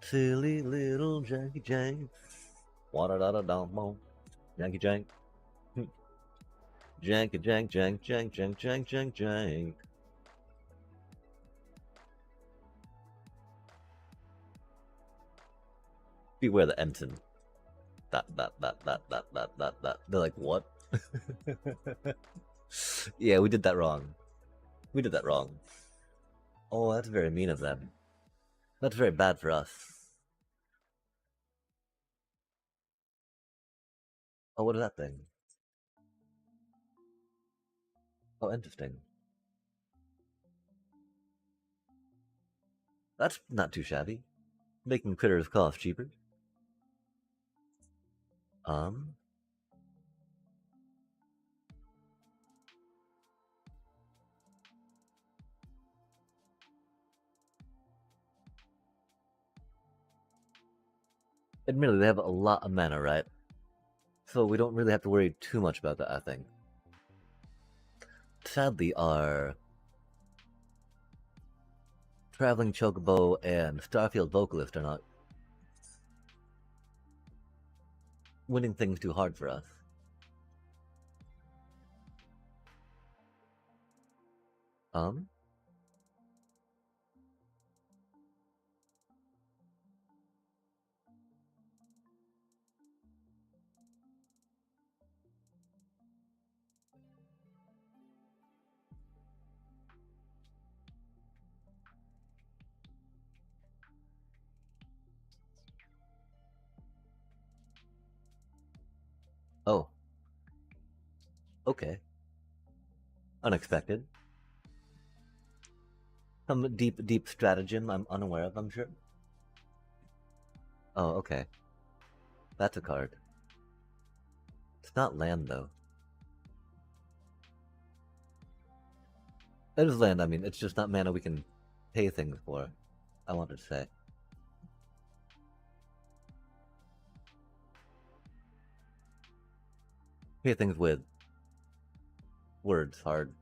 Silly little janky jank. Wada da da da mo. Janky jank. Janky jank jank jank jank jank jank jank. Beware the ensign. That. They're like, what? Yeah, we did that wrong. We did that wrong. Oh, that's very mean of them. That's very bad for us. Oh, what is that thing? Oh, interesting. That's not too shabby. Making critters cost cheaper. Um, Admittedly, they have a lot of mana, right? So we don't really have to worry too much about that, I think. Sadly, our Traveling Chocobo and Starfield Vocalist are not winning things too hard for us. Um, oh, okay. Unexpected. Some deep stratagem I'm unaware of, I'm sure. Oh, okay. That's a card. It's not land, though. It is land, I mean, it's just not mana we can pay things for, I wanted to say. Pay things with words, hard.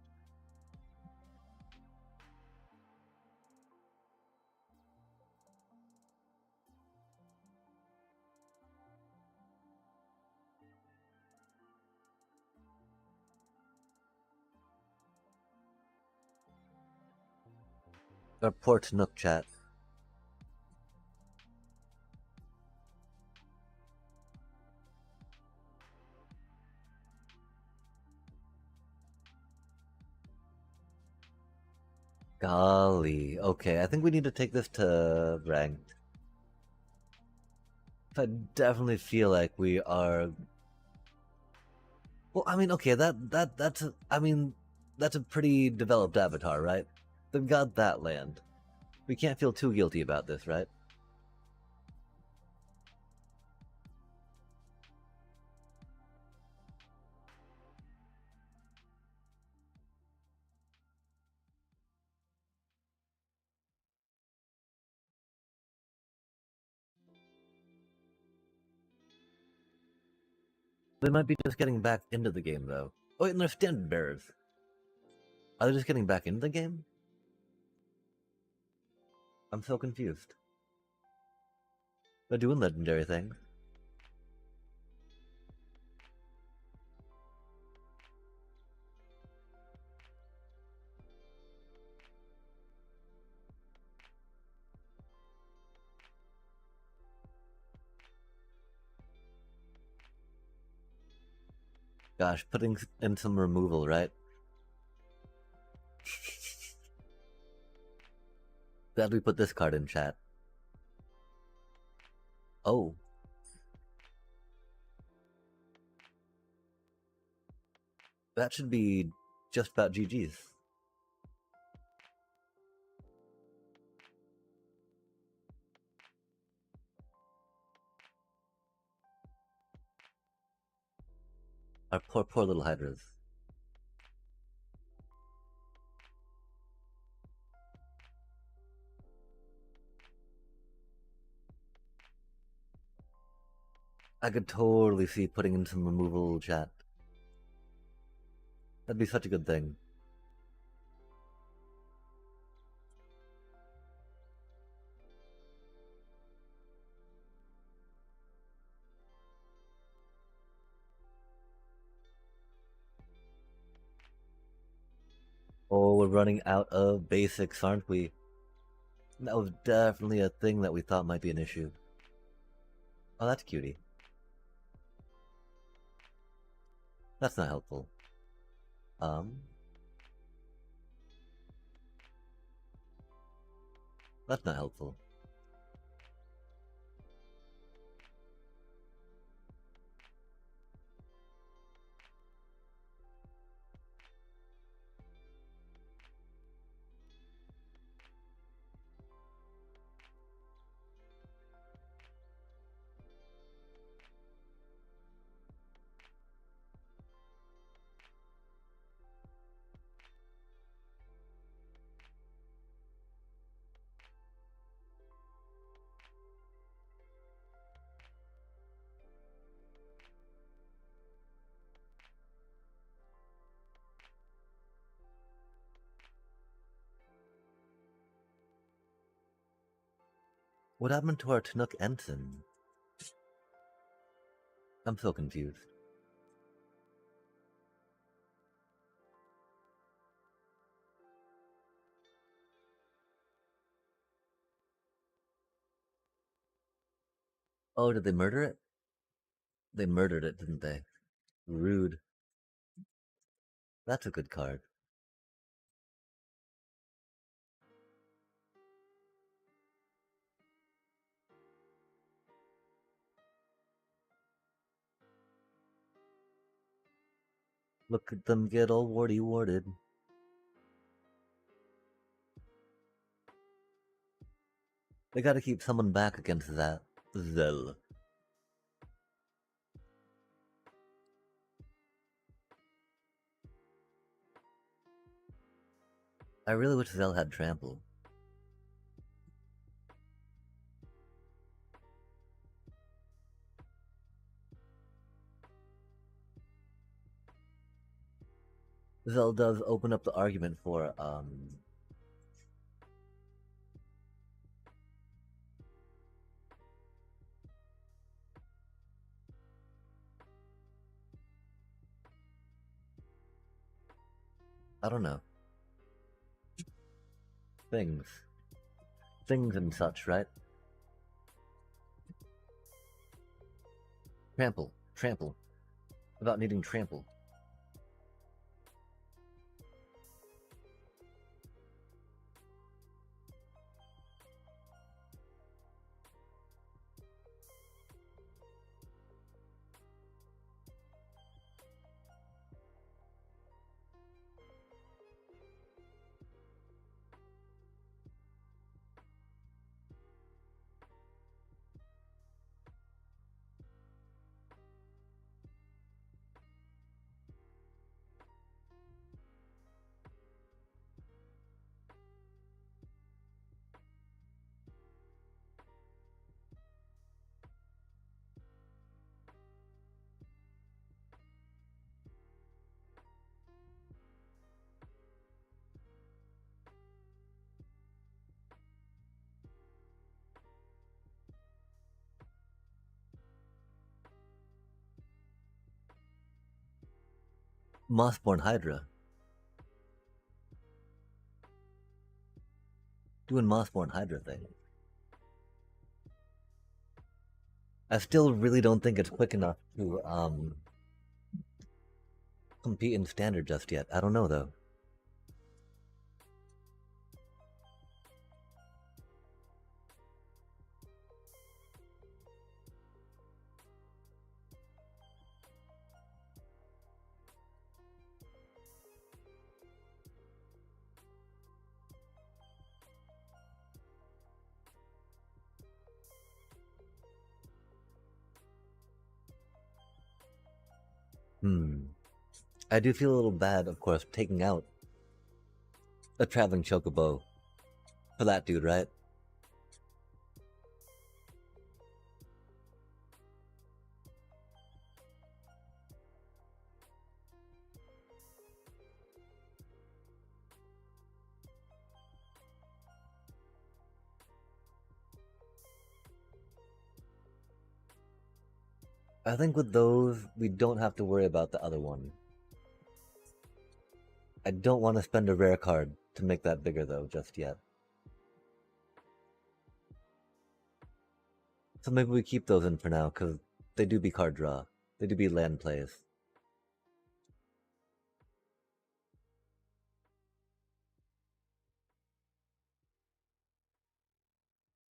Or Port Nook chat. Golly. Okay, I think we need to take this to ranked. I definitely feel like we are. Well, I mean, okay, I mean, that's a pretty developed avatar, right? They've got that land. We can't feel too guilty about this, right? They might be just getting back into the game, though. Oh, wait, and they're standard bearers. Are they just getting back into the game? I'm so confused. They're doing legendary things. Gosh, putting in some removal, right? Glad we put this card in chat. Oh. That should be just about GG's. Our poor little hydras. I could totally see putting in some removal chat. That'd be such a good thing. Oh, we're running out of basics, aren't we? That was definitely a thing that we thought might be an issue. Oh, that's cutie. That's not helpful. That's not helpful. What happened to our Tanook Ensign? I'm so confused. Oh, did they murder it? They murdered it, didn't they? Rude. That's a good card. Look at them get all warty-warded. They gotta keep someone back against that. Zell. I really wish Zell had trample. Zell does open up the argument for, I don't know. Things. Things and such, right? Trample. Trample. About needing trample. Mossborn Hydra. Doing Mossborn Hydra thing. I still really don't think it's quick enough to, compete in Standard just yet. I don't know, though. I do feel a little bad, of course, taking out a traveling chocobo for that dude, right? I think with those, we don't have to worry about the other one. I don't want to spend a rare card to make that bigger, though, just yet. So maybe we keep those in for now, because they do be card draw. They do be land plays.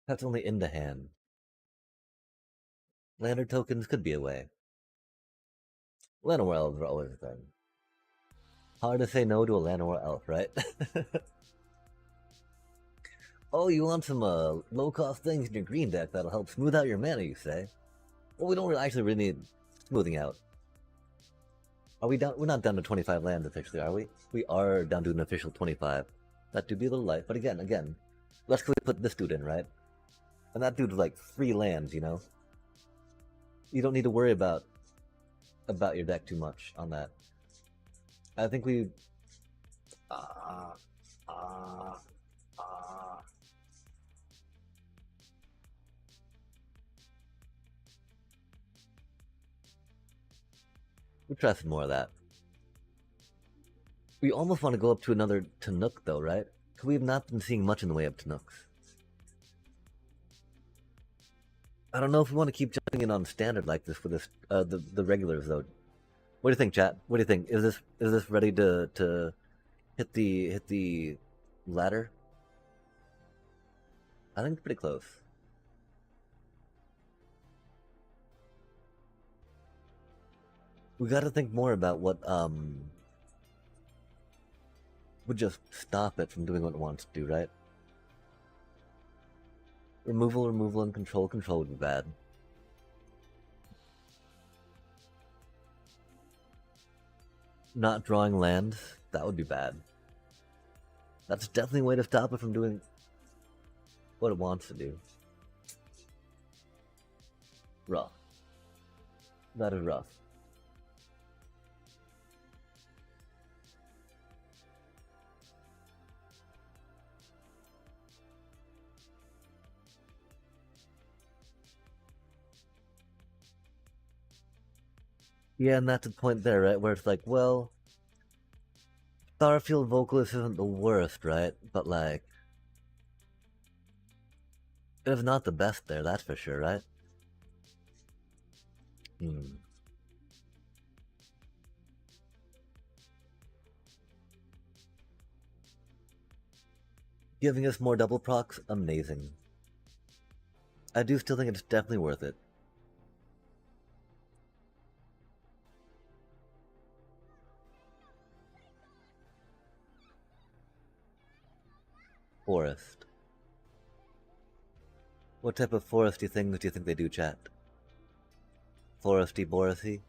That's only in the hand. Lander tokens could be a way. Llanowar elves are always a thing. Hard to say no to a Llanowar elf, right? Oh, you want some low-cost things in your green deck that'll help smooth out your mana, you say? Well, we don't actually really need smoothing out. Are we down? We're not down to 25 lands officially, are we? We are down to an official 25. That do be a little light, but again, let's quickly put this dude in, right? And that dude's like 3 lands, you know? You don't need to worry about your deck too much on that. I think we... We'll try some more of that. We almost want to go up to another Tanuk though, right? Because we have not been seeing much in the way of Tanuks. I don't know if we want to keep jumping in on standard like this for this the regulars though. What do you think, chat? What do you think? Is this ready to hit the ladder? I think it's pretty close. We got to think more about what would just stop it from doing what it wants to do, right? Removal, and control. Control would be bad. Not drawing land, that would be bad. That's definitely a way to stop it from doing what it wants to do. Rough. That is rough. Yeah, and that's the point there, right? Where it's like, well, Starfield Vocalist isn't the worst, right? But like, it's not the best there, that's for sure, right? Giving us more double procs, amazing. I do still think it's definitely worth it. Forest. What type of foresty things do you think they do, chat? Foresty, boresty?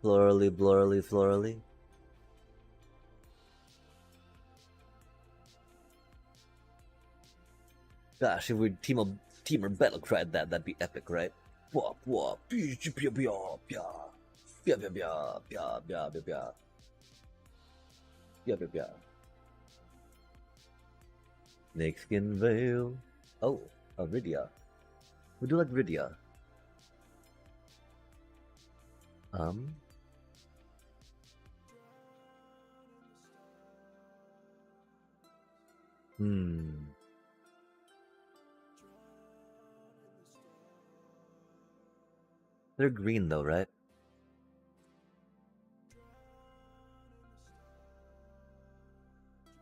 Florally, blorally, florally? Gosh, if we team or battle cried that, that'd be epic, right? Wah, wah, pia, pia, pia, pia, pia, pia, pia, pia, pia, pia, pia, pia, pia. Snakeskin veil. Oh, Rydia. We do like Rydia. They're green though, right?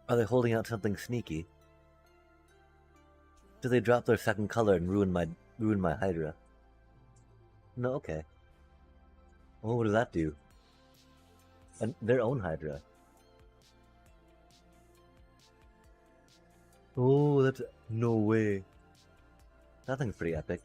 Are they holding out something sneaky? Do they drop their second color and ruin my Hydra? No, okay. Well, what does that do? And their own Hydra. Oh, that's no way. That thing's pretty epic.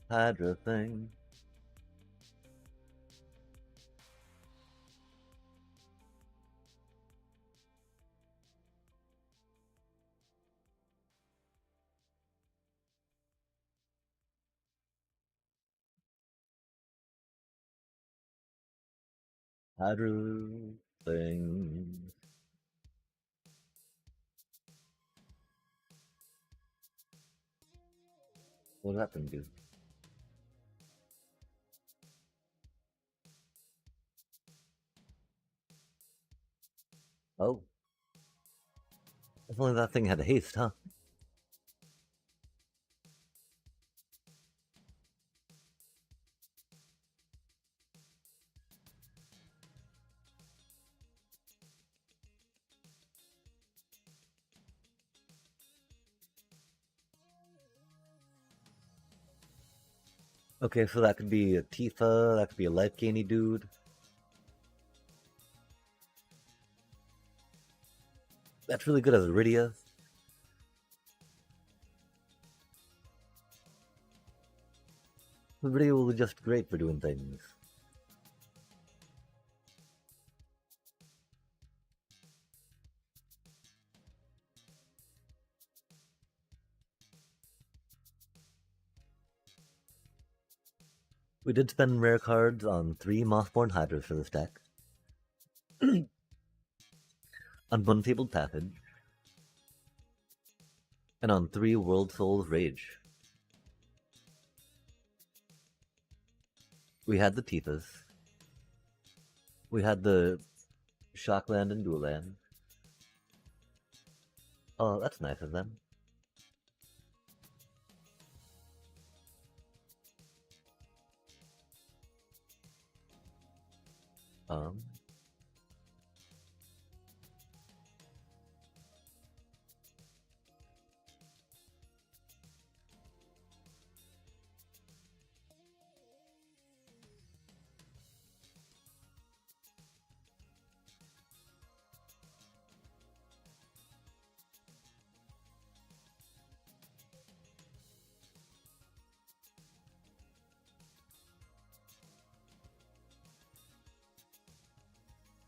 Hydra thing. Hydra thing. What does that thing do? Oh. If only that thing had haste, huh? Okay, so that could be a Tifa, that could be a life gainy dude. That's really good as a Rydia. The Rydia will be just great for doing things. We did spend rare cards on 3 Mothborn Hydras for this deck. On Unfabled Passage. And on 3 World Souls Rage. We had the Tifas. We had the Shockland and Dual Land. Oh, that's nice of them. Um,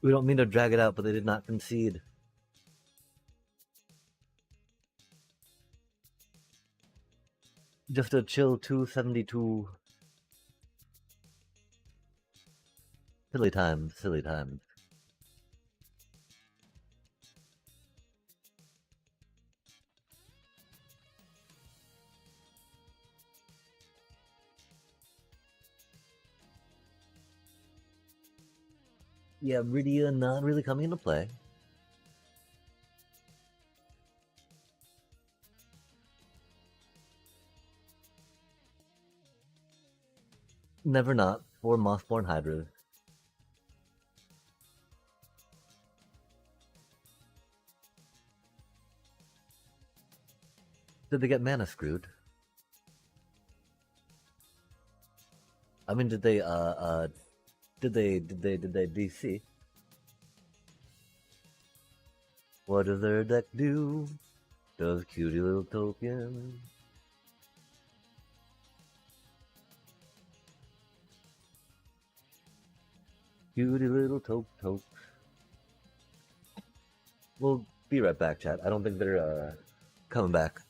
we don't mean to drag it out, but they did not concede. Just a chill 272. Silly times, silly times. Yeah, Rydia not really coming into play. Never not. 4 Mothborn Hydras. Did they get mana screwed? I mean, did they DC? What does their deck do? Does cutie little token? Cutie little toke. We'll be right back, chat. I don't think they're coming back.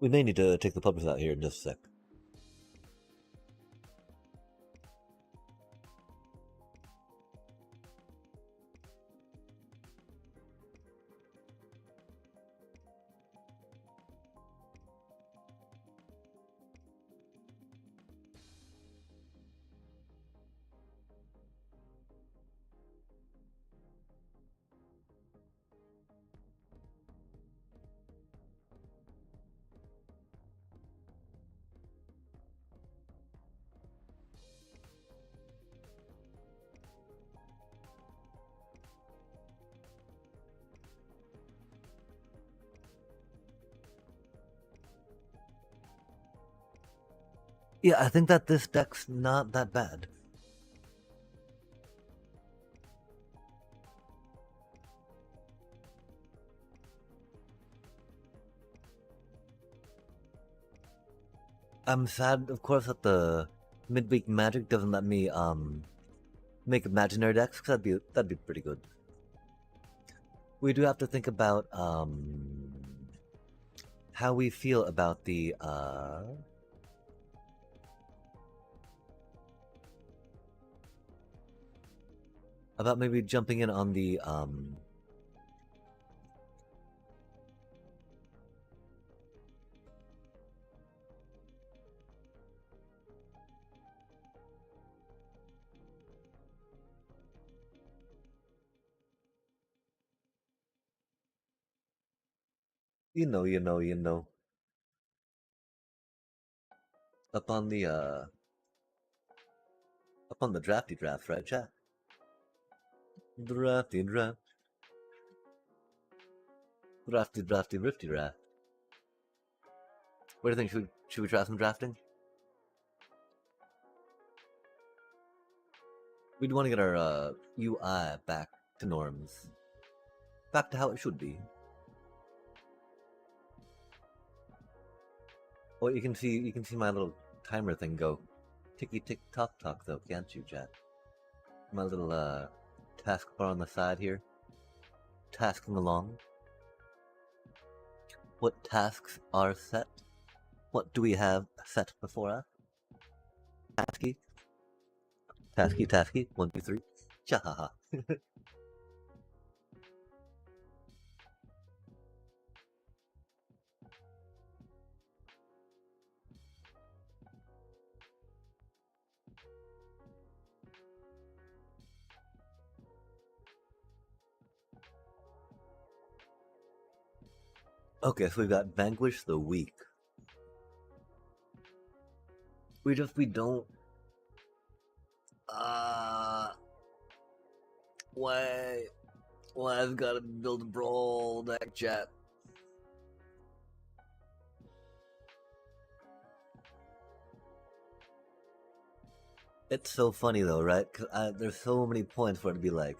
We may need to take the puppets out here in just a sec. Yeah, I think that this deck's not that bad. I'm sad, of course, that the midweek magic doesn't let me make imaginary decks, because that'd be pretty good. We do have to think about how we feel about the about maybe jumping in on the you know, up on the drafty draft, right, chat? Drafty rifty draft. What do you think? Should we try some drafting? We'd want to get our UI back to norms, back to how it should be. Well, you can see my little timer thing go ticky tick tock tock though, can't you, chat? My little taskbar on the side here, tasking along. What tasks are set? What do we have set before us? Tasky, 1, 2, 3. Chahaha. Okay, so we've got Vanquish the Weak. We don't. Why I've got to build a brawl deck, chat? It's so funny though, right? Cause there's so many points for it to be like,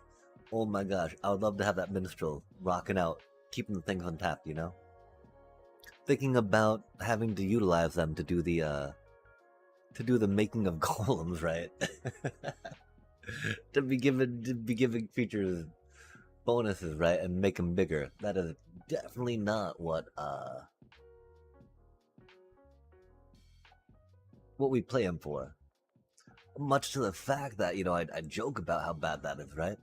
oh my gosh, I would love to have that minstrel rocking out, keeping the things on tap, you know? Thinking about having to utilize them to do the making of golems, right? to be giving features bonuses, right, and make them bigger. That is definitely not what we play them for. Much to the fact that, you know, I joke about how bad that is, right?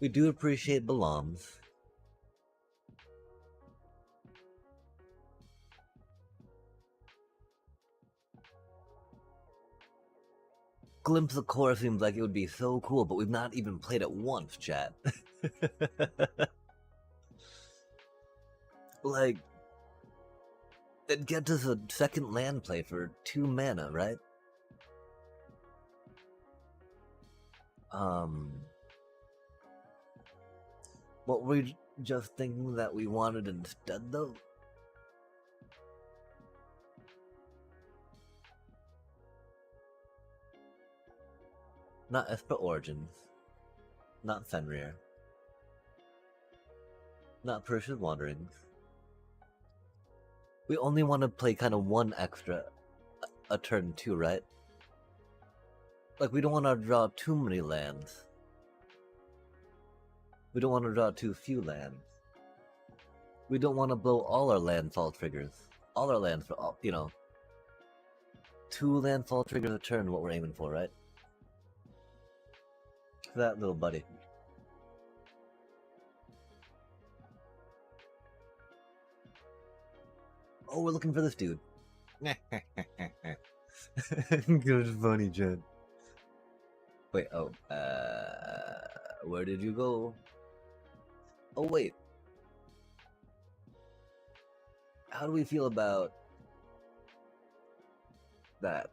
We do appreciate Balams. Glimpse of Core seems like it would be so cool, but we've not even played it once, chat. Like, it gets us a second land play for 2 mana, right? What were we just thinking that we wanted instead, though? Not Esper Origins. Not Fenrir. Not Persia's Wanderings. We only want to play kind of one extra a turn too, right? Like, we don't want to draw too many lands. We don't want to draw too few lands. We don't want to blow all our landfall triggers. All our lands for all, 2 landfall triggers a turn, what we're aiming for, right? That little buddy. Oh, we're looking for this dude. Good funny, Jen. Wait, where did you go? Oh, wait. How do we feel about that?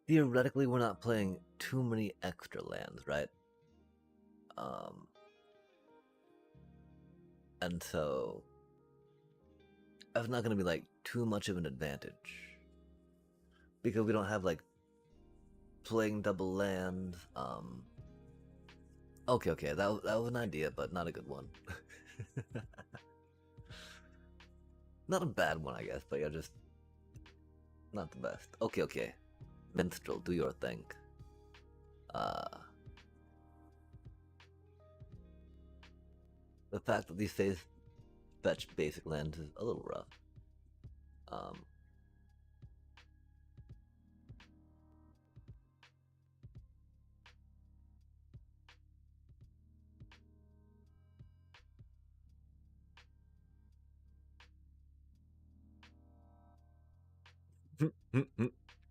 Theoretically, we're not playing too many extra lands, right? And so that's not going to be like too much of an advantage because we don't have like playing double lands. Okay, that was an idea, but not a good one. Not a bad one, I guess, but yeah, just not the best. Okay. Minstrel, do your thing. The fact that these days fetch basic lands is a little rough.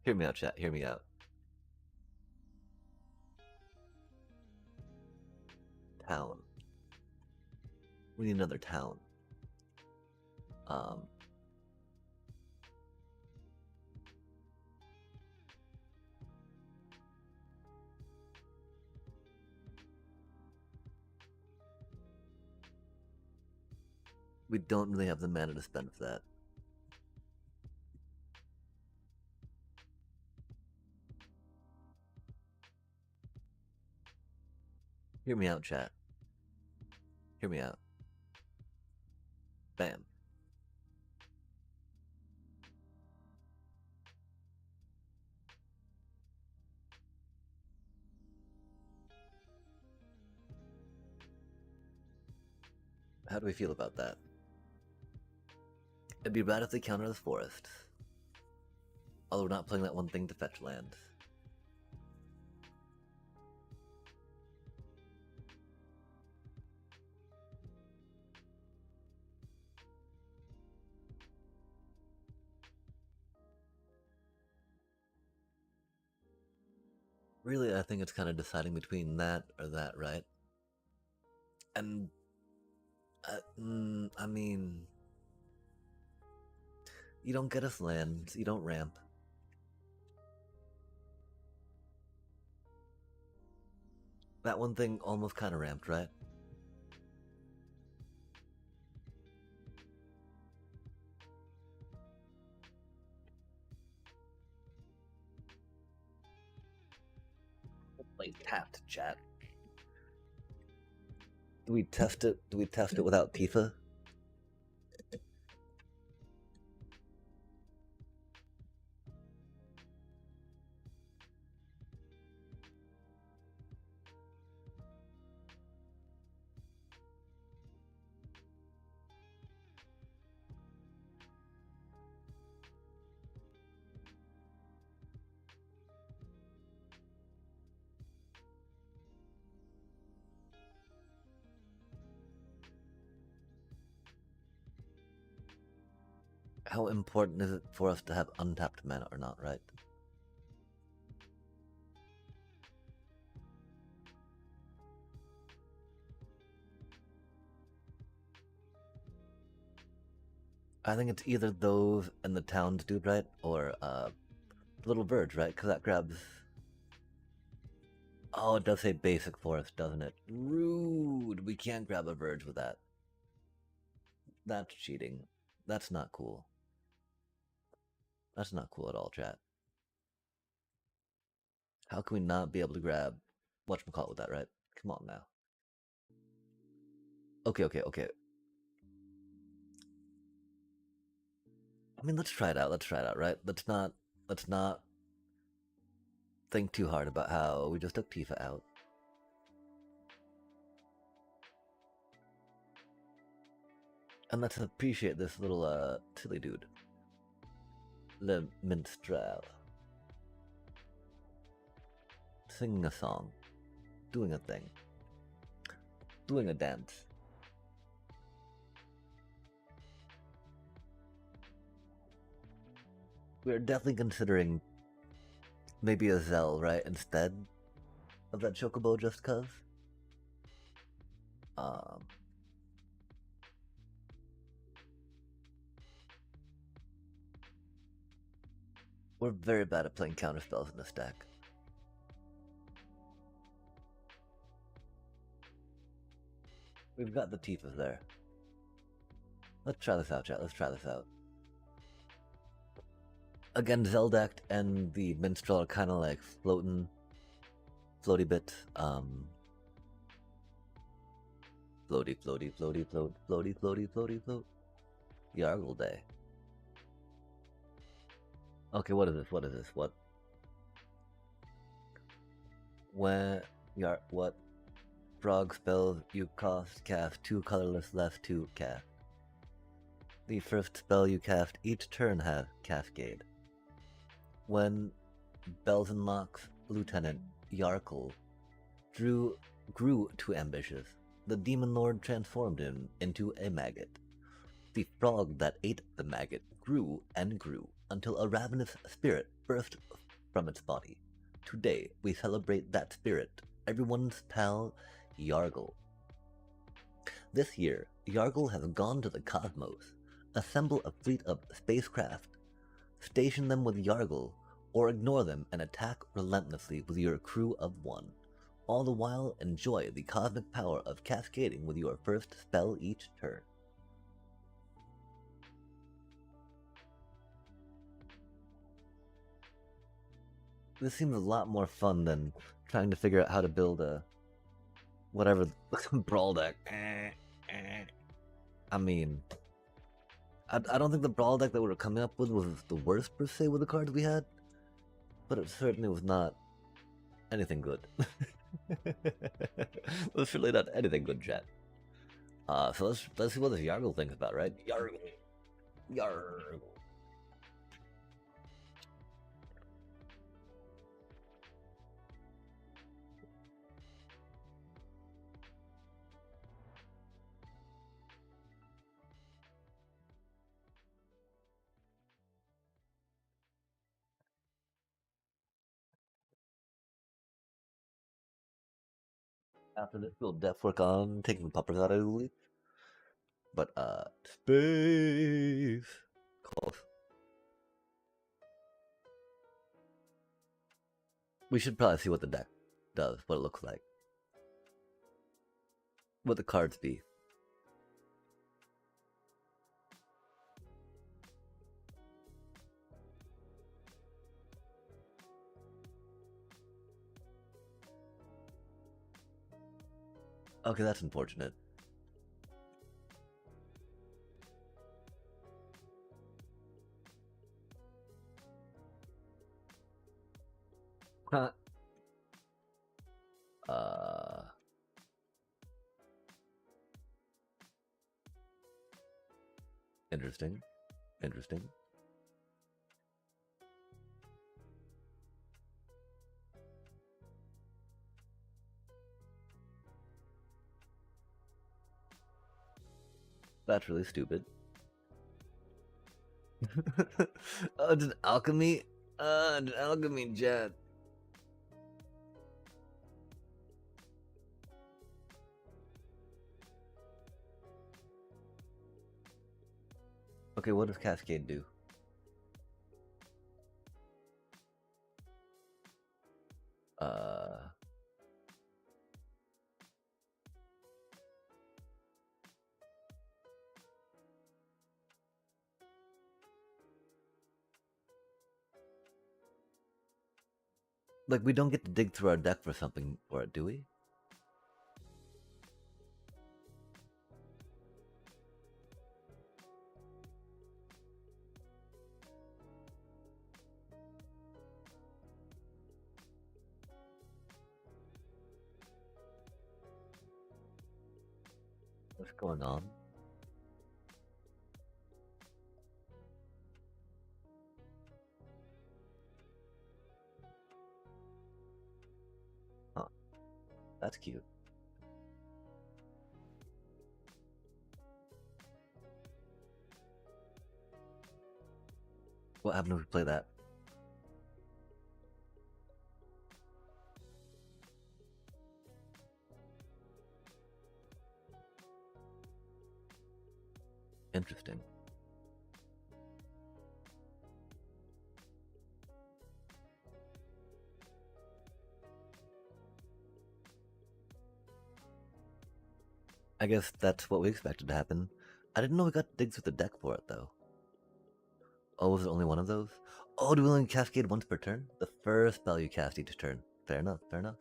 Hear me out, chat. Hear me out. Town. We need another town. We don't really have the mana to spend for that. Hear me out, chat. Hear me out. Bam. How do we feel about that? It'd be rad if they counter the forest. Although we're not playing that one thing to fetch land. Really, I think it's kind of deciding between that or that, right? And, I mean, you don't get us land, you don't ramp. That one thing almost kind of ramped, right? Like tapped, chat. Do we test it? Do we test it without Tifa? How important is it for us to have untapped mana or not, right? I think it's either those and the towns dude, right? Or Little Verge, right? Because that grabs. Oh, it does say basic forest, doesn't it? Rude. We can't grab a Verge with that. That's cheating. That's not cool. That's not cool at all, chat. How can we not be able to grab whatchamacallit with that, right? Come on now. Okay. I mean, let's try it out. Let's try it out, right? Let's not think too hard about how we just took Tifa out. And let's appreciate this little silly dude. Le minstrel. Singing a song. Doing a thing. Doing a dance. We're definitely considering maybe a Zell, right, instead of that Chocobo just cuz. We're very bad at playing counterspells in this deck. We've got the Tifa there. Let's try this out, chat. Let's try this out. Again, Zeldact and the Minstrel are kind of like floaty bits. Floaty, float. Yargle Day. Okay, what is this? What? What? Frog spells you cast 2 colorless left 2 cast. The first spell you cast each turn have Cascade. When Bells and Locks Lieutenant Yarkle grew too ambitious, the Demon Lord transformed him into a maggot. The frog that ate the maggot grew and grew until a ravenous spirit burst from its body. Today we celebrate that spirit, everyone's pal, Yargle. This year, Yargle has gone to the cosmos. Assemble a fleet of spacecraft. Station them with Yargle, or ignore them and attack relentlessly with your crew of 1. All the while, enjoy the cosmic power of cascading with your first spell each turn. This seems a lot more fun than trying to figure out how to build a whatever brawl deck. I mean, I don't think the brawl deck that we were coming up with was the worst per se with the cards we had, but it certainly was not anything good. It was certainly not anything good, chat. So let's see what this Yargle thinks about, right? Yargle. After this, we'll def work on taking puppers out of the league. But space calls. We should probably see what the deck does, what it looks like, what the cards be. Okay, that's unfortunate. Huh. Interesting. That's really stupid. Oh, it's an alchemy? An alchemy jet. Okay, what does Cascade do? Like, we don't get to dig through our deck for something for it, do we? What's going on? Huh, that's cute. What happened if we play that? Interesting. I guess that's what we expected to happen. I didn't know we got digs with the deck for it, though. Oh, was it only one of those? Oh, do we only cascade once per turn? The first spell you cast each turn. Fair enough, fair enough.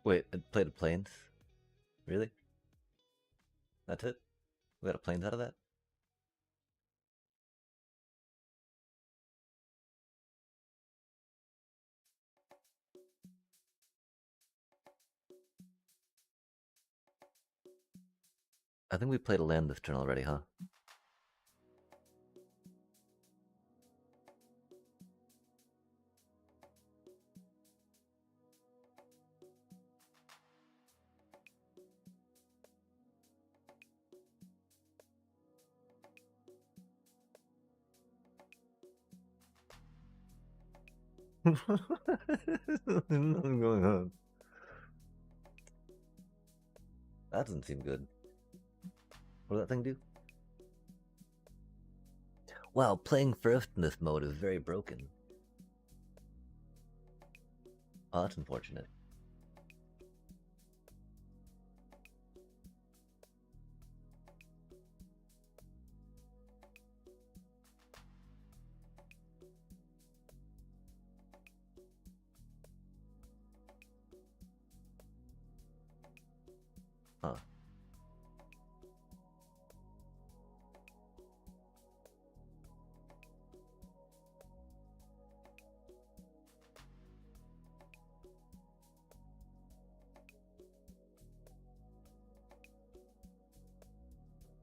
Wait, it played a plains? Really? That's it? We got a plains out of that? I think we played a land this turn already, huh? Nothing going on. That doesn't seem good. What did that thing do? Wow, playing first in this mode is very broken. Oh, that's unfortunate. Huh.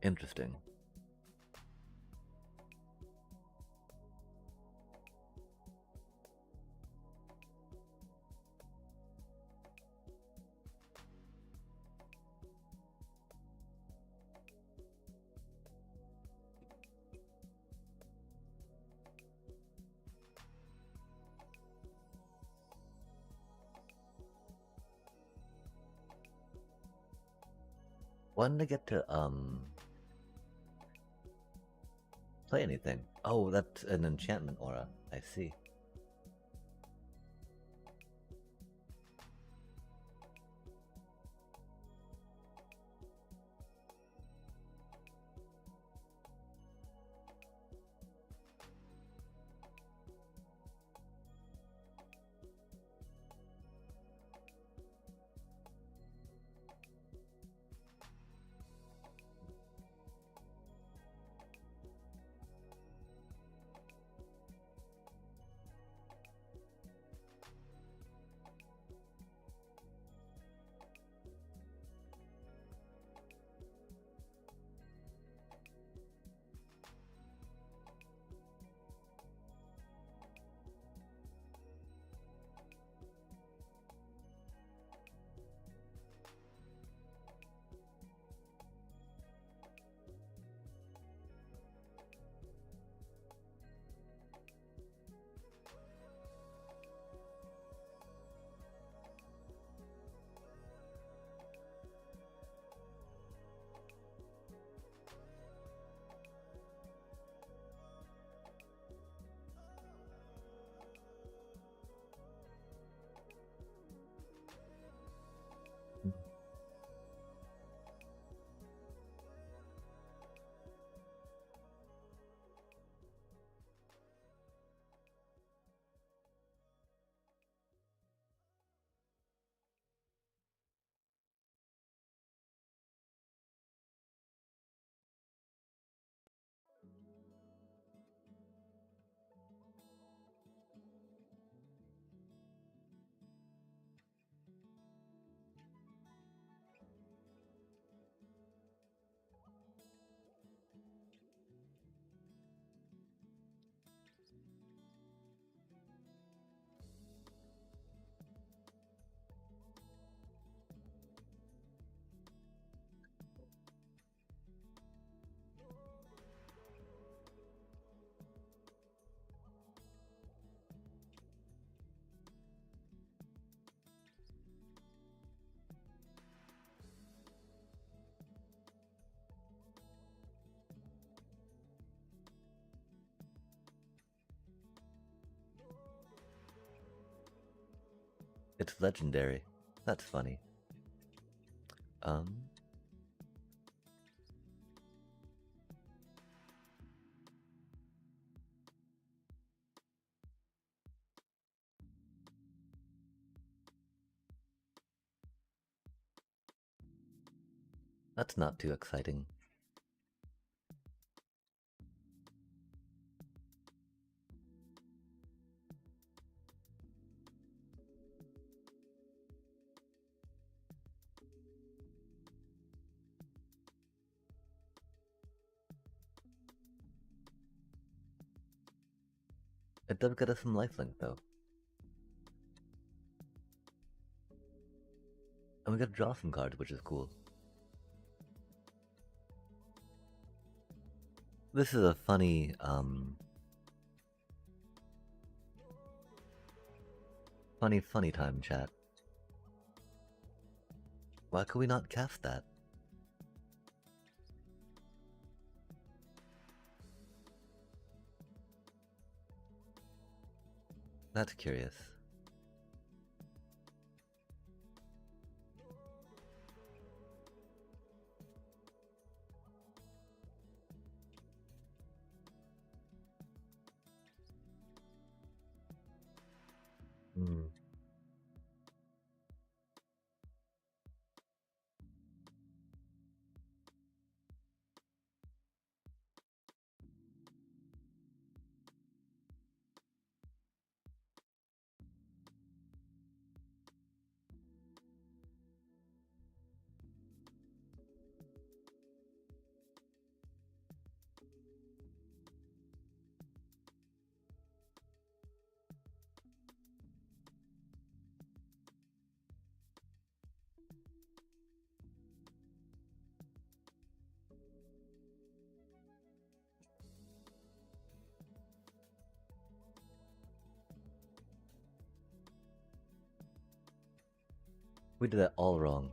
Interesting. When did I get to play anything? Oh, that's an enchantment aura. I see. It's legendary. That's funny. That's not too exciting. It does get us some lifelink though. And we gotta draw some cards, which is cool. This is a funny, funny time, chat. Why could we not cast that? That's curious. Hmm. We did that all wrong.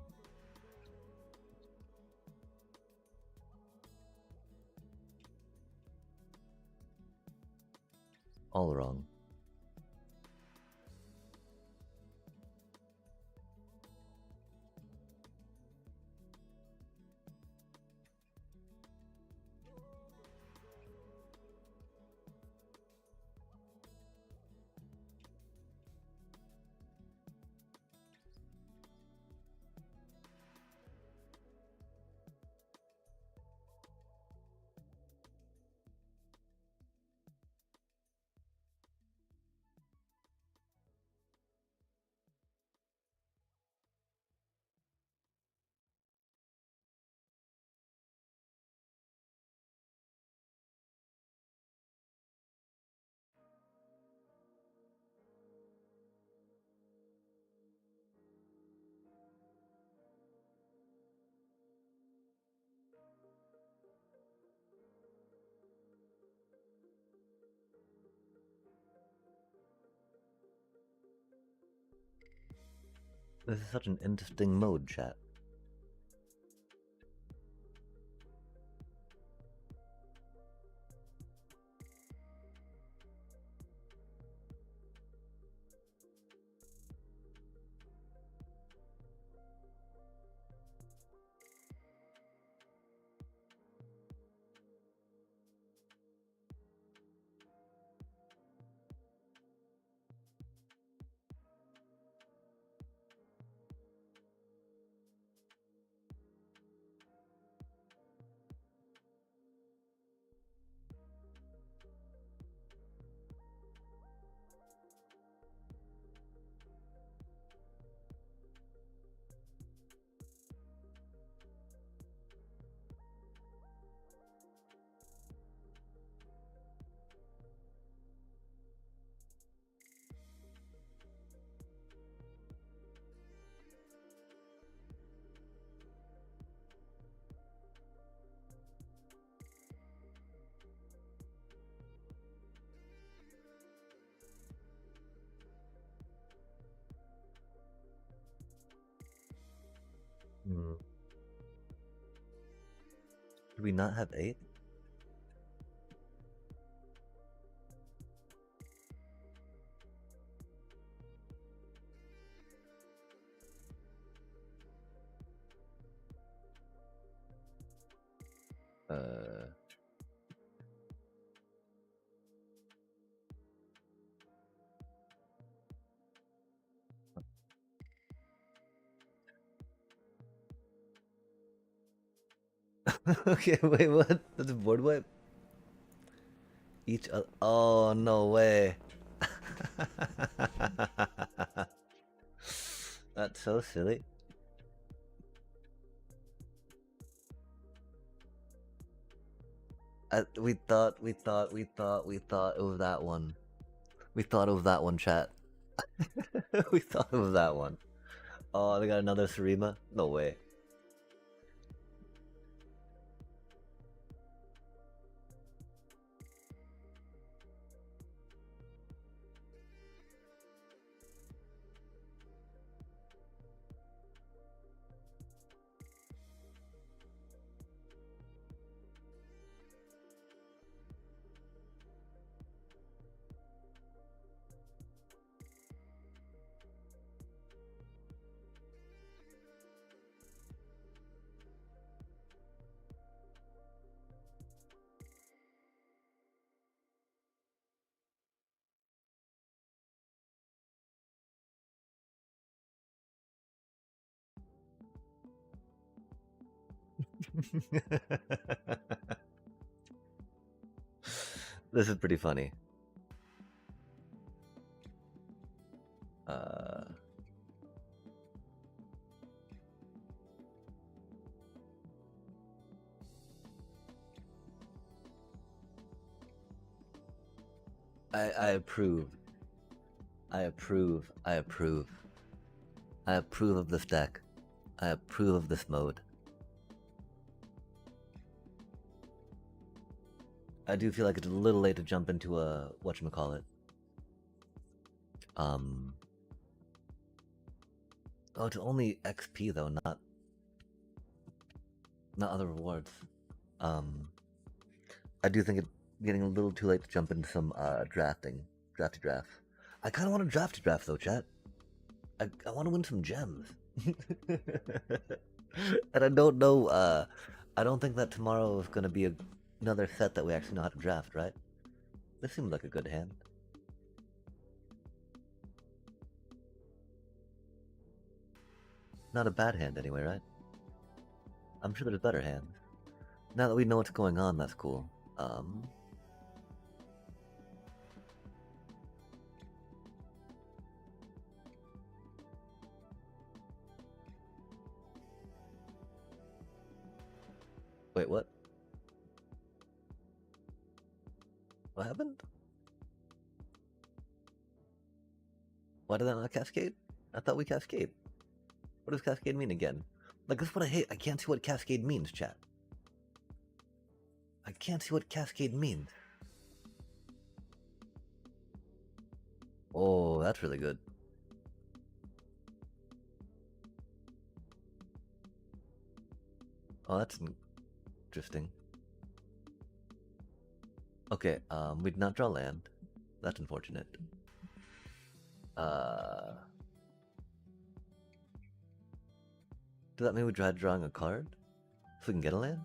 All wrong. This is such an interesting mode, chat. Hmm. Do we not have 8? Okay, wait, what? That's a board wipe? Each other. Oh, no way. That's so silly. We thought it was that one. We thought it was that one, chat. We thought it was that one. Oh, they got another Sarima? No way. This is pretty funny. Uh, I approve. I approve. I approve. I approve of this deck. I approve of this mode. I do feel like it's a little late to jump into a whatchamacallit. Oh, it's only XP though, not other rewards. I do think it's getting a little too late to jump into some drafty drafts. I kind of want to draft though, chat. I want to win some gems. And I don't know. I don't think that tomorrow is going to be another set that we actually know how to draft, right? This seems like a good hand. Not a bad hand anyway, right? I'm sure there's better hands. Now that we know what's going on, that's cool. Wait, what? What happened? Why did that not cascade? I thought we cascade. What does cascade mean again? Like, that's what I hate. I can't see what cascade means, chat. I can't see what cascade means. Oh, that's really good. Oh, that's interesting. Okay, we did not draw land. That's unfortunate. Does that mean we tried drawing a card? So we can get a land?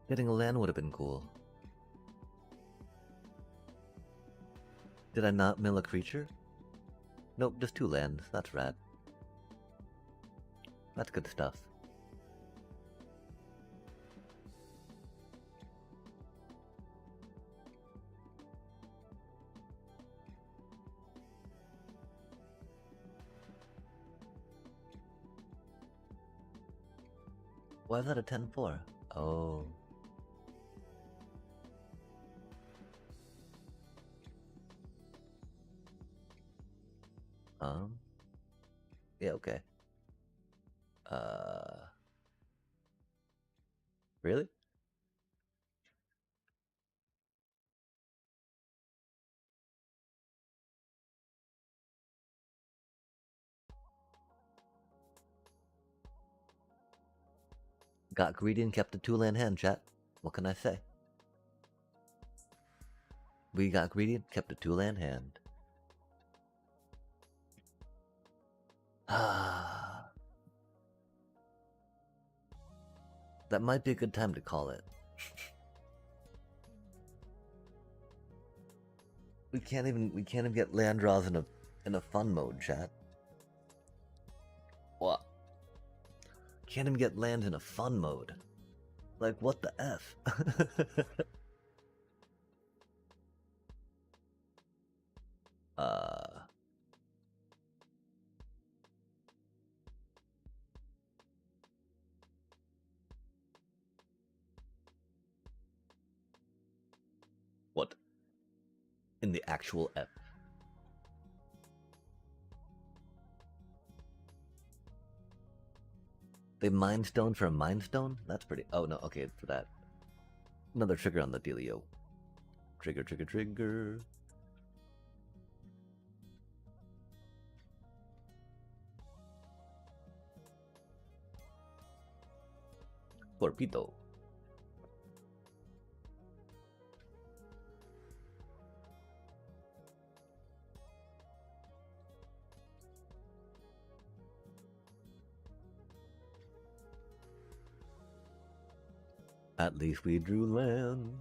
Getting a land would have been cool. Did I not mill a creature? Nope, just 2 lands. That's rad. That's good stuff. Why is that a 10-4? Oh. Yeah, okay. Really? Got greedy and kept a 2-land hand, chat. What can I say? We got greedy and kept a 2-land hand. That might be a good time to call it. We can't even get land draws in a fun mode, chat. What? Can't even get lands in a fun mode. Like, what the F? What? In the actual F? They Mind Stone for a Mind Stone? That's pretty... Oh, no, okay, for that. Another trigger on the dealio. Trigger, trigger, trigger. Torpedo. At least we drew land.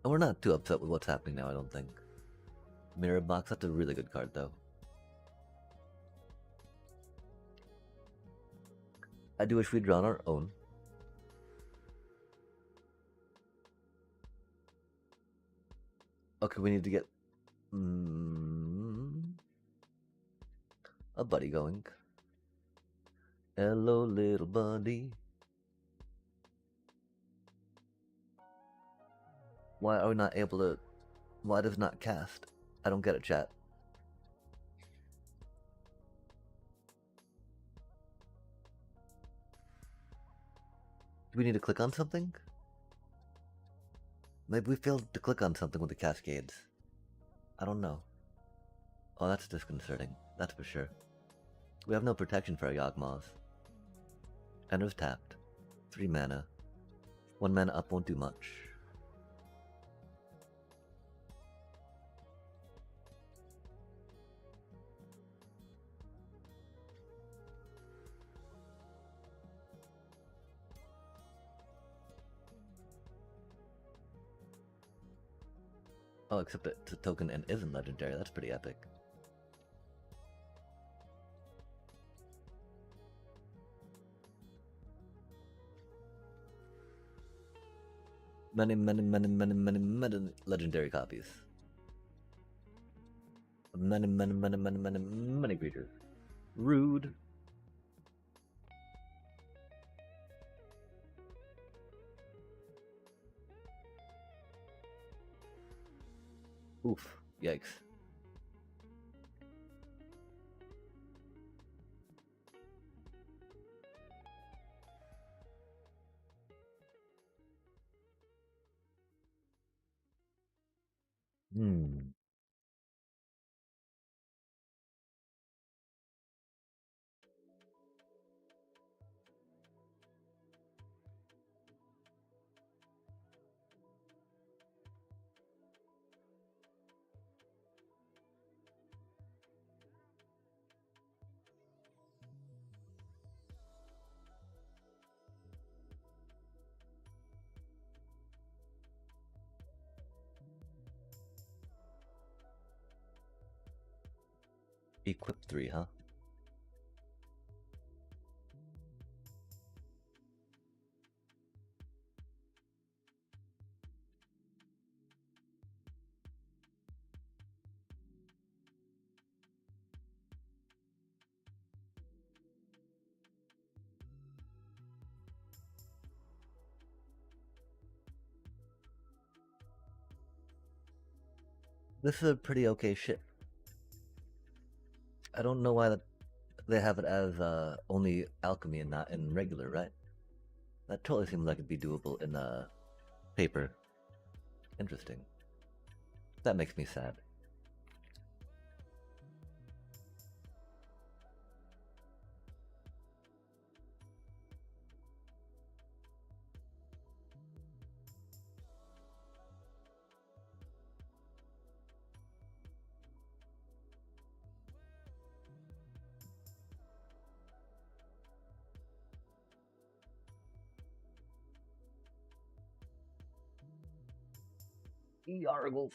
And we're not too upset with what's happening now, I don't think. Mirror Box, that's a really good card, though. I do wish we'd drawn our own. Okay, we need to get a buddy going. Hello, little buddy. Why are we not able to... Why does not cast? I don't get it, chat. Do we need to click on something? Maybe we failed to click on something with the cascades. I don't know. Oh, that's disconcerting. That's for sure. We have no protection for our Yawgmoths. Ender's tapped. 3 mana. 1 mana up won't do much. Oh, except it's a token and isn't legendary. That's pretty epic. Many legendary copies. Many creatures. Rude. Oof. Yikes. Equip 3, huh? This is a pretty okay ship. I don't know why they have it as only alchemy and not in regular, right? That totally seems like it'd be doable in paper. Interesting. That makes me sad. Yargle.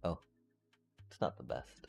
Oh, it's not the best.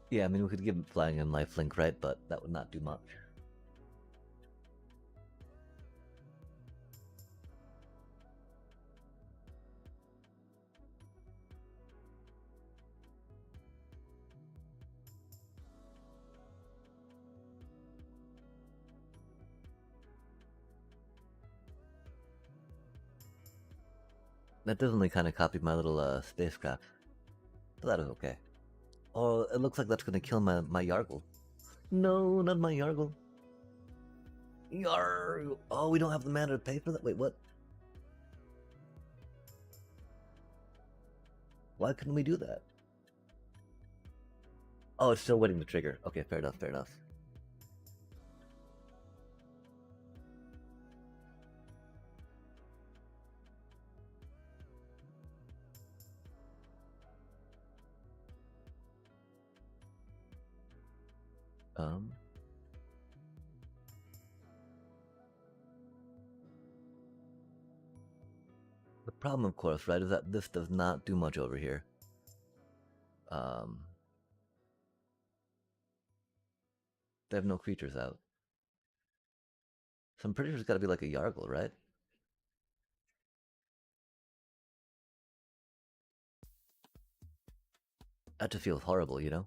Yeah, I mean, we could give him flying and lifelink, right? But that would not do much. That definitely kind of copied my little spacecraft. But that is okay. Oh, it looks like that's gonna kill my Yargle. No, not my Yargle. Yargle. Oh, we don't have the mana to pay for that? Wait, what? Why couldn't we do that? Oh, it's still waiting to trigger. Okay, fair enough, fair enough. The problem, of course, right, is that this does not do much over here. They have no creatures out. So I'm pretty sure it's gotta be like a Yargle, right? That just feels horrible, you know?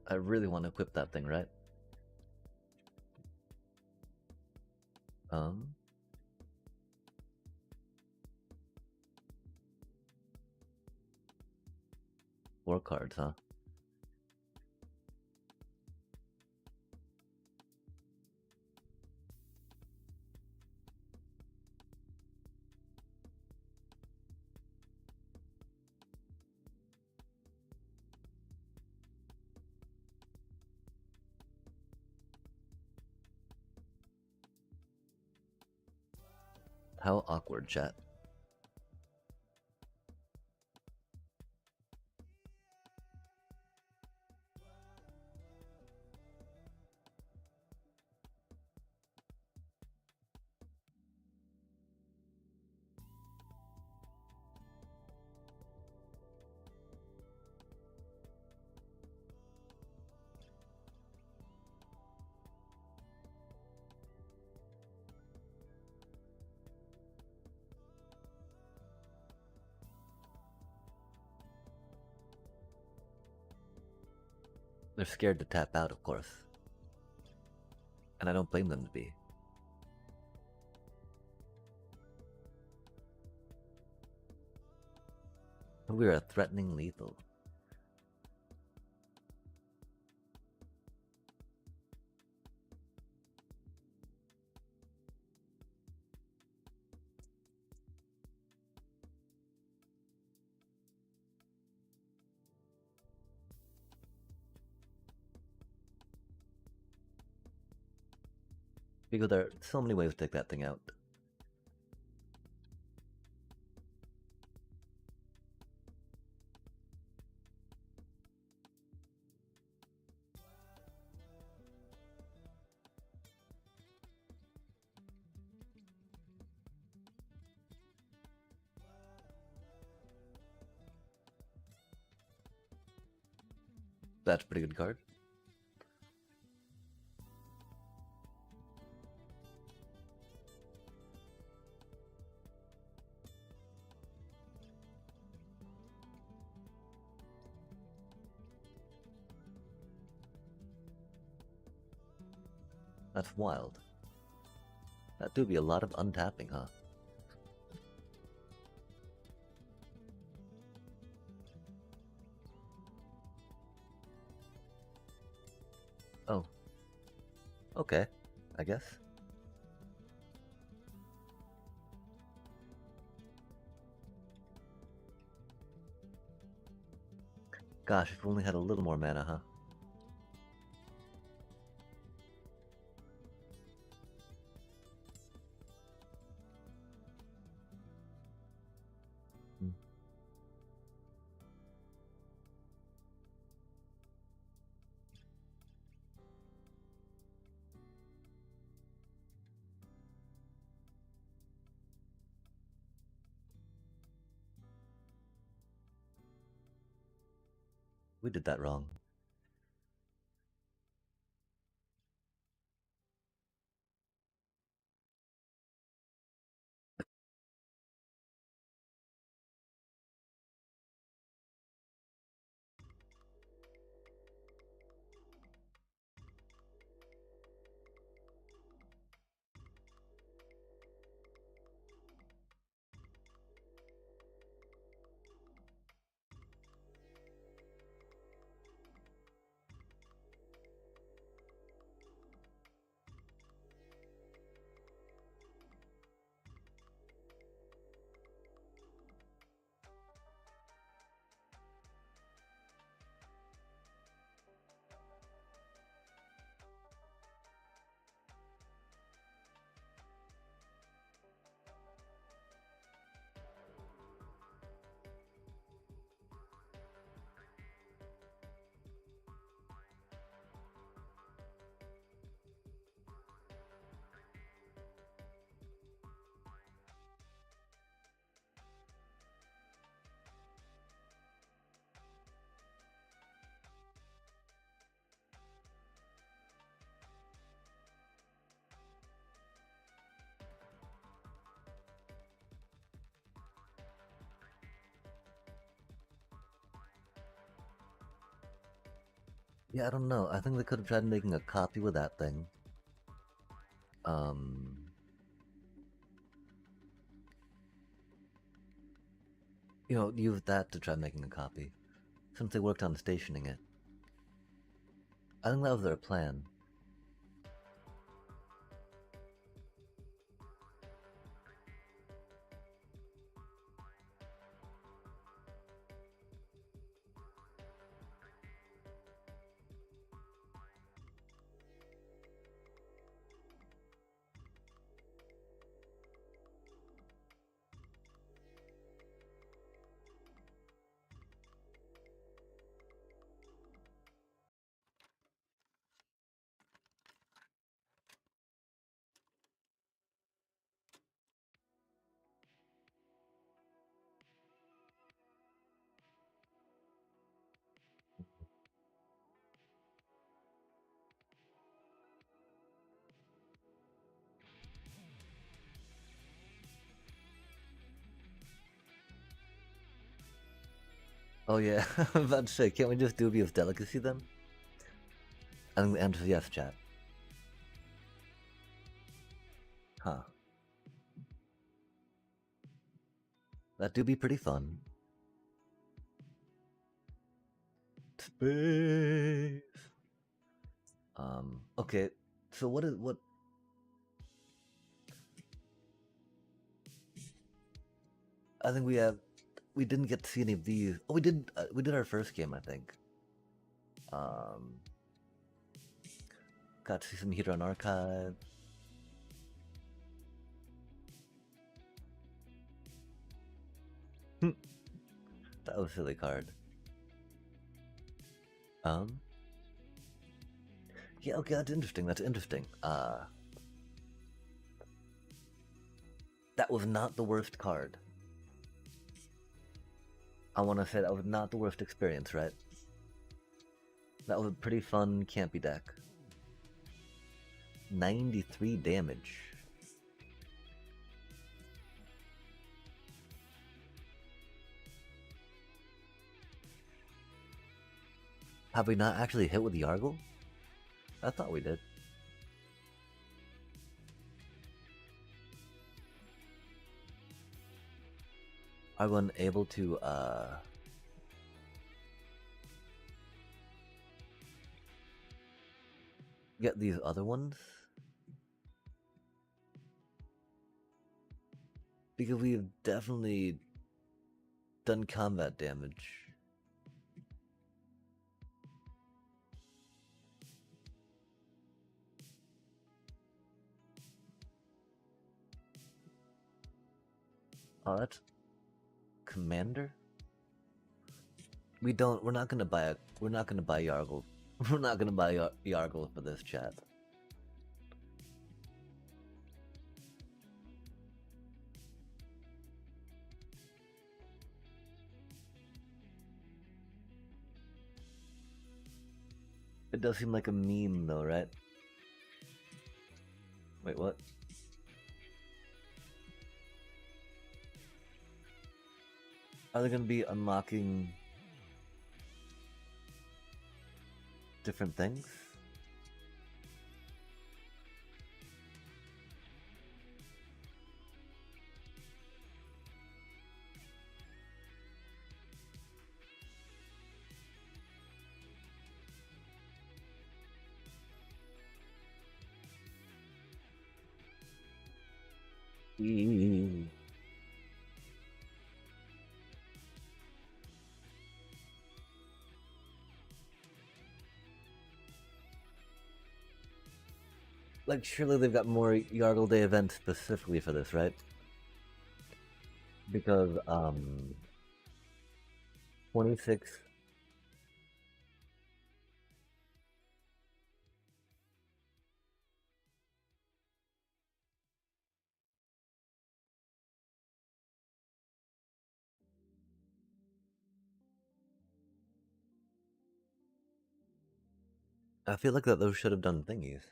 I really want to equip that thing, right? Four cards, huh? How awkward, chat. They're scared to tap out, of course. And I don't blame them to be. We're a threatening lethal. Because there are so many ways to take that thing out. That's a pretty good card. That's wild. That do be a lot of untapping, huh? Oh. Okay, I guess. Gosh, if we only had a little more mana, huh? Hmm. We did that wrong. Yeah, I don't know. I think they could have tried making a copy with that thing. Um, use that to try making a copy, since they worked on stationing it. I think that was their plan. Oh yeah, I'm about to say, can't we just do View of Delicacy then? I think the answer is yes, chat. Huh. That do be pretty fun. Space. Okay. So what? I think we didn't get to see any of these. Oh, we did. We did our first game, I think. Um, got to see some Hedron Archive. That was a silly card. Yeah, okay, that's interesting. That's interesting. That was not the worst card. I want to say that was not the worst experience, right? That was a pretty fun campy deck. 93 damage. Have we not actually hit with the Yargle? I thought we did. Are we unable to get these other ones? Because we've definitely done combat damage. Oh, that's Commander? We're not gonna buy Yargle. We're not gonna buy Yargle for this chat. It does seem like a meme though, right? Wait, what? Are they gonna be unlocking different things? Like, surely they've got more Yargle Day events specifically for this, right? Because, 26... I feel like that those should have done thingies.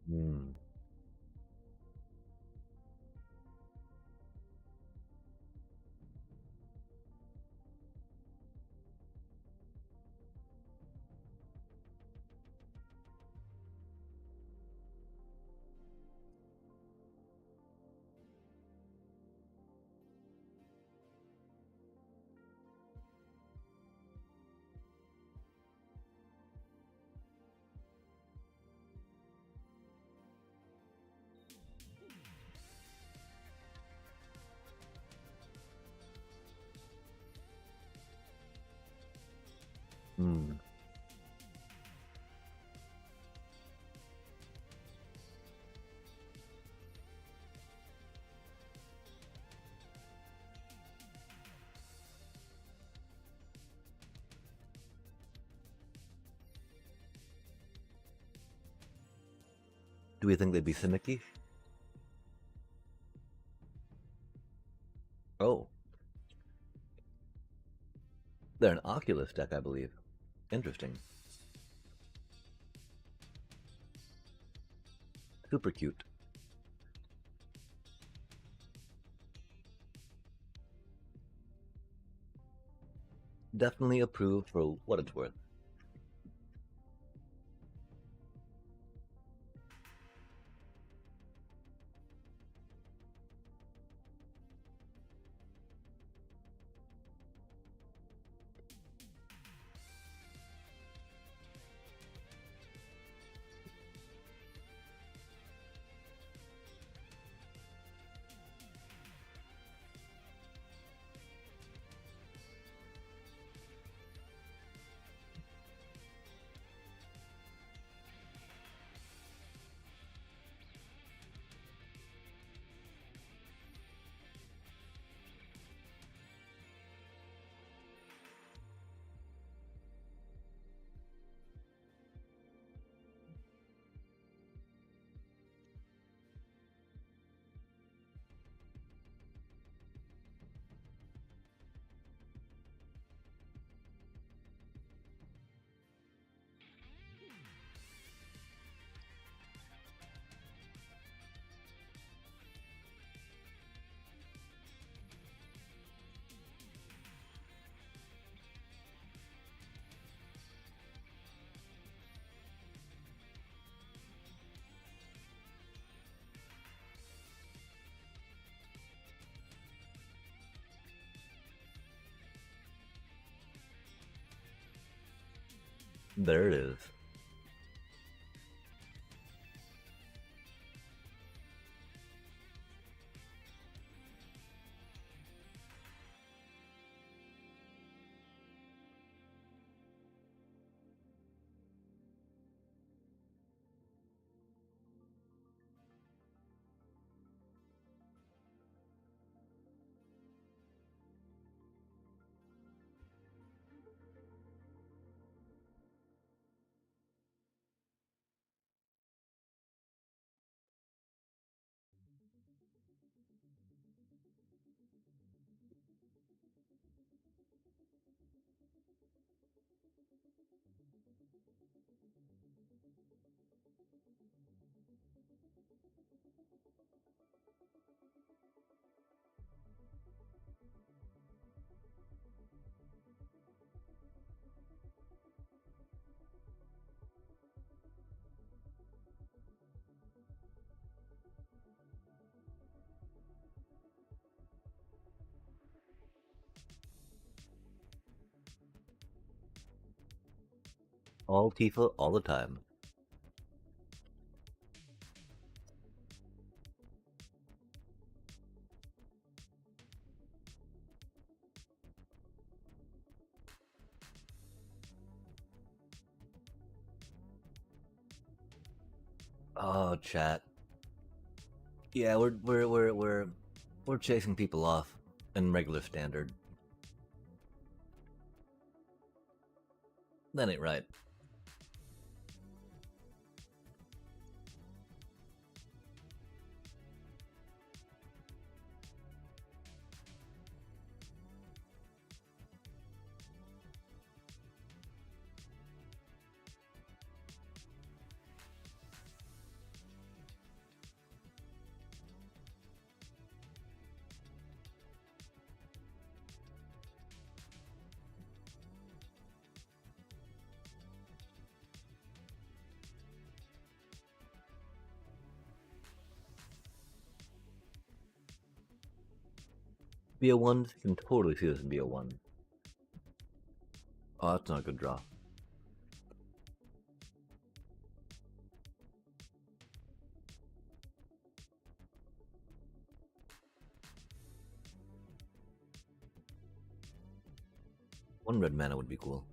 Hmm. Hmm. Do we think they'd be finicky? Oh. They're an Oculus deck, I believe. Interesting. Super cute. Definitely approved for what it's worth. There it is. All Tifa, all the time. Oh, chat. Yeah, we're chasing people off in regular standard. That ain't right. Be a one can totally see this and be a one. Oh, that's not a good draw. One red mana would be cool.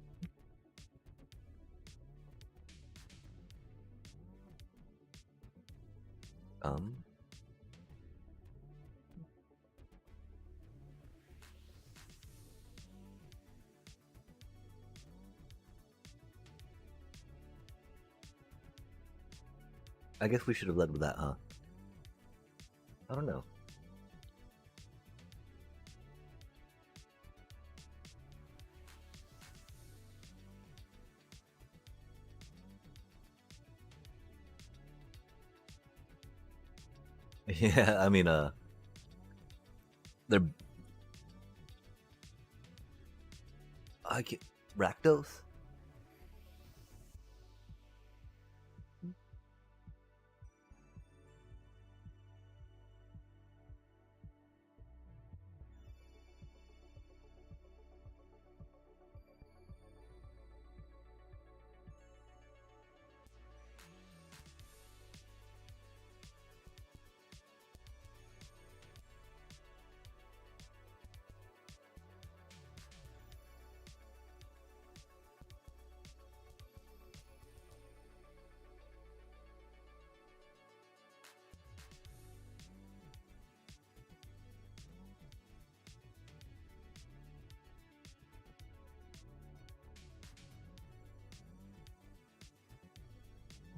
I guess we should have led with that, huh? I don't know. Yeah, I mean, they're I can't Rakdos.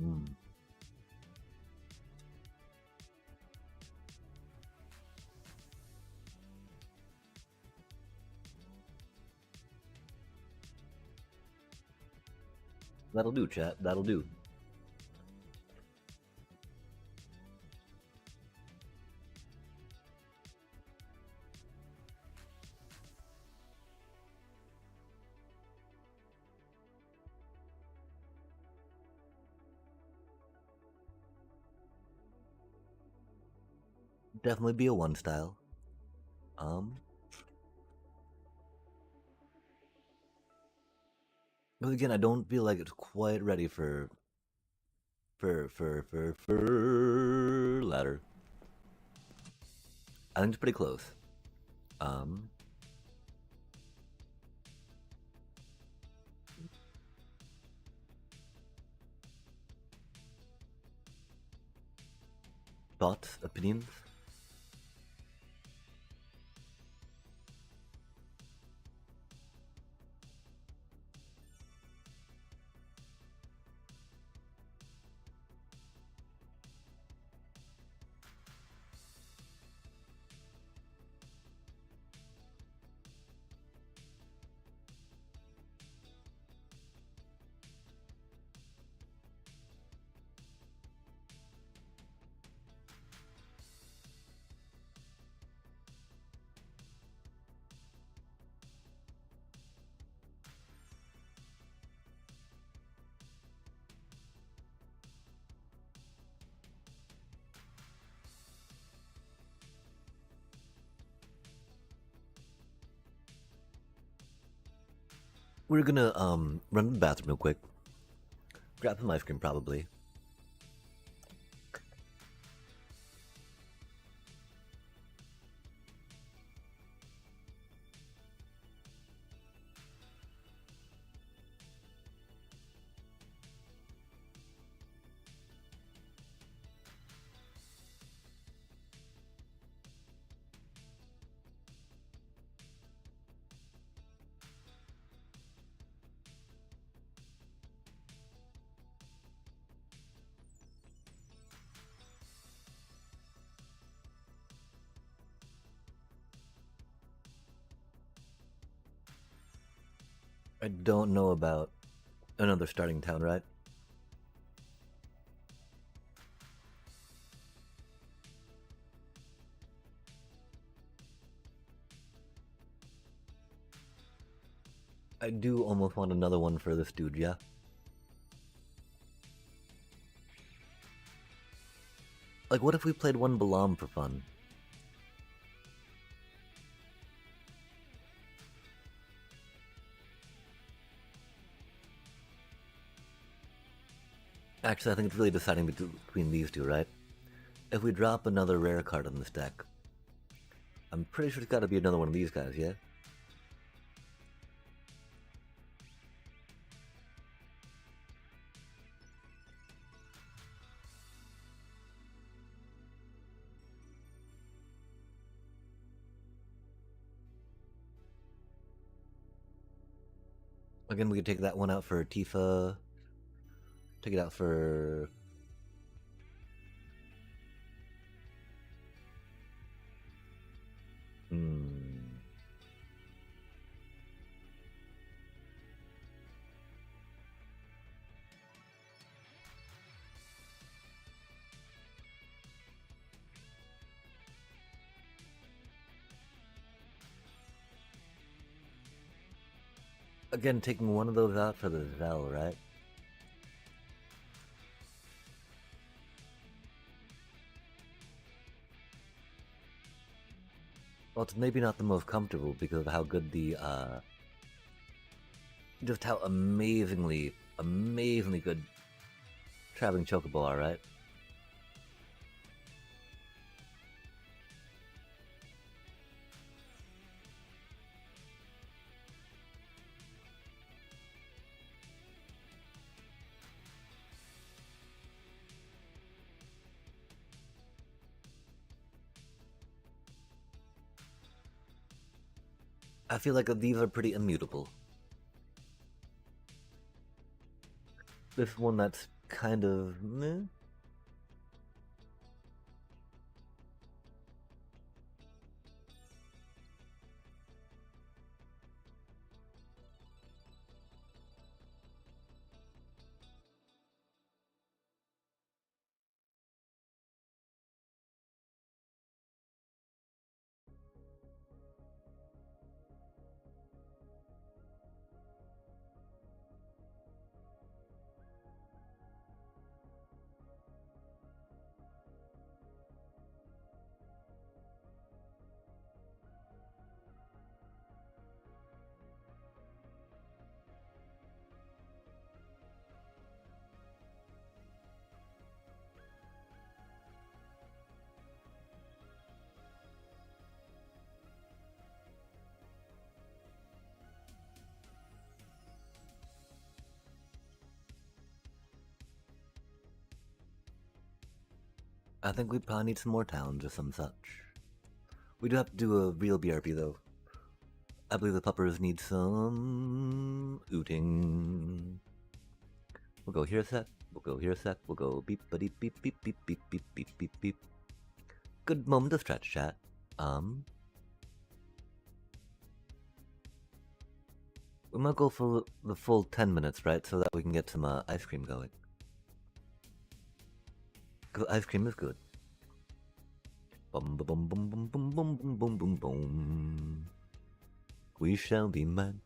Hmm. That'll do, chat. That'll do. Definitely be a one style. Um, But again, I don't feel like it's quite ready for ladder. I think it's pretty close. Um, Thoughts, opinions? We're gonna run to the bathroom real quick. Grab some ice cream, probably. I don't know about another starting town, right? I do almost want another one for this dude, yeah? Like, what if we played one Balam for fun? Actually, I think it's really deciding between these two, right? If we drop another rare card on this deck, I'm pretty sure it's gotta be another one of these guys, yeah? Again, we could take that one out for Tifa. Take it out for... Hmm... Again, taking one of those out for the Zell, right? Well, it's maybe not the most comfortable because of how good the, just how amazingly good traveling Chocobo are, right? I feel like these are pretty immutable. This one that's kind of meh. I think we probably need some more towns or some such. We do have to do a real BRB though. I believe the puppers need some ooting. We'll go here a sec. We'll go here a sec. We'll go beep beep beep beep beep beep beep beep beep beep. Good moment to stretch, chat. We might go for the full 10 minutes, right? So that we can get some ice cream going. Because ice cream is good. Bum bum bum bum bum bum bum bum bum bum. We shall be mad.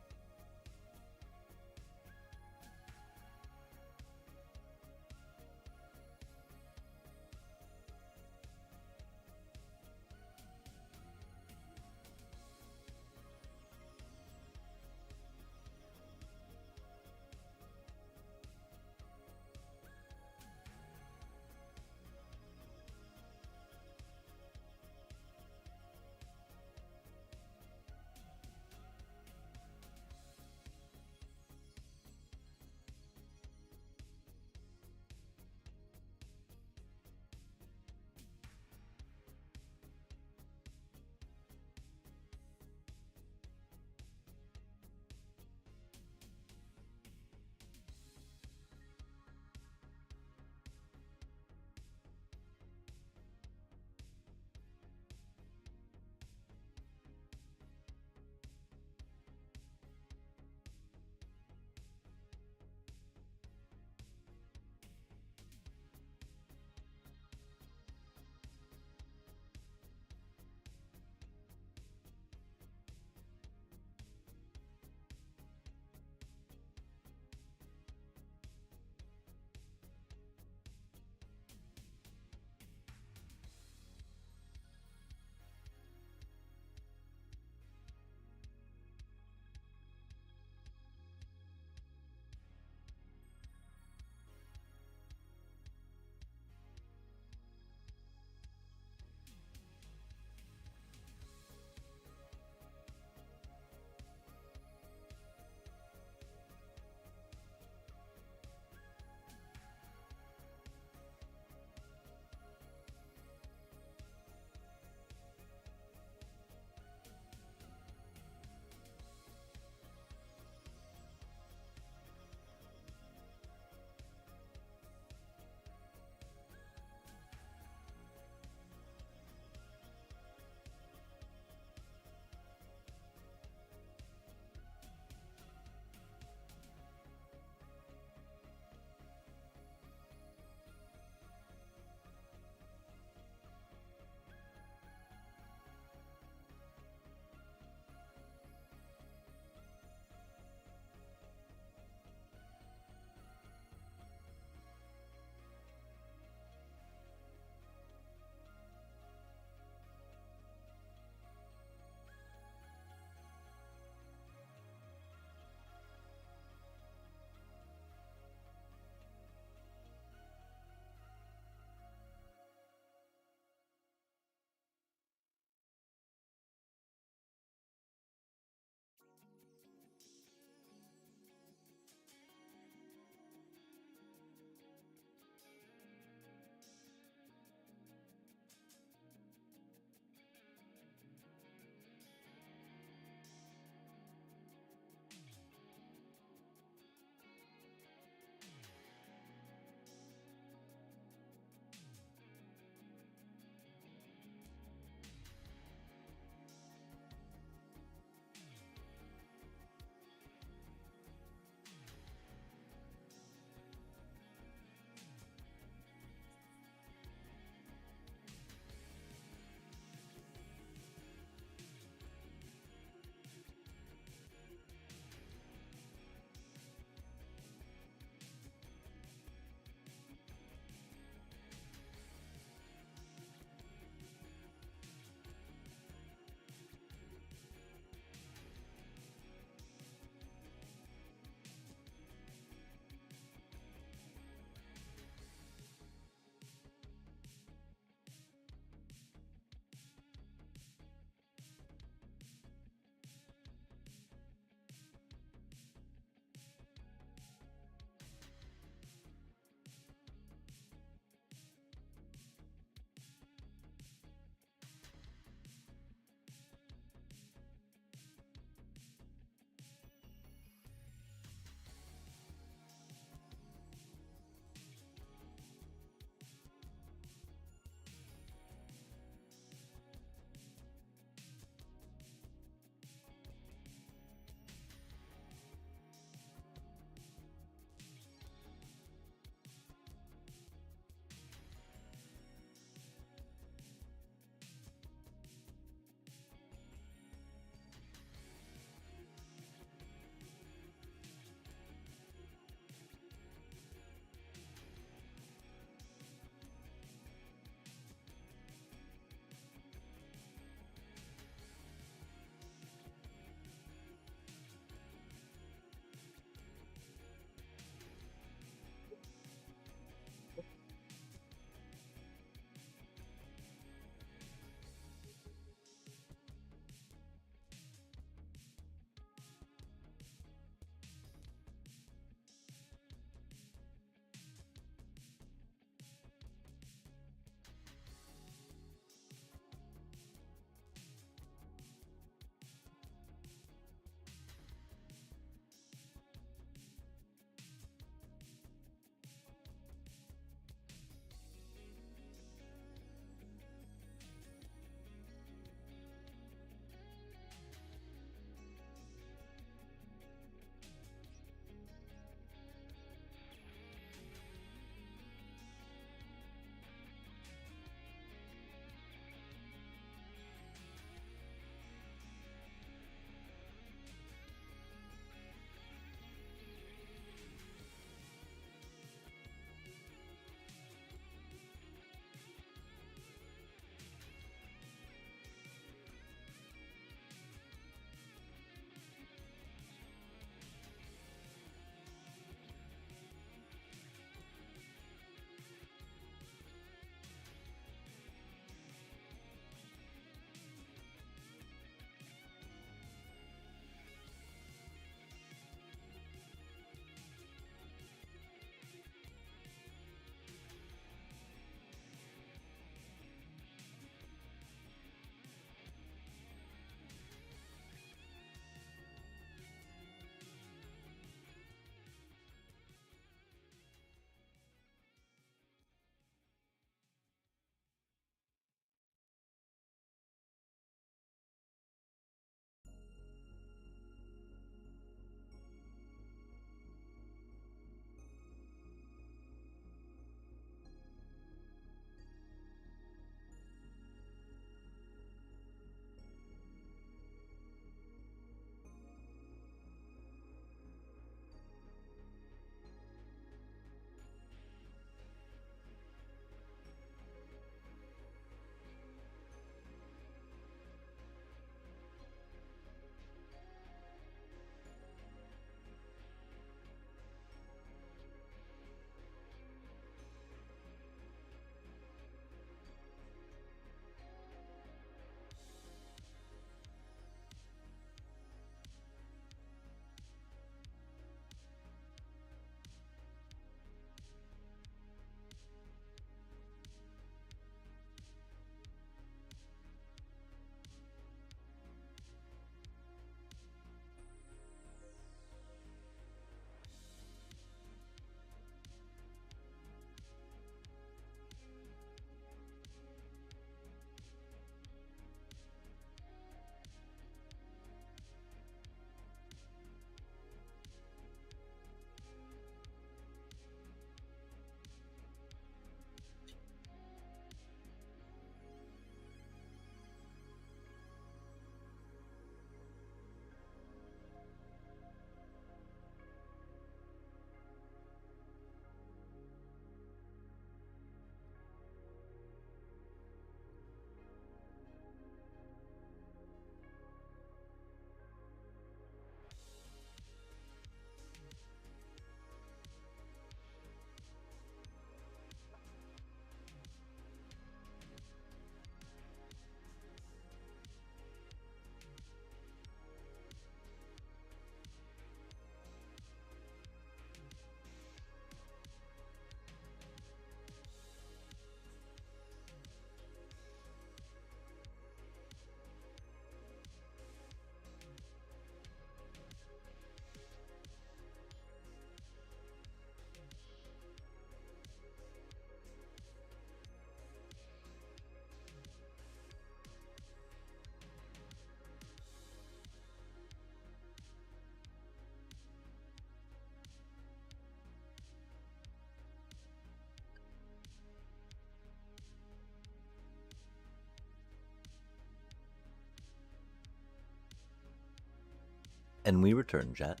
And we return, chat.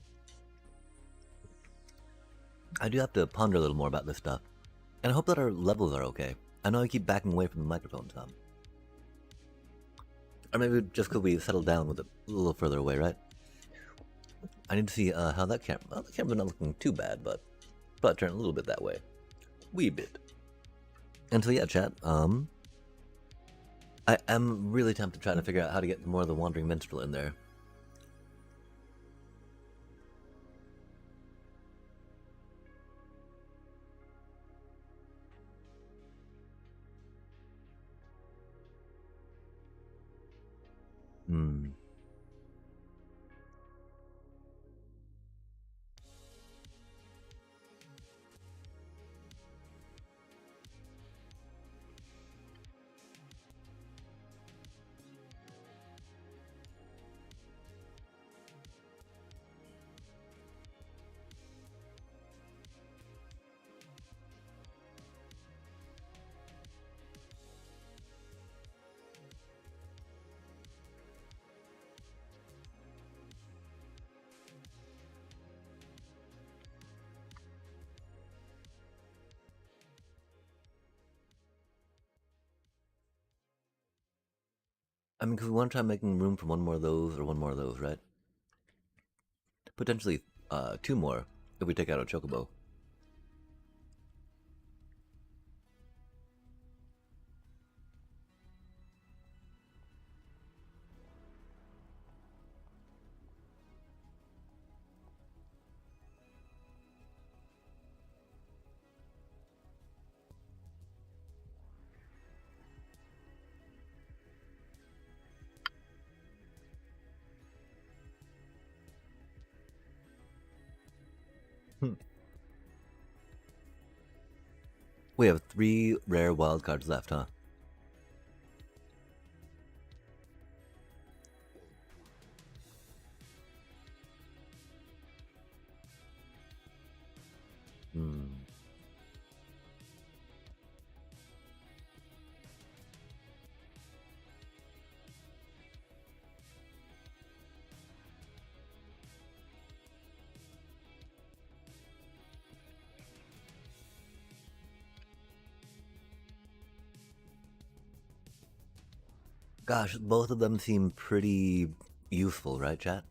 I do have to ponder a little more about this stuff. And I hope that our levels are okay. I know I keep backing away from the microphone some. Or maybe just because we settled down with it a little further away, right? I need to see how that camera... Well, the camera's not looking too bad, but... Probably turn a little bit that way. Wee bit. And so yeah, chat, I am really tempted to try to figure out how to get more of the Wandering Minstrel in there. Hmm. I mean, because we want to try making room for one more of those or one more of those, right? Potentially two more if we take out a chocobo. We have 3 rare wildcards left, huh? Hmm. Gosh, both of them seem pretty useful, right, chat?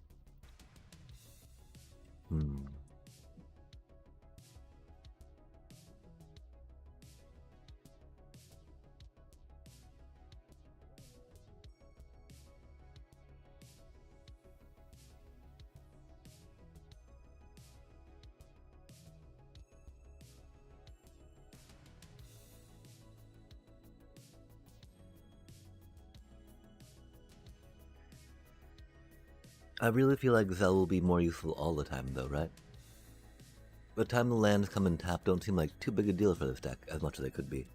Hmm. I really feel like Zell will be more useful all the time, though, right? By the time the lands come in tap don't seem like too big a deal for this deck, as much as they could be.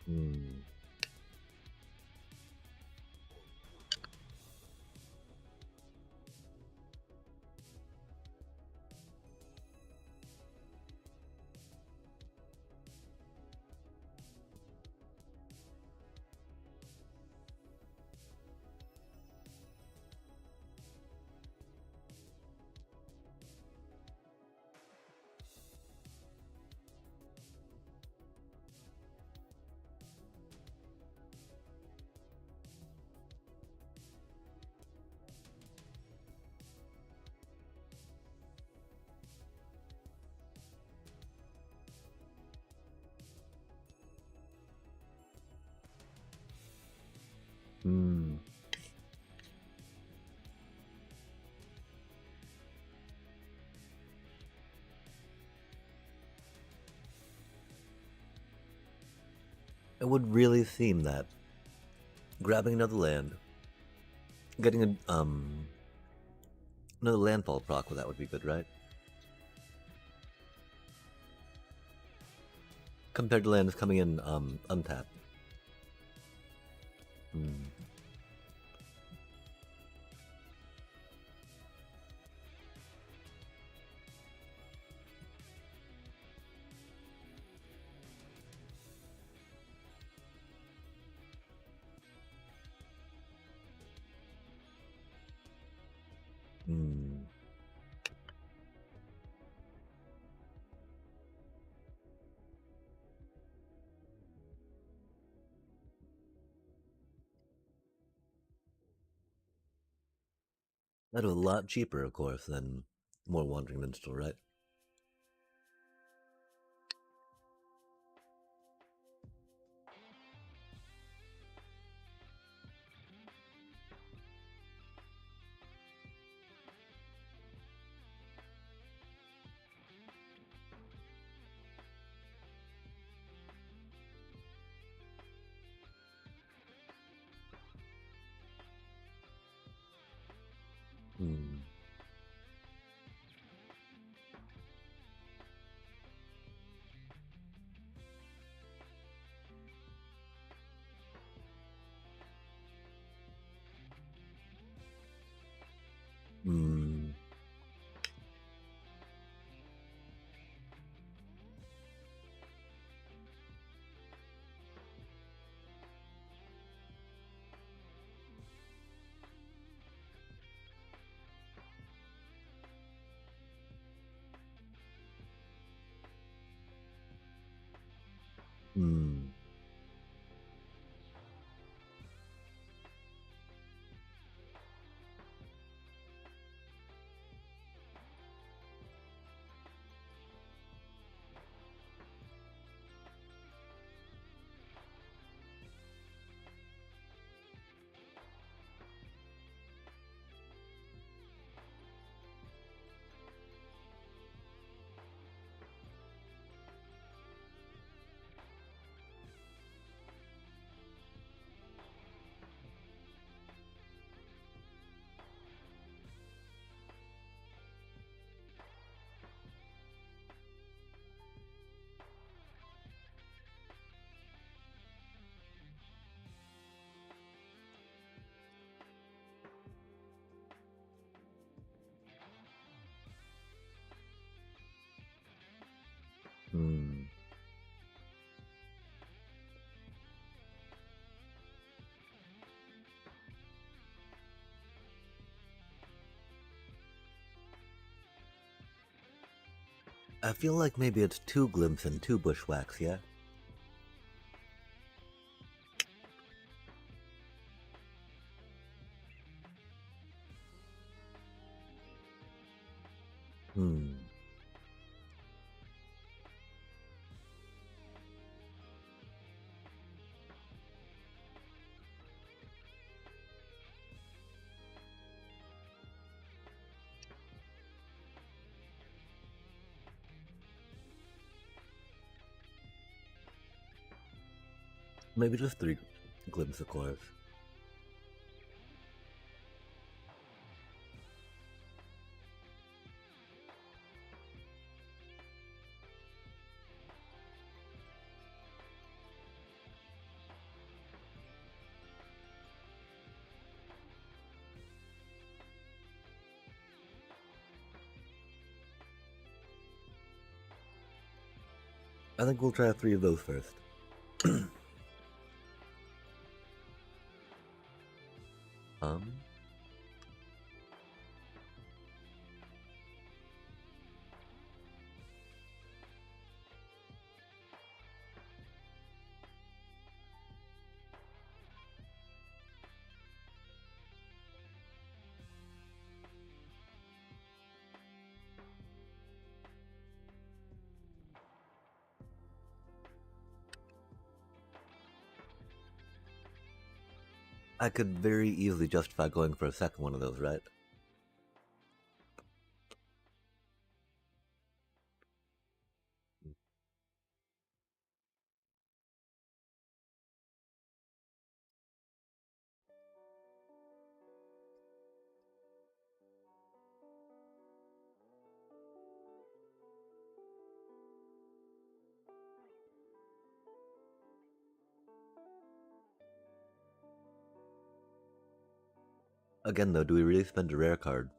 Hmm. Hmm. It would really seem that grabbing another land, Getting another landfall proc, well, that would be good, right? Compared to lands coming in untapped. Hmm. Hmm. That is a lot cheaper, of course, than more Wandering Minstrel, right? Hmm. Hmm. Hmm. Hmm. I feel like maybe it's 2 glimpse and 2 bushwhacks, yeah? Hmm. Maybe just 3 glimpse, of course. I think we'll try 3 of those first. um, I could very easily justify going for a second one of those, right? Again, though, do we really spend a rare card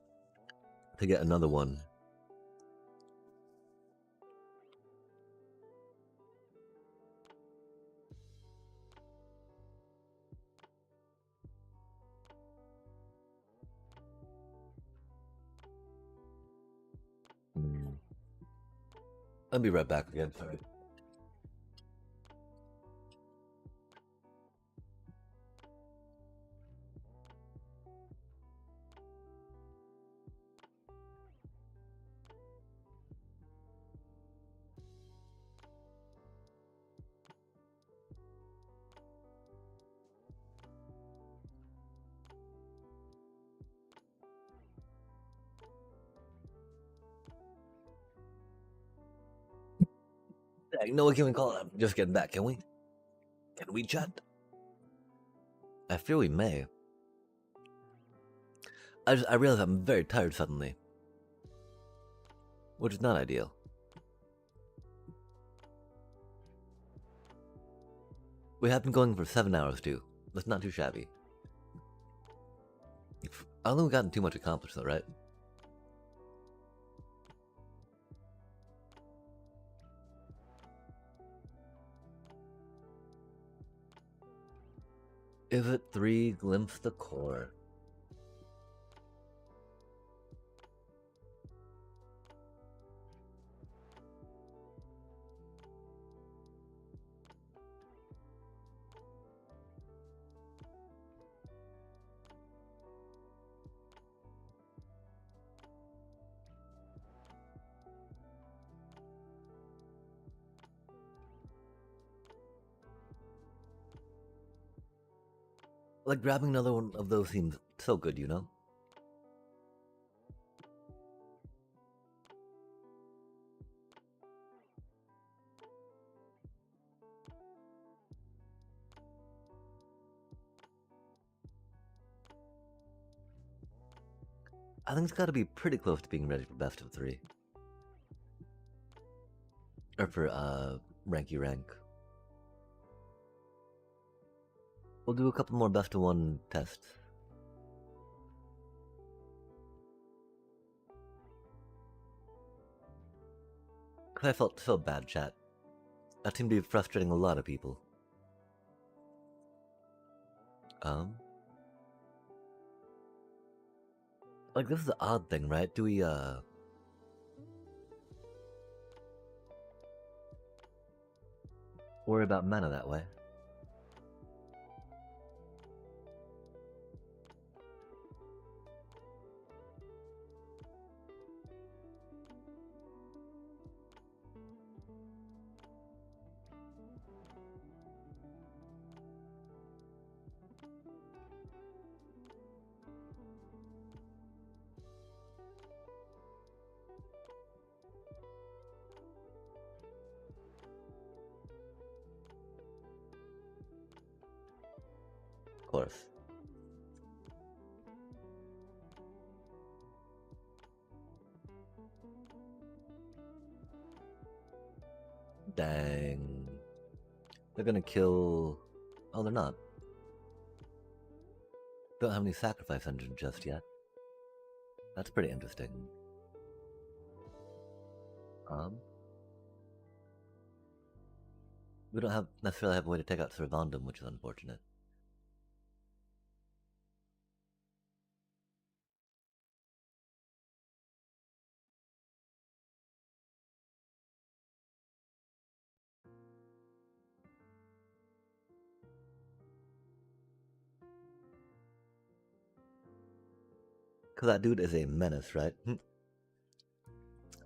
to get another one? Hmm. I'll be right back again, sorry. Dang, no, what can we call it? I'm just getting back, can we? Can we chat? I fear we may. I realize I'm very tired suddenly. Which is not ideal. We have been going for 7 hours too. That's not too shabby. I don't think we've gotten too much accomplished though, right? Is it 3 glimpse the core? Like grabbing another one of those seems so good, you know? I think it's gotta be pretty close to being ready for best of 3. Or for, ranky rank. We'll do a couple more best of 1 tests. Cause I felt so bad, chat. That seemed to be frustrating a lot of people. Like, this is the odd thing, right? Do we, worry about mana that way? Of course. Dang. They're gonna kill... Oh, they're not. Don't have any sacrifice engine just yet. That's pretty interesting. We don't necessarily have a way to take out Servandum, which is unfortunate. Cause that dude is a menace, right?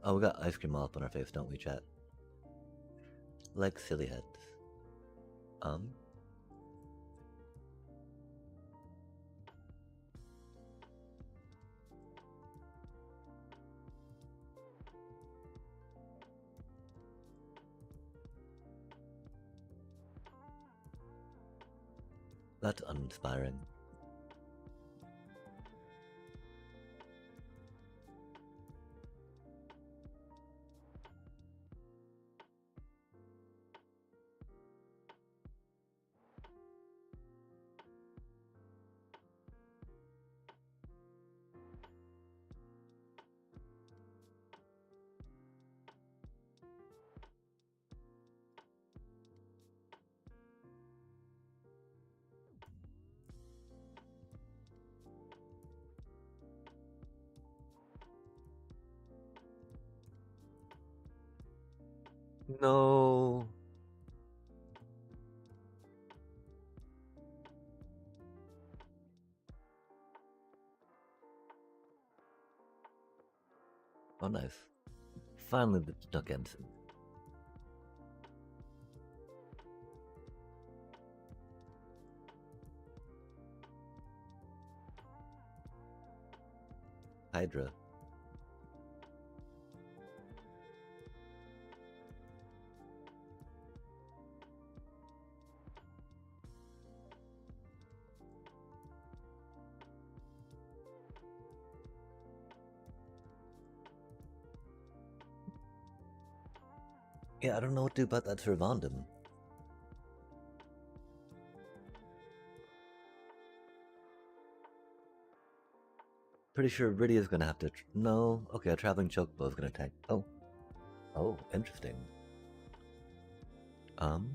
Oh, we got ice cream all up on our face, don't we, chat? Like silly heads. That's uninspiring. No. Oh, nice. Finally, the duck ensign. Hydra. Yeah, I don't know what to do about that Servandum. Pretty sure Rydia's gonna have to. No, okay, a traveling chocobo is gonna attack. Oh, oh, interesting. Um,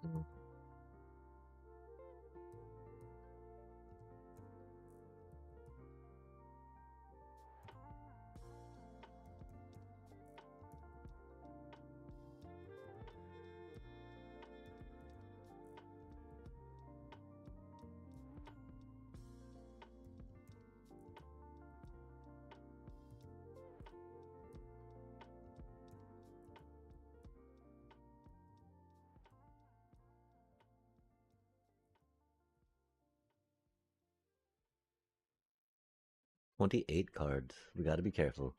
mm, 28 cards. We gotta be careful.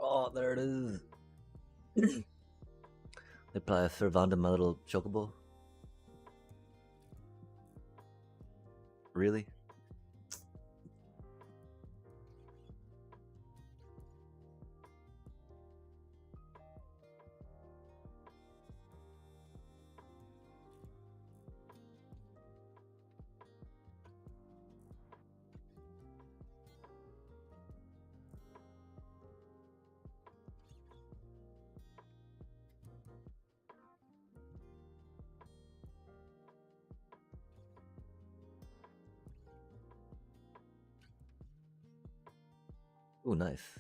Oh, there it is. They apply a Servandum, my little chocobo. Really? Ooh, nice.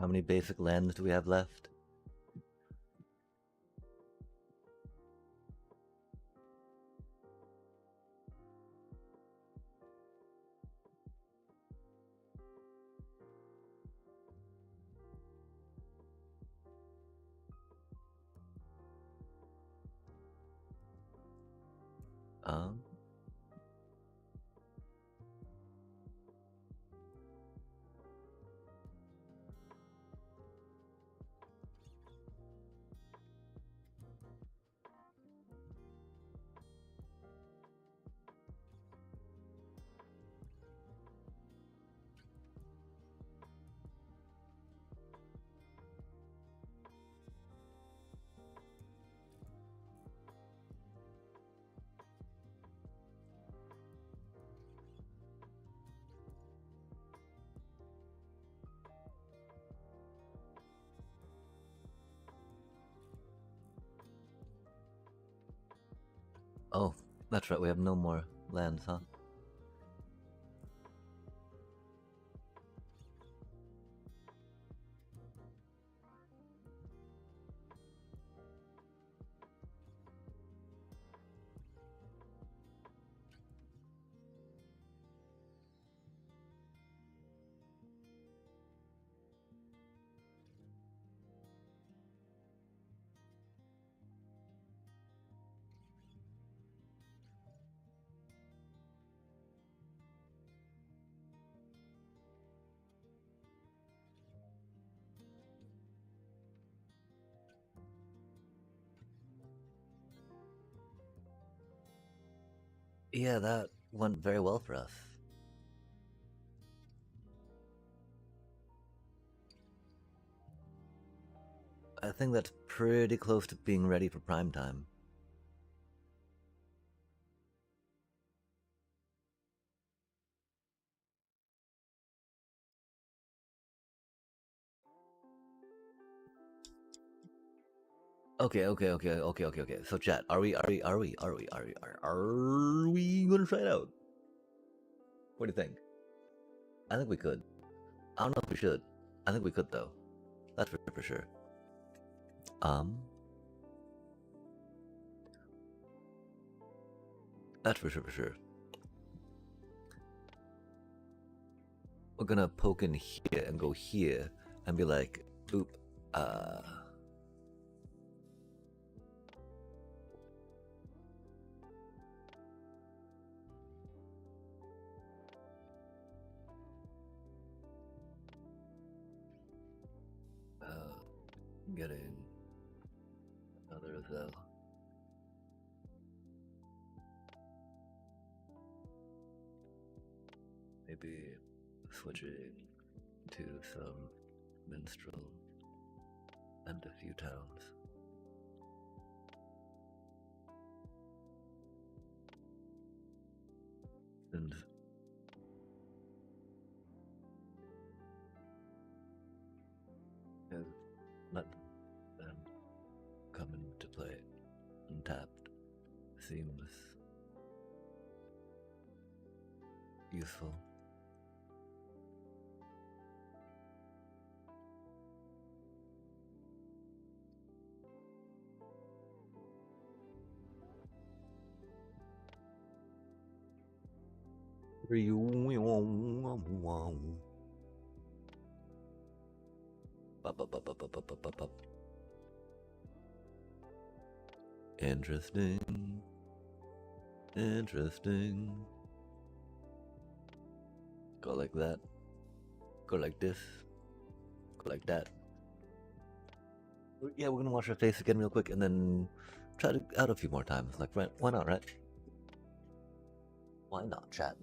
How many basic lands do we have left? Um, That's right, we have no more lands, huh? Yeah, that went very well for us. I think that's pretty close to being ready for prime time. Okay. So chat, are we gonna try it out? What do you think? I think we could. I don't know if we should. I think we could though. That's for sure. Um, that's for sure. We're gonna poke in here and go here and be like, oop, getting another Zell. Maybe switching to some minstrel and a few towns. And let them come into play. Untapped seems useful. Interesting. Interesting. Go like that. Go like this. Go like that. Yeah, we're gonna wash our face again real quick and then try it out a few more times. Like, right? Why not, right? Why not, chat?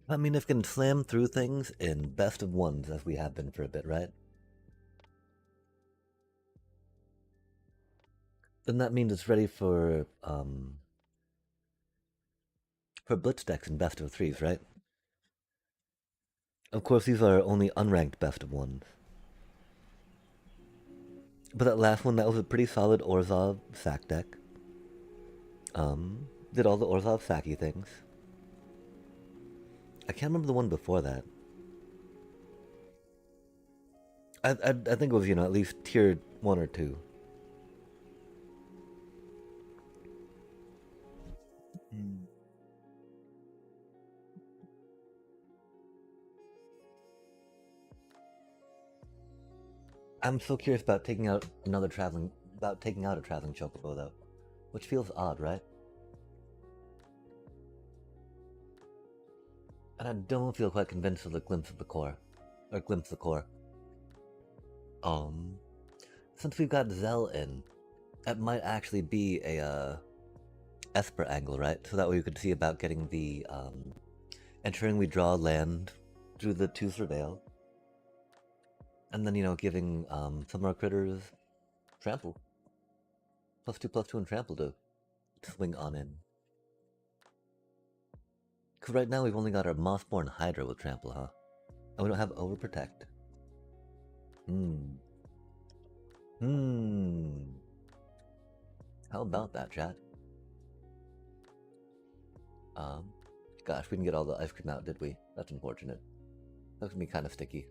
I mean, if we can slam through things in best of ones as we have been for a bit, right? Then that means it's ready for blitz decks in best of threes, right? Of course, these are only unranked best of ones. But that last one, that was a pretty solid Orzhov sack deck. Did all the Orzhov sacky things. I can't remember the one before that. I think it was, at least tier 1 or 2. I'm so curious about taking out a traveling chocobo though, which feels odd, right? And I don't feel quite convinced of the glimpse of the core, or glimpse of the core. Since we've got Zell in, that might actually be a Esper angle, right? So that way we could see about getting the ensuring we draw land through the 2 surveil, and then giving some of our critters trample, +2/+2 and trample to swing on in. Because right now we've only got our Mossborn Hydra with trample, huh? And we don't have overprotect. How about that, chat? Gosh, we didn't get all the ice cream out, did we? That's unfortunate. That's gonna be kind of sticky.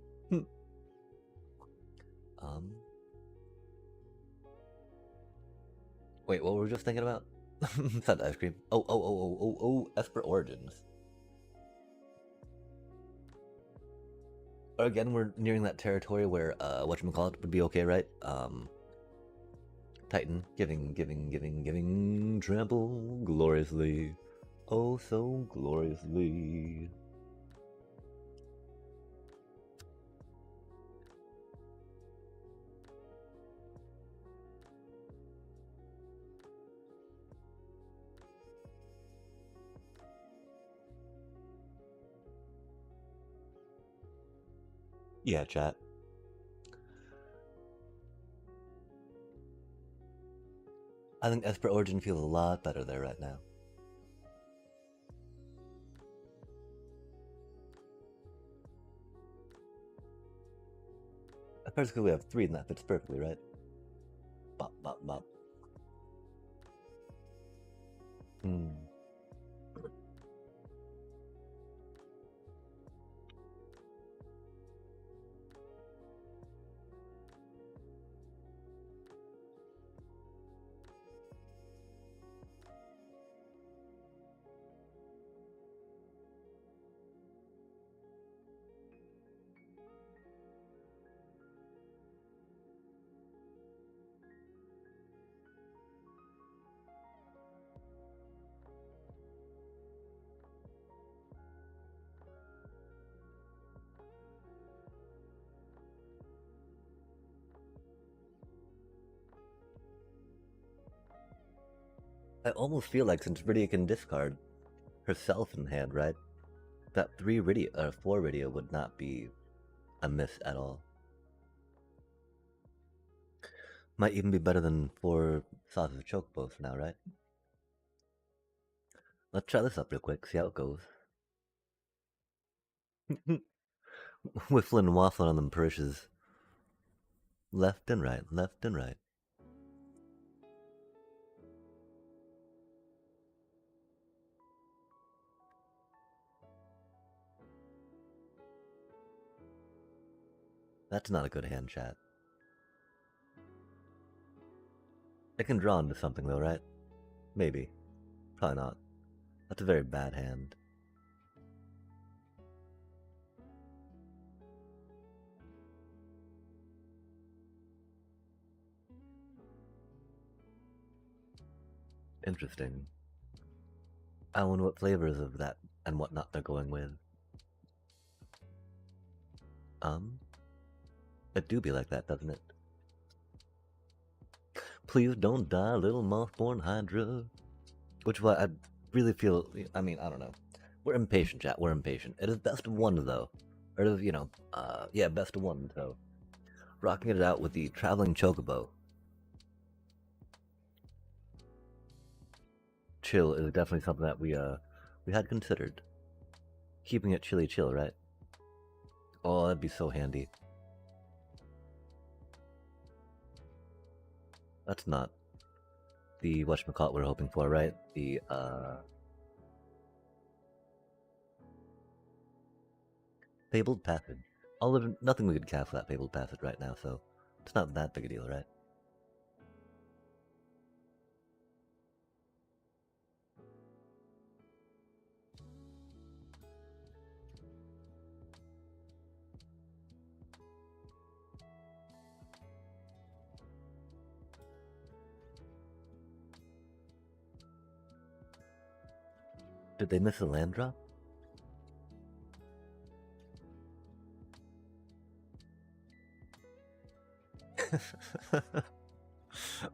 Wait, what were we just thinking about? It's not ice cream. Oh, Esper Origins. Again, we're nearing that territory where, whatchamacallit would be okay, right? Titan, giving trample gloriously. Oh, so gloriously. Yeah, chat. I think Esper Origin feels a lot better there right now. Especially we have 3 and that fits perfectly, right? Bop, bop, bop. I almost feel like since Rydia can discard herself in hand, right? That 4 Rydia would not be a miss at all. Might even be better than 4 Sausage Chocobos for now, right? Let's try this up real quick, see how it goes. Whiffling and waffling on them parishes. Left and right, left and right. That's not a good hand, chat. It can draw into something though, right? Maybe. Probably not. That's a very bad hand. Interesting. I wonder what flavors of that and whatnot they're going with. It do be like that, doesn't it? Please don't die, little mothborn Hydra. Which what I really feel. I mean, I don't know. We're impatient, chat. We're impatient. It is best of 1 though. Or yeah, best of 1. So, rocking it out with the traveling chocobo. Chill is definitely something that we had considered. Keeping it chilly chill, right? Oh, that'd be so handy. That's not the whatchamacallit we're hoping for, right? The Fabled Passage. Nothing we could cast for that Fabled Passage right now, so it's not that big a deal, right? Did they miss a land drop?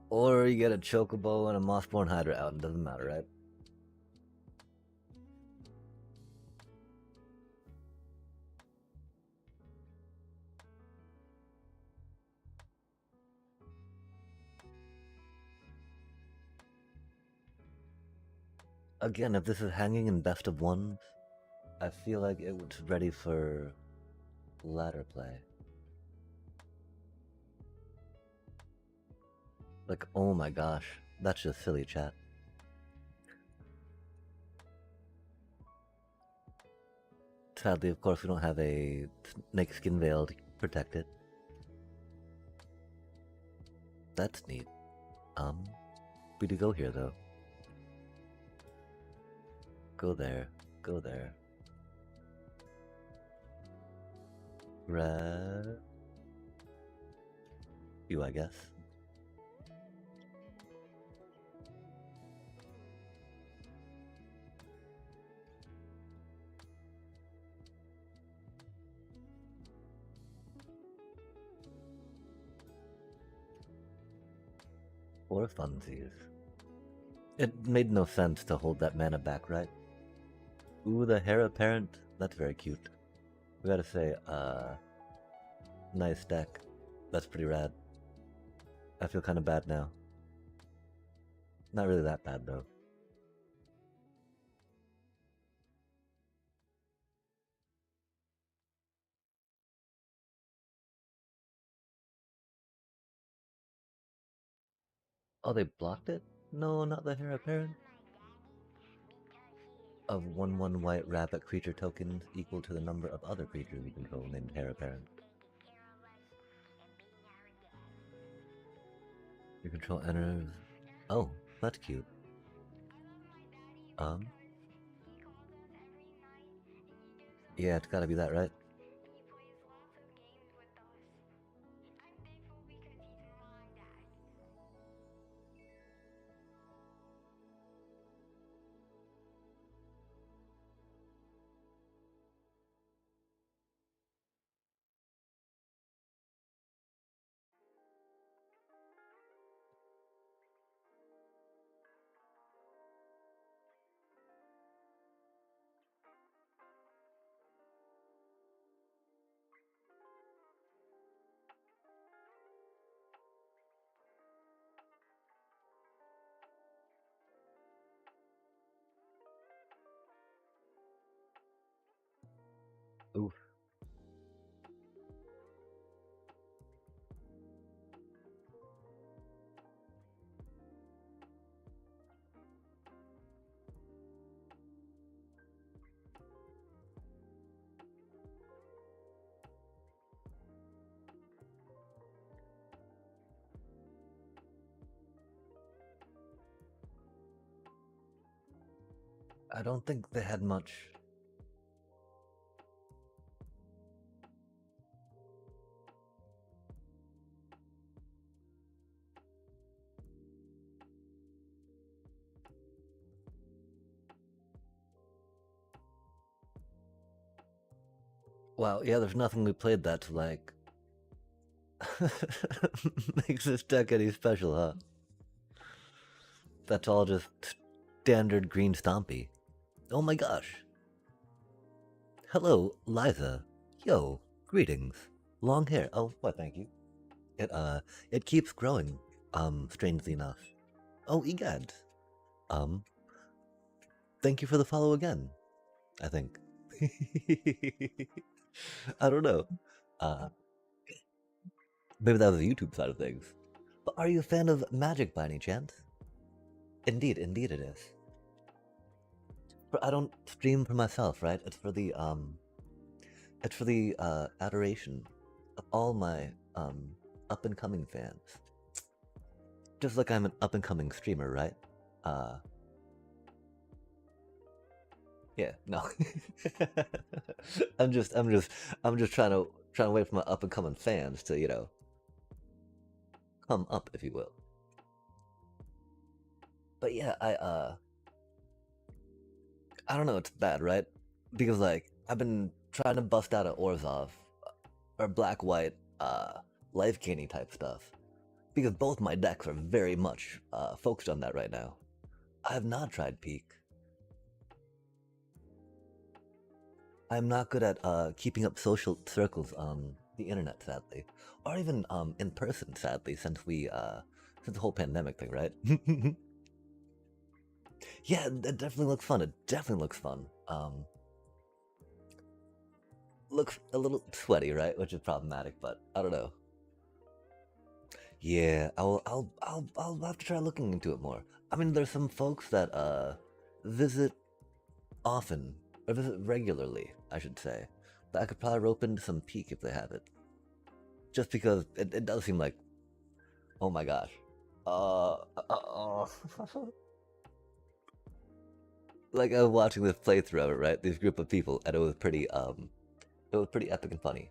Or you get a chocobo and a mossborn hydra out, it doesn't matter, right? Again, if this is hanging in best of ones, I feel like it's ready for ladder play. Like, oh my gosh, that's just silly, chat. Sadly, of course, we don't have a snakeskin veil to protect it. That's neat. We do go here, though. Go there. Go there. Red. You, I guess. Or funsies. It made no sense to hold that mana back, right? Ooh, the hair apparent. That's very cute. We gotta say, nice deck. That's pretty rad. I feel kind of bad now. Not really that bad, though. Oh, they blocked it? No, not the hair apparent. Of 1/1 white rabbit creature tokens equal to the number of other creatures you control named hair apparent. Your control enters. Oh, that's cute. Yeah, it's gotta be that, right? Oof. I don't think they had much. Wow, yeah, there's nothing we played that's like makes this deck any special, huh? That's all just standard green stompy. Oh my gosh. Hello, Liza. Yo, greetings. Long hair. Oh, why thank you. It keeps growing, strangely enough. Oh, egad. Thank you for the follow again, I think. I don't know. Maybe that was the YouTube side of things. But are you a fan of Magic by any chance? Indeed, indeed it is. But I don't stream for myself, right? It's for the adoration of all my up and coming fans. Just like I'm an up and coming streamer, right? Yeah, no. I'm just trying to wait for my up and coming fans to, you know, come up, if you will. I don't know, it's bad, right? Because like I've been trying to bust out of Orzhov or black white life gaining type stuff. Because both my decks are very much focused on that right now. I have not tried Peak. I'm not good at keeping up social circles on the internet, sadly, or even in person, sadly, since since the whole pandemic thing, right? Yeah, it definitely looks fun. It definitely looks fun. Looks a little sweaty, right? Which is problematic, but I don't know. Yeah, I'll have to try looking into it more. I mean, there's some folks that visit often, or visit regularly, I should say, that I could probably rope into some Peak if they have it. Just because it does seem like, oh my gosh. Like I was watching this playthrough of it, right? This group of people, and it was pretty epic and funny.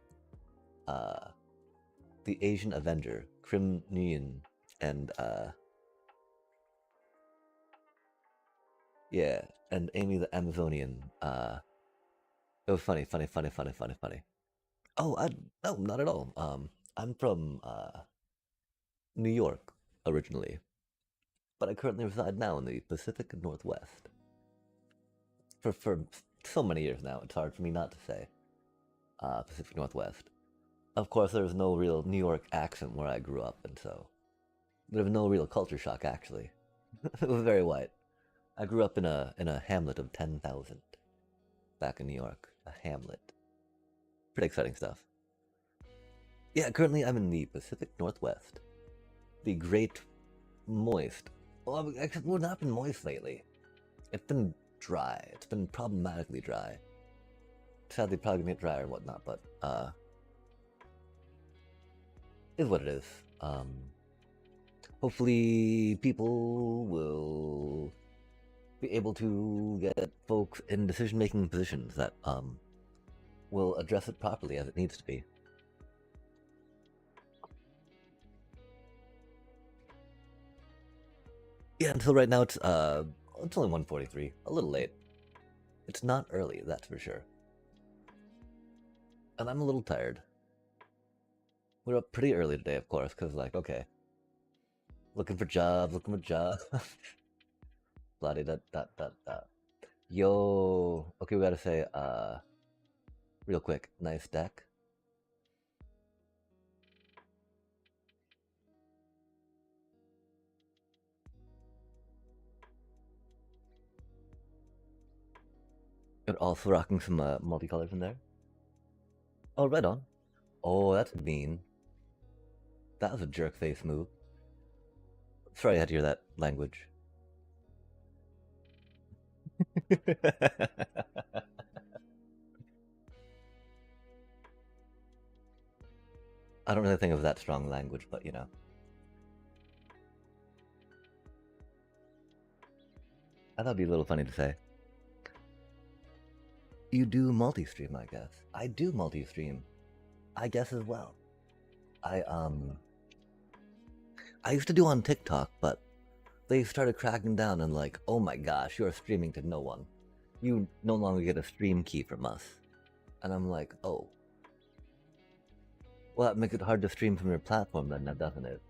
The Asian Avenger, Krim Nguyen, and yeah, and Amy the Amazonian. It was funny. Oh, no, not at all. I'm from New York originally, but I currently reside now in the Pacific Northwest. For so many years now, it's hard for me not to say Pacific Northwest. Of course, there's no real New York accent where I grew up, and so there was no real culture shock. Actually, it was very white. I grew up in a hamlet of 10,000 back in New York. A hamlet. Pretty exciting stuff. Yeah, currently I'm in the Pacific Northwest. The Great Moist. Well, actually, we've not been moist lately. It's been dry. It's been problematically dry. Sadly, probably gonna get drier and whatnot, but is what it is. Hopefully, people will be able to get folks in decision-making positions that will address it properly as it needs to be. Yeah, until right now it's only 1:43, a little late. It's not early, that's for sure. And I'm a little tired. We're up pretty early today, of course, because like, okay, looking for jobs. Bloody da da da da. Yo, okay, we gotta say, real quick, nice deck. And also rocking some multicolors in there. Oh, right on. Oh, that's mean. That was a jerk face move. Sorry I had to hear that language. I don't really think it was that strong language, but you know. I thought it'd be a little funny to say. You do multi-stream, I guess. I do multi-stream, I guess as well. I used to do on TikTok, but they started cracking down and like, oh my gosh, you're streaming to no one. You no longer get a stream key from us. And I'm like, oh. Well, that makes it hard to stream from your platform then, doesn't it?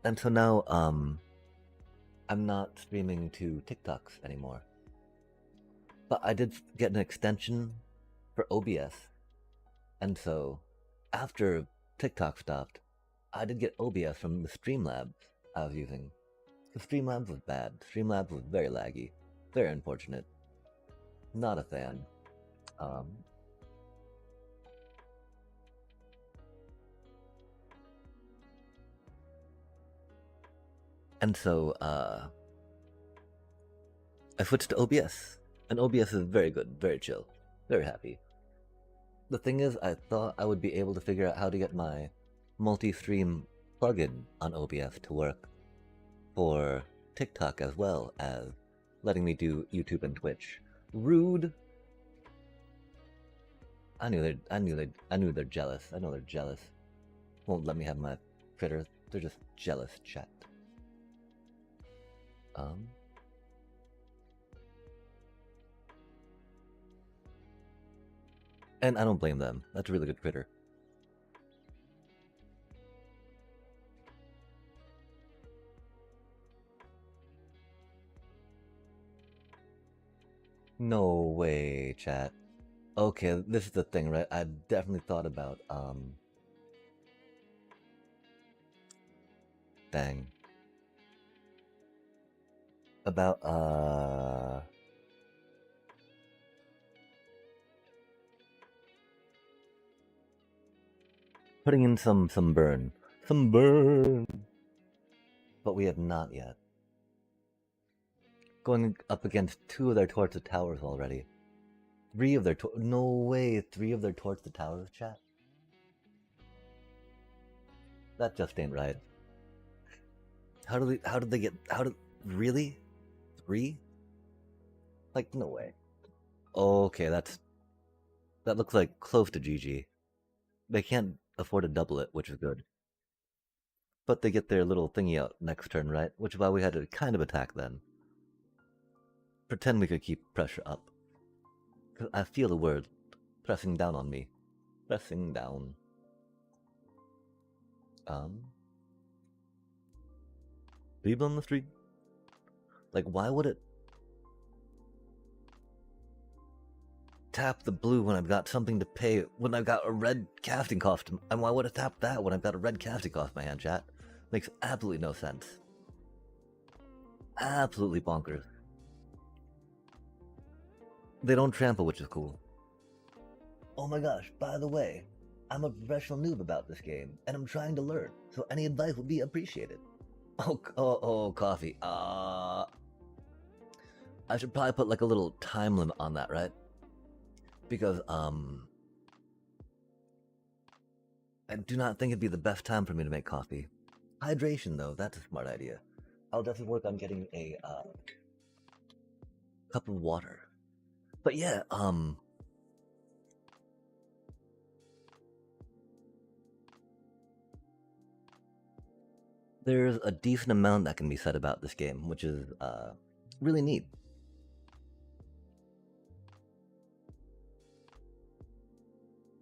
And so now, I'm not streaming to TikToks anymore. But I did get an extension for OBS. And so, after TikTok stopped, I did get OBS from the Streamlabs I was using. The Streamlabs was bad. Streamlabs was very laggy. Very unfortunate. Not a fan. And so, I switched to OBS. And OBS is very good, very chill, very happy. The thing is, I thought I would be able to figure out how to get my multi-stream plugin on OBS to work for TikTok as well as letting me do YouTube and Twitch. Rude. I knew they're jealous. I know they're jealous. Won't let me have my critter. They're just jealous, chat. And I don't blame them. That's a really good critter. No way, chat. Okay, this is the thing, right? I definitely thought about, dang. About, putting in some burn. Some burn! But we have not yet. Going up against 2 of their Torch of Towers already. 3 of their no way, 3 of their Torch of Towers, chat? That just ain't right. How did they get, really? 3? Like, no way. Okay, that looks like close to GG. They can't afford to double it, which is good. But they get their little thingy out next turn, right? Which is why we had to kind of attack then. Pretend we could keep pressure up. Because I feel the word pressing down on me. Pressing down. People on the street? Like, why would it tap the blue when I've got something to pay, when I've got a red casting cost? And why would it tap that when I've got a red casting cost in my hand, chat? Makes absolutely no sense. Absolutely bonkers. They don't trample, which is cool. Oh my gosh, by the way, I'm a professional noob about this game, and I'm trying to learn, so any advice would be appreciated. Oh, coffee. I should probably put like a little time limit on that, right? Because, I do not think it'd be the best time for me to make coffee. Hydration, though, that's a smart idea. I'll definitely work on getting a, cup of water. But yeah, there's a decent amount that can be said about this game, which is, really neat.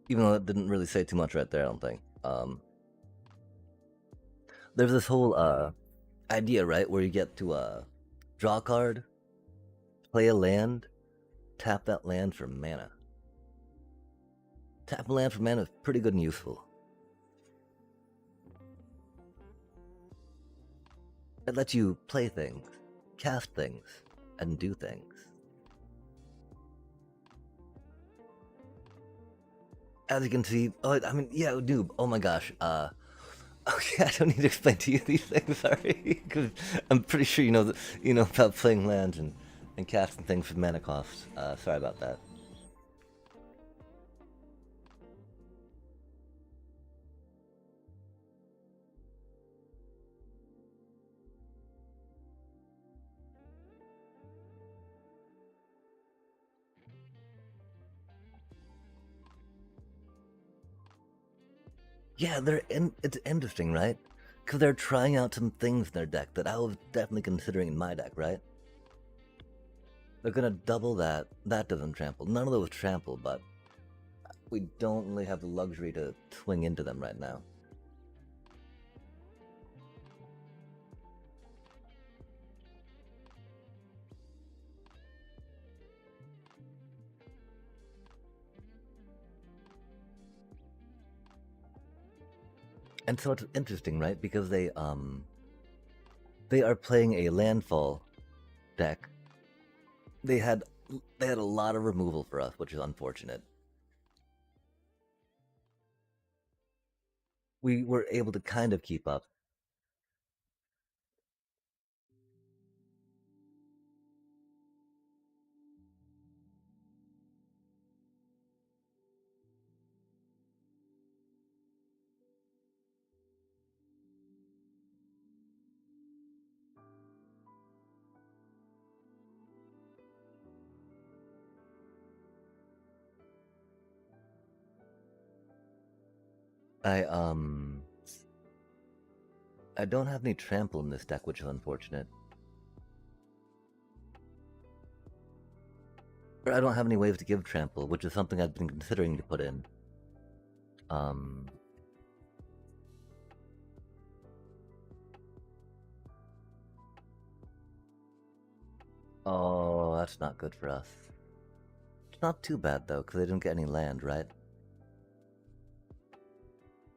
Even though it didn't really say too much right there, I don't think. There's this whole, idea, right, where you get to, draw a card, play a land, tap that land for mana. Tap a land for mana is pretty good and useful. It lets you play things, cast things, and do things. As you can see, oh, I mean, yeah, noob. Oh my gosh. Okay, I don't need to explain to you these things. Sorry, because I'm pretty sure you know about playing lands and casting things for mana costs. Sorry about that. Yeah, it's interesting, right? Because they're trying out some things in their deck that I was definitely considering in my deck, right? They're gonna double that. That doesn't trample. None of those trample, but we don't really have the luxury to swing into them right now. And so it's interesting, right? Because they are playing a landfall deck. They had a lot of removal for us, which is unfortunate. We were able to kind of keep up. I I don't have any trample in this deck, which is unfortunate. Or I don't have any ways to give trample, which is something I've been considering to put in. Um, oh, that's not good for us. It's not too bad though, because they didn't get any land, right?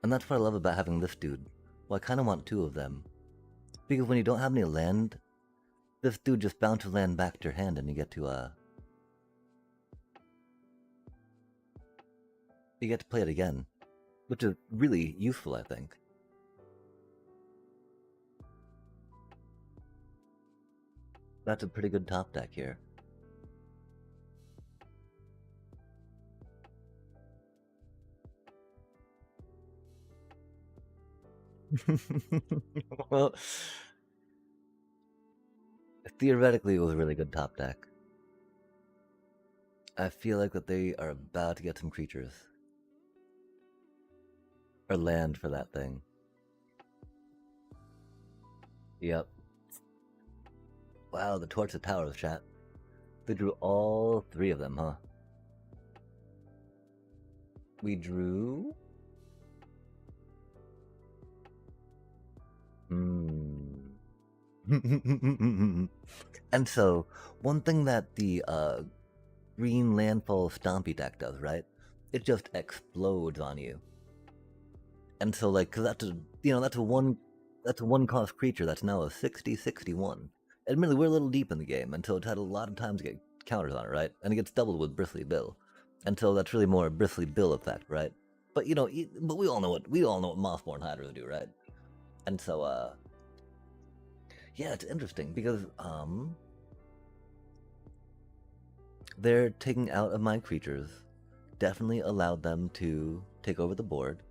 And that's what I love about having this dude. Well, I kind of want two of them. Because when you don't have any land, this dude just bounces land back to your hand and you get to play it again. Which is really useful, I think. That's a pretty good top deck here. Well, theoretically, it was a really good top deck. I feel like that they are about to get some creatures. Or land for that thing. Yep. Wow, the Torch of Towers, chat. They drew all three of them, huh? We drew... And so, one thing that the green landfall stompy deck does, right? It just explodes on you. And so, like, cause that's a one cost creature that's now a 60/61. Admittedly, we're a little deep in the game, and so it's had a lot of times to get counters on it, right? And it gets doubled with Bristly Bill, and so that's really more a Bristly Bill effect, right? But but we all know what Mothborn Hydras do, right? And so, yeah, it's interesting because they're taking out of my creatures, definitely allowed them to take over the board.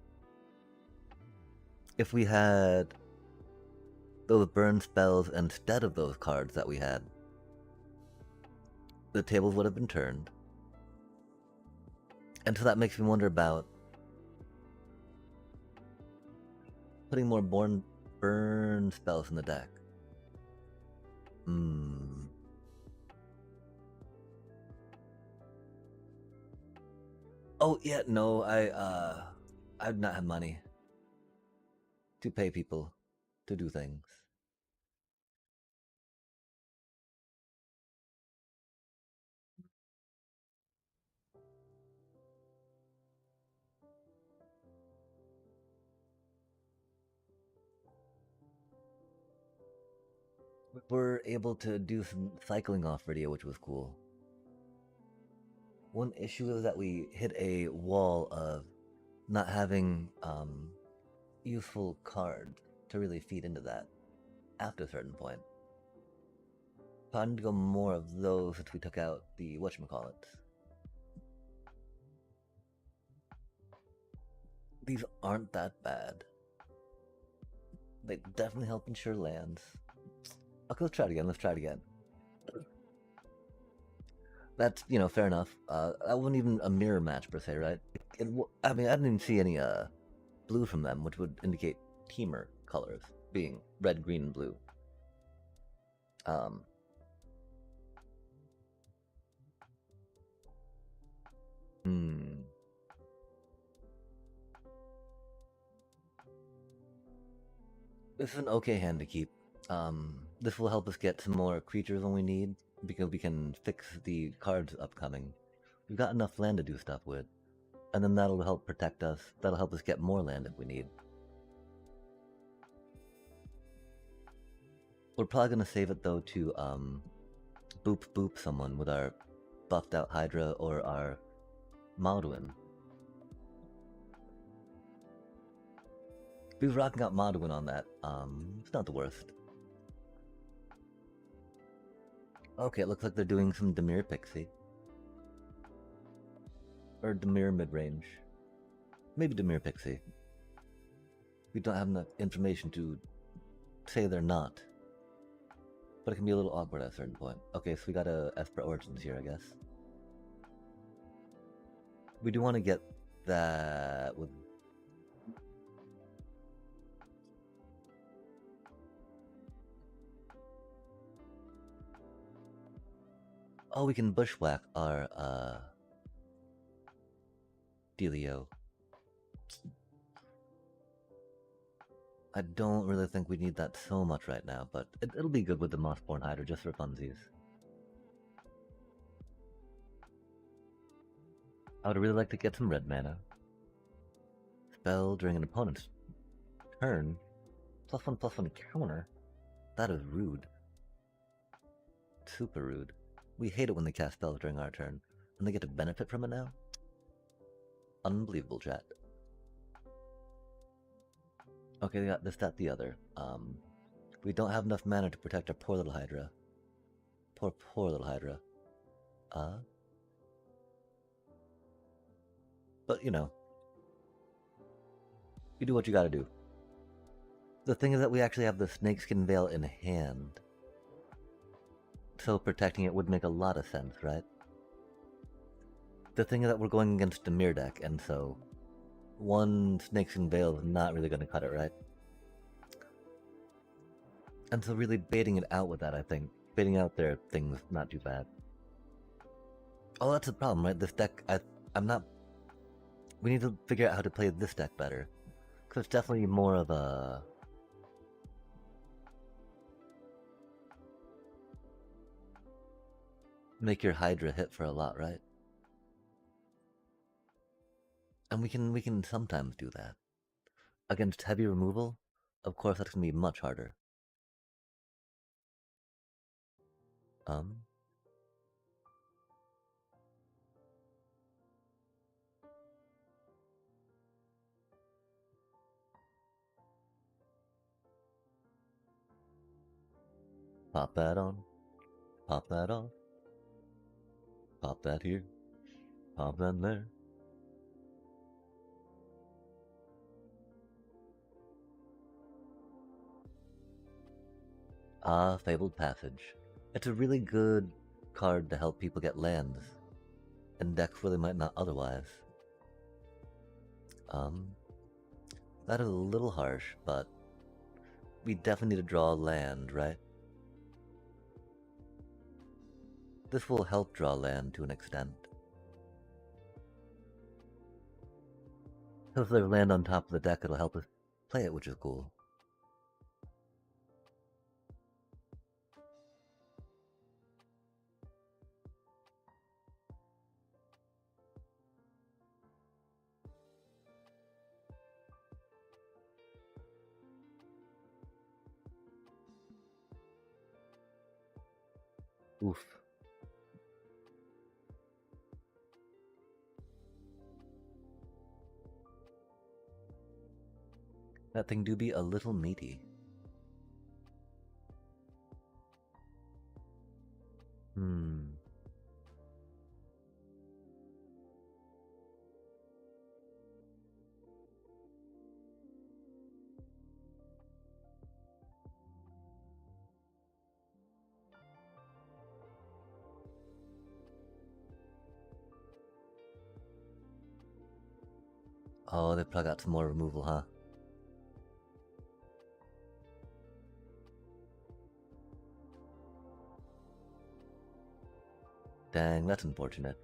If we had those burn spells instead of those cards that we had, the tables would have been turned. And so that makes me wonder about putting more burn spells in the deck. Oh yeah, no, I'd not have money to pay people to do things. We're able to do some cycling off video, which was cool. One issue is that we hit a wall of not having useful cards to really feed into that after a certain point. Time to go more of those since we took out the whatchamacallits. These aren't that bad. They definitely help ensure lands. Okay, let's try it again. Let's try it again. That's, fair enough. That wasn't even a mirror match per se, right? I mean, I didn't even see any blue from them, which would indicate Temur colors being red, green, and blue. This is an okay hand to keep. This will help us get some more creatures when we need, because we can fix the cards upcoming. We've got enough land to do stuff with, and then that'll help protect us. That'll help us get more land if we need. We're probably gonna save it though to boop someone with our buffed out Hydra or our Maudwin. If we were rocking out Maudwin on that, it's not the worst. Okay, it looks like they're doing some Temur Pixie. Or Temur mid-range. Maybe Temur Pixie. We don't have enough information to say they're not. But it can be a little awkward at a certain point. Okay, so we got a Esper Origins here, I guess. We do want to get that with... Oh, we can bushwhack our, dealio. I don't really think we need that so much right now, but it'll be good with the Mossborn Hydra just for funsies. I would really like to get some red mana. Spell during an opponent's turn. +1/+1 counter? That is rude. Super rude. We hate it when they cast spells during our turn, and they get to benefit from it now? Unbelievable, chat. Okay, they got this, that, the other. We don't have enough mana to protect our poor little Hydra. Poor little Hydra. But, you know. You do what you gotta do. The thing is that we actually have the Snakeskin Veil in hand. So protecting it would make a lot of sense, right? The thing is that we're going against the Temur deck, and so one Snakeskin Veil is not really going to cut it, right? And so really baiting it out with that, I think. Baiting out their things, not too bad. Oh, that's the problem, right? This deck, I'm not... We need to figure out how to play this deck better. Because it's definitely more of a... Make your Hydra hit for a lot, right? And we can sometimes do that. Against heavy removal, of course that's going to be much harder. Pop that on. Pop that off. Pop that here. Pop that there. Ah, Fabled Passage. It's a really good card to help people get lands, and decks where they might not otherwise. That is a little harsh, but we definitely need to draw land, right? This will help draw land to an extent. So if there's land on top of the deck, it'll help us play it, which is cool. Oof. That thing do be a little meaty. Oh, they probably got some more removal, huh? Dang, that's unfortunate.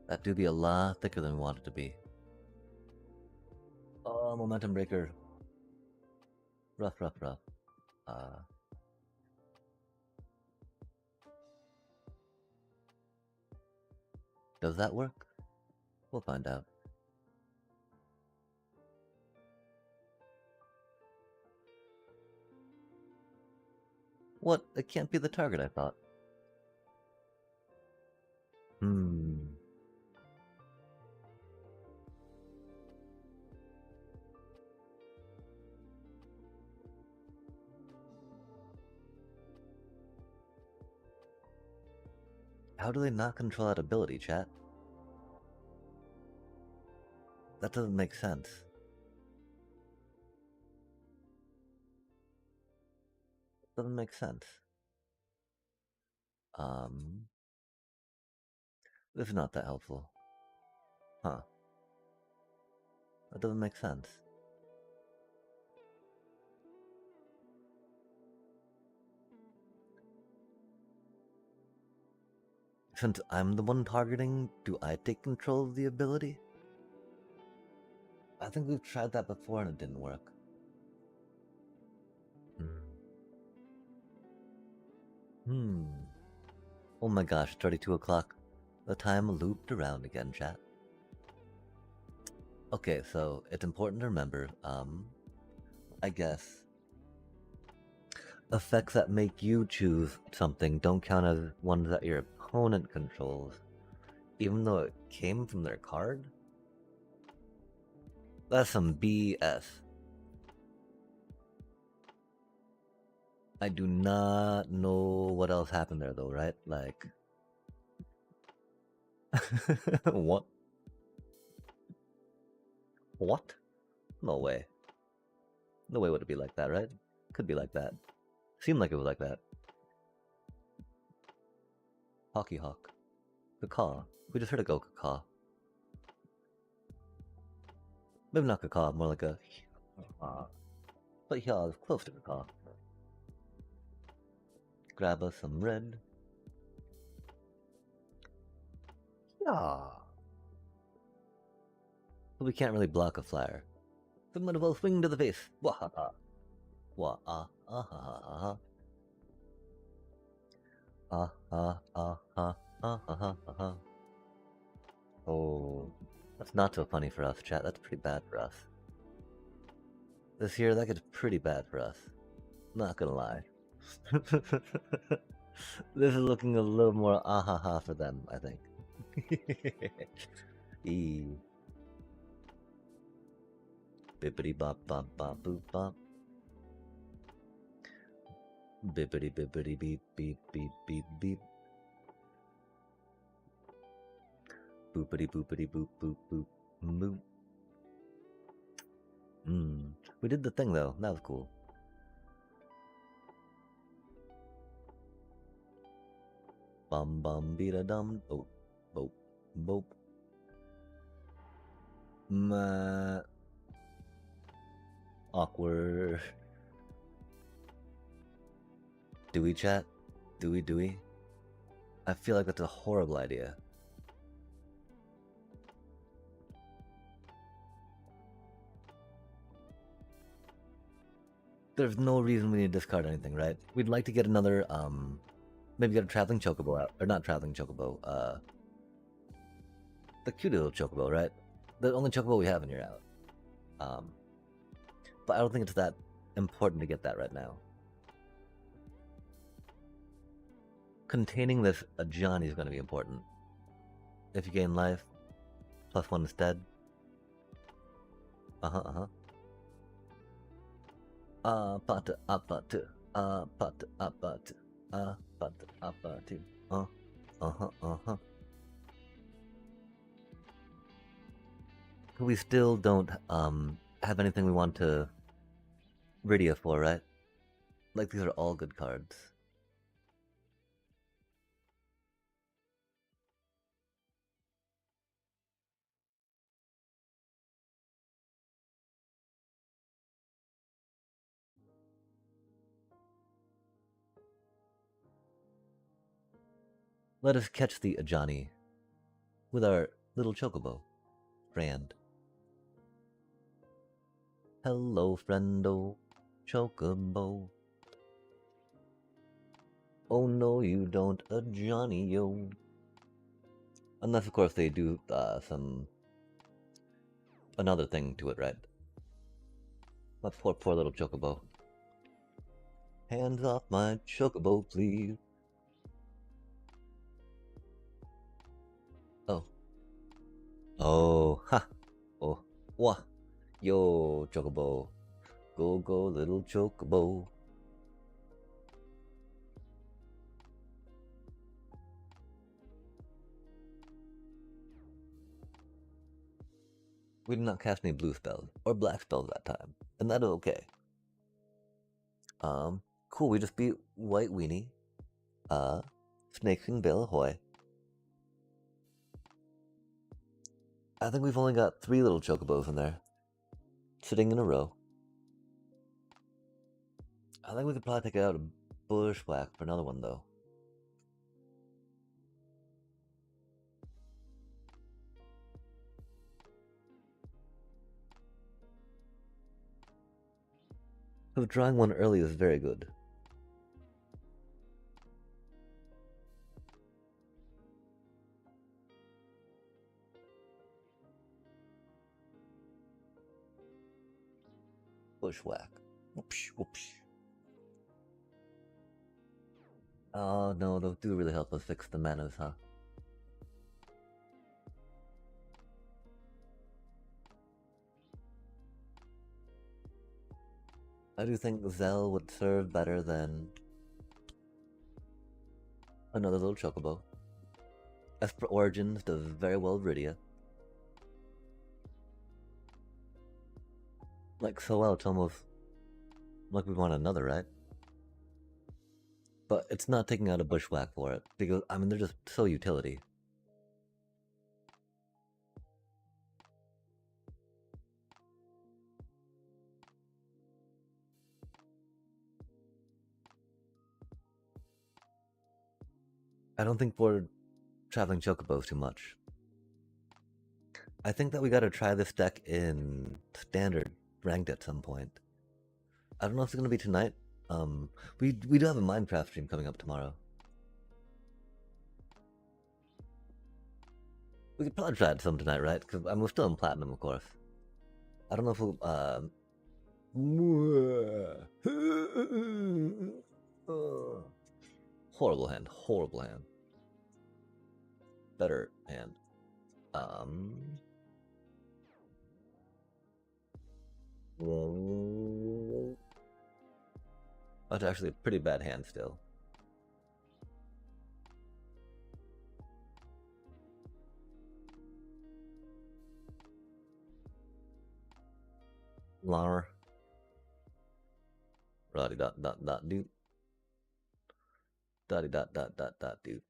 That do be a lot thicker than we want it to be. Oh, Momentum Breaker. Rough, rough, rough. Does that work? We'll find out. What? It can't be the target, I thought. How do they not control that ability, chat? That doesn't make sense. Doesn't make sense. This is not that helpful. Huh. That doesn't make sense. Since I'm the one targeting, do I take control of the ability? I think we've tried that before and it didn't work. Oh my gosh, it's already 2 o'clock. The time looped around again, chat. Okay, so it's important to remember, I guess, effects that make you choose something don't count as ones that your opponent controls, even though it came from their card? That's some BS. I do not know what else happened there though, right? Like... What? What? No way. No way would it be like that, right? Could be like that. Seemed like it was like that. Hockey Hawk. Caw. We just heard it go caw. Maybe not caw, more like a... But yeah, it's close to caw. Grab us some red. Yeah. But we can't really block a flyer. So might as well swing to the face. Wahaha. Wah ah ah ha ha ha. Ah ah ah ah ah ah ah. Oh, that's not so funny for us, chat. That's pretty bad for us. This year, that gets pretty bad for us. Not gonna lie. This is looking a little more ah-ha-ha for them, I think. E. Bippity bop bop bop boop bop. Bippity bippity beep beep beep beep beep. Boopity boopity boop boop boop boop. We did the thing though. That was cool. Bum bum beat a dum boop boop boop. Awkward. Do we chat? Do we? I feel like that's a horrible idea. There's no reason we need to discard anything, right? We'd like to get another, maybe get a traveling chocobo out. Or not traveling chocobo, the cute little chocobo, right? The only chocobo we have in here out. But I don't think it's that important to get that right now. Containing this Johnny is going to be important. If you gain life, +1 instead. Pata apatu, pata apatu, pata apatu, We still don't have anything we want to Rydia for, right? Like, these are all good cards. Let us catch the Ajani with our little chocobo friend. Hello, friendo, chocobo. Oh no, you don't, Ajani, yo. Unless, of course, they do another thing to it, right? My poor little chocobo. Hands off my chocobo, please. Oh. Oh, ha. Oh, wah. Yo, chocobo. Go, little chocobo. We did not cast any blue spells or black spells that time, and that is okay. Cool, we just beat White Weenie. Snakes and Bale Ahoy. I think we've only got 3 little chocobos in there, sitting in a row. I think we could probably take it out a bushwhack for another one, though. Drawing one early is very good. Bushwhack. Whoopsh, whoopsh. Oh no, those do really help us fix the manas, huh? I do think Zell would serve better than another little chocobo. Esper Origins does very well with Rydia. Like so well, it's almost like we want another, right? But it's not taking out a bushwhack for it because I mean they're just so utility. I don't think we're traveling chocobos too much. I think that we gotta try this deck in standard ranked at some point. I don't know if it's gonna be tonight. We do have a Minecraft stream coming up tomorrow. We could probably try it some tonight, right? Because we're still in platinum, of course. I don't know if we'll. Horrible hand. Horrible hand. Better hand. That's actually a pretty bad hand still. Lar. Roddy dot dot dot doot. Dotty dot dot dot dot doot.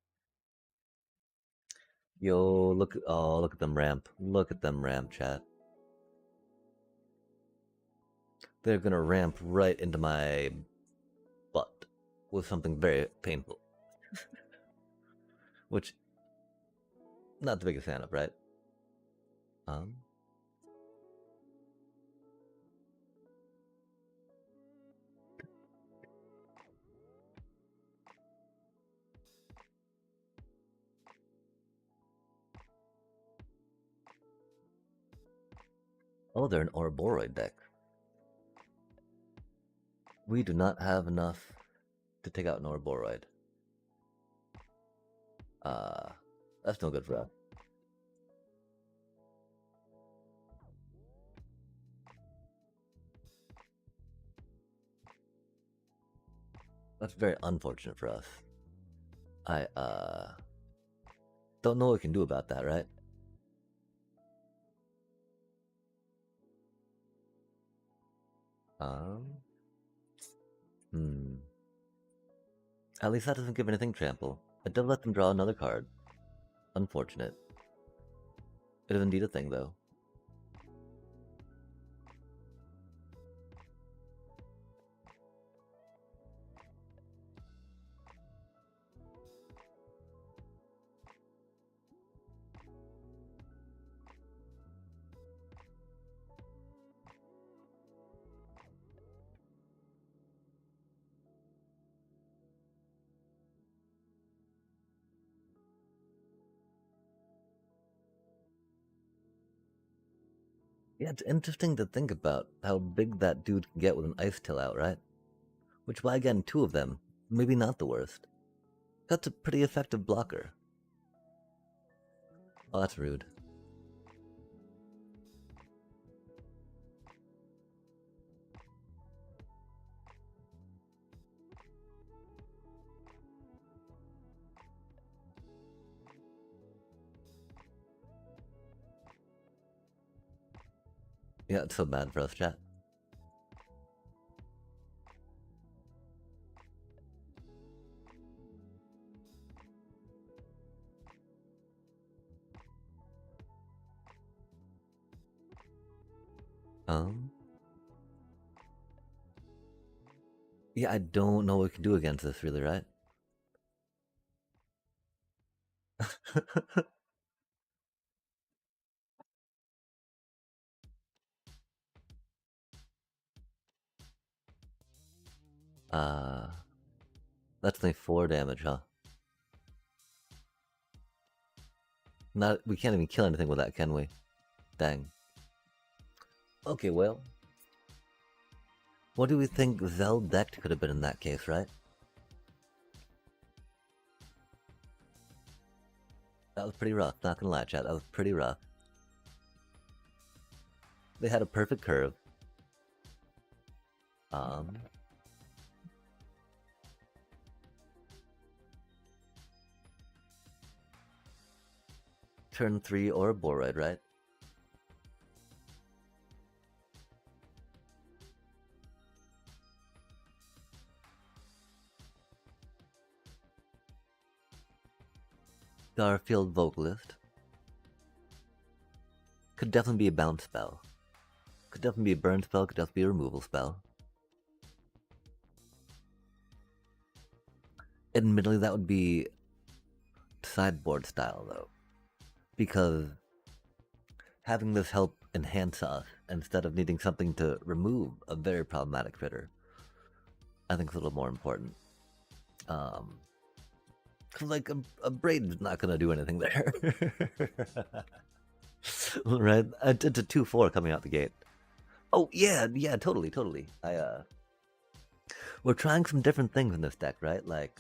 Yo, look at them ramp. Look at them ramp, chat. They're gonna ramp right into my butt with something very painful. Which not the biggest fan of, right? Oh, they're an Ouroboros deck. We do not have enough to take out an Ouroboros. That's no good for us. That's very unfortunate for us. I don't know what we can do about that, right? At least that doesn't give anything trample. It does let them draw another card. Unfortunate. It is indeed a thing, though. Yeah, it's interesting to think about how big that dude can get with an ice tail out, right? Which, why again, two of them. Maybe not the worst. That's a pretty effective blocker. Oh, that's rude. Yeah, it's so bad for us, chat. Yeah, I don't know what we can do against this, really, right? Uh, that's only 4 damage, huh? Not, we can't even kill anything with that, can we? Dang. Okay, well. What do we think Zeldect could have been in that case, right? That was pretty rough, not gonna lie, chat. That was pretty rough. They had a perfect curve. Turn 3 or a Boroid, right? Garfield Vocalist. Could definitely be a bounce spell. Could definitely be a burn spell, could definitely be a removal spell. Admittedly, that would be sideboard style, though. Because having this help enhance us, instead of needing something to remove a very problematic critter, I think is a little more important. Cause like a braid's not gonna do anything there. Right? It's a 2/4 coming out the gate. Oh yeah, totally. We're trying some different things in this deck, right? Like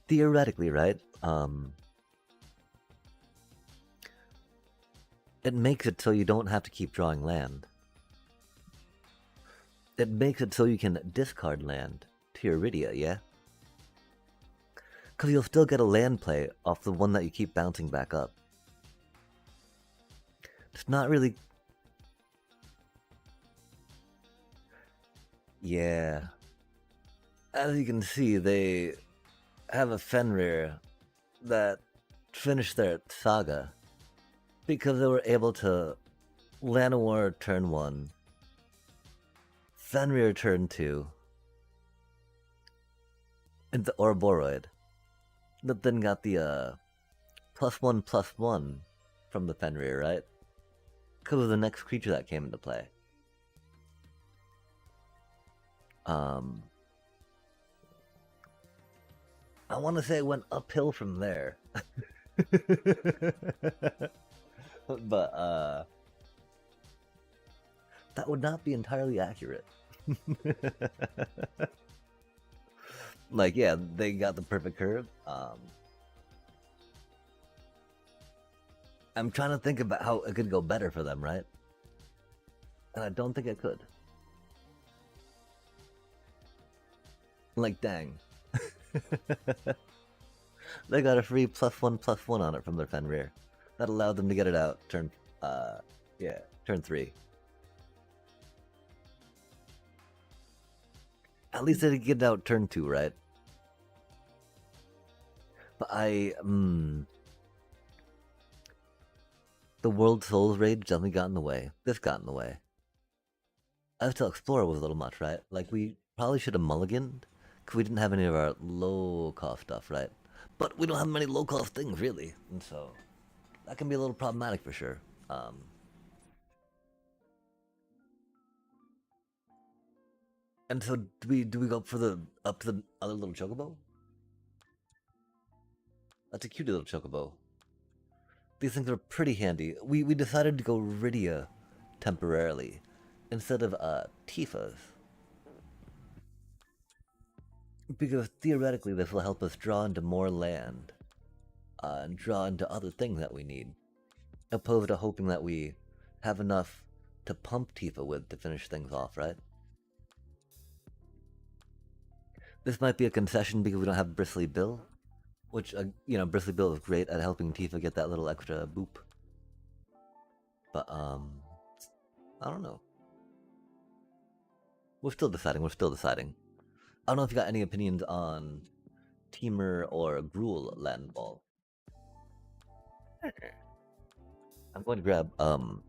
theoretically, right? It makes it so you don't have to keep drawing land. It makes it so you can discard land to your Iridia, yeah? Because you'll still get a land play off the one that you keep bouncing back up. It's not really... Yeah. As you can see, they have a Fenrir that finished their saga because they were able to Llanowar turn 1, Fenrir turn 2, and the Ouroboros, that then got the +1/+1 from the Fenrir, right? Because of the next creature that came into play. I want to say it went uphill from there. But that would not be entirely accurate. Like, yeah, they got the perfect curve. I'm trying to think about how it could go better for them, right? And I don't think it could. Like, dang. They got a free +1/+1 on it from their Fenrir. That allowed them to get it out turn, turn 3. At least they did get it out turn 2, right? But the World Souls Rage definitely got in the way. This got in the way. I was telling Explorer was a little much, right? Like, we probably should have mulliganed, because we didn't have any of our low-cost stuff, right? But we don't have many low-cost things, really. And so, that can be a little problematic for sure. And so, do we go up to the other little chocobo? That's a cute little chocobo. These things are pretty handy. We decided to go Rydia temporarily instead of Tifa's. Because theoretically this will help us draw into more land and draw into other things that we need, opposed to hoping that we have enough to pump Tifa with to finish things off, right? This might be a concession because we don't have Bristly Bill, which, Bristly Bill is great at helping Tifa get that little extra boop. But, I don't know. We're still deciding. I don't know if you got any opinions on Temur or Gruul land ball. I'm going to grab some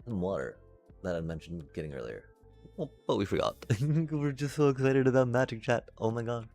water that I mentioned getting earlier. Oh, but we forgot. We're just so excited about Magic Chat. Oh my god.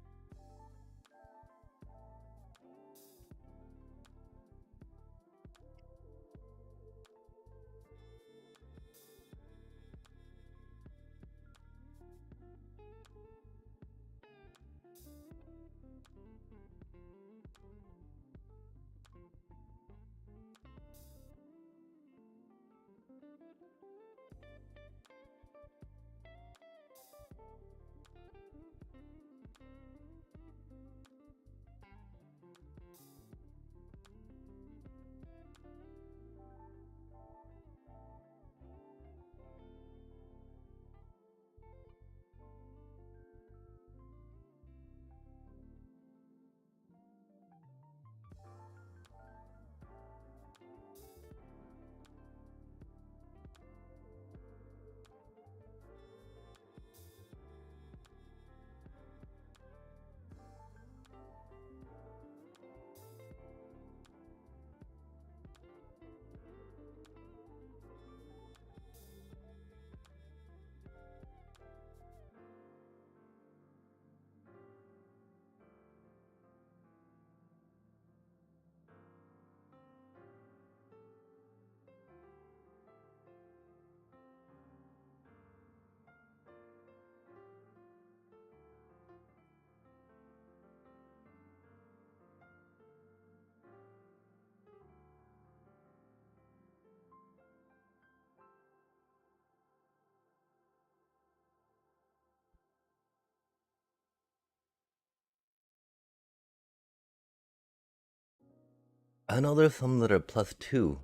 I know there's some that are +2.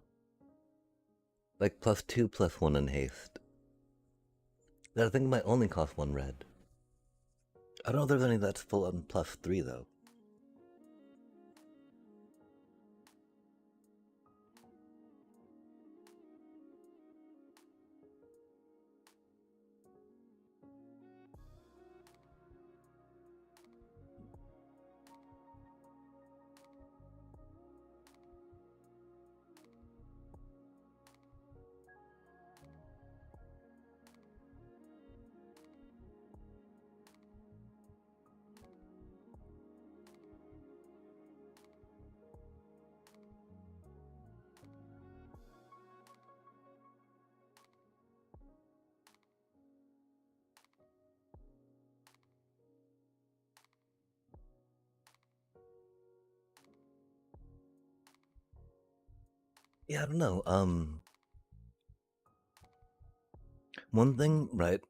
Like +2 +1 in haste. That I think might only cost 1 red. I don't know if there's any that's full on +3 though. Yeah, I don't know. One thing, right?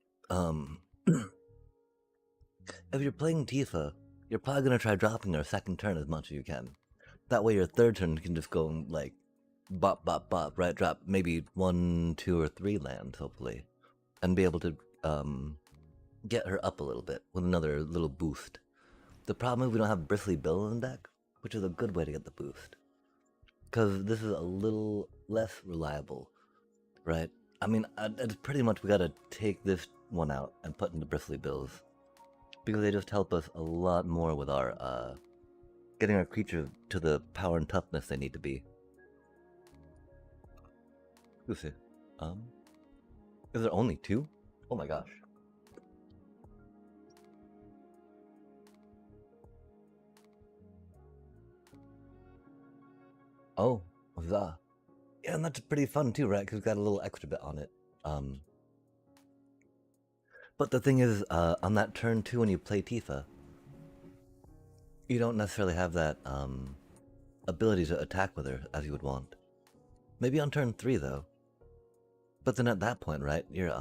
If you're playing Tifa, you're probably gonna try dropping her second turn as much as you can. That way, your third turn can just go and, like, bop, bop, bop, right? Drop maybe 1, 2, or 3 lands, hopefully, and be able to get her up a little bit with another little boost. The problem is we don't have Bristly Bill in the deck, which is a good way to get the boost, because this is a little less reliable, right? I mean, it's pretty much we gotta take this one out and put in the Bristly Bills, because they just help us a lot more with our getting our creatures to the power and toughness they need to be. Who's it? Is there only 2? Oh my gosh. Oh, huzzah. Yeah, and that's pretty fun too, right? Because it's got a little extra bit on it. But the thing is, on that turn 2 when you play Tifa, you don't necessarily have that ability to attack with her as you would want. Maybe on turn 3 though. But then at that point, right, you're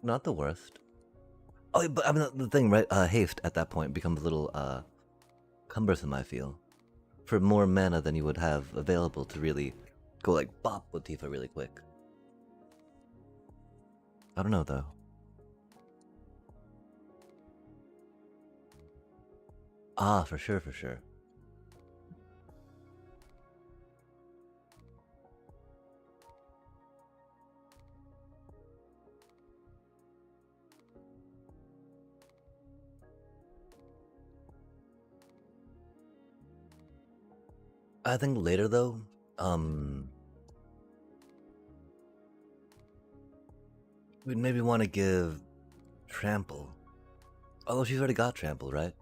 not the worst. Oh, but I mean the thing, right? Haste at that point becomes a little cumbersome, I feel, for more mana than you would have available to really go like bop with Tifa really quick. I don't know though. Ah, for sure, for sure. I think later though, we'd maybe want to give Trample. Although she's already got Trample, right?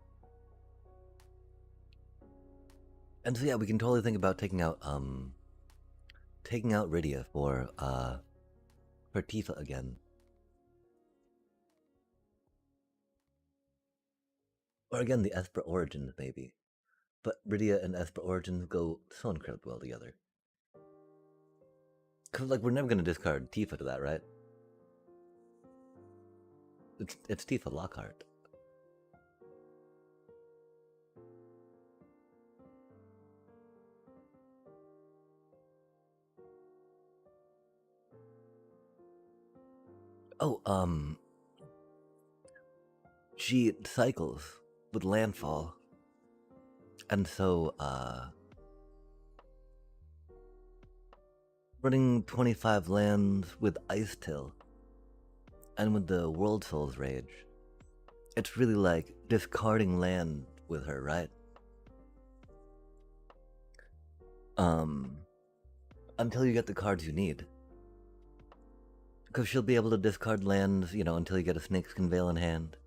And so yeah, we can totally think about taking out Rydia for Tifa again. Or again the Esper Origins maybe. But Rydia and Esper Origins go so incredibly well together. Cause like we're never gonna discard Tifa to that, right? It's Tifa Lockhart. Oh, she cycles with landfall. And so, running 25 lands with Ice Till and with the World Souls Rage, it's really like discarding land with her, right? Until you get the cards you need. Because she'll be able to discard lands, you know, until you get a Snakeskin Veil in hand.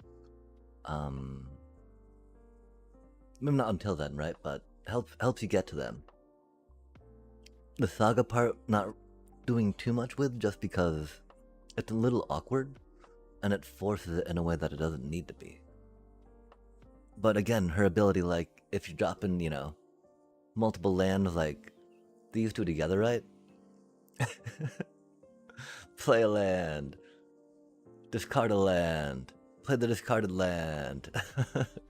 Maybe not until then, right? But helps you get to them. The Saga part, not doing too much with, just because it's a little awkward, and it forces it in a way that it doesn't need to be. But again, her ability, like, if you drop in, you know, multiple lands, like, these two together, right? Play a land. Discard a land. Play the discarded land.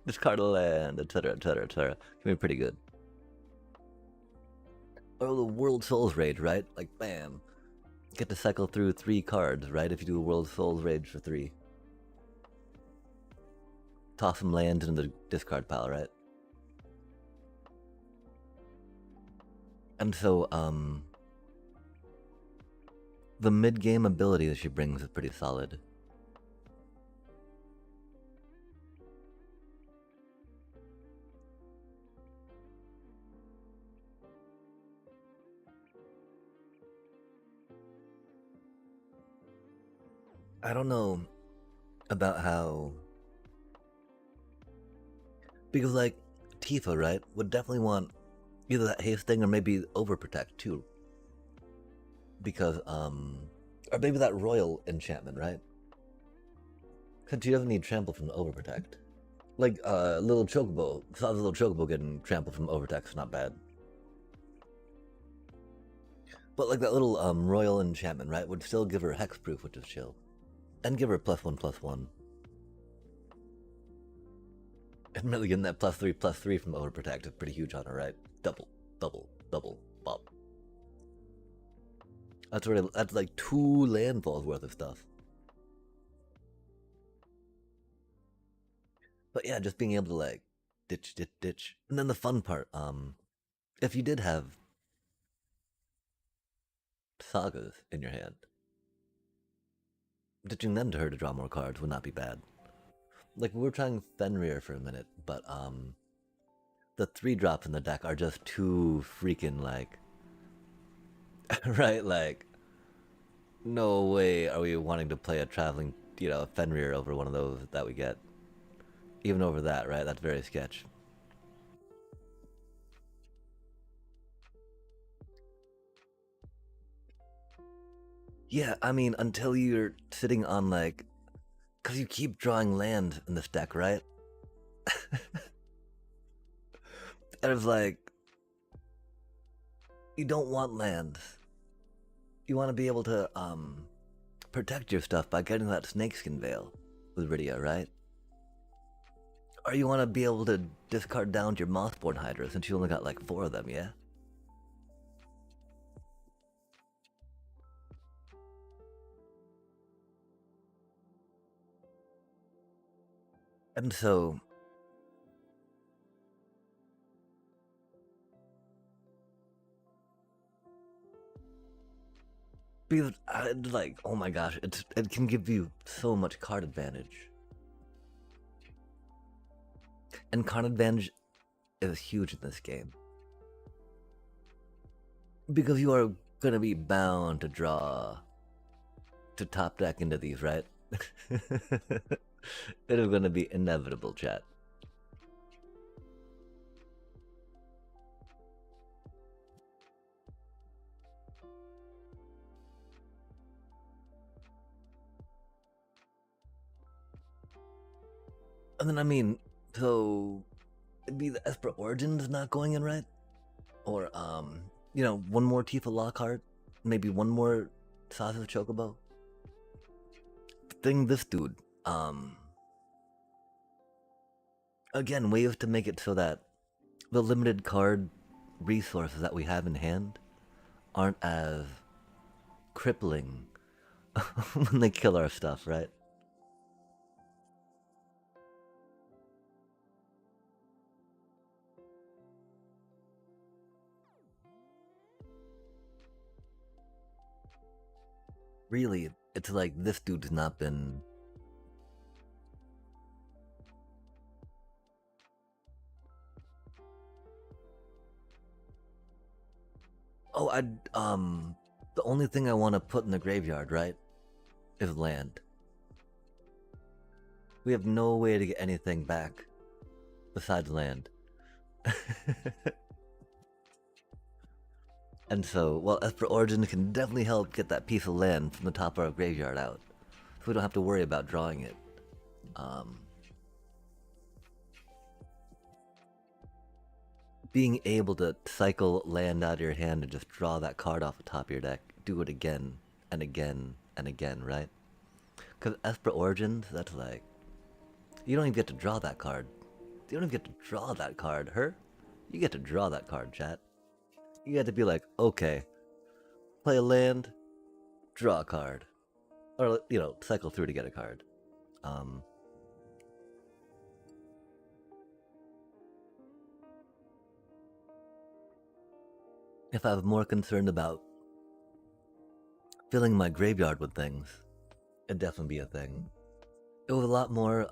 Discard a land, etc., etc., etc. Can be pretty good. Or the World Souls Rage, right? Like, bam. Get to cycle through 3 cards, right? If you do a World Souls Rage for 3. Toss some lands into the discard pile, right? And so, the mid-game ability that she brings is pretty solid. I don't know about how... Because, like, Tifa, right, would definitely want either that haste thing or maybe overprotect, too. Because, or maybe that royal enchantment, right? Because she doesn't need trample from the overprotect. Like, little chocobo. Saw the little chocobo getting trampled from overprotect, not bad. But, like, that little, royal enchantment, right, would still give her hexproof, which is chill. And give her +1/+1. And really getting that +3/+3 from overprotect is pretty huge on her, right? Double, double, double, bop. That's like 2 landfalls worth of stuff. But yeah, just being able to like ditch, ditch, ditch. And then the fun part, if you did have sagas in your hand, ditching them to her to draw more cards would not be bad. Like we were trying Fenrir for a minute, but the 3-drops in the deck are just too freaking like right, like no way are we wanting to play a traveling, you know, Fenrir over one of those that we get. Even over that, right? That's very sketch. Yeah, I mean, until you're sitting on like, because you keep drawing land in this deck, right? And it's like, you don't want land. You want to be able to protect your stuff by getting that snakeskin veil with Rydia, right? Or you want to be able to discard down your Mothborn Hydra since you only got like 4 of them, yeah? And so... because, like, oh my gosh, it can give you so much card advantage. And card advantage is huge in this game. Because you are gonna be bound to draw to top deck into these, right? It is gonna be inevitable, chat. And then, I mean, so it'd be the Esper Origins not going in, right? Or, you know, one more Tifa Lockhart maybe one more sausage chocobo. Thing this dude. Again, ways to make it so that the limited card resources that we have in hand aren't as crippling when they kill our stuff, right? Really, it's like this dude's not been. Oh, the only thing I want to put in the graveyard, right, is land. We have no way to get anything back besides land. And so, well, Esper Origin can definitely help get that piece of land from the top of our graveyard out. So we don't have to worry about drawing it. Being able to cycle land out of your hand and just draw that card off the top of your deck, do it again and again and again, right? Because Esper Origins, that's like, you don't even get to draw that card. You don't even get to draw that card. Her? You get to draw that card, chat. You have to be like, okay, play a land, draw a card. Or, you know, cycle through to get a card. If I was more concerned about filling my graveyard with things, it'd definitely be a thing. It was a lot more,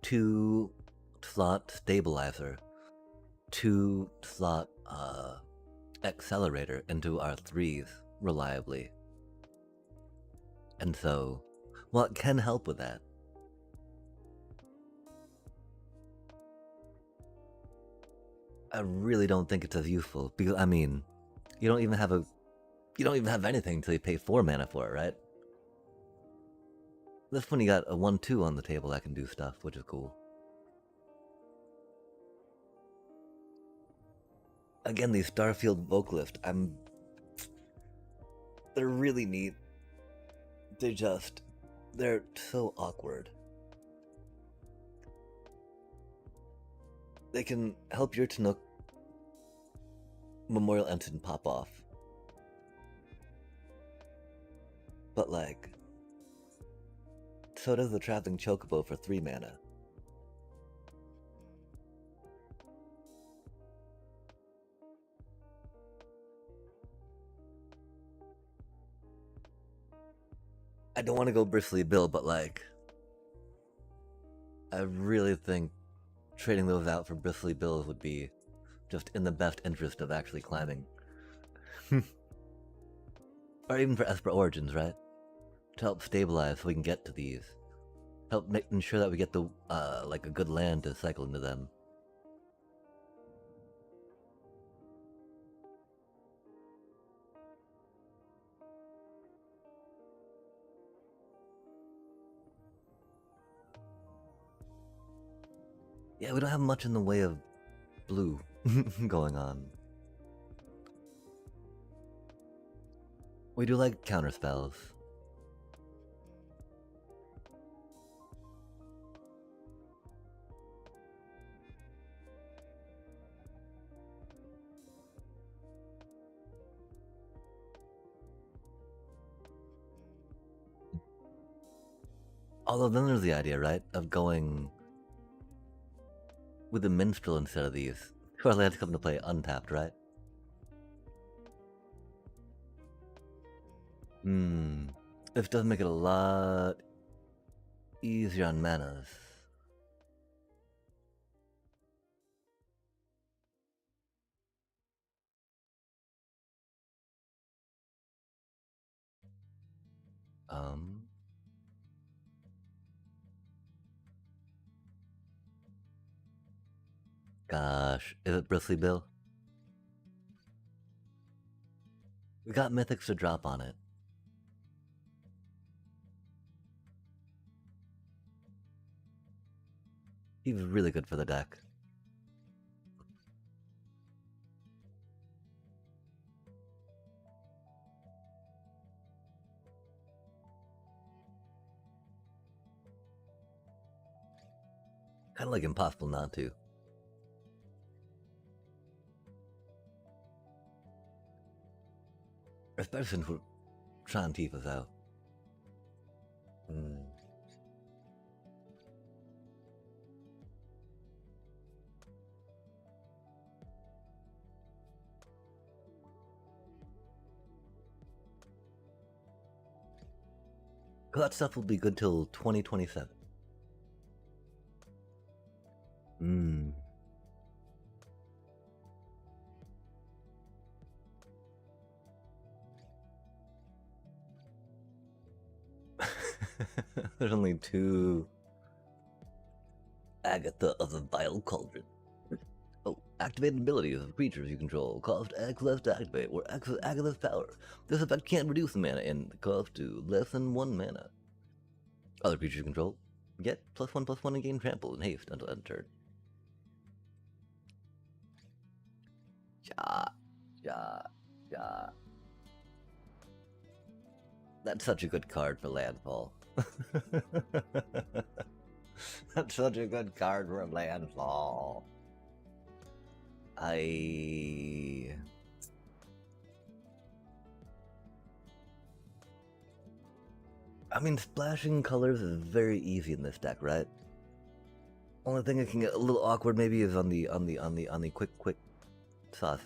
2-slot stabilizer, 2-slot, accelerator into our 3s reliably. And so, well, it can help with that. I really don't think it's as useful because I mean, you don't even have anything until you pay 4 mana for it, right? This one you got a 1/2 on the table that can do stuff, which is cool. Again, these Starfield vocalists, they're really neat. They're so awkward. They can help your Chinook Memorial Ensign pop off. But like, so does the Traveling Chocobo for 3 mana. I don't want to go Bristly Bill, but like, I really think trading those out for Bristly Bills would be just in the best interest of actually climbing. Or even for Esper Origins, right? To help stabilize so we can get to these. Help ensure that we get the, like a good land to cycle into them. Yeah, we don't have much in the way of blue going on. We do like counter spells. Although then there's the idea, right, of going with the minstrel instead of these. Who our lands come to play untapped, right? This does make it a lot easier on manas. Gosh, is it Bristly Bill? We got mythics to drop on it. He's really good for the deck. Kind of like impossible not to. Especially since we're trying to keep us out. That stuff will be good till 2027. There's only 2. Agatha of the Vile Cauldron. Oh, activated abilities of creatures you control. Cost X less to activate, or X is Agatha's power. This effect can't reduce the mana in the cost to less than 1 mana. Other creatures you control get +1/+1 and gain trample and haste until end turn. Yeah. That's such a good card for landfall. That's such a good card for landfall. I mean, splashing colors is very easy in this deck, right? Only thing that can get a little awkward maybe is on the quick sauce.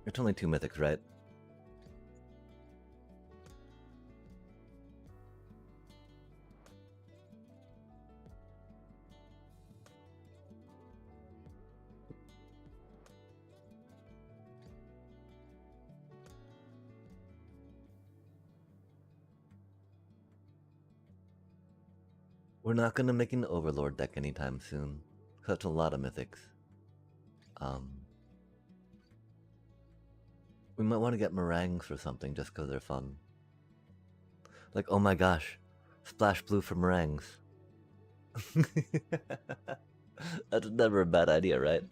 It's only 2 mythics, right? We're not gonna make an Overlord deck anytime soon. That's a lot of mythics. We might want to get meringues or something just because they're fun. Like, oh my gosh, splash blue for meringues. That's never a bad idea, right?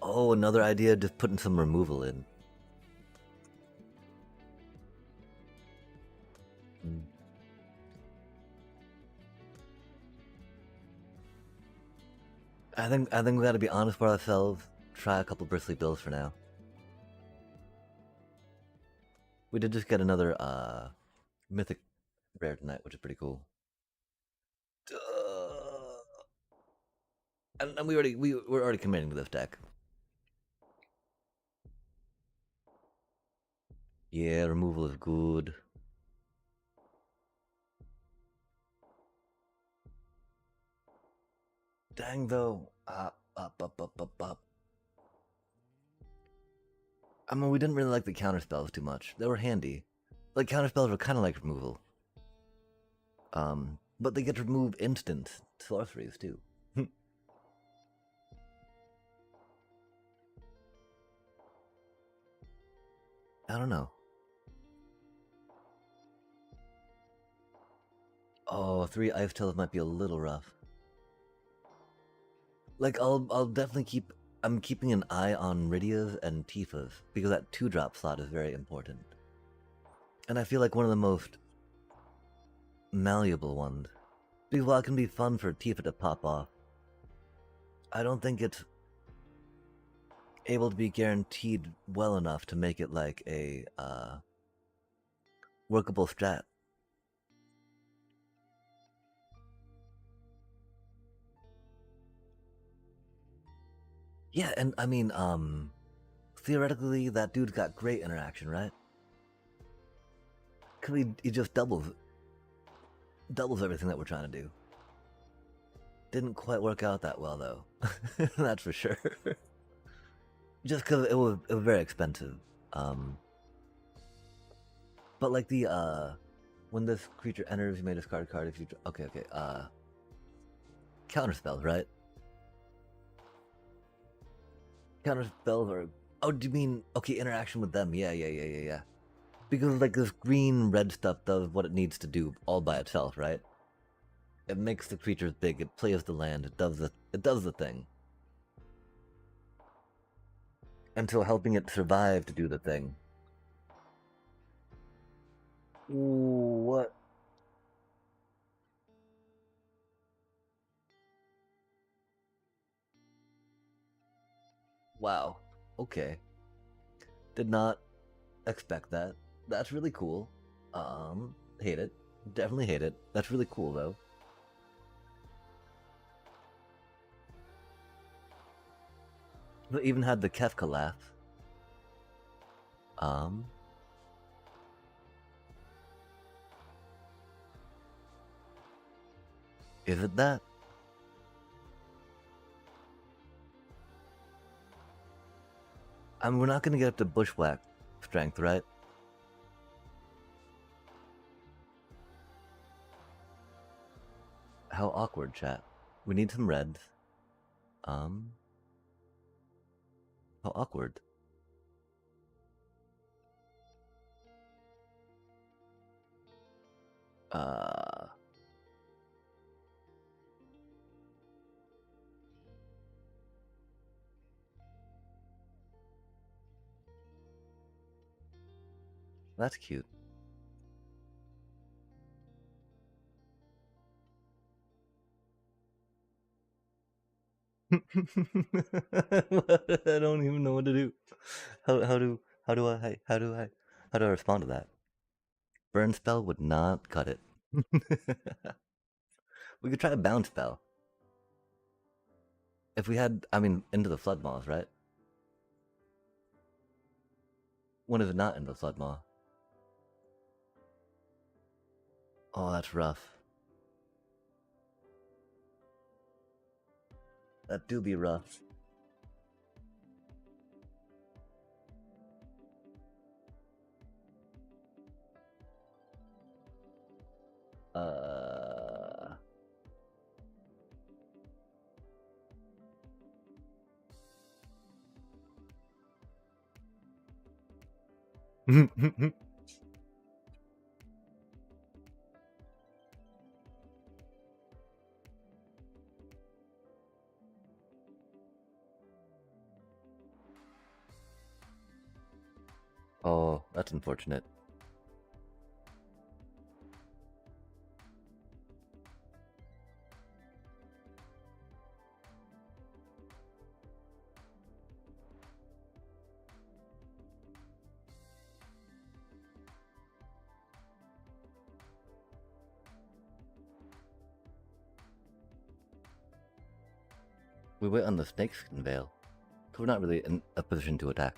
Oh, another idea, just putting some removal in. I think we gotta be honest with ourselves. Try a couple bristly bills for now. We did just get another mythic rare tonight, which is pretty cool. And we're already committing to this deck. Yeah, removal is good. Dang though. Up. I mean, we didn't really like the counter spells too much. They were handy. Like, counter spells were kind of like removal. But they get to remove instant sorceries too. I don't know. Oh, 3 Ice Tails might be a little rough. Like, I'll definitely keep... I'm keeping an eye on Rydia's and Tifa's, because that 2-drop slot is very important. And I feel like one of the most malleable ones. Because while it can be fun for Tifa to pop off, I don't think it's able to be guaranteed well enough to make it like a workable strat. Yeah, and I mean, theoretically, that dude's got great interaction, right? Because he just doubles everything that we're trying to do. Didn't quite work out that well, though. That's for sure. Just because it was very expensive. But like the, when this creature enters, you may discard a card if you... Okay, counter spells, right? Counter spells are... Oh, do you mean... Okay, interaction with them. Yeah. Because like this green-red stuff does what it needs to do all by itself, right? It makes the creatures big, it plays the land, it does the thing. Until helping it survive to do the thing. Ooh, what? Wow. Okay. Did not expect that. That's really cool. Hate it. Definitely hate it. That's really cool though. But even had the Kefka laugh. Um, is it that? I mean, we're not gonna get up to bushwhack strength, right? How awkward, chat. We need some reds. Um, how awkward. Uh, that's cute. I don't even know what to do. How do I respond to that? Burn spell would not cut it. We could try a bounce spell. If we had, I mean, into the flood moths, right? When is it not into the flood moth? Oh, that's rough. That do be rough. Uh. Oh, that's unfortunate. We wait on the snakeskin veil, so we're not really in a position to attack.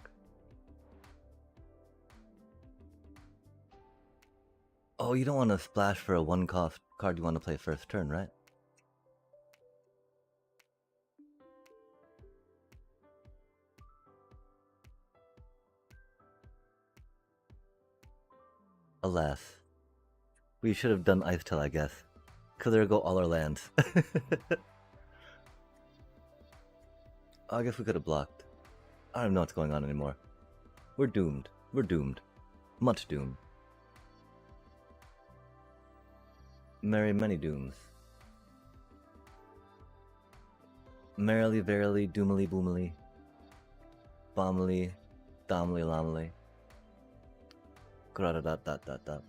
Oh, you don't want to splash for a one-cost card you want to play first turn, right? Alas. We should have done Ice Tail, I guess. Because there go all our lands. I guess we could have blocked. I don't even know what's going on anymore. We're doomed. We're doomed. Much doomed. Merry many dooms. Merrily, verily, doomily, boomily. Bombly, domly, lomly. Grada-dot-dot-dot-dot.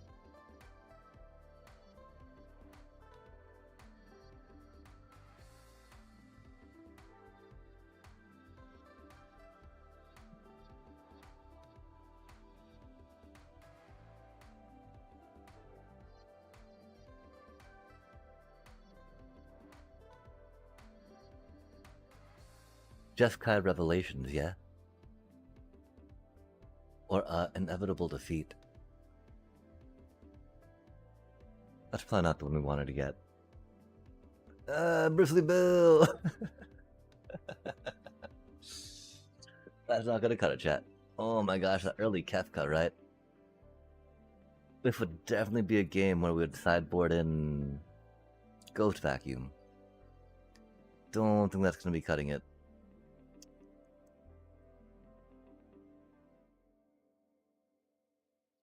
Jeskai Revelations, yeah? Or Inevitable Defeat. That's probably not the one we wanted to get. Bristly Bill! That's not gonna cut it, chat. Oh my gosh, that early Kefka, right? This would definitely be a game where we would sideboard in Ghost Vacuum. Don't think that's gonna be cutting it.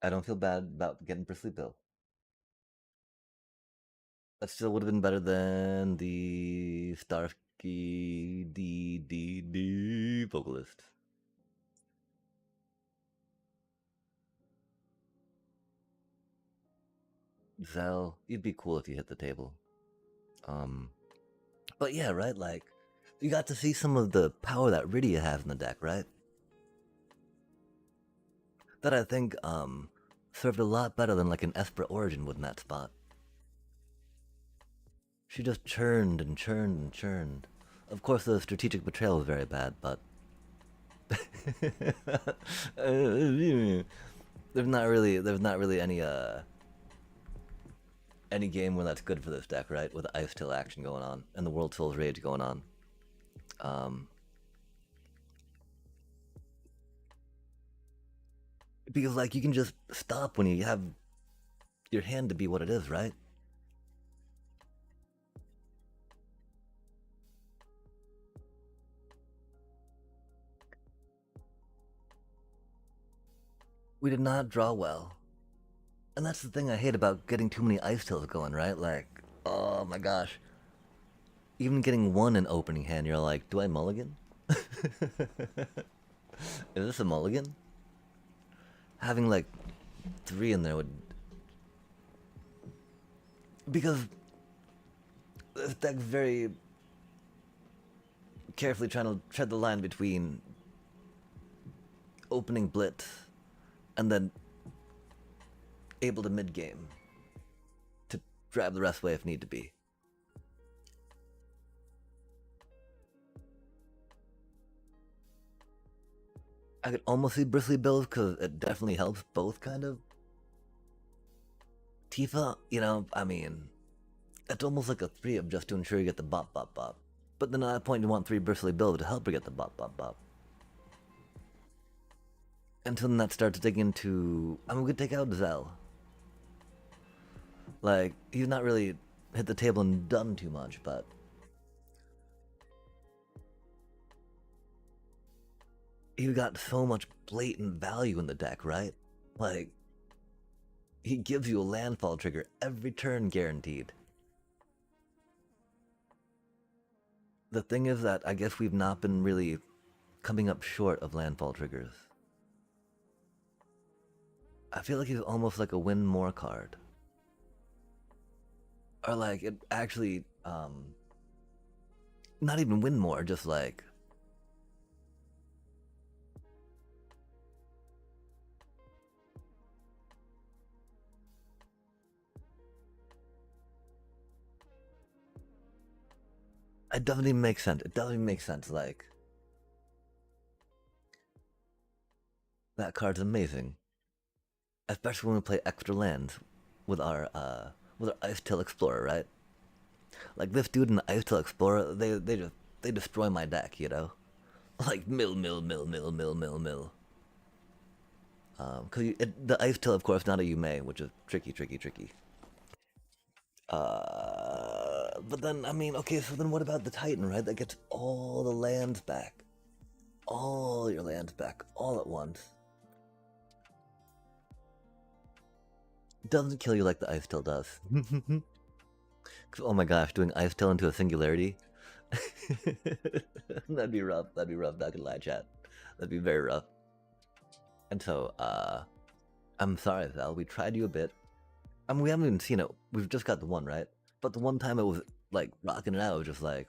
I don't feel bad about getting Bristly Bill. That still would have been better than the Starsky D vocalist. Zell, you'd be cool if you hit the table. Um, but yeah, right. Like, you got to see some of the power that Rydia has in the deck, right? That I think served a lot better than like an Esper Origin would in that spot. She just churned and churned and churned. Of course, the strategic betrayal was very bad, but there's not really any game where that's good for this deck, right? With the Ice Tail action going on and the World Soul's Rage going on. Um, because like you can just stop when you have your hand to be what it is, right? We did not draw well. And that's the thing I hate about getting too many Ice Tails going, right? Like, oh my gosh. Even getting one in opening hand, you're like, do I mulligan? Is this a mulligan? Having like 3 in there would... Because this deck's very carefully trying to tread the line between opening Blitz and then able to mid-game to grab the rest away if need to be. I could almost see Bristly builds because it definitely helps both, kind of. Tifa, you know, I mean, it's almost like a 3 of just to ensure you get the bop bop bop. But then at that point you want 3 Bristly builds to help her get the bop bop bop. Until then that starts digging into, I mean, we could take out Zell. Like, he's not really hit the table and done too much, but... You got so much blatant value in the deck, right? Like, he gives you a landfall trigger every turn guaranteed. The thing is that I guess we've not been really coming up short of landfall triggers. I feel like he's almost like a win more card. Or like, it actually, not even win more, just like... It doesn't even make sense. It doesn't even make sense, like... That card's amazing. Especially when we play extra lands with our Ice Tail Explorer, right? Like this dude and the Ice Tail Explorer, they destroy my deck, you know? Like mill. Cause the Ice Tail, of course, not a Yume, which is tricky. But then, I mean, okay, so then what about the Titan, right? That gets all the lands back. All your lands back, all at once. Doesn't kill you like the Ice Tail does. Oh my gosh, doing Ice Tail into a singularity? That'd be rough, not gonna lie, chat. That'd be very rough. And so, I'm sorry, Val, we tried you a bit. I mean, we haven't even seen it. We've just got the one, right? But the one time it was, like, rocking it out, it was just like...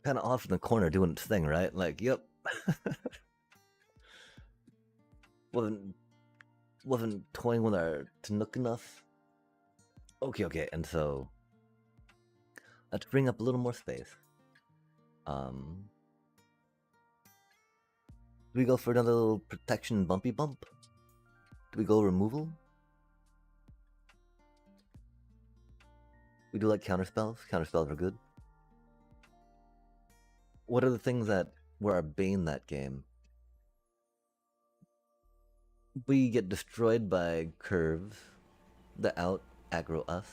Kind of off in the corner doing its thing, right? Like, yep. wasn't toying with our Tanook enough. Okay, and so... Let's bring up a little more space. Do we go for another little protection bumpy bump? Do we go removal? We do like counterspells. Counterspells are good. What are the things that were our bane that game? We get destroyed by curves that out aggro us.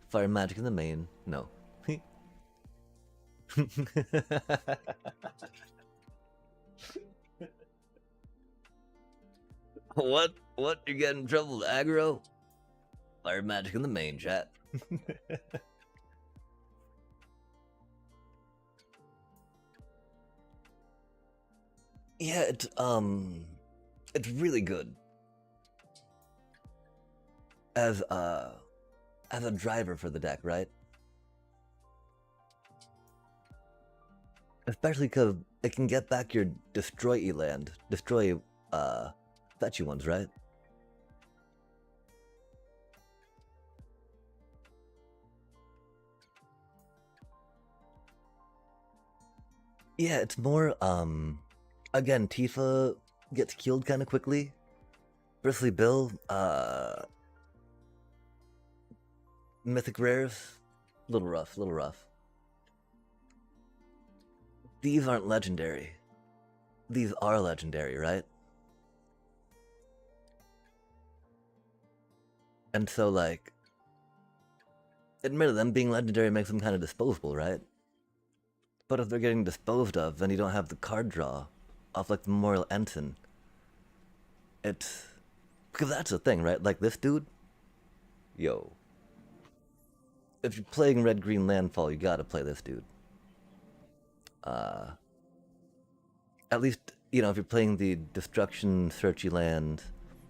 Fire magic in the main, no. What? You get in trouble with aggro? Fire magic in the main, chat. Yeah, it's It's really good as a driver for the deck, right? Especially because it can get back your destroy land, destroy fetchy ones, right? Yeah, it's more again, Tifa gets killed kind of quickly. Bristly Bill, Mythic Rares, little rough, little rough. These aren't legendary. These are legendary, right? And so, like, admittedly, them being legendary makes them kind of disposable, right? But if they're getting disposed of, then you don't have the card draw off, like, the Memorial Ensign. It's. Because that's the thing, right? Like, this dude, yo. If you're playing Red Green Landfall, you gotta play this dude. At least, you know, if you're playing the Destruction Searchy Land,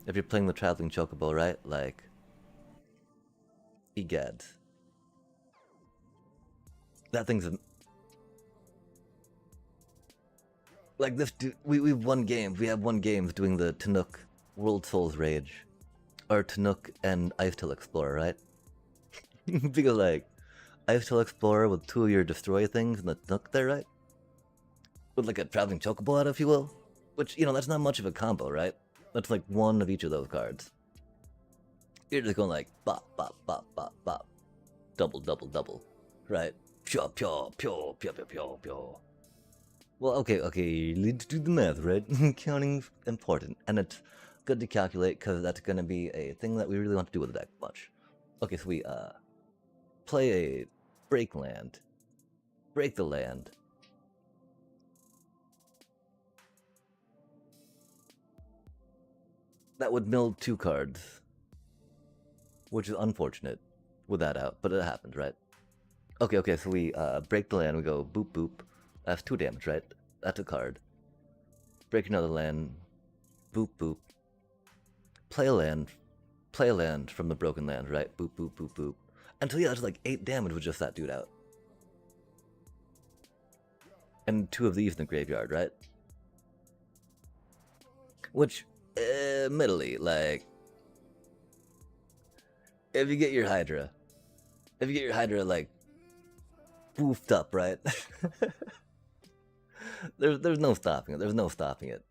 if you're playing the Traveling Chocobo, right? Like, egad. That thing's like this dude. We've won games. We have won games doing the Tanook World Souls Rage, or Tanook and Ice Tail Explorer, right? Because like Ice Tail Explorer with two of your destroy things and the Tanook there, right? With like a Traveling Chocobo out, if you will. Which, you know, that's not much of a combo, right? That's like one of each of those cards. You're just going like bop, bop, bop, bop, bop. Double, double, double. Right? Pure, pure, pure, pure, pure, pure, pure. Well, okay, let's do the math, right? Counting's important. And it's good to calculate because that's going to be a thing that we really want to do with the deck much. Okay, so we play a break land. Break the land. That would mill 2 cards, which is unfortunate with that out, but it happens, right? Okay, so we break the land, we go boop boop. That's 2 damage, right? That's a card. Break another land, boop boop. Play a land from the broken land, right? Boop boop boop boop. Until yeah, that's like 8 damage with just that dude out. And 2 of these in the graveyard, right? Which, admittedly, like, if you get your Hydra, like, boofed up, right? there's no stopping it. There's no stopping it.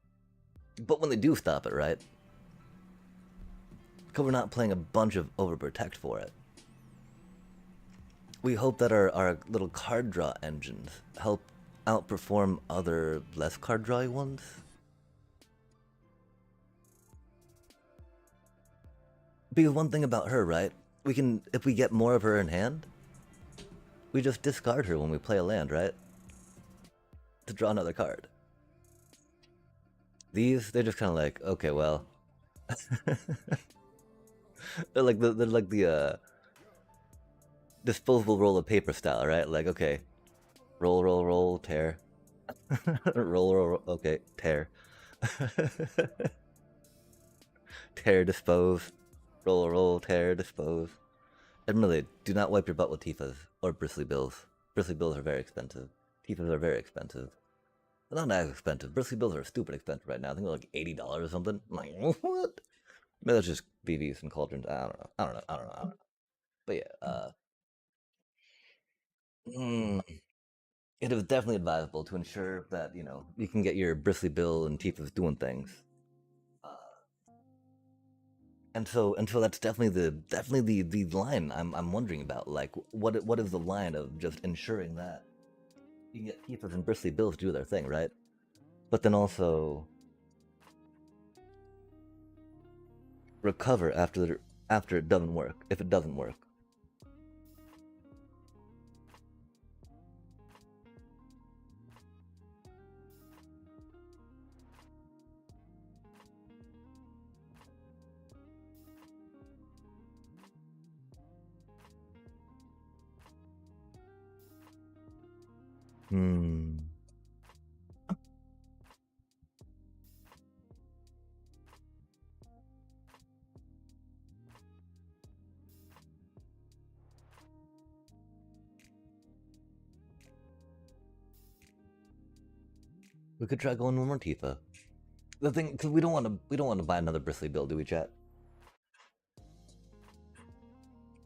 But when they do stop it, right? Because we're not playing a bunch of overprotect for it. We hope that our little card draw engines help outperform other less card drawy ones. Because one thing about her, right? We can, if we get more of her in hand, we just discard her when we play a land, right? To draw another card. These, they're just kind of like, okay, well. they're like the disposable roll of paper style, right? Like, okay, roll, tear. roll, okay, tear. Tear, dispose. Roll, tear, dispose. And really, do not wipe your butt with Tifas or Bristly Bills. Bristly Bills are very expensive. Tifas are very expensive. They're not as expensive. Bristly Bills are stupid expensive right now. I think they're like $80 or something. I'm like, what? Maybe that's just BVs and cauldrons. I don't know. But yeah, it is definitely advisable to ensure that, you know, you can get your Bristly Bill and Tifas doing things. And so that's definitely the line I'm wondering about. Like, what is the line of just ensuring that you can get Tifas and Bristly Bills do their thing, right? But then also recover after it doesn't work, if it doesn't work. Hmm. We could try going one more Tifa. The thing, because we don't want to buy another Bristly build, do we, chat?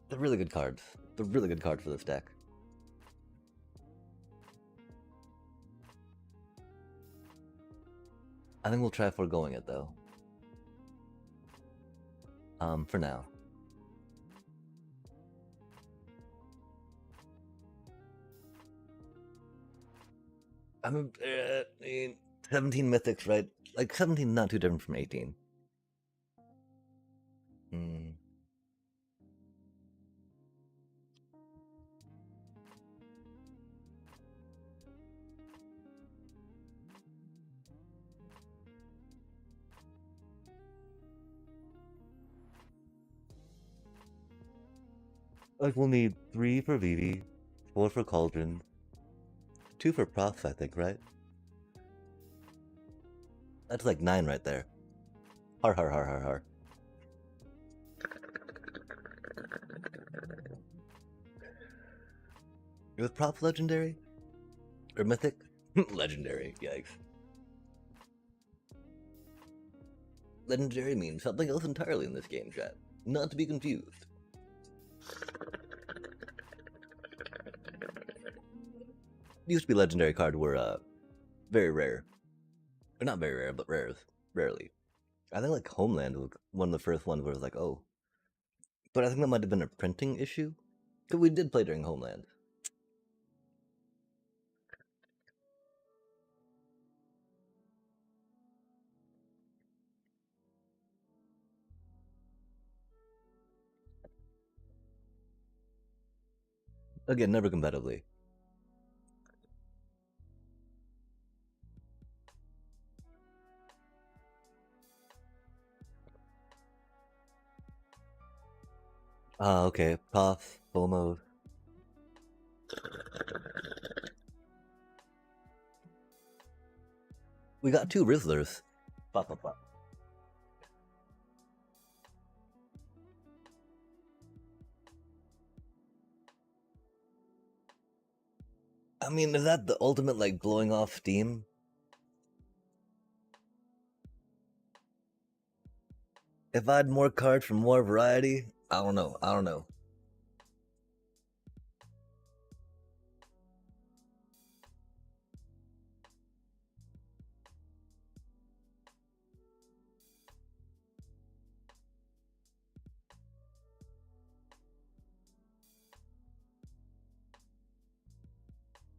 They're really good cards. They're really good cards for this deck. I think we'll try foregoing it though. For now. I mean, 17 mythics, right? Like 17 not too different from 18. Like we'll need 3 for Vivi, 4 for Cauldron, 2 for Prof, I think, right? That's like 9 right there. Har har har har har. Was Prof legendary? Or mythic? Legendary, yikes. Legendary means something else entirely in this game, chat. Not to be confused. Used to be legendary cards were very rare. Or not very rare, but rarely. I think like Homeland was one of the first ones where it was like, oh. But I think that might have been a printing issue. Because we did play during Homeland. Again, never competitively. Ah, okay. Prof, full mode. We got 2 Rizzlers. Pop, pop, pop. I mean, is that the ultimate, like, blowing off steam? If I had more cards for more variety, I don't know.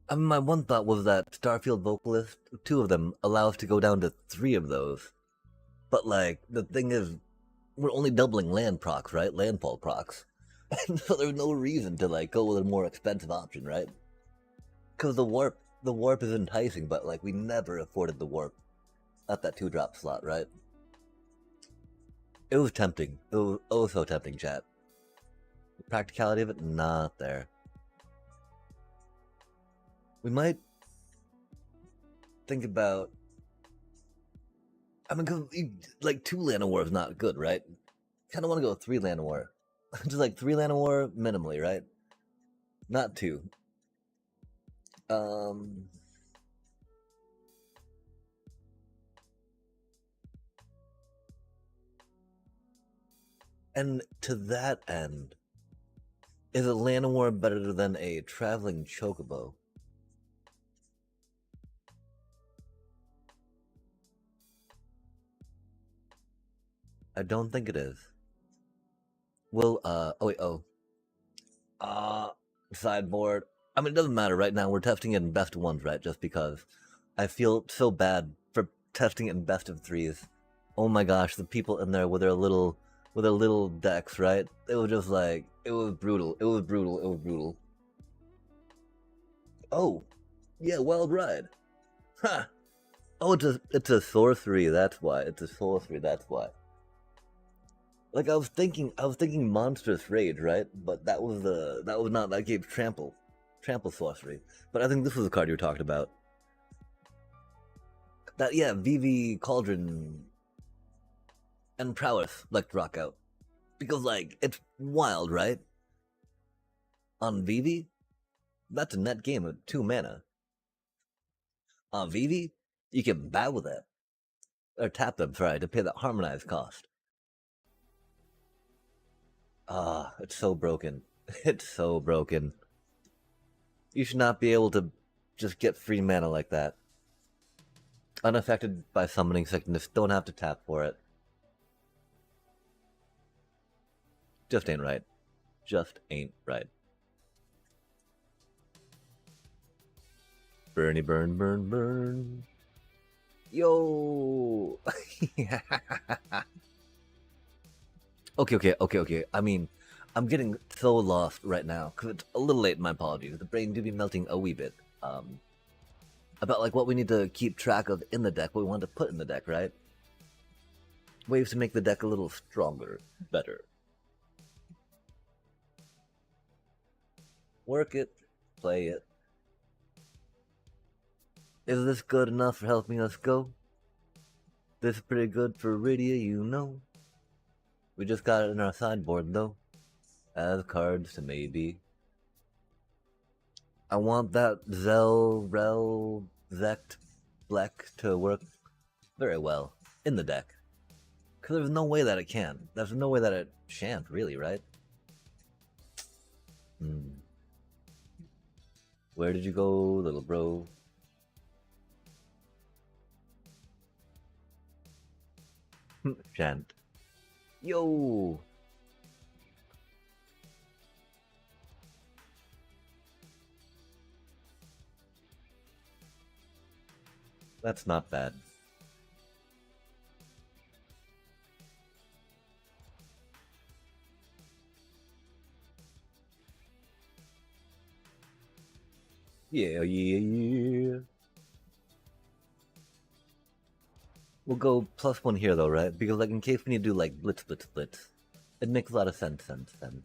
I mean, my one thought was that Starfield Vocalist, 2 of them, allow us to go down to 3 of those. But, like, the thing is, we're only doubling land procs, right? Landfall procs. So there's no reason to, like, go with a more expensive option, right? Because the warp is enticing, but, like, we never afforded the warp at that 2-drop slot, right? It was tempting. It was oh so tempting, chat. The practicality of it, not there. We might think about. I mean, cause like 2 Llanowar is not good, right? Kind of want to go 3 Llanowar, just like 3 Llanowar minimally, right? Not 2. And to that end, is a Llanowar better than a traveling chocobo? I don't think it is. Well, sideboard. I mean, it doesn't matter right now. We're testing it in best of 1s, right? Just because I feel so bad for testing it in best of 3s. Oh my gosh, the people in there with their little decks, right? It was just like, it was brutal. It was brutal. Oh, yeah, Wild Ride. Ha! Oh, it's a sorcery. That's why. It's a sorcery. That's why. Like I was thinking monstrous rage, right? But that was not that gave trample sorcery. But I think this was the card you were talking about. That yeah, VV Cauldron and Prowess like to rock out because like it's wild, right? On VV, that's a net game of 2 mana. On VV, You can battle them. Or tap them, sorry, to pay that harmonized cost. Ah, it's so broken. It's so broken. You should not be able to just get free mana like that. Unaffected by summoning sickness, don't have to tap for it. Just ain't right. Just ain't right. Burny burn, burn, burn. Yo! Okay. I mean, I'm getting so lost right now, because it's a little late, my apologies. The brain do be melting a wee bit. About like what we need to keep track of in the deck, what we want to put in the deck, right? Ways to make the deck a little stronger, better. Work it, play it. Is this good enough for helping us go? This is pretty good for Rydia, you know. We just got it in our sideboard, though. As cards to maybe. I want that Zel, Rel, Zect, Black to work very well in the deck. Because there's no way that it can. There's no way that it shan't, really, right? Where did you go, little bro? Shan't. Yo! That's not bad. Yeah. We'll go +1 here though, right? Because like in case we need to do like blitz. It makes a lot of sense then.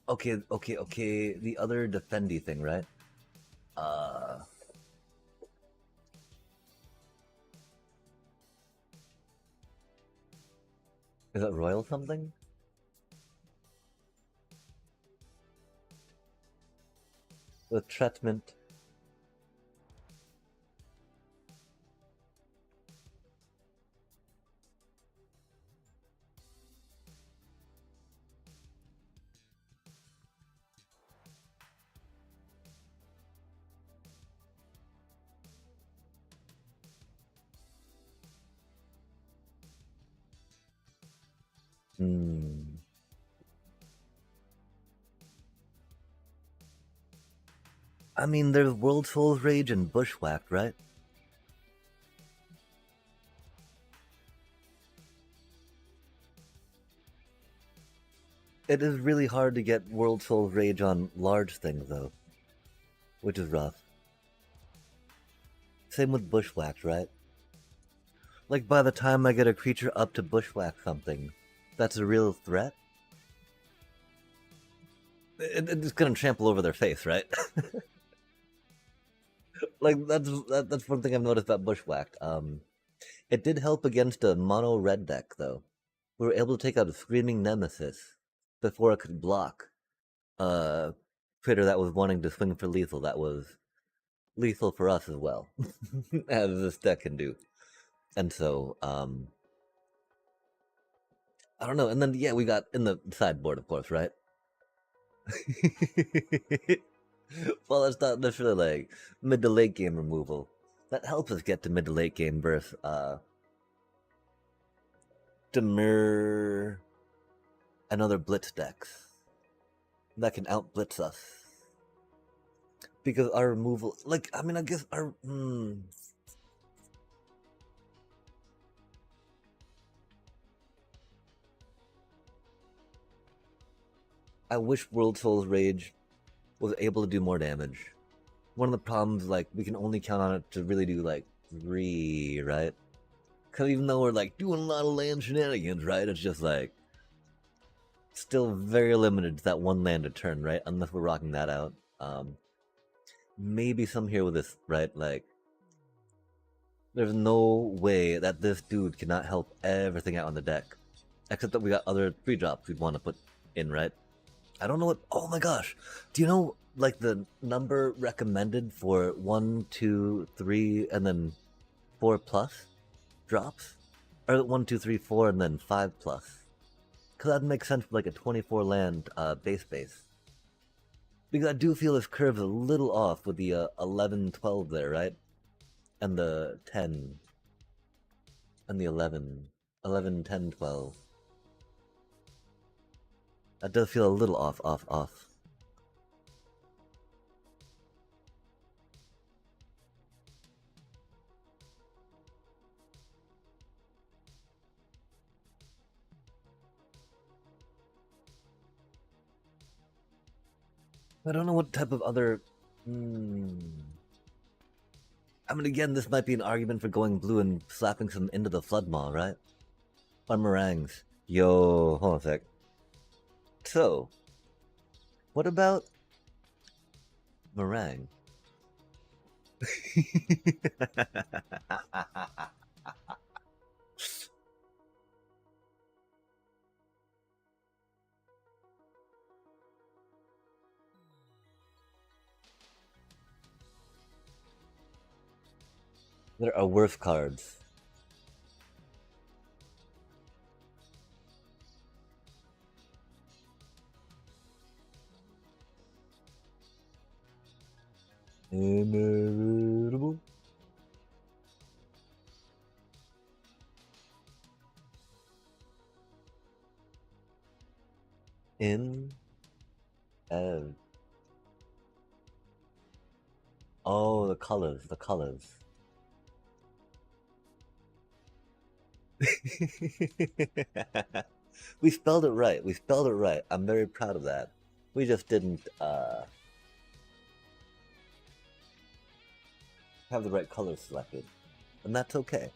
Okay. The other defendy thing, right? Is that royal something? With treatment. I mean, there's World Soul's Rage and Bushwhacked, right? It is really hard to get World Soul's Rage on large things, though. Which is rough. Same with Bushwhacked, right? Like, by the time I get a creature up to Bushwhack something, that's a real threat? It's gonna trample over their face, right? Like, that's one thing I've noticed about Bushwhacked. It did help against a mono red deck, though. We were able to take out a Screaming Nemesis before it could block a critter that was wanting to swing for lethal. That was lethal for us as well, as this deck can do. And so, I don't know. And then, yeah, we got in the sideboard, of course, right? Well, that's not necessarily like mid to late game removal. That helps us get to mid to late game versus Temur and other blitz decks that can out blitz us. Because our removal, like, I mean, I guess our. I wish World Soul's Rage was able to do more damage. One of the problems, like, we can only count on it to really do, like, 3, right? Because even though we're, like, doing a lot of land shenanigans, right? It's just, like, still very limited to that one land a turn, right? Unless we're rocking that out. Maybe some here with this, right? Like, there's no way that this dude cannot help everything out on the deck. Except that we got other 3-drops we'd want to put in, right? I don't know what. Oh my gosh. Do you know like the number recommended for 1, 2, 3, and then 4 plus drops? Or 1, 2, 3, 4, and then 5 plus? Because that makes sense for like a 24 land base. Because I do feel this curve's a little off with the 11, 12 there, right? And the 10. And the 11. 11, 10, 12. That does feel a little off. I don't know what type of other. I mean, again, this might be an argument for going blue and slapping some into the flood maw, right? Or meringues. Yo, hold on a sec. So, what about meringue? There are worse cards. Inevitable. In. Oh, the colors. We spelled it right. I'm very proud of that. We just didn't have the right colors selected. And that's okay.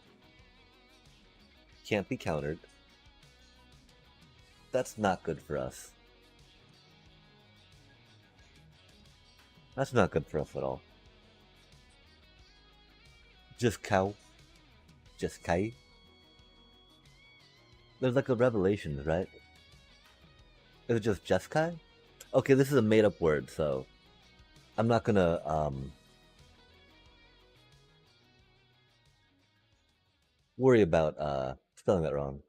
Can't be countered. That's not good for us. That's not good for us at all. Just cow. Just kai. There's like a revelation, right? Is it just Jeskai? Okay, this is a made up word, so I'm not gonna worry about spelling that wrong.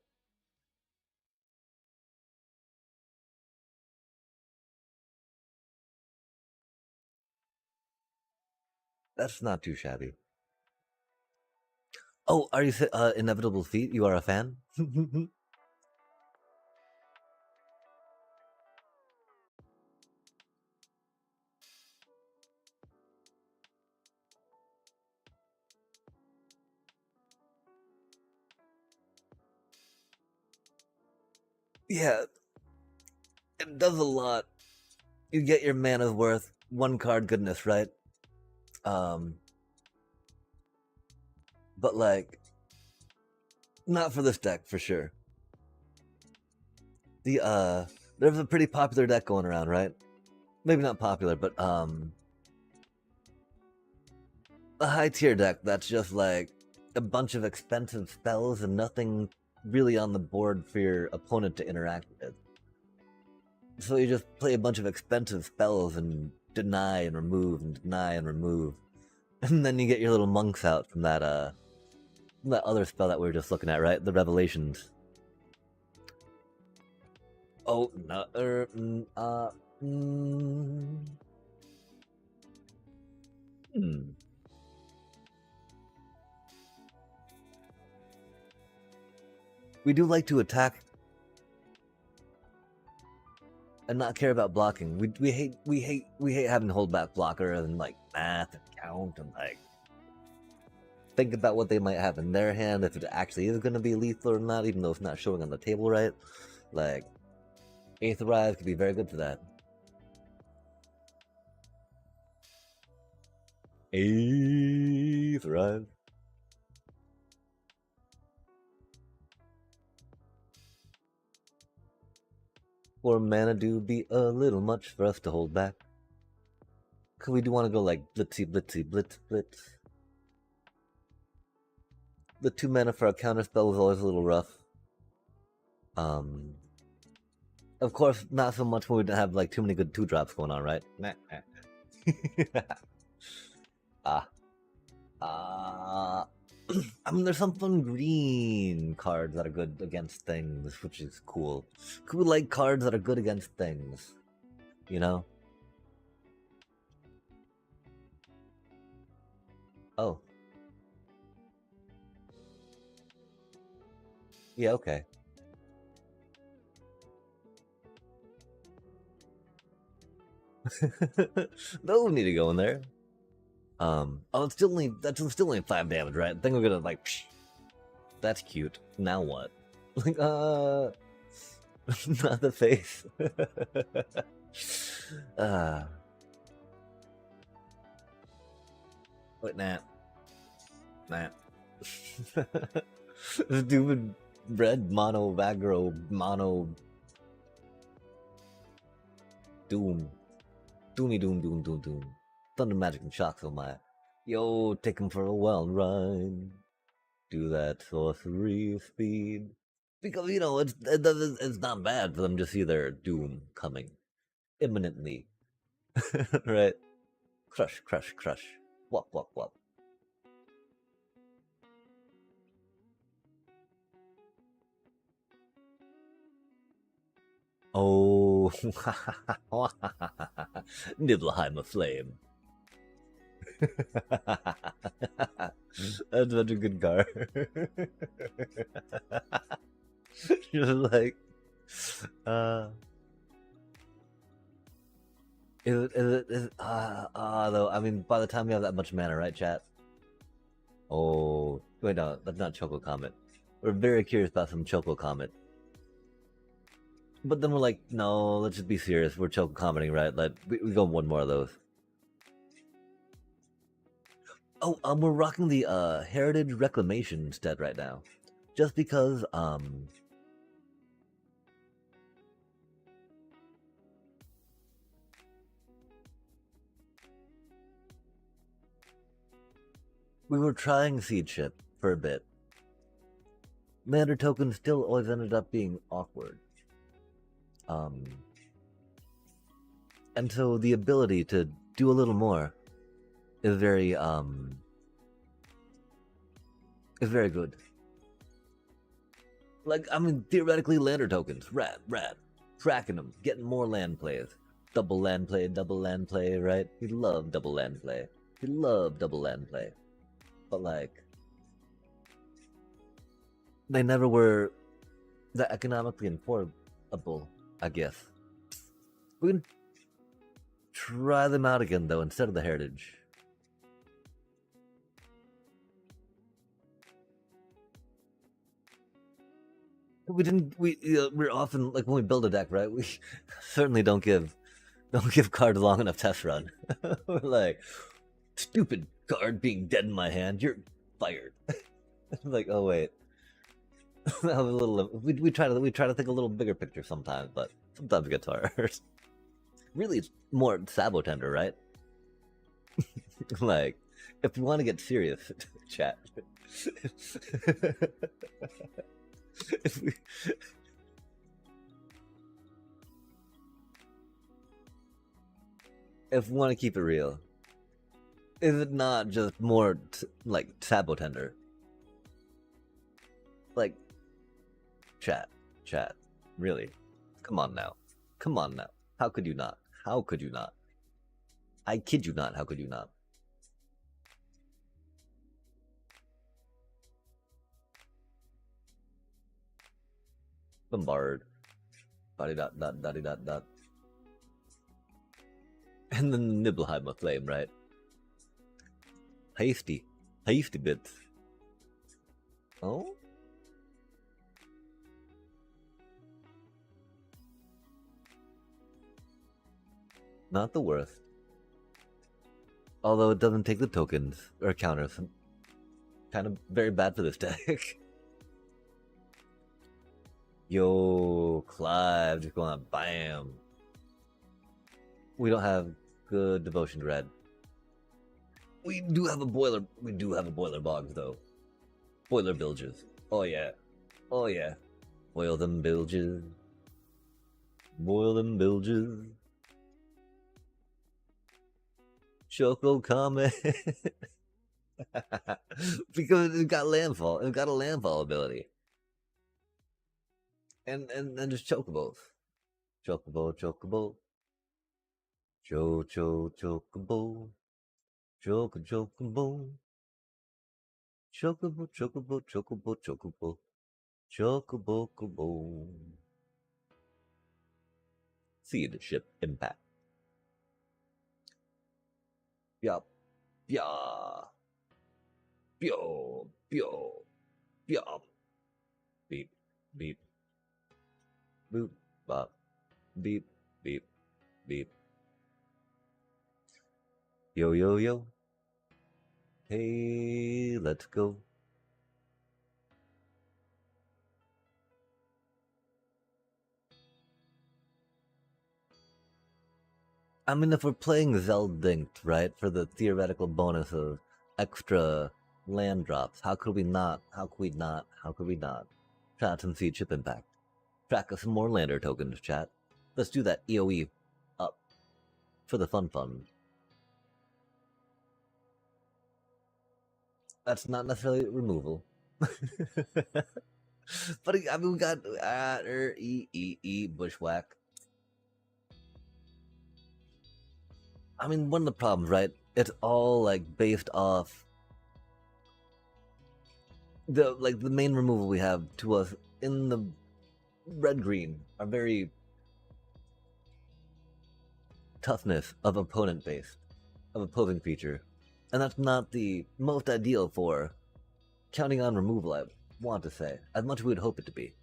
That's not too shabby. Oh, are you Inevitable Feet? You are a fan? Yeah, it does a lot. You get your mana's worth, one card goodness, right? But like, not for this deck for sure. There's a pretty popular deck going around, right? Maybe not popular, but a high tier deck that's just like a bunch of expensive spells and nothing really on the board for your opponent to interact with. So you just play a bunch of expensive spells and deny and remove and deny and remove. And then you get your little monks out from that other spell that we were just looking at, right? The Revelations. Oh, no, We do like to attack and not care about blocking. We hate having to hold back blocker and like math and count and like think about what they might have in their hand, if it actually is going to be lethal or not, even though it's not showing on the table right. Like, Aetherize could be very good for that. Aetherize. Or mana do be a little much for us to hold back. Cause we do want to go like blitz. The 2 mana for a counter spell is always a little rough. Of course, not so much when we have like too many good 2-drops going on, right? Ah. I mean, there's some fun green cards that are good against things, which is cool. Cool, like cards that are good against things, you know? Oh. Yeah, okay. Those need to go in there. Oh, that's still only 5 damage, right? I think we're gonna like, psh, that's cute. Now what? Like, not the face. Wait, nah. Stupid red mono aggro mono doom. Doomy doom. Thunder magic and shocks, oh my. Yo, take him for a wild ride. Do that sorcery speed. Because, you know, it's not bad for them to see their doom coming imminently. Right? Crush. Wop. Oh, Nibelheim aflame. That's such a good card. Just like, though, I mean, by the time we have that much mana, right, chat? Oh, wait, no, that's not Choco Comet. We're very curious about some Choco Comet. But then we're like, no, let's just be serious. We're Choco Cometing, right? We go one more of those. Oh, we're rocking the Heritage Reclamation instead right now. Just because, we were trying Seed Ship for a bit. Commander tokens still always ended up being awkward. And so the ability to do a little more is very good. Like, I mean, theoretically, lander tokens, rad, tracking them, getting more land plays, double land play, right? We love double land play. But like, they never were that economically affordable, I guess. We can try them out again though, instead of the Heritage. We're often, like, when we build a deck, right, we certainly don't give cards long enough test run. We're like, stupid card being dead in my hand, you're fired. Like, oh wait. That was a little, we try to think a little bigger picture sometimes, but sometimes it gets hard. Really, it's more Sabotender, right? Like, if you want to get serious, chat. If we want to keep it real, is it not just more like Sabotender? Like, chat, really? Come on now. How could you not? I kid you not, how could you not? Bombard. Dot. And then Nibelheim aflame, right? Hasty bits. Oh? Not the worst. Although it doesn't take the tokens or counters. Kind of very bad for this deck. Yo, Clive just going on, bam. We don't have good devotion to red. We do have a boiler bogs though. Boiler bilges. Oh yeah. Boil them bilges. Boil them bilges. Choco Comet. Because it got landfall. It got a landfall ability. And just chocobos. Chocobo, chocobo. Chocobo. Chocobo. Chocobo, chocobo, chocobo, chocobo. Chocobo, chocobo. Seed ship impact. Yup. Yeah. Pyo. Pyo. Pyo. Beep. Beep. Boop. Bop. Beep. Beep. Beep. Yo, yo, yo. Hey, let's go. I mean, if we're playing Zeldinked, right, for the theoretical bonus of extra land drops, how could we not? How could we not? How could we not? Chat and see chip impact. Track us some more lander tokens, chat. Let's do that EOE up for the fun. That's not necessarily removal. But I mean, we got bushwhack. I mean, one of the problems, right? It's all like based off the main removal we have to us in the red green are very toughness of opponent based, of opposing feature, and that's not the most ideal for counting on removal. I want to say, as much as we'd hope it to be.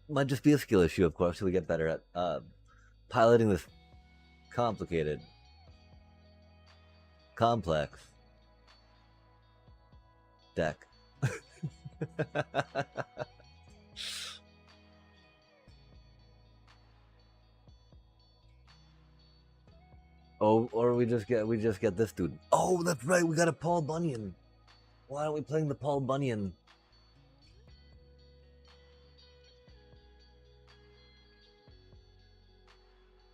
Might just be a skill issue, of course, so we get better at piloting this complicated, complex deck. Oh, or we just get this dude. Oh, that's right, we got a Paul Bunyan. Why aren't we playing the Paul Bunyan?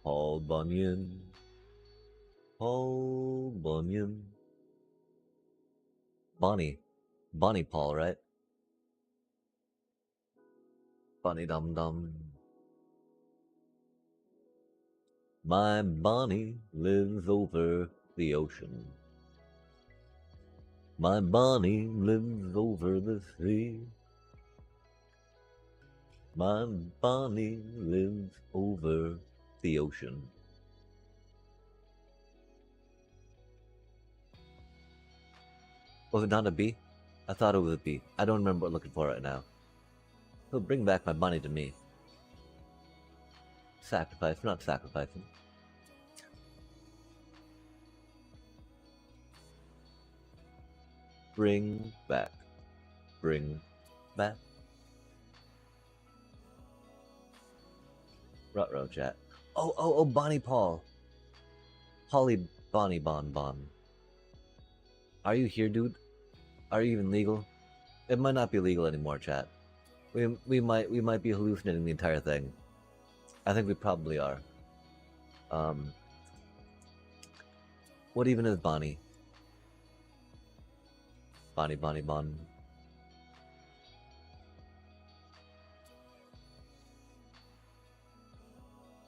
Paul Bunyan. Paul Bunyan. Bonnie Paul, right? Bonnie Dum Dum. My Bonnie lives over the ocean. My Bonnie lives over the sea. My Bonnie lives over the ocean. Was it not a B? I thought it was a B. I don't remember what I'm looking for right now. He'll bring back my Bonnie to me. Sacrifice, not sacrificing. Bring back. Bring back. Ruh-roh, chat. Oh, Bonnie Paul. Holly Bonnie Bon. Are you here, dude? Are you even legal? It might not be legal anymore, chat. We might be hallucinating the entire thing. I think we probably are. What even is Bonnie? Bonnie Bon.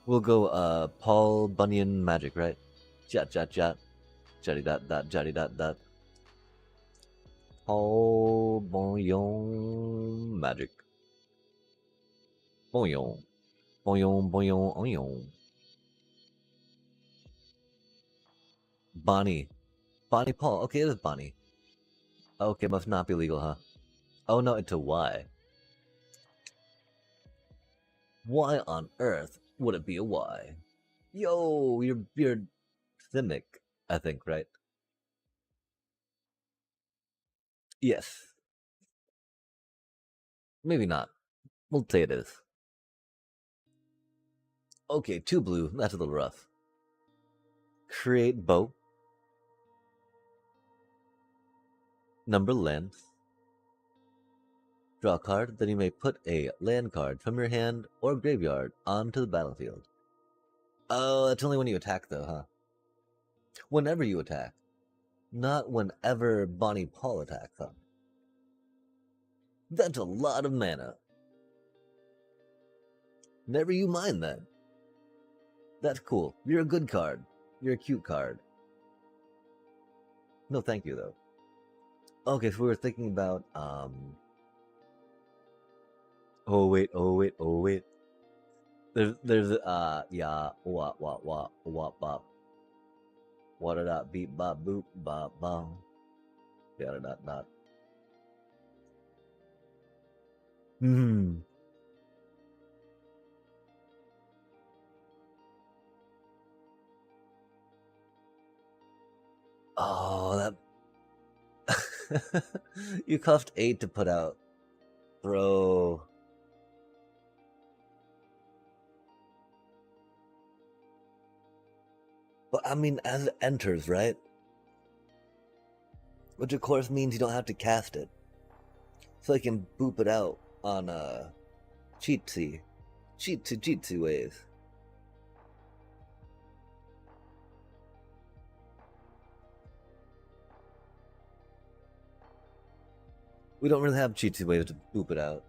We'll go Paul Bunyan Magic, right? Chat. Jatty dot. Paul Bunyan Magic. Bunyan. Bonnie Paul. Okay, it is Bonnie. Okay, must not be legal, huh? Oh no, it's a Y. Why on earth would it be a Y? Yo, you're Simic, I think, right? Yes. Maybe not. We'll say it is. Okay, 2 blue. That's a little rough. Create bow. Number length. Draw a card, then you may put a land card from your hand or graveyard onto the battlefield. Oh, that's only when you attack, though, huh? Whenever you attack. Not whenever Bonnie Paul attacks, huh? That's a lot of mana. Never you mind that. That's cool. You're a good card. You're a cute card. No, thank you, though. Okay, so we were thinking about, Oh, wait. Yeah, wop, bop. Water dot, beep, bop, boop, bop, bom. Yada dot, dot. Hmm. Oh, that. You cost 8 to put out. Bro. But I mean, as it enters, right? Which of course means you don't have to cast it. So I can boop it out on cheatsy ways. We don't really have cheatsy ways to boop it out.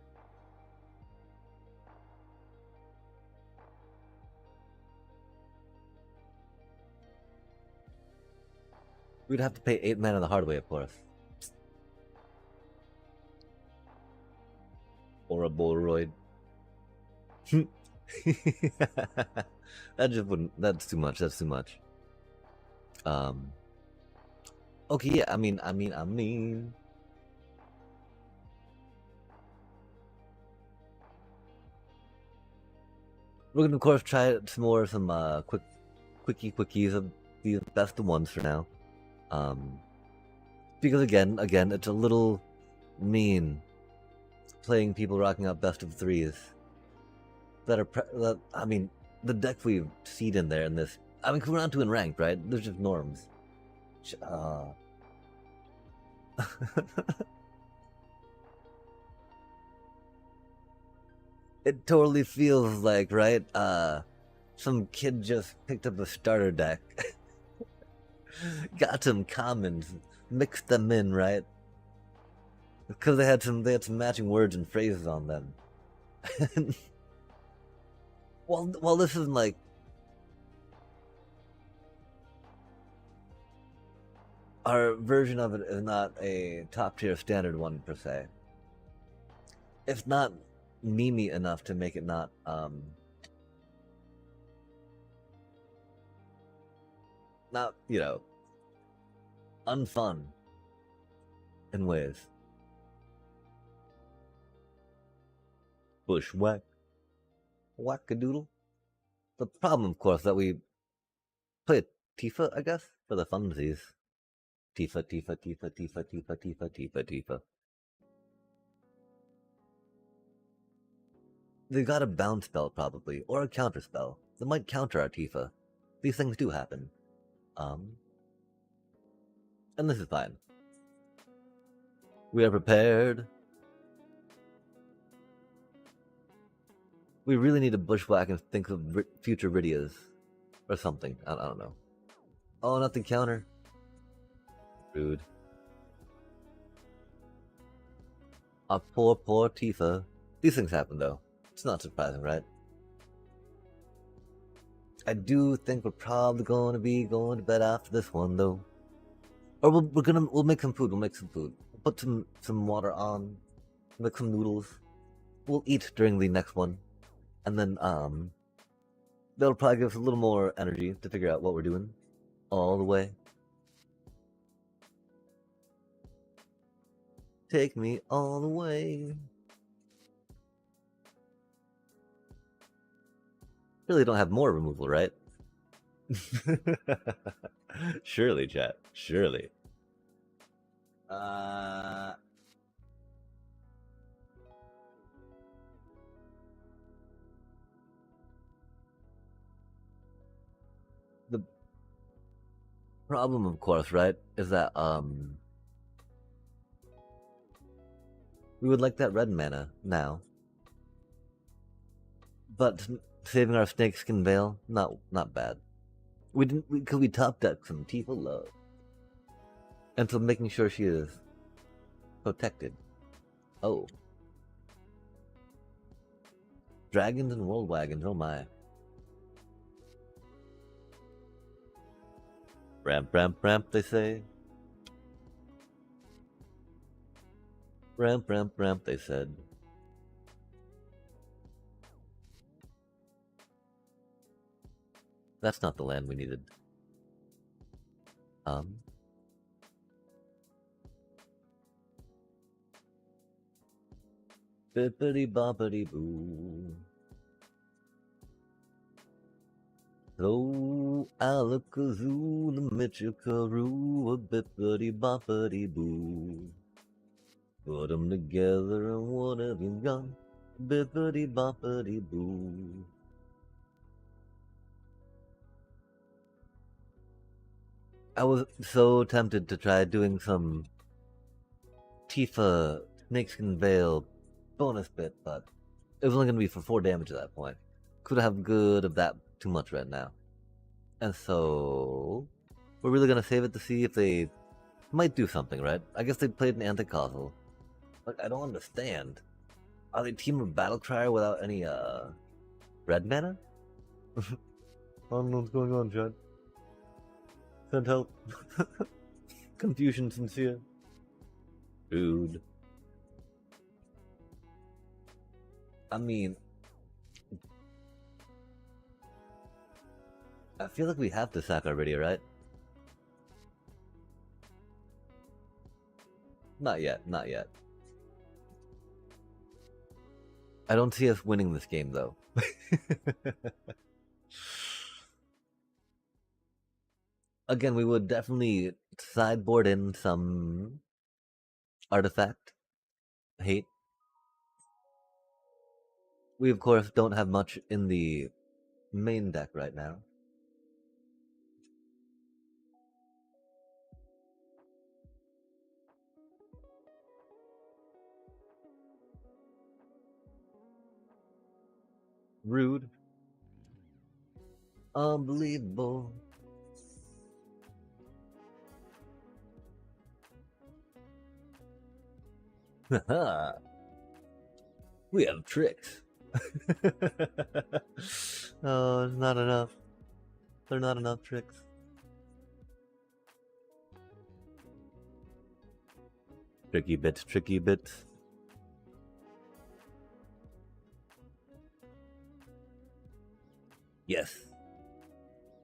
We'd have to pay 8 mana the hard way, of course. Or a Bolroid. That just wouldn't. That's too much. That's too much. Okay, yeah. I mean. We're gonna, of course, try some more, quickies of the best of ones for now. Because again, it's a little mean playing people rocking out best of threes that are. I mean, the deck we've seen in there in this. I mean, 'cause we're not doing ranked, right? There's just norms. It totally feels like, right? Some kid just picked up a starter deck, got some commons, mixed them in, right? Because they had some matching words and phrases on them. Well, this isn't like. Our version of it is not a top tier standard one per se. It's not memey enough to make it not unfun in ways. Bushwhack, wackadoodle. The problem, of course, that we play Tifa, I guess, for the funsies. Tifa. They got a bounce spell, probably, or a counter spell that might counter our Tifa. These things do happen. And this is fine. We are prepared. We really need to bushwhack and think of future Rydias. Or something. I don't know. Oh, nothing counter. Rude. Our poor Tifa. These things happen, though. It's not surprising, right? I do think we're probably going to be going to bed after this one, though. Or we'll make some food. We'll put some water on. Make some noodles. We'll eat during the next one, and then that'll probably give us a little more energy to figure out what we're doing all the way. Take me all the way. Really don't have more removal, right? Surely, chat. Surely. The problem, of course, right, is that We would like that red mana now. But saving our snakeskin veil, not bad. We didn't because we top decked some Tifa Love. And so making sure she is protected. Oh. Dragons and world wagons, oh my. Ramp, ramp, ramp, they say. Ramp, ramp, ramp, they said. That's not the land we needed. Bippity boppity boo. Hello, Alakazoo, the Michikaru, a bippity boppity boo. Put them together and what have you got? Bippity boppity boo. I was so tempted to try doing some Tifa Snakeskin Veil bonus bit, but it was only going to be for 4 damage at that point. Could have good of that too much right now. And so we're really going to save it to see if they might do something, right? I guess they played an anti-causal. Like, I don't understand. Are they Temur Battle Crier without any red mana? I don't know what's going on, Chad. Send help. Confusion sincere. Dude. I mean, I feel like we have to sack already, right? Not yet, not yet. I don't see us winning this game, though. Again, we would definitely sideboard in some artifact. Hate. We, of course, don't have much in the main deck right now. Rude. Unbelievable. Haha. We have tricks. Oh, it's not enough. There are not enough tricks. Tricky bits, tricky bits. Yes.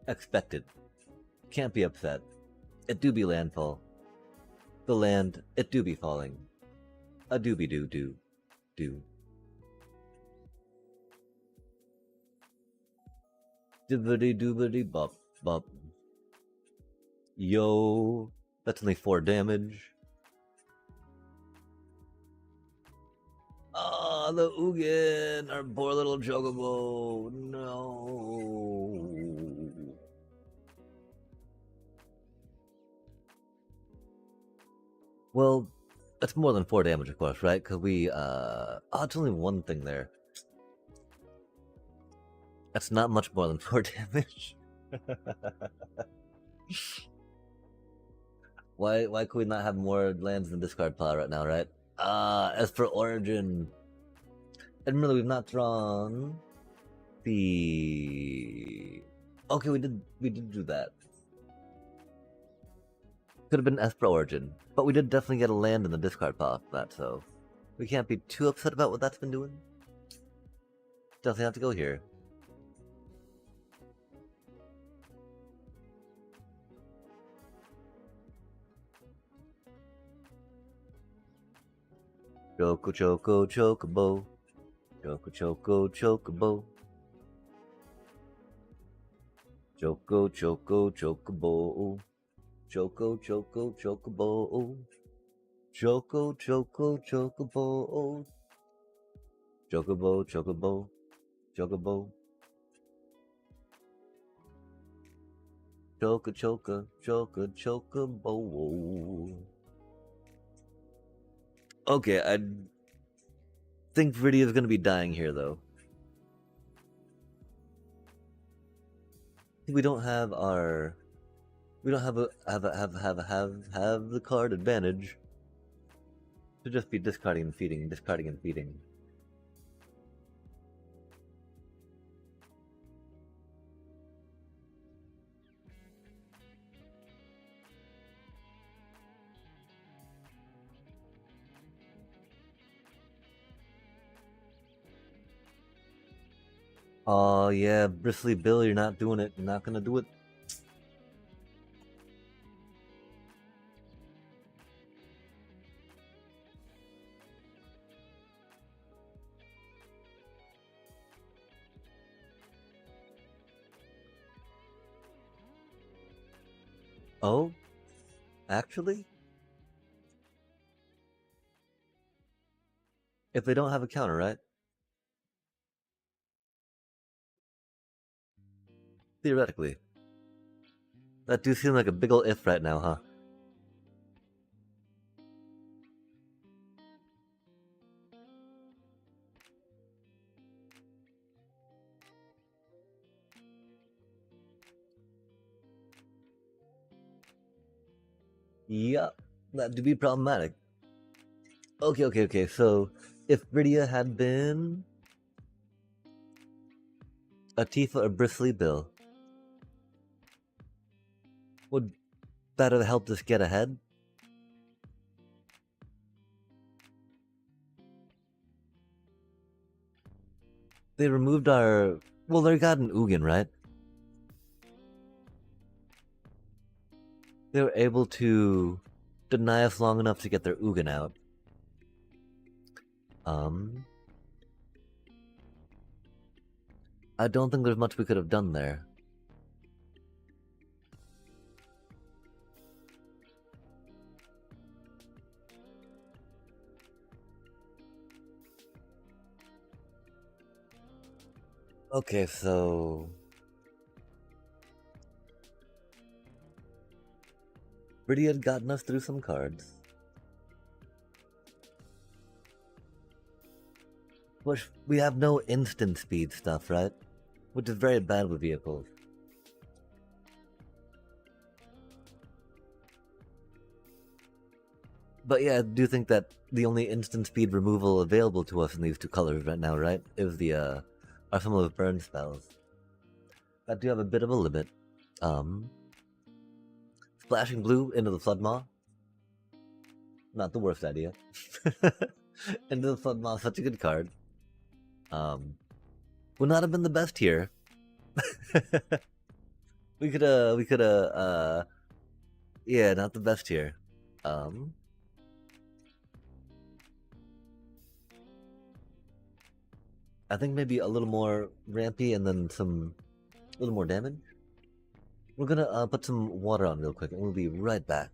Expected. Can't be upset. It do be landfall. The land, it do be falling. A doobie doo doo. Do. Dibbity doobity bop bop. Yo. That's only 4 damage. Ah, the Ugin! Our poor little Chocobo! No! Well, that's more than 4 damage, of course, right? Because we, oh, it's only one thing there. That's not much more than 4 damage. Why could we not have more lands in the discard pile right now, right? As for Origin, admittedly, we've not drawn the. Okay, we did do that. Could have been Esper Origin, but we did definitely get a land in the discard pile for that, so we can't be too upset about what that's been doing. Definitely have to go here. Choco choco chocobo. Choco choco chocobo. Choco choco chocobo. Choco choco chocobo. Choco choco chocobo. Chocobo chocobo. Chocobo. Choca choca choca chocobo. Okay, think Viridia's gonna be dying here, though. We don't have our... We don't have the card advantage. To just be discarding and feeding, discarding and feeding. Oh yeah, Bristly Bill, you're not doing it. You're not gonna do it. Oh? Actually? If they don't have a counter, right? Theoretically. That do seem like a big ol' if right now, huh? Yup, that do be problematic. Okay, so if Bridia had been a Tifa or Bristly Bill, would that have helped us get ahead? They removed our... Well, they got an Ugin, right? They were able to deny us long enough to get their Ugin out. I don't think there's much we could have done there. Okay, so... Bridia had gotten us through some cards. Which, we have no instant speed stuff, right? Which is very bad with vehicles. But yeah, I do think that the only instant speed removal available to us in these two colors right now, right, is the, are some of those burn spells. That do have a bit of a limit. Splashing blue into the Flood Maw. Not the worst idea. Into the Flood Maw, such a good card. Would not have been the best here. we coulda, yeah, not the best here. I think maybe a little more rampy and then a little more damage. We're gonna put some water on real quick and we'll be right back.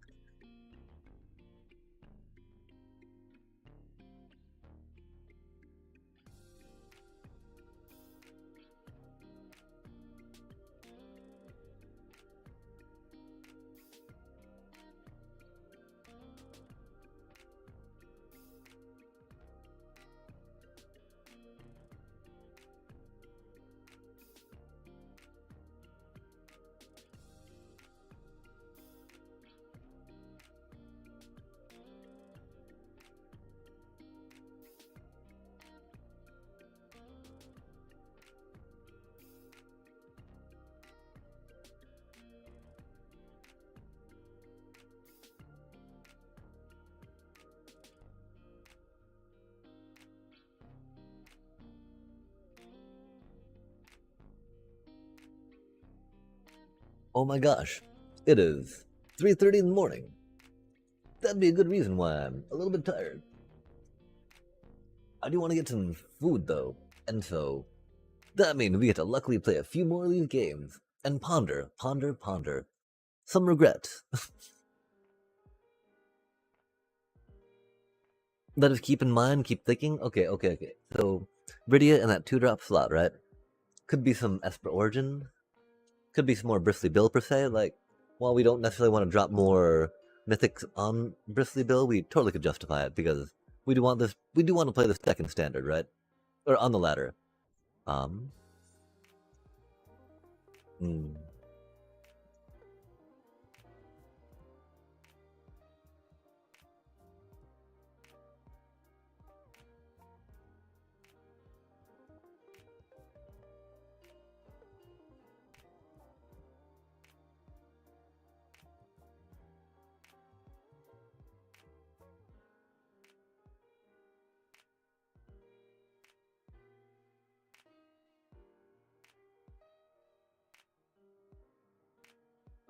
Oh my gosh, it is 3:30 in the morning. That'd be a good reason why I'm a little bit tired. I do want to get some food though, and so that means we get to luckily play a few more of these games and ponder some regrets. That is, keep in mind, keep thinking. Okay. So Bridia in that 2-drop slot, right? Could be some Esper Origin. Could be some more Bristly Bill per se. Like, while we don't necessarily want to drop more mythics on Bristly Bill, we totally could justify it because We do want this. We do want to play this deck in standard, right? Or on the ladder. Um. Hmm.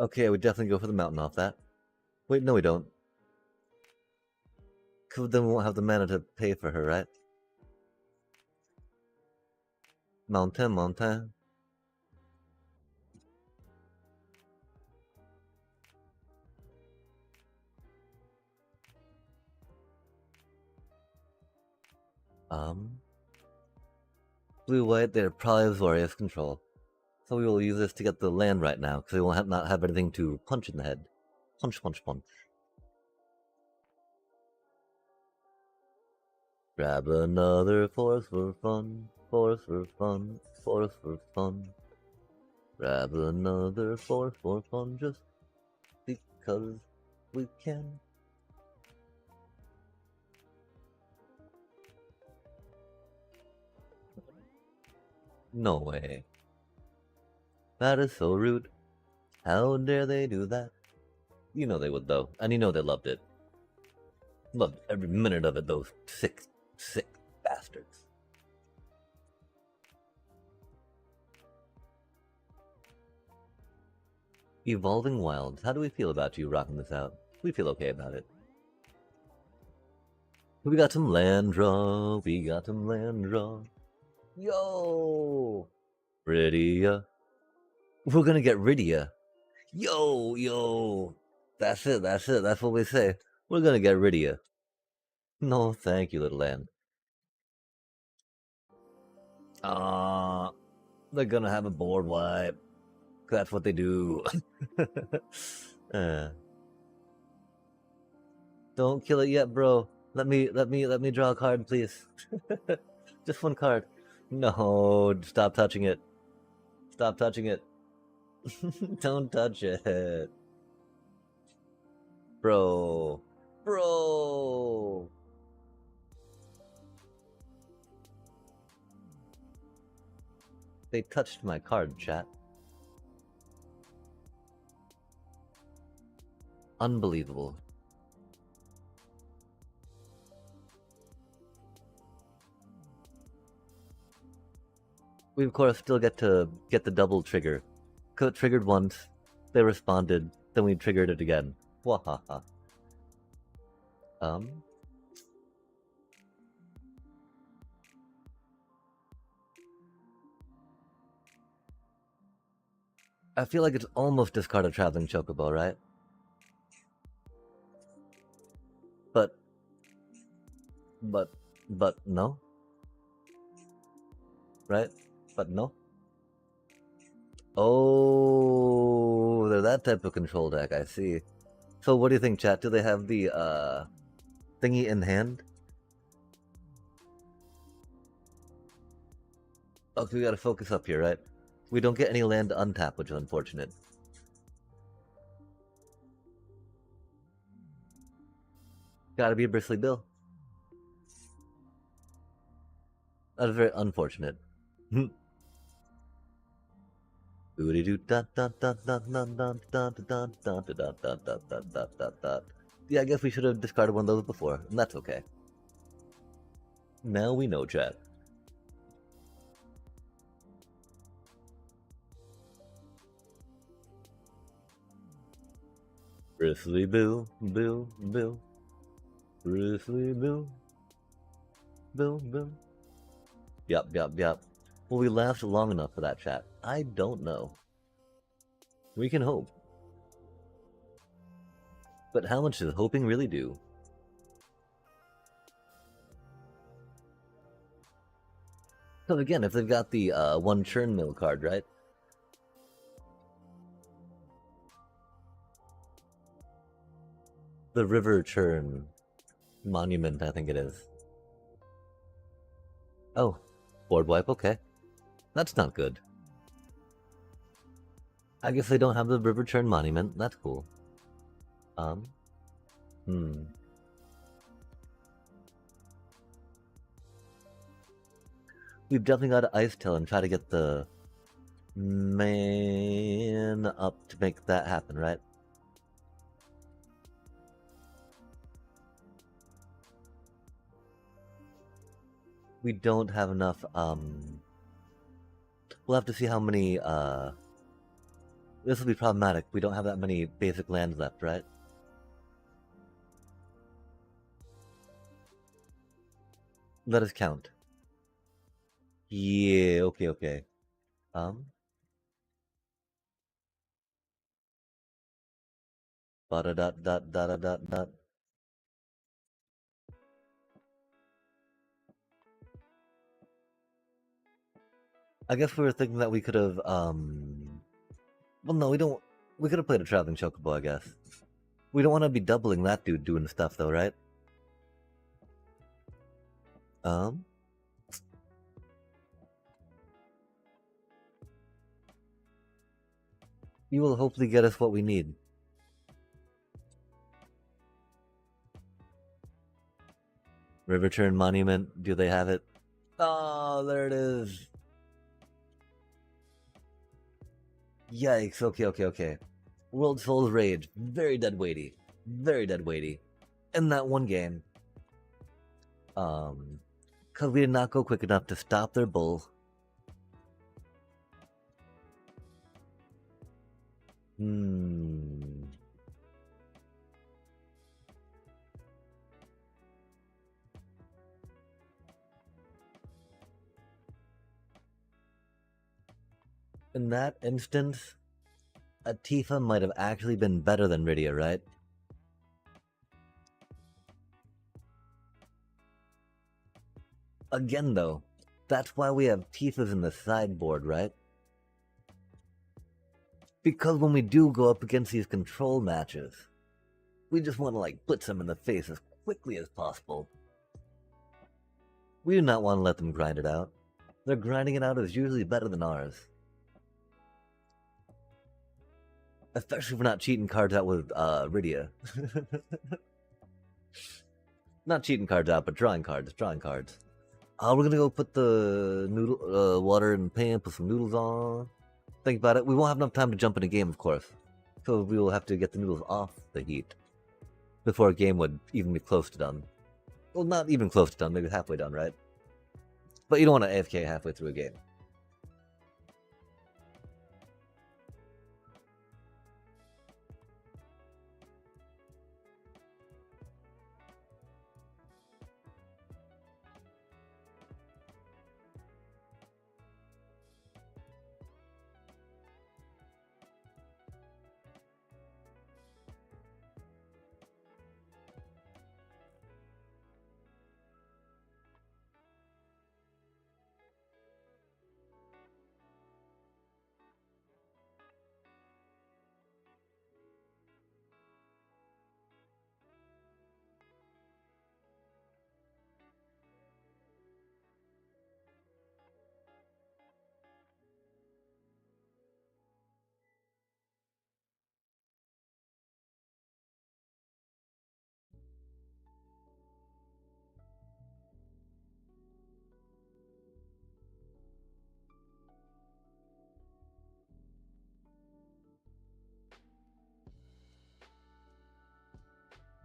Okay, we definitely go for the mountain off that. Wait, no, we don't. Cause then we won't have the mana to pay for her, right? Mountain, mountain. Blue white. They're probably have Zoria's control, so we will use this to get the land right now, because we will not have anything to punch in the head. Punch, punch, punch. Grab another force for fun, force for fun, force for fun. Grab another force for fun, just because we can. No way. That is so rude. How dare they do that? You know they would, though, and you know they loved it. Loved every minute of it, those sick, sick bastards. Evolving Wilds. How do we feel about you rocking this out? We feel okay about it. We got some land draw. We got some land draw. Yo! Rydia. We're gonna get Rydia. Yo, yo. That's it, that's it. That's what we say. We're gonna get Rydia. No, thank you, little land. They're gonna have a board wipe. That's what they do. Don't kill it yet, bro. Let me draw a card, please. Just one card. No, stop touching it. Stop touching it. Don't touch it. Bro. Bro. They touched my card, chat. Unbelievable. We of course still get to get the double trigger. It triggered once, they responded, then we triggered it again. Wahaha. I feel like it's almost discard a traveling chocobo, right? But no. Right? But no. Oh, they're that type of control deck, I see. So what do you think, chat? Do they have the thingy in hand? Okay, we gotta focus up here, right? We don't get any land to untap, which is unfortunate. Gotta be a Bristly Bill. That's very unfortunate. Yeah, I guess we should have discarded one of those before, and that's okay. Now we know, chat. Bristly Bill, Bill, Bill. Bristly Bill. Bill, Bill. Yup. Will we last long enough for that, chat? I don't know. We can hope. But how much does hoping really do? Because again, if they've got the one churn mill card, right? The river churn Monument, I think it is. Oh, board wipe, okay. That's not good. I guess they don't have the River Turn Monument. That's cool. Hmm. We've definitely got to Ice Tail and try to get the man up to make that happen, right? We don't have enough, we'll have to see how many, this will be problematic. We don't have that many basic lands left, right? Let us count. Yeah, okay. Dot. I guess we were thinking that we could have, well, no, we don't. We could have played a Traveling Chocobo, I guess. We don't want to be doubling that dude doing stuff, though, right? You will hopefully get us what we need. River Turn Monument, do they have it? Oh, there it is. Yikes, okay. World Souls Rage, very dead weighty. In that one game. Because we did not go quick enough to stop their bull. And in that instance, a Tifa might have actually been better than Rydia, right? Again, though, that's why we have Tifas in the sideboard, right? Because when we do go up against these control matches, we just want to, like, blitz them in the face as quickly as possible. We do not want to let them grind it out. Their grinding it out is usually better than ours. Especially if we're not cheating cards out with Rydia. Not cheating cards out, but drawing cards. We're gonna go put the noodle, water and pan, put some noodles on. Think about it. We won't have enough time to jump in a game, of course. So we will have to get the noodles off the heat before a game would even be close to done. Well, not even close to done, maybe halfway done, right? But you don't want to AFK halfway through a game.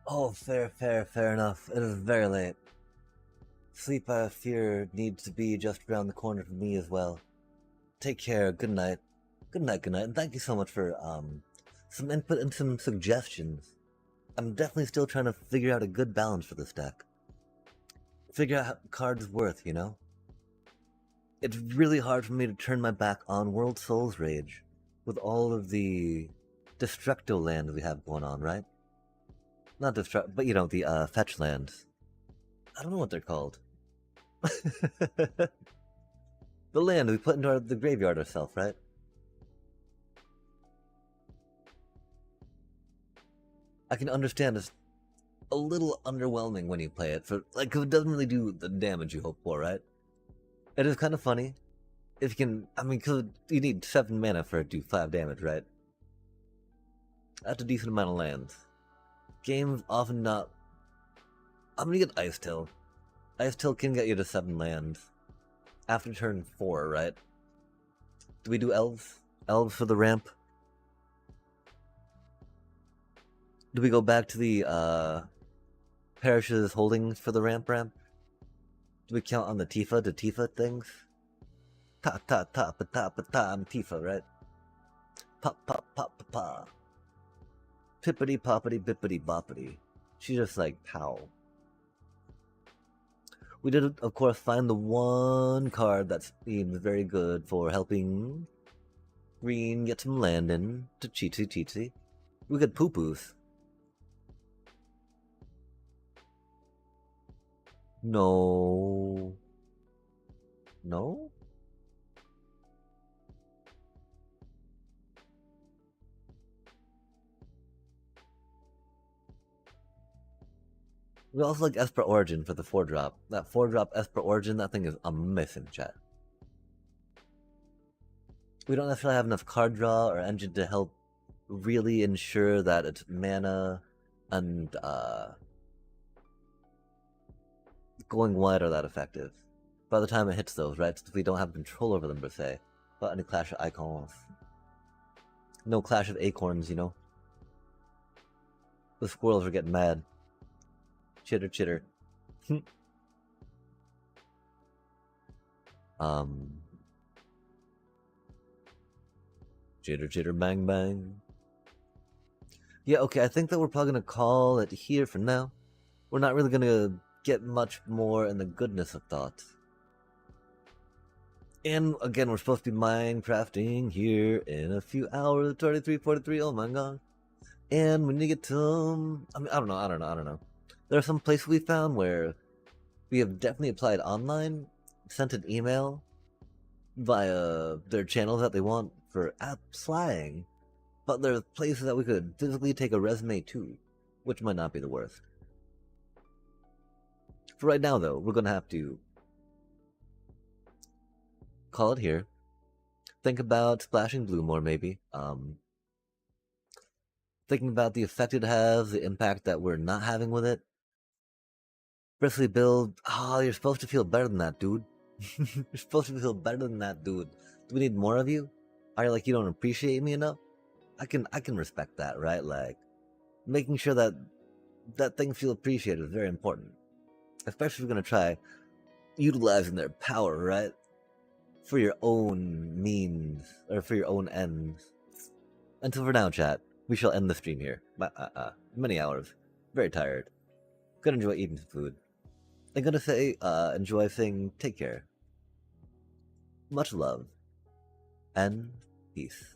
Oh, fair enough. It is very late. Sleep, I fear, needs to be just around the corner for me as well. Take care. Good night. Good night. And thank you so much for some input and some suggestions. I'm definitely still trying to figure out a good balance for this deck. Figure out how cards worth, you know? It's really hard for me to turn my back on World Souls Rage with all of the Destructo lands we have going on, right? Not Destruct, but you know, the fetch lands. I don't know what they're called. The land we put into the graveyard ourselves, right? I can understand a little underwhelming when you play it, for like, 'cause it doesn't really do the damage you hope for, right? It is kind of funny. If you can, I mean, because you need 7 mana for it to do 5 damage, right? That's a decent amount of lands. Game's often not... I'm gonna get Ice Till. Ice Till can get you to 7 lands. After turn 4, right? Do we do Elves? Elves for the ramp? Do we go back to the Parish's holdings for the ramp? Do we count on the Tifa to Tifa things? Ta ta ta pa ta pa ta, I'm Tifa, right? Pop pop pop pa pa. Pippity poppity bippity boppity. She's just like pow. We did, of course, find the one card that seems very good for helping Green get some land in to cheatsy cheatsy. We could poo-poos. No. No? We also like Esper Origin for the 4-drop. That 4-drop Esper Origin, that thing is amazing, chat. We don't necessarily have enough card draw or engine to help really ensure that its mana and going wide are that effective. By the time it hits those, right? So we don't have control over them per se. But any Clash of Icons. No Clash of Acorns, you know? The squirrels are getting mad. Chitter chitter. Chitter chitter bang bang. Yeah, okay, I think that we're probably gonna call it here for now. We're not really gonna get much more in the goodness of thoughts. And again, we're supposed to be Minecrafting here in a few hours. 23:43, oh my god. And we need to get some... I mean, I don't know. There are some places we found where we have definitely applied online, sent an email via their channels that they want for applying, but there are places that we could physically take a resume to, which might not be the worst. For right now, though, we're going to have to call it here. Think about splashing blue more, maybe. Thinking about the effect it has, the impact that we're not having with it. Bristly build. Oh, you're supposed to feel better than that, dude. You're supposed to feel better than that, dude. Do we need more of you? Are you like, you don't appreciate me enough? I can respect that, right? Like, making sure that that thing feel appreciated is very important. Especially if you're gonna try utilizing their power, right? For your own means, or for your own ends. Until for now, chat, we shall end the stream here. Many hours. Very tired. Gonna enjoy eating some food. I'm gonna say, enjoy saying take care. Much love. And peace.